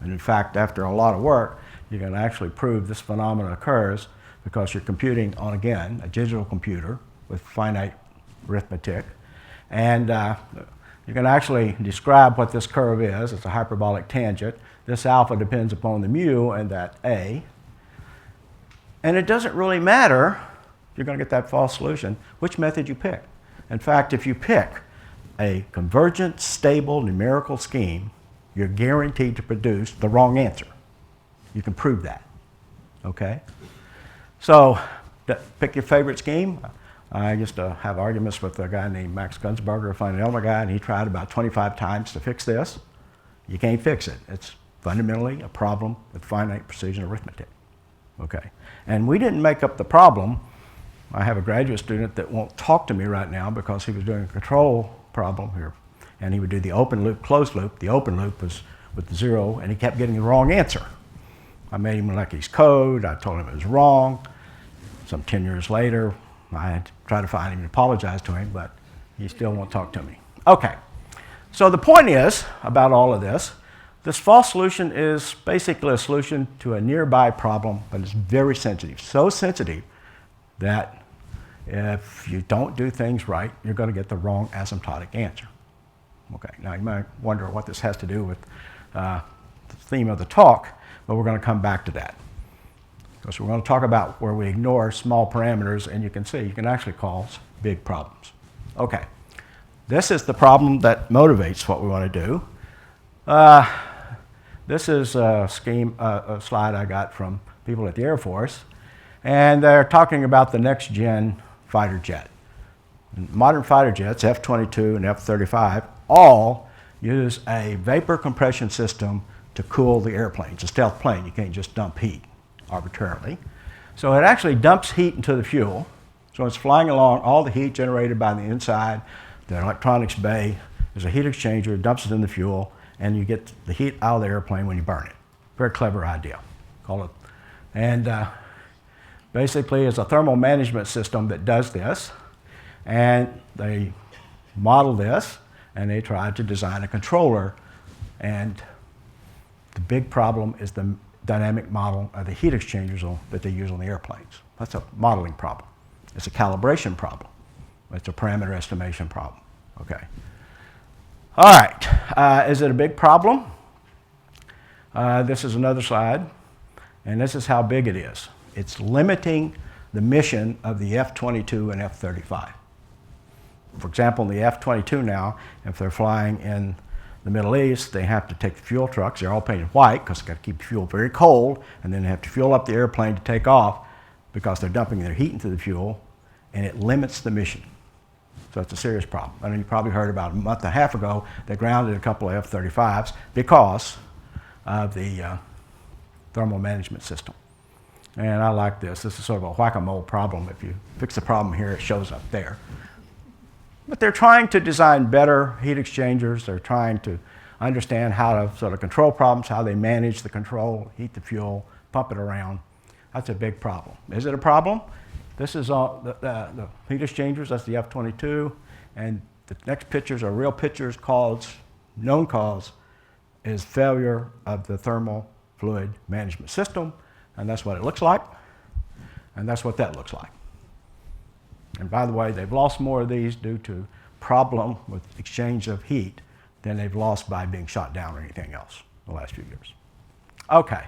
And in fact, after a lot of work, you can actually prove this phenomenon occurs because you're computing on, again, a digital computer with finite arithmetic. And you can actually describe what this curve is. It's a hyperbolic tangent. This alpha depends upon the mu and that A. And it doesn't really matter, you're going to get that false solution, which method you pick. In fact, if you pick a convergent, stable numerical scheme, you're guaranteed to produce the wrong answer. You can prove that. Okay? So, pick your favorite scheme. I used to have arguments with a guy named Max Gunsberger, a fundamental guy, and he tried about 25 times to fix this. You can't fix it. It's fundamentally a problem with finite precision arithmetic. Okay? And we didn't make up the problem. I have a graduate student that won't talk to me right now because he was doing a control problem here. And he would do the open loop, closed loop. The open loop was with the 0, and he kept getting the wrong answer. I made him look his code. I told him it was wrong. Some 10 years later, I had to try to find him and apologize to him, but he still won't talk to me. Okay, so the point is about all of this, this false solution is basically a solution to a nearby problem, but it's very sensitive. So sensitive that if you don't do things right, you're going to get the wrong asymptotic answer. Okay, now you might wonder what this has to do with the theme of the talk, but we're going to come back to that. Because we're going to talk about where we ignore small parameters, and you can see you can actually cause big problems. Okay, this is the problem that motivates what we want to do. This is a slide I got from people at the Air Force, and they're talking about the next gen fighter jet. Modern fighter jets, F-22 and F-35, all use a vapor compression system to cool the airplane. It's a stealth plane. You can't just dump heat arbitrarily. So it actually dumps heat into the fuel. So it's flying along, all the heat generated by the inside, the electronics bay, there's a heat exchanger, dumps it in the fuel, and you get the heat out of the airplane when you burn it. Very clever idea. Call it. And basically it's a thermal management system that does this. And they model this, and they tried to design a controller. And the big problem is the dynamic model of the heat exchangers that they use on the airplanes. That's a modeling problem. It's a calibration problem. It's a parameter estimation problem. Okay. All right. Is it a big problem? This is another slide, and this is how big it is. It's limiting the mission of the F-22 and F-35. For example, the F-22 now, if they're flying in the Middle East, they have to take the fuel trucks. They're all painted white because they've got to keep the fuel very cold, and then they have to fuel up the airplane to take off because they're dumping their heat into the fuel, and it limits the mission. So it's a serious problem. I mean, you probably heard about a month and a half ago, they grounded a couple of F-35s because of the thermal management system. And I like this. This is sort of a whack-a-mole problem. If you fix the problem here, it shows up there. But they're trying to design better heat exchangers. They're trying to understand how to sort of control problems, how they manage the control, heat the fuel, pump it around. That's a big problem. Is it a problem? This is all the heat exchangers. That's the F-22. And the next pictures are real pictures. Known cause is failure of the thermal fluid management system. And that's what it looks like. And that's what that looks like. And by the way, they've lost more of these due to problem with exchange of heat than they've lost by being shot down or anything else in the last few years. Okay,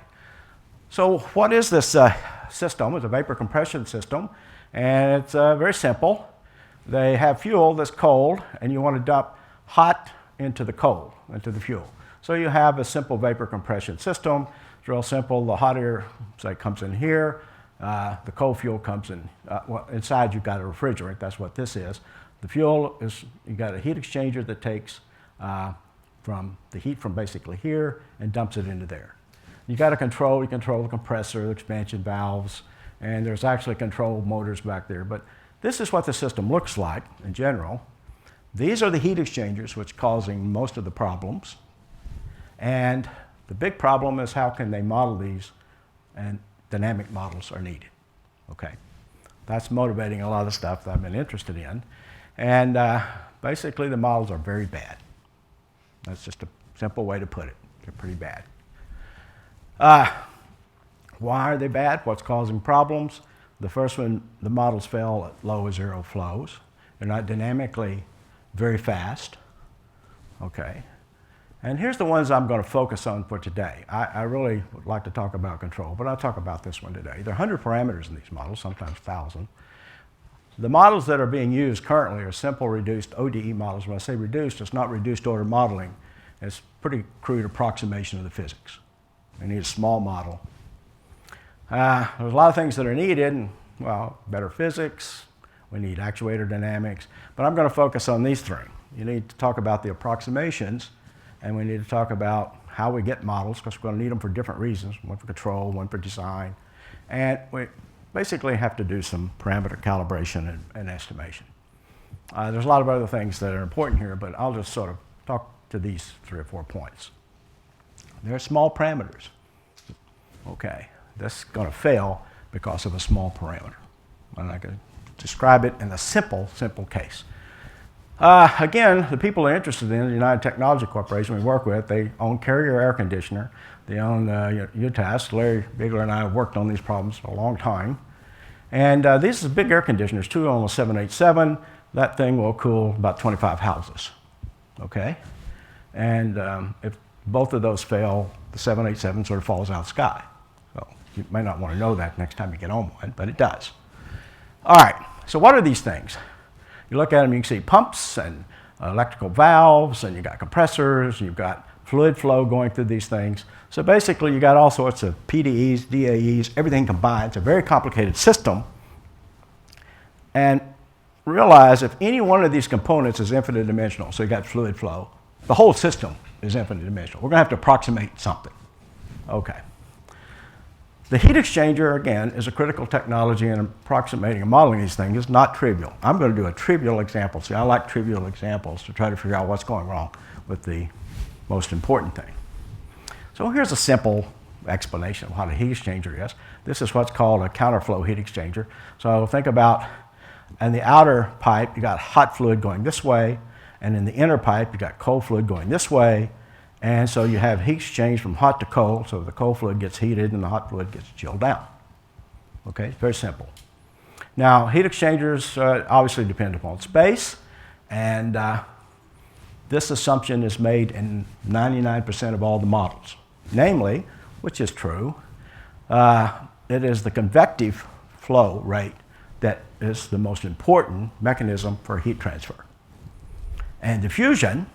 So what is this system? It's a vapor compression system, and it's very simple. They have fuel that's cold, and you want to dump hot into the cold, into the fuel. So you have a simple vapor compression system. It's real simple. The hot air, say, comes in here. The cold fuel comes in. Well, inside you've got a refrigerant. That's what this is. The fuel is, you've got a heat exchanger that takes from the heat from basically here and dumps it into there. You control the compressor, the expansion valves, and there's actually control motors back there. But this is what the system looks like in general. These are the heat exchangers which are causing most of the problems. And the big problem is how can they model these, and dynamic models are needed. Okay, that's motivating a lot of stuff that I've been interested in. And basically the models are very bad. That's just a simple way to put it. They're pretty bad. Why are they bad? What's causing problems? The first one, the models fail at low or zero flows. They're not dynamically very fast. Okay. And here's the ones I'm going to focus on for today. I really would like to talk about control, but I'll talk about this one today. There are 100 parameters in these models, sometimes 1,000. The models that are being used currently are simple reduced ODE models. When I say reduced, it's not reduced order modeling. It's pretty crude approximation of the physics. We need a small model. There's a lot of things that are needed, and, well, better physics. We need actuator dynamics. But I'm going to focus on these three. You need to talk about the approximations, and we need to talk about how we get models, because we're going to need them for different reasons, one for control, one for design. And we basically have to do some parameter calibration and estimation. There's a lot of other things that are important here, but I'll just sort of talk to these 3 or 4 points. They're small parameters. Okay, this is going to fail because of a small parameter. And I can describe it in a simple case. Again, the people they're interested in, the United Technology Corporation we work with, they own Carrier Air Conditioner. They own UTAS. Larry Bigler and I have worked on these problems for a long time. And these are big air conditioners, 2 on a 787. That thing will cool about 25 houses. Okay? And if both of those fail, the 787 sort of falls out of the sky. So you may not want to know that next time you get on one, but it does. All right, so what are these things? You look at them, you can see pumps and electrical valves, and you've got compressors, and you've got fluid flow going through these things. So basically, you got all sorts of PDEs, DAEs, everything combined. It's a very complicated system. And realize if any one of these components is infinite dimensional, so you got fluid flow, the whole system is infinite dimensional. We're going to have to approximate something. Okay. The heat exchanger, again, is a critical technology in approximating and modeling these things. It's not trivial. I'm going to do a trivial example. See, I like trivial examples to try to figure out what's going wrong with the most important thing. So here's a simple explanation of what a heat exchanger is. This is what's called a counterflow heat exchanger. So think about, in the outer pipe, you got hot fluid going this way, and in the inner pipe, you got cold fluid going this way. And so you have heat exchange from hot to cold, so the cold fluid gets heated and the hot fluid gets chilled down. Okay, it's very simple. Now, heat exchangers obviously depend upon space, and this assumption is made in 99% of all the models. Namely, which is true, it is the convective flow rate that is the most important mechanism for heat transfer. And diffusion,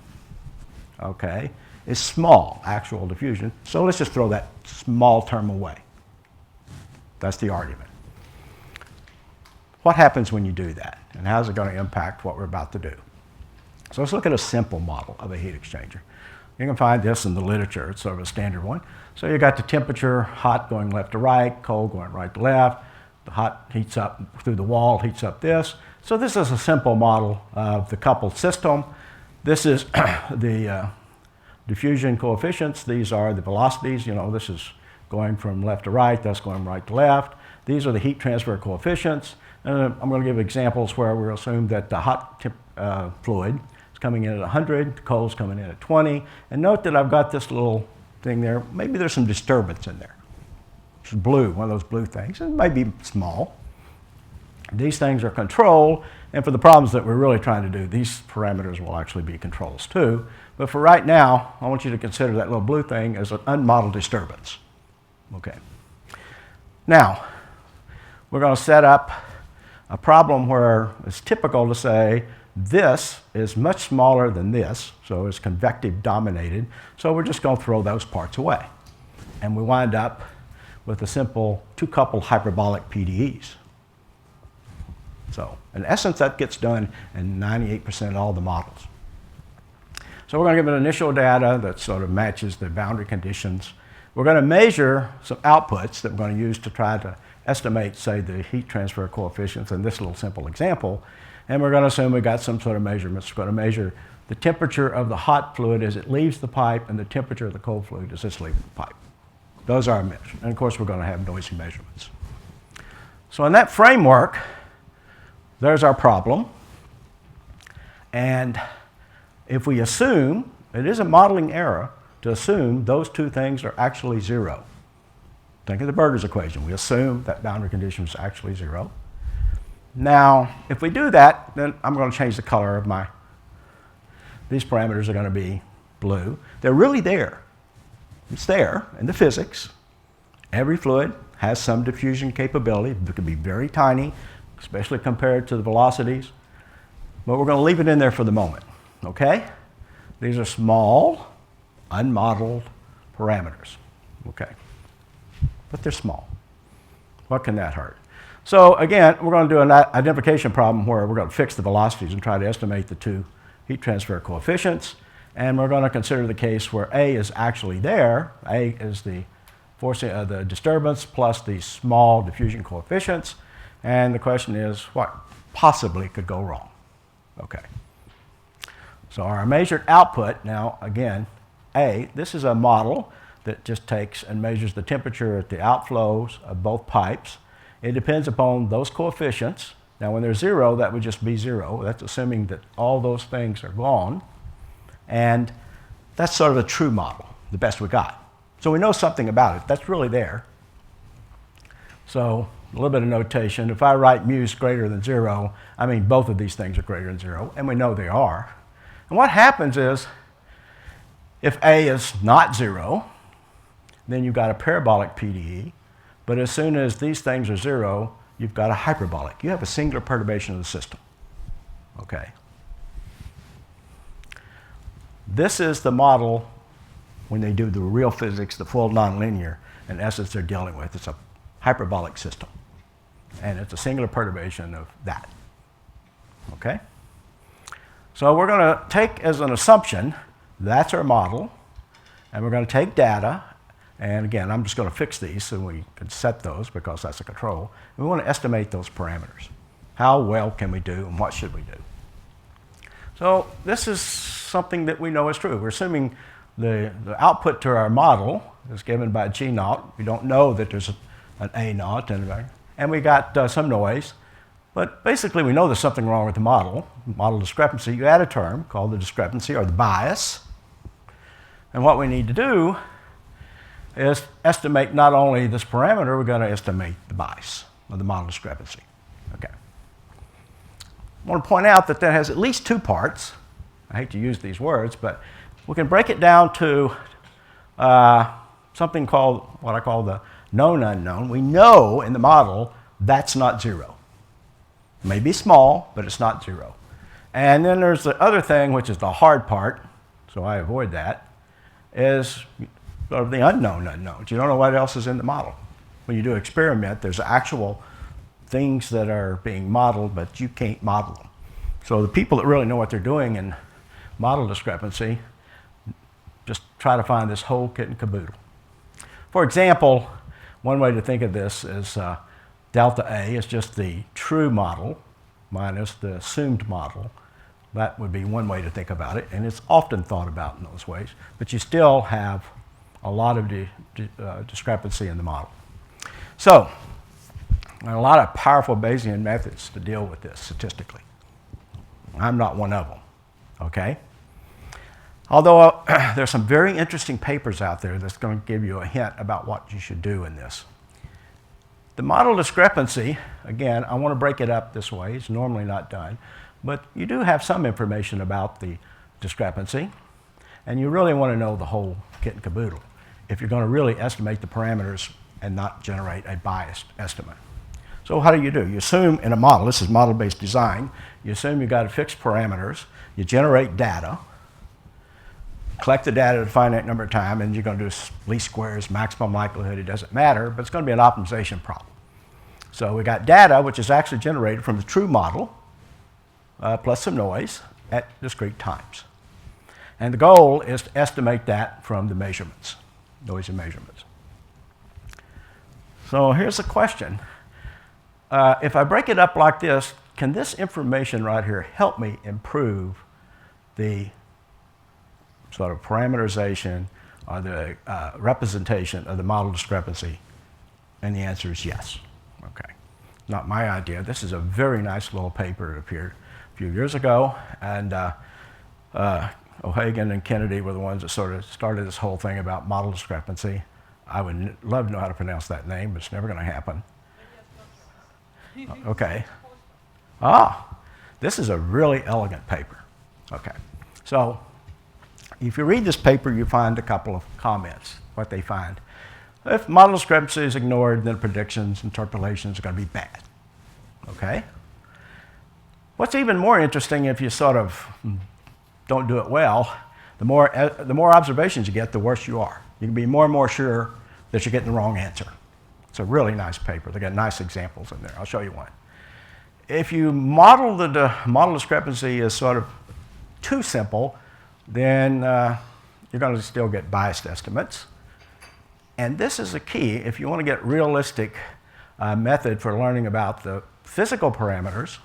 okay, is small, actual diffusion. So let's just throw that small term away. That's the argument. What happens when you do that? And how's it going to impact what we're about to do? So let's look at a simple model of a heat exchanger. You can find this in the literature. It's sort of a standard one. So you got the temperature, hot going left to right, cold going right to left. The hot heats up through the wall, heats up this. So this is a simple model of the coupled system. This is the diffusion coefficients. These are the velocities. You know, this is going from left to right. That's going right to left. These are the heat transfer coefficients. And I'm going to give examples where we'll assume that the hot fluid is coming in at 100, the cold's coming in at 20. And note that I've got this little thing there. Maybe there's some disturbance in there. It's blue, one of those blue things. It might be small. These things are controlled, and for the problems that we're really trying to do, these parameters will actually be controls too. But for right now, I want you to consider that little blue thing as an unmodeled disturbance. Okay. Now, we're going to set up a problem where it's typical to say this is much smaller than this, so it's convective dominated, so we're just going to throw those parts away. And we wind up with a simple two-coupled hyperbolic PDEs. So, in essence, that gets done in 98% of all the models. So we're going to give it initial data that sort of matches the boundary conditions. We're going to measure some outputs that we're going to use to try to estimate, say, the heat transfer coefficients in this little simple example. And we're going to assume we've got some sort of measurements. We're going to measure the temperature of the hot fluid as it leaves the pipe and the temperature of the cold fluid as it's leaving the pipe. Those are our measures. And of course, we're going to have noisy measurements. So in that framework, there's our problem. And if we assume, it is a modeling error to assume those two things are actually zero. Think of the Burgers equation. We assume that boundary condition is actually zero. Now, if we do that, then I'm going to change the color of my, these parameters are going to be blue. They're really there. It's there in the physics. Every fluid has some diffusion capability. It could be very tiny, especially compared to the velocities. But we're going to leave it in there for the moment, okay? These are small, unmodeled parameters, okay? But they're small. What can that hurt? So again, we're going to do an identification problem where we're going to fix the velocities and try to estimate the two heat transfer coefficients. And we're going to consider the case where A is actually there. A is the forcing of the disturbance plus the small diffusion coefficients. And the question is, what possibly could go wrong? Okay. So our measured output, now again, A, this is a model that just takes and measures the temperature at the outflows of both pipes. It depends upon those coefficients. Now when they're zero, that would just be zero. That's assuming that all those things are gone. And that's sort of a true model, the best we got. So we know something about it. That's really there. So a little bit of notation. If I write mu is greater than zero, I mean both of these things are greater than zero, and we know they are. And what happens is, if A is not zero, then you've got a parabolic PDE. But as soon as these things are zero, you've got a hyperbolic. You have a singular perturbation of the system. Okay. This is the model when they do the real physics, the full nonlinear, in essence they're dealing with. It's a hyperbolic system. And it's a singular perturbation of that. Okay? So we're going to take as an assumption, that's our model, and we're going to take data, and again, I'm just going to fix these so we can set those because that's a control. And we want to estimate those parameters. How well can we do and what should we do? So this is something that we know is true. We're assuming the output to our model is given by G naught. We don't know that there's an A naught, and we got some noise. But basically, we know there's something wrong with the model discrepancy. You add a term called the discrepancy or the bias. And what we need to do is estimate not only this parameter, we're going to estimate the bias of the model discrepancy. Okay. I want to point out that that has at least two parts. I hate to use these words, but we can break it down to something called what I call the known unknown. We know in the model that's not zero. It may be small, but it's not zero. And then there's the other thing, which is the hard part, so I avoid that, is sort of the unknown unknowns. You don't know what else is in the model. When you do an experiment, there's actual things that are being modeled, but you can't model them. So the people that really know what they're doing in model discrepancy just try to find this whole kit and caboodle. For example, one way to think of this is delta A is just the true model minus the assumed model. That would be one way to think about it, and it's often thought about in those ways. But you still have a lot of discrepancy in the model. So there are a lot of powerful Bayesian methods to deal with this statistically. I'm not one of them, okay? Although there's some very interesting papers out there that's going to give you a hint about what you should do in this. The model discrepancy, again, I want to break it up this way. It's normally not done. But you do have some information about the discrepancy. And you really want to know the whole kit and caboodle if you're going to really estimate the parameters and not generate a biased estimate. So how do? You assume in a model, this is model-based design, you assume you've got fixed parameters, you generate data, collect the data at a finite number of times, and you're going to do least squares, maximum likelihood, it doesn't matter, but it's going to be an optimization problem. So we got data, which is actually generated from the true model, plus some noise at discrete times. And the goal is to estimate that from the measurements, noisy measurements. So here's the question. If I break it up like this, can this information right here help me improve the sort of parameterization or the representation of the model discrepancy? And the answer is yes. Okay. Not my idea. This is a very nice little paper that appeared a few years ago, and O'Hagan and Kennedy were the ones that sort of started this whole thing about model discrepancy. I would love to know how to pronounce that name, but it's never going to happen. Okay. This is a really elegant paper. Okay. So if you read this paper, you find a couple of comments, what they find. If model discrepancy is ignored, then predictions, interpolations are going to be bad. Okay? What's even more interesting, if you sort of don't do it well, the more observations you get, the worse you are. You can be more and more sure that you're getting the wrong answer. It's a really nice paper. They got nice examples in there. I'll show you one. If you model the model discrepancy as sort of too simple, then you're going to still get biased estimates. And this is the key. If you want to get realistic method for learning about the physical parameters,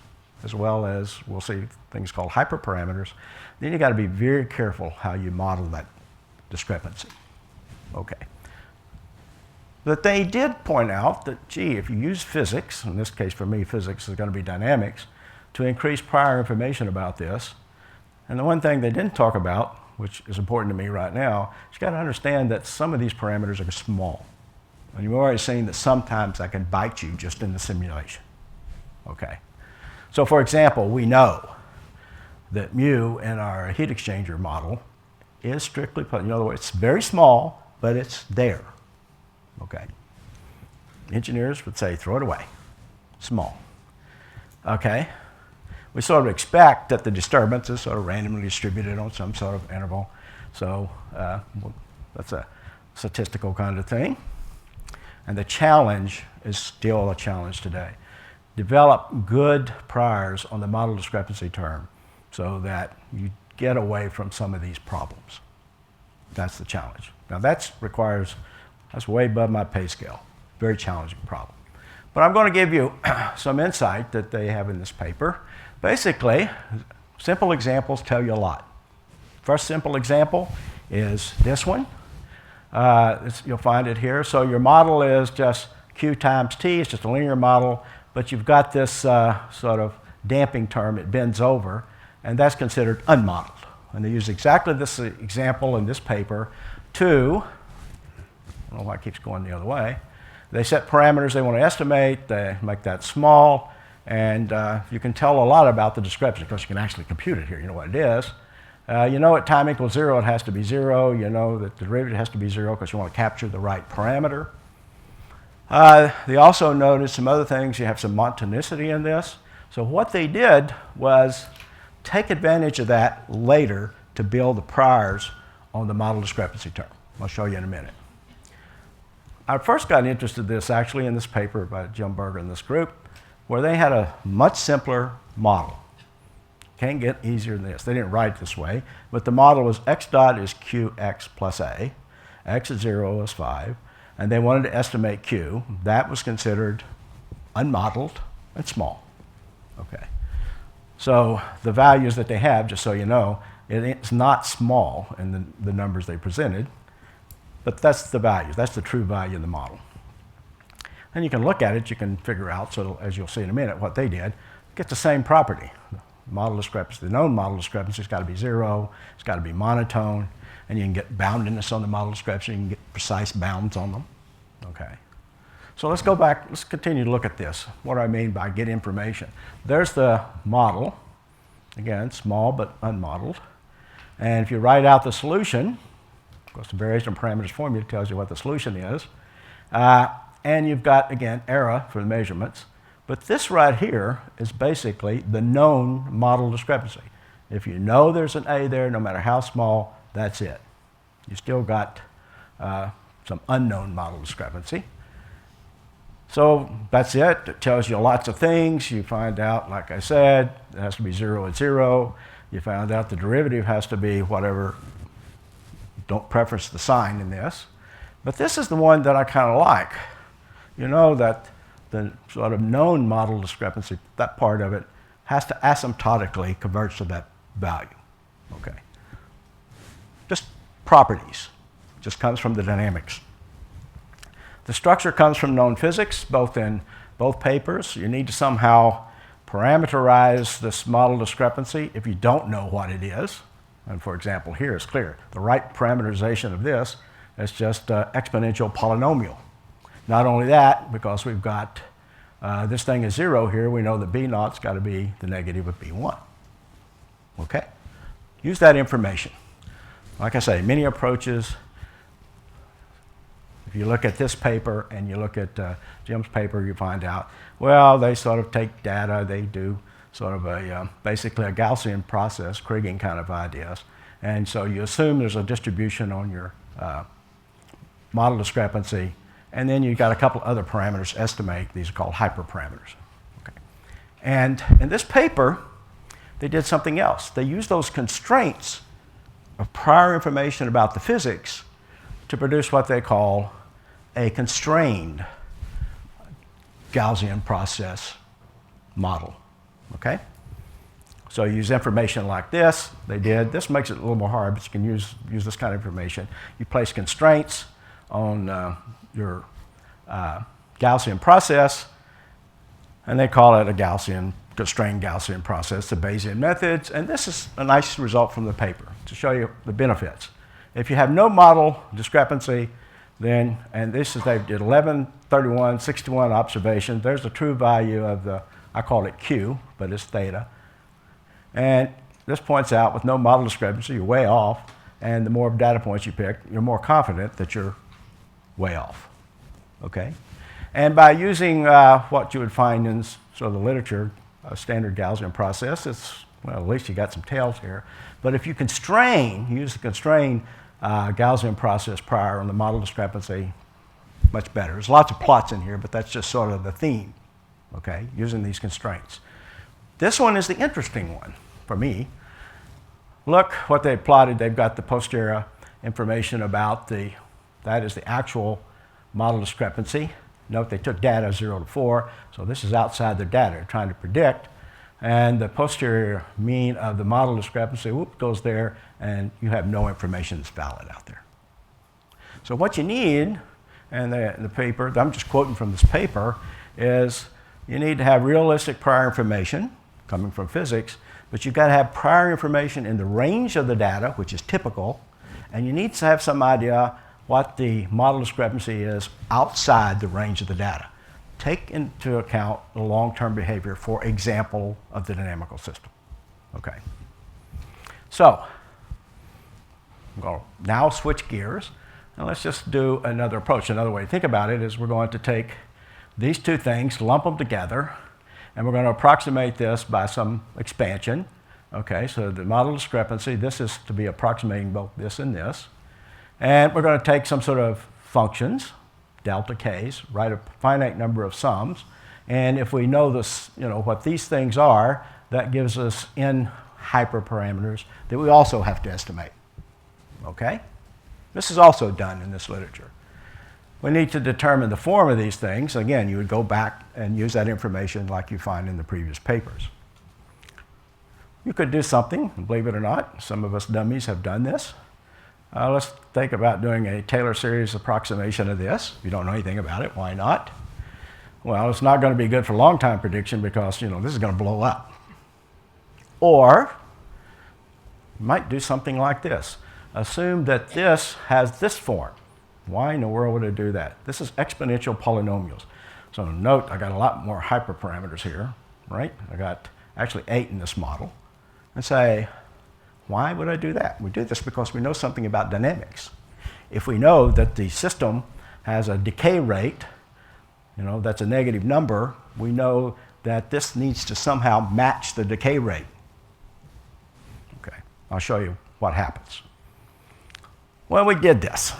as well as we'll see things called hyperparameters, then you got to be very careful how you model that discrepancy. Okay. But they did point out that, gee, if you use physics, in this case for me, physics is going to be dynamics, to increase prior information about this. And the one thing they didn't talk about, which is important to me right now, is you got to understand that some of these parameters are small. And you've already seen that sometimes that can bite you just in the simulation. Okay. So for example, we know that mu in our heat exchanger model is strictly, in other words, it's very small, but it's there. Okay. Engineers would say, throw it away. Small. Okay. We sort of expect that the disturbance is sort of randomly distributed on some sort of interval. So that's a statistical kind of thing. And the challenge is still a challenge today. Develop good priors on the model discrepancy term so that you get away from some of these problems. That's the challenge. Now that's way above my pay scale. Very challenging problem. But I'm going to give you some insight that they have in this paper. Basically, simple examples tell you a lot. First simple example is this one. You'll find it here. So your model is just Q times T. It's just a linear model, but you've got this sort of damping term. It bends over, and that's considered unmodeled. And they use exactly this example in this paper to, I don't know why it keeps going the other way. They set parameters they want to estimate. They make that small. And you can tell a lot about the discrepancy because you can actually compute it here. You know what it is. You know at time equals 0, it has to be 0. You know that the derivative has to be 0 because you want to capture the right parameter. They also noticed some other things. You have some monotonicity in this. So what they did was take advantage of that later to build the priors on the model discrepancy term. I'll show you in a minute. I first got interested in this actually in this paper by Jim Berger and this group, where they had a much simpler model. Can't get easier than this. They didn't write it this way, but the model was x dot is qx plus a, x at 0 is 5, and they wanted to estimate q. That was considered unmodeled and small. Okay. So the values that they have, just so you know, it's not small in the numbers they presented, but that's the value. That's the true value of the model. And you can look at it, you can figure out, so as you'll see in a minute, what they did. Get the same property. The model discrepancy, the known model discrepancy has got to be 0, it's got to be monotone, and you can get boundedness on the model discrepancy, you can get precise bounds on them. Okay. So let's go back, let's continue to look at this. What do I mean by get information? There's the model, again, small but unmodeled. And if you write out the solution, of course the variation of parameters formula tells you what the solution is. And you've got, again, error for the measurements. But this right here is basically the known model discrepancy. If you know there's an A there, no matter how small, that's it. You still got some unknown model discrepancy. So that's it. It tells you lots of things. You find out, like I said, it has to be 0 at 0. You found out the derivative has to be whatever. Don't preference the sign in this. But this is the one that I kind of like. You know that the sort of known model discrepancy, that part of it, has to asymptotically converge to that value. Okay. Just properties. Just comes from the dynamics. The structure comes from known physics, both in both papers. You need to somehow parameterize this model discrepancy if you don't know what it is. And for example, here it's clear. The right parameterization of this is just exponential polynomial. Not only that, because we've got this thing is 0 here, we know that B naught's got to be the negative of B1. Okay? Use that information. Like I say, many approaches. If you look at this paper and you look at Jim's paper, you find out, well, they sort of take data, they do sort of a basically a Gaussian process, Kriging kind of ideas. And so you assume there's a distribution on your model discrepancy, and then you've got a couple other parameters to estimate. These are called hyperparameters. Okay. And in this paper, they did something else. They used those constraints of prior information about the physics to produce what they call a constrained Gaussian process model. Okay? So you use information like this. They did. This makes it a little more hard, but you can use this kind of information. You place constraints on your Gaussian process, and they call it a constrained Gaussian process, the Bayesian methods. And this is a nice result from the paper to show you the benefits. If you have no model discrepancy, then, and this is, they did 11, 31, 61 observations. There's the true value of the, I call it Q, but it's theta. And this points out with no model discrepancy, you're way off. And the more data points you pick, you're more confident that you're way off. Okay? And by using what you would find in sort of the literature, a standard Gaussian process, it's, well, at least you got some tails here. But if you constrain, use the constrained Gaussian process prior on the model discrepancy, much better. There's lots of plots in here, but that's just sort of the theme, okay, using these constraints. This one is the interesting one for me. Look what they plotted. They've got the posterior information about that is the actual model discrepancy. Note they took data 0 to 4, so this is outside their data, they're trying to predict. And the posterior mean of the model discrepancy, whoop, goes there, and you have no information that's valid out there. So what you need, and the paper, I'm just quoting from this paper, is you need to have realistic prior information coming from physics, but you've got to have prior information in the range of the data, which is typical, and you need to have some idea what the model discrepancy is outside the range of the data. Take into account the long-term behavior, for example, of the dynamical system. Okay. So, I'm going to now switch gears, and let's just do another approach. Another way to think about it is we're going to take these two things, lump them together, and we're going to approximate this by some expansion. Okay, so the model discrepancy, this is to be approximating both this and this. And we're going to take some sort of functions, delta k's, write a finite number of sums, and if we know this, what these things are, that gives us n hyperparameters that we also have to estimate. Okay? This is also done in this literature. We need to determine the form of these things. Again, you would go back and use that information like you find in the previous papers. You could do something, believe it or not, some of us dummies have done this. Let's think about doing a Taylor series approximation of this. If you don't know anything about it, why not? Well, it's not going to be good for long-time prediction because, this is going to blow up. Or you might do something like this. Assume that this has this form. Why in the world would it do that? This is exponential polynomials. So note, I got a lot more hyperparameters here, right? I got actually 8 in this model. And say, why would I do that? We do this because we know something about dynamics. If we know that the system has a decay rate you know, that's a negative number, we know that this needs to somehow match the decay rate. Okay, I'll show you what happens. Well, we did this.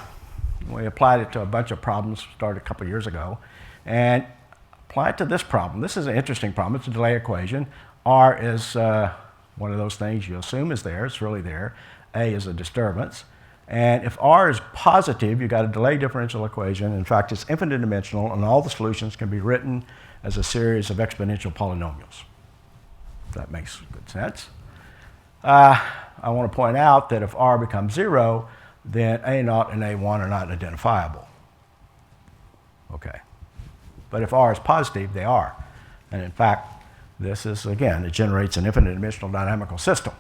We applied it to a bunch of problems, started a couple of years ago, and apply it to this problem. This is an interesting problem. It's a delay equation. R is one of those things you assume is there. It's really there. A is a disturbance. And if R is positive, you've got a delay differential equation. In fact, it's infinite dimensional, and all the solutions can be written as a series of exponential polynomials. That makes good sense. I want to point out that if R becomes 0, then A0 and A1 are not identifiable. Okay. But if R is positive, they are. And in fact, this is, again, it generates an infinite dimensional dynamical system.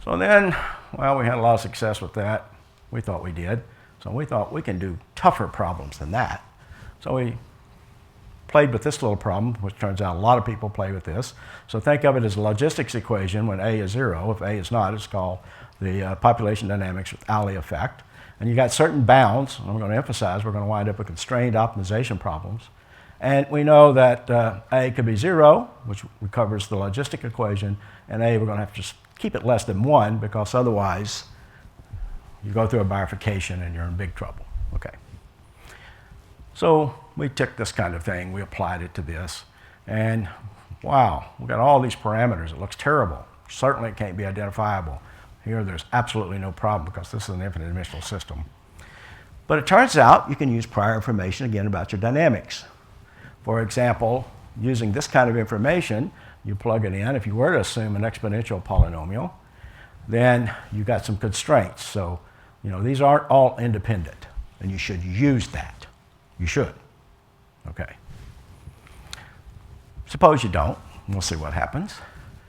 So then, well, we had a lot of success with that. We thought we did. So we thought we can do tougher problems than that. So we played with this little problem, which turns out a lot of people play with this. So think of it as a logistics equation when A is 0. If A is not, it's called the population dynamics with Alley effect. And you got certain bounds. I'm going to emphasize we're going to wind up with constrained optimization problems. And we know that A could be 0, which recovers the logistic equation, and A, we're going to have to just keep it less than 1, because otherwise you go through a bifurcation and you're in big trouble. Okay. So we took this kind of thing, we applied it to this, and wow, we've got all these parameters. It looks terrible. Certainly it can't be identifiable. Here there's absolutely no problem because this is an infinite dimensional system. But it turns out you can use prior information again about your dynamics. For example, using this kind of information, you plug it in. If you were to assume an exponential polynomial, then you got some constraints. So, you know, these aren't all independent, and you should use that. You should. Okay. Suppose you don't. We'll see what happens.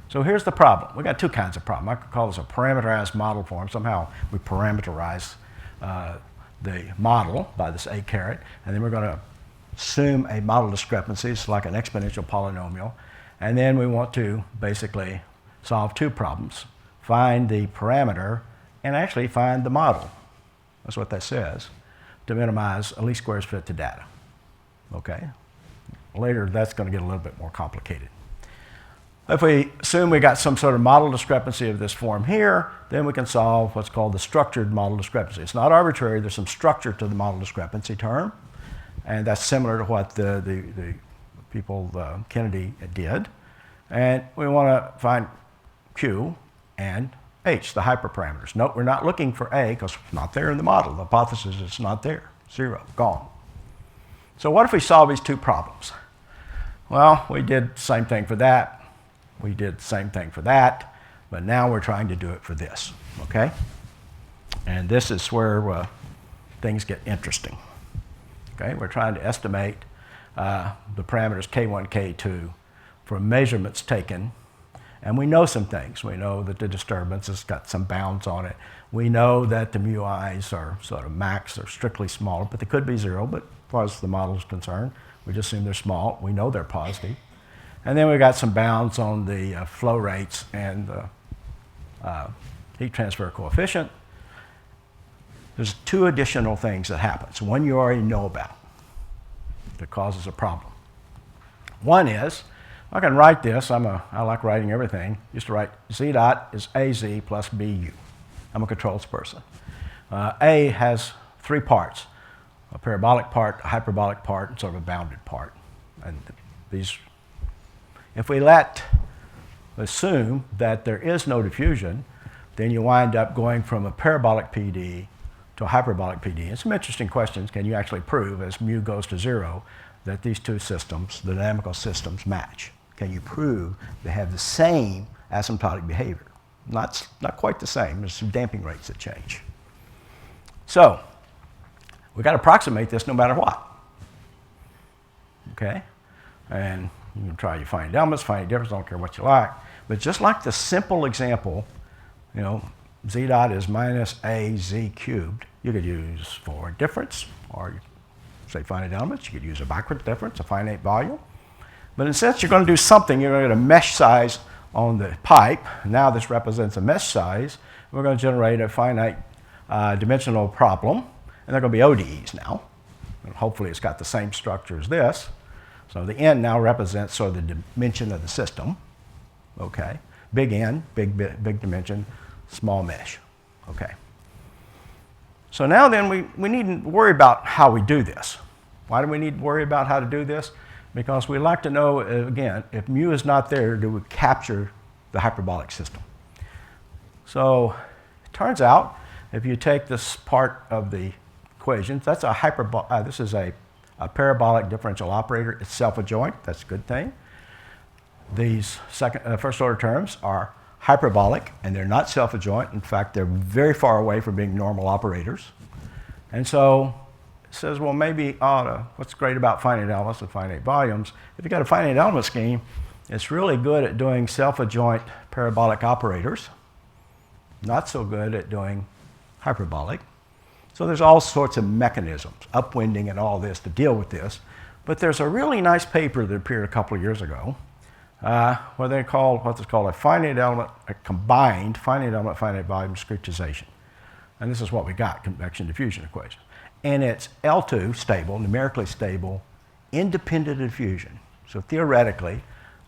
So here's the problem. We've got two kinds of problem. I could call this a parameterized model form. Somehow we parameterize the model by this A caret, and then we're going to assume a model discrepancy. It's like an exponential polynomial. And then we want to basically solve two problems. Find the parameter and actually find the model. That's what that says, to minimize a least squares fit to data. Okay? Later, that's going to get a little bit more complicated. If we assume we got some sort of model discrepancy of this form here, then we can solve what's called the structured model discrepancy. It's not arbitrary. There's some structure to the model discrepancy term. And that's similar to what the people, Kennedy did. And we want to find Q and H, the hyperparameters. Note, we're not looking for A because it's not there in the model. The hypothesis is it's not there. 0, gone. So what if we solve these two problems? Well, we did the same thing for that. We did the same thing for that. But now we're trying to do it for this. Okay? And this is where things get interesting. Okay, we're trying to estimate the parameters K1, K2 for measurements taken. And we know some things. We know that the disturbance has got some bounds on it. We know that the mu i's are sort of max or strictly smaller, but they could be 0. But as far as the model is concerned, we just assume they're small. We know they're positive. And then we got some bounds on the flow rates and the heat transfer coefficient. There's two additional things that happen. So one you already know about that causes a problem. One is, I can write this. I like writing everything. Used to write Z dot is AZ plus BU. I'm a controls person. A has 3 parts, a parabolic part, a hyperbolic part, and sort of a bounded part. And these, if we assume that there is no diffusion, then you wind up going from a parabolic PD to a hyperbolic PD. And some interesting questions. Can you actually prove, as mu goes to 0, that these two systems, the dynamical systems, match? Can you prove they have the same asymptotic behavior? Not quite the same. There's some damping rates that change. So we've got to approximate this no matter what. Okay? And you can try your finite elements, finite difference, don't care what you like. But just like the simple example, you know, Z dot is minus AZ cubed. You could use for difference, or say finite elements. You could use a backward difference, a finite volume. But in a sense, you're going to do something. You're going to get a mesh size on the pipe. Now this represents a mesh size. We're going to generate a finite dimensional problem. And they're going to be ODEs now. And hopefully it's got the same structure as this. So the n now represents sort of the dimension of the system. Okay. Big N, big dimension, small mesh. Okay. So now then we need to worry about how we do this. Why do we need to worry about how to do this? Because we like to know, again, if mu is not there, do we capture the hyperbolic system? So it turns out, if you take this part of the equation, that's a this is a parabolic differential operator. It's self-adjoint. That's a good thing. These first order terms are hyperbolic, and they're not self-adjoint. In fact, they're very far away from being normal operators. And so it says, well, maybe what's great about finite elements and finite volumes, if you've got a finite element scheme, it's really good at doing self-adjoint parabolic operators, not so good at doing hyperbolic. So there's all sorts of mechanisms, upwinding and all this, to deal with this. But there's a really nice paper that appeared a couple of years ago where they called what's called a combined finite element, finite volume discretization. And this is what we got, convection diffusion equation. And it's L2, stable, numerically stable, independent diffusion. So theoretically,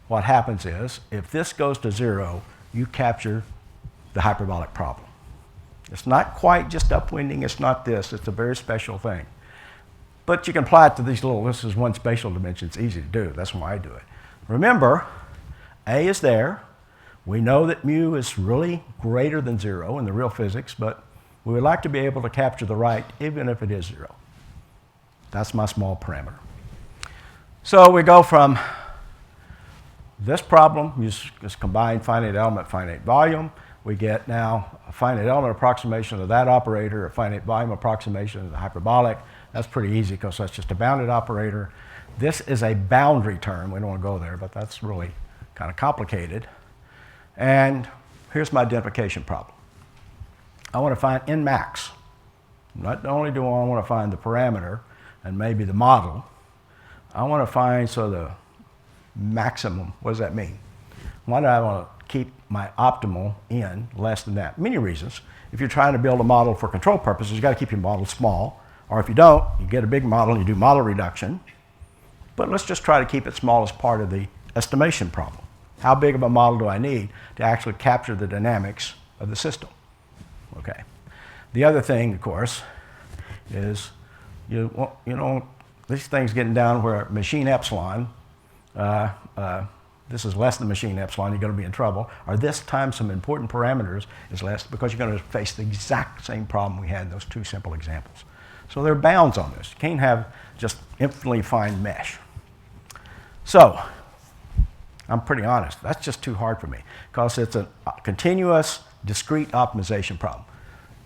what happens is, if this goes to 0, you capture the hyperbolic problem. It's not quite just upwinding, it's not this, it's a very special thing. But you can apply it to these this is one spatial dimension, it's easy to do, that's why I do it. Remember, A is there. We know that mu is really greater than 0 in the real physics, but we would like to be able to capture the right even if it is 0. That's my small parameter. So we go from this problem, use this combined finite element, finite volume. We get now a finite element approximation of that operator, a finite volume approximation of the hyperbolic. That's pretty easy because that's just a bounded operator. This is a boundary term. We don't want to go there, but that's really kind of complicated. And here's my identification problem. I want to find n max. Not only do I want to find the parameter and maybe the model, I want to find the maximum. What does that mean? Why do I want to keep my optimal n less than that? Many reasons. If you're trying to build a model for control purposes, you've got to keep your model small. Or if you don't, you get a big model and you do model reduction. But let's just try to keep it small as part of the estimation problem. How big of a model do I need to actually capture the dynamics of the system? Okay. The other thing, of course, is these things getting down where machine epsilon, this is less than machine epsilon, you're going to be in trouble. Or this time some important parameters is less because you're going to face the exact same problem we had in those two simple examples. So there are bounds on this. You can't have just infinitely fine mesh. So I'm pretty honest, that's just too hard for me because it's a continuous, discrete optimization problem.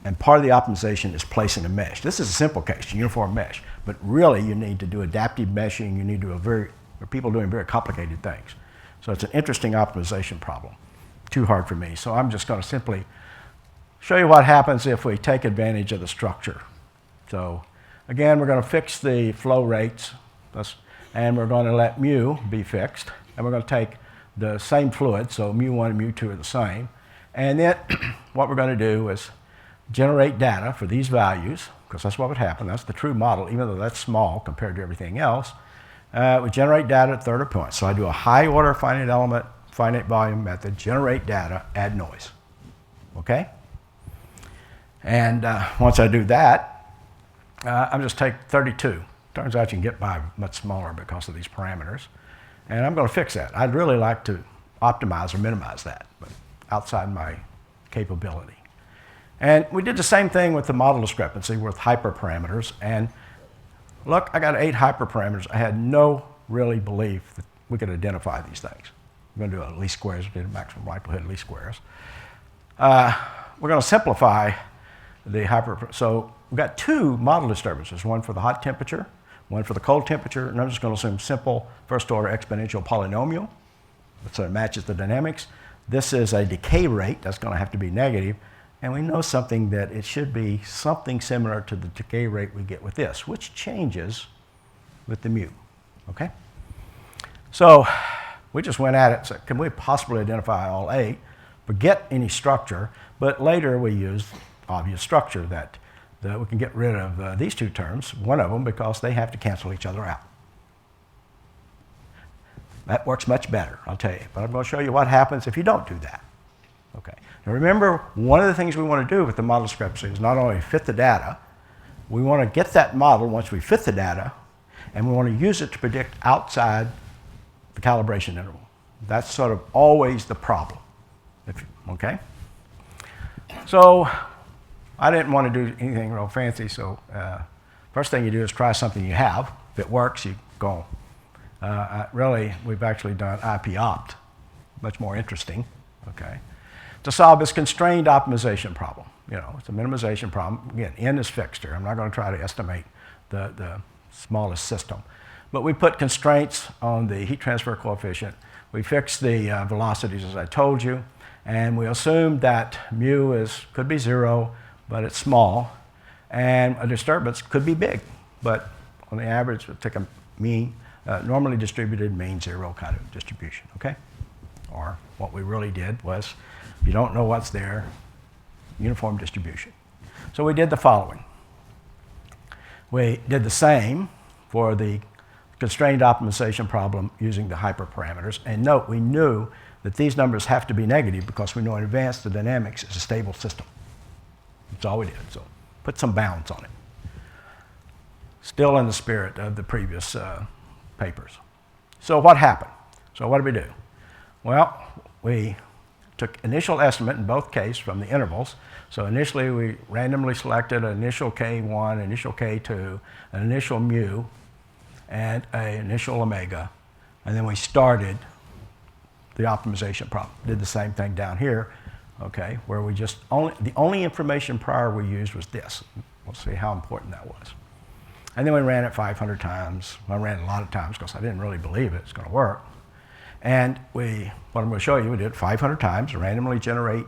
And part of the optimization is placing a mesh. This is a simple case, a uniform mesh. But really, you need to do adaptive meshing. You need to do people doing very complicated things. So it's an interesting optimization problem. Too hard for me. So I'm just going to simply show you what happens if we take advantage of the structure. So again, we're going to fix the flow rates. And we're going to let mu be fixed. And we're going to take the same fluid, so mu1 and mu2 are the same. And then what we're going to do is generate data for these values, because that's what would happen. That's the true model, even though that's small compared to everything else. We generate data at third point. So I do a high order finite element, finite volume method, generate data, add noise. Okay? And once I do that, I'm just take 32. Turns out you can get by much smaller because of these parameters. And I'm going to fix that. I'd really like to optimize or minimize that, but outside my capability. And we did the same thing with the model discrepancy with hyperparameters. And look, I got 8 hyperparameters. I had no really belief that we could identify these things. We're going to do a least squares, we did a maximum likelihood least squares. We're going to simplify the so we've got 2 model disturbances, one for the hot temperature, one for the cold temperature, and I'm just going to assume simple first order exponential polynomial. So it matches the dynamics. This is a decay rate, that's going to have to be negative. And we know something that it should be something similar to the decay rate we get with this, which changes with the mu, okay? So we just went at it, so can we possibly identify all 8? Forget any structure, but later we used obvious structure that that we can get rid of these two terms, one of them, because they have to cancel each other out. That works much better, I'll tell you. But I'm going to show you what happens if you don't do that. Okay. Now remember, one of the things we want to do with the model discrepancy is not only fit the data, we want to get that model once we fit the data, and we want to use it to predict outside the calibration interval. That's sort of always the problem. Okay? So I didn't want to do anything real fancy, so first thing you do is try something you have. If it works, you go. Really, we've actually done IP opt, much more interesting, okay, to solve this constrained optimization problem. You know, it's a minimization problem. Again, n is fixed here. I'm not going to try to estimate the smallest system. But we put constraints on the heat transfer coefficient. We fixed the velocities, as I told you, and we assumed that mu could be 0, but it's small, and a disturbance could be big, but on the average, we'll take a mean, normally distributed mean 0 kind of distribution, okay? Or what we really did was, if you don't know what's there, uniform distribution. So we did the following. We did the same for the constrained optimization problem using the hyperparameters. And note, we knew that these numbers have to be negative because we know in advance the dynamics is a stable system. That's all we did. So put some bounds on it. Still in the spirit of the previous papers. So what happened? So what did we do? Well, we took initial estimate in both cases from the intervals. So initially we randomly selected an initial K1, initial K2, an initial mu, and an initial omega. And then we started the optimization problem. Did the same thing down here, okay, where we just the only information prior we used was this. We'll see how important that was. And then we ran it 500 times. I ran it a lot of times because I didn't really believe it was going to work. And what I'm going to show you, we did it 500 times, randomly generate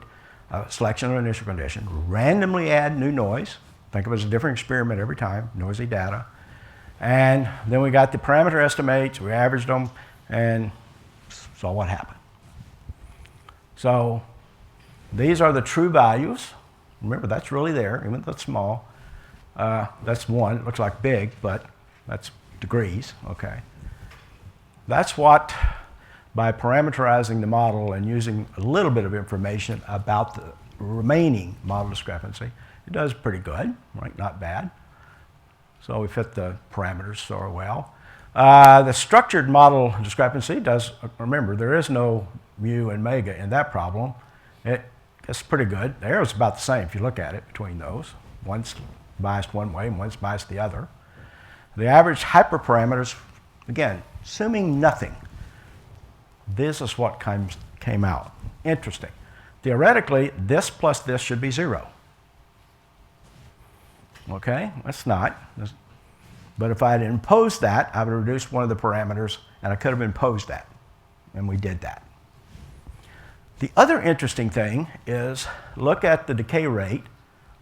a selection of initial condition, randomly add new noise. Think of it as a different experiment every time, noisy data. And then we got the parameter estimates, we averaged them, and saw what happened. So these are the true values. Remember, that's really there, even though it's small. That's 1. It looks like big, but that's degrees, okay? That's what, by parameterizing the model and using a little bit of information about the remaining model discrepancy, it does pretty good, right? Not bad. So we fit the parameters so well. The structured model discrepancy does, remember, there is no mu and omega in that problem. It's pretty good. The arrow's about the same if you look at it between those. One's biased one way and one's biased the other. The average hyperparameters, again, assuming nothing, this is what came out. Interesting. Theoretically, this plus this should be 0. Okay, that's not. But if I had imposed that, I would have reduced one of the parameters, and I could have imposed that. And we did that. The other interesting thing is look at the decay rate.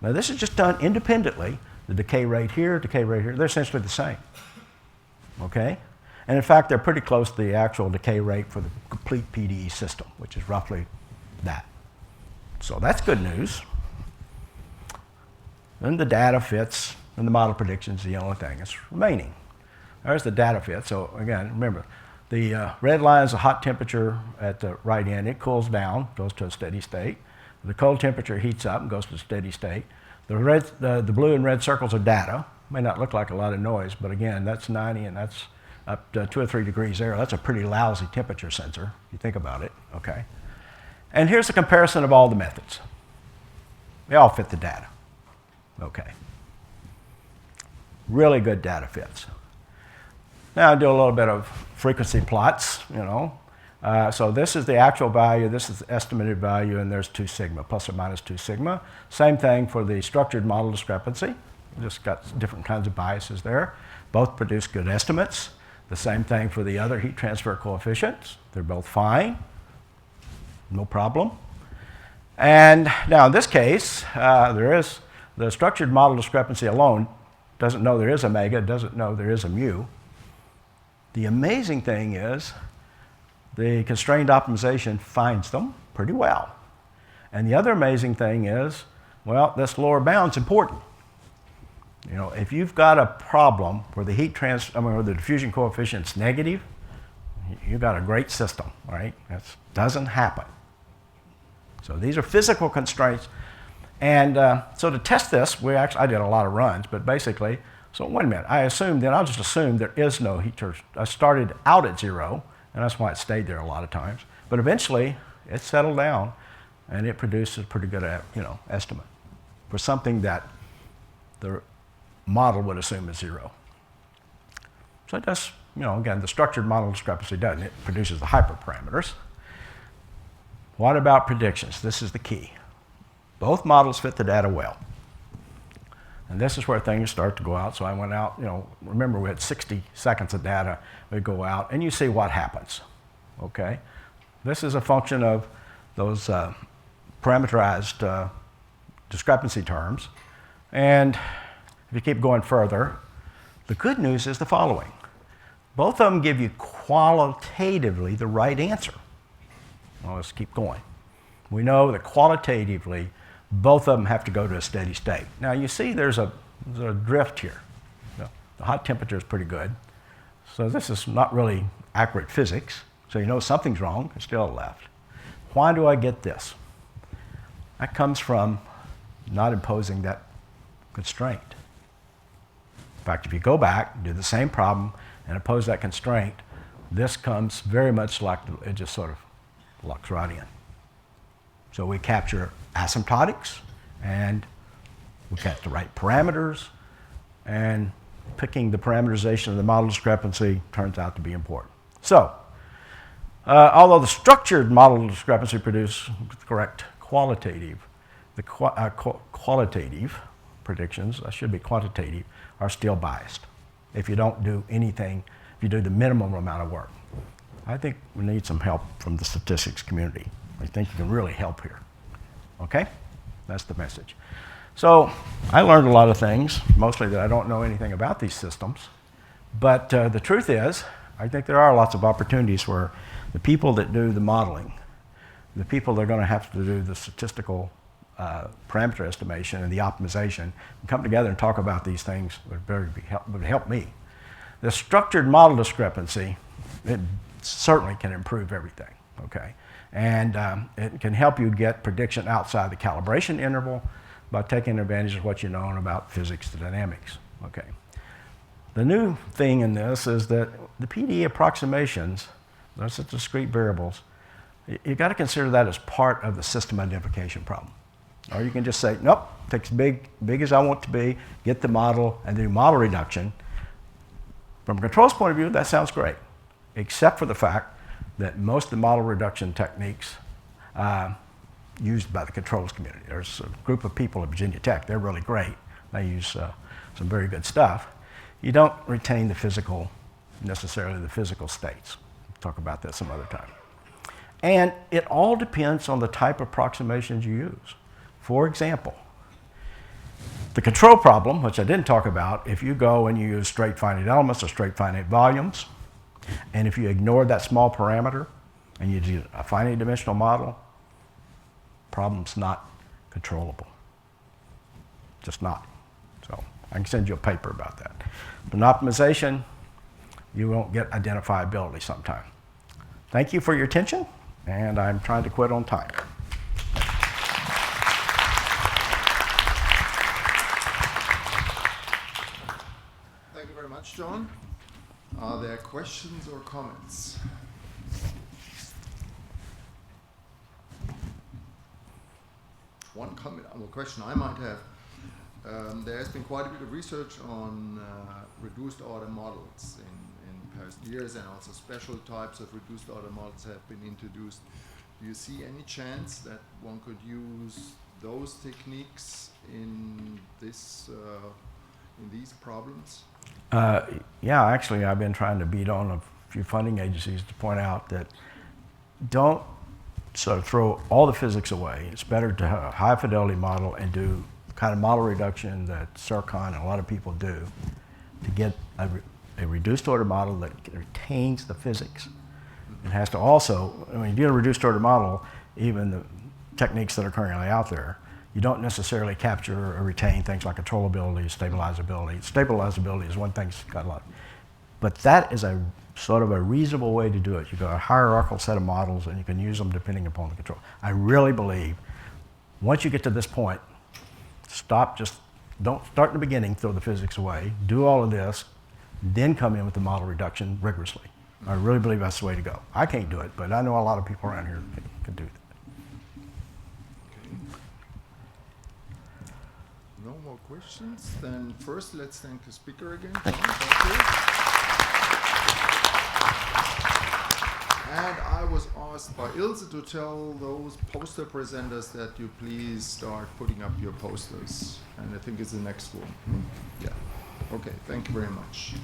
Now, this is just done independently. The decay rate here, they're essentially the same. Okay? And in fact, they're pretty close to the actual decay rate for the complete PDE system, which is roughly that. So that's good news. Then the data fits, and the model predictions the only thing that's remaining. There's the data fit. So again, remember, the red line is the hot temperature at the right end. It cools down, goes to a steady state. The cold temperature heats up and goes to a steady state. The blue and red circles are data. May not look like a lot of noise, but again, that's 90 and that's up to 2 or 3 degrees there. That's a pretty lousy temperature sensor, if you think about it, okay? And here's a comparison of all the methods. They all fit the data, okay? Really good data fits. Now I'll do a little bit of frequency plots, you know. So this is the actual value, this is the estimated value, and there's 2 sigma, plus or minus 2 sigma. Same thing for the structured model discrepancy. Just got different kinds of biases there. Both produce good estimates. The same thing for the other heat transfer coefficients. They're both fine, no problem. And now in this case, there is the structured model discrepancy alone doesn't know there is omega, doesn't know there is a mu. The amazing thing is the constrained optimization finds them pretty well. And the other amazing thing is, well, this lower bound's important. You know, if you've got a problem where the where the diffusion coefficient's negative, you've got a great system, right? That doesn't happen. So these are physical constraints. And so to test this, I did a lot of runs, but basically, so wait a minute, I'll just assume there is no heat transfer. I started out at 0, and that's why it stayed there a lot of times. But eventually, it settled down, and it produced a pretty good estimate for something that the model would assume is 0. So it does, again, the structured model discrepancy doesn't. It produces the hyperparameters. What about predictions? This is the key. Both models fit the data well. And this is where things start to go out. So I went out, remember we had 60 seconds of data. We go out, and you see what happens, okay? This is a function of those parameterized discrepancy terms. And if you keep going further, the good news is the following. Both of them give you qualitatively the right answer. Well, let's keep going. We know that qualitatively, both of them have to go to a steady state. Now, you see there's a drift here. The hot temperature is pretty good. So this is not really accurate physics. So you know something's wrong, it's still left. Why do I get this? That comes from not imposing that constraint. In fact, if you go back and do the same problem and impose that constraint, this comes very much like it just sort of locks right in. So we capture asymptotics, and we get the right parameters, and picking the parameterization of the model discrepancy turns out to be important. So, although the structured model discrepancy produces correct qualitative, the qualitative predictions, should be quantitative, are still biased if you don't do anything, if you do the minimum amount of work. I think we need some help from the statistics community. I think you can really help here. Okay? That's the message. So I learned a lot of things, mostly that I don't know anything about these systems. But the truth is, I think there are lots of opportunities where the people that do the modeling, the people that are going to have to do the statistical parameter estimation and the optimization, come together and talk about these things would help me. The structured model discrepancy, it certainly can improve everything, okay? And it can help you get prediction outside the calibration interval by taking advantage of what you know about physics to dynamics, okay? The new thing in this is that the PD approximations, those are discrete variables, you've got to consider that as part of the system identification problem. Or you can just say, nope, take as big as I want it to be, get the model, and do model reduction. From a controls point of view, that sounds great, except for the fact that most of the model reduction techniques used by the controls community. There's a group of people at Virginia Tech, they're really great. They use some very good stuff. You don't retain necessarily the physical states. We'll talk about that some other time. And it all depends on the type of approximations you use. For example, the control problem, which I didn't talk about, if you go and you use straight finite elements or straight finite volumes, and if you ignore that small parameter and you do a finite dimensional model, problem's not controllable. Just not. So I can send you a paper about that. But in optimization, you won't get identifiability sometime. Thank you for your attention, and I'm trying to quit on time. Thank you very much, John. Are there questions or comments? One comment, or question I might have. There has been quite a bit of research on reduced order models in past years, and also special types of reduced order models have been introduced. Do you see any chance that one could use those techniques in these problems? Yeah, actually, I've been trying to beat on a few funding agencies to point out that don't sort of throw all the physics away. It's better to have a high fidelity model and do kind of model reduction that Sircon and a lot of people do to get a reduced order model that retains the physics. It has to also, when you do a reduced order model, even the techniques that are currently out there, you don't necessarily capture or retain things like controllability, stabilizability. Stabilizability is one thing that's got a lot. But that is a sort of a reasonable way to do it. You've got a hierarchical set of models and you can use them depending upon the control. I really believe once you get to this point, don't start in the beginning, throw the physics away, do all of this, then come in with the model reduction rigorously. I really believe that's the way to go. I can't do it, but I know a lot of people around here can do that. No more questions? Then first, let's thank the speaker again. John, thank you. And I was asked by Ilse to tell those poster presenters that you please start putting up your posters. And I think it's the next one. Yeah. Okay, thank you very much.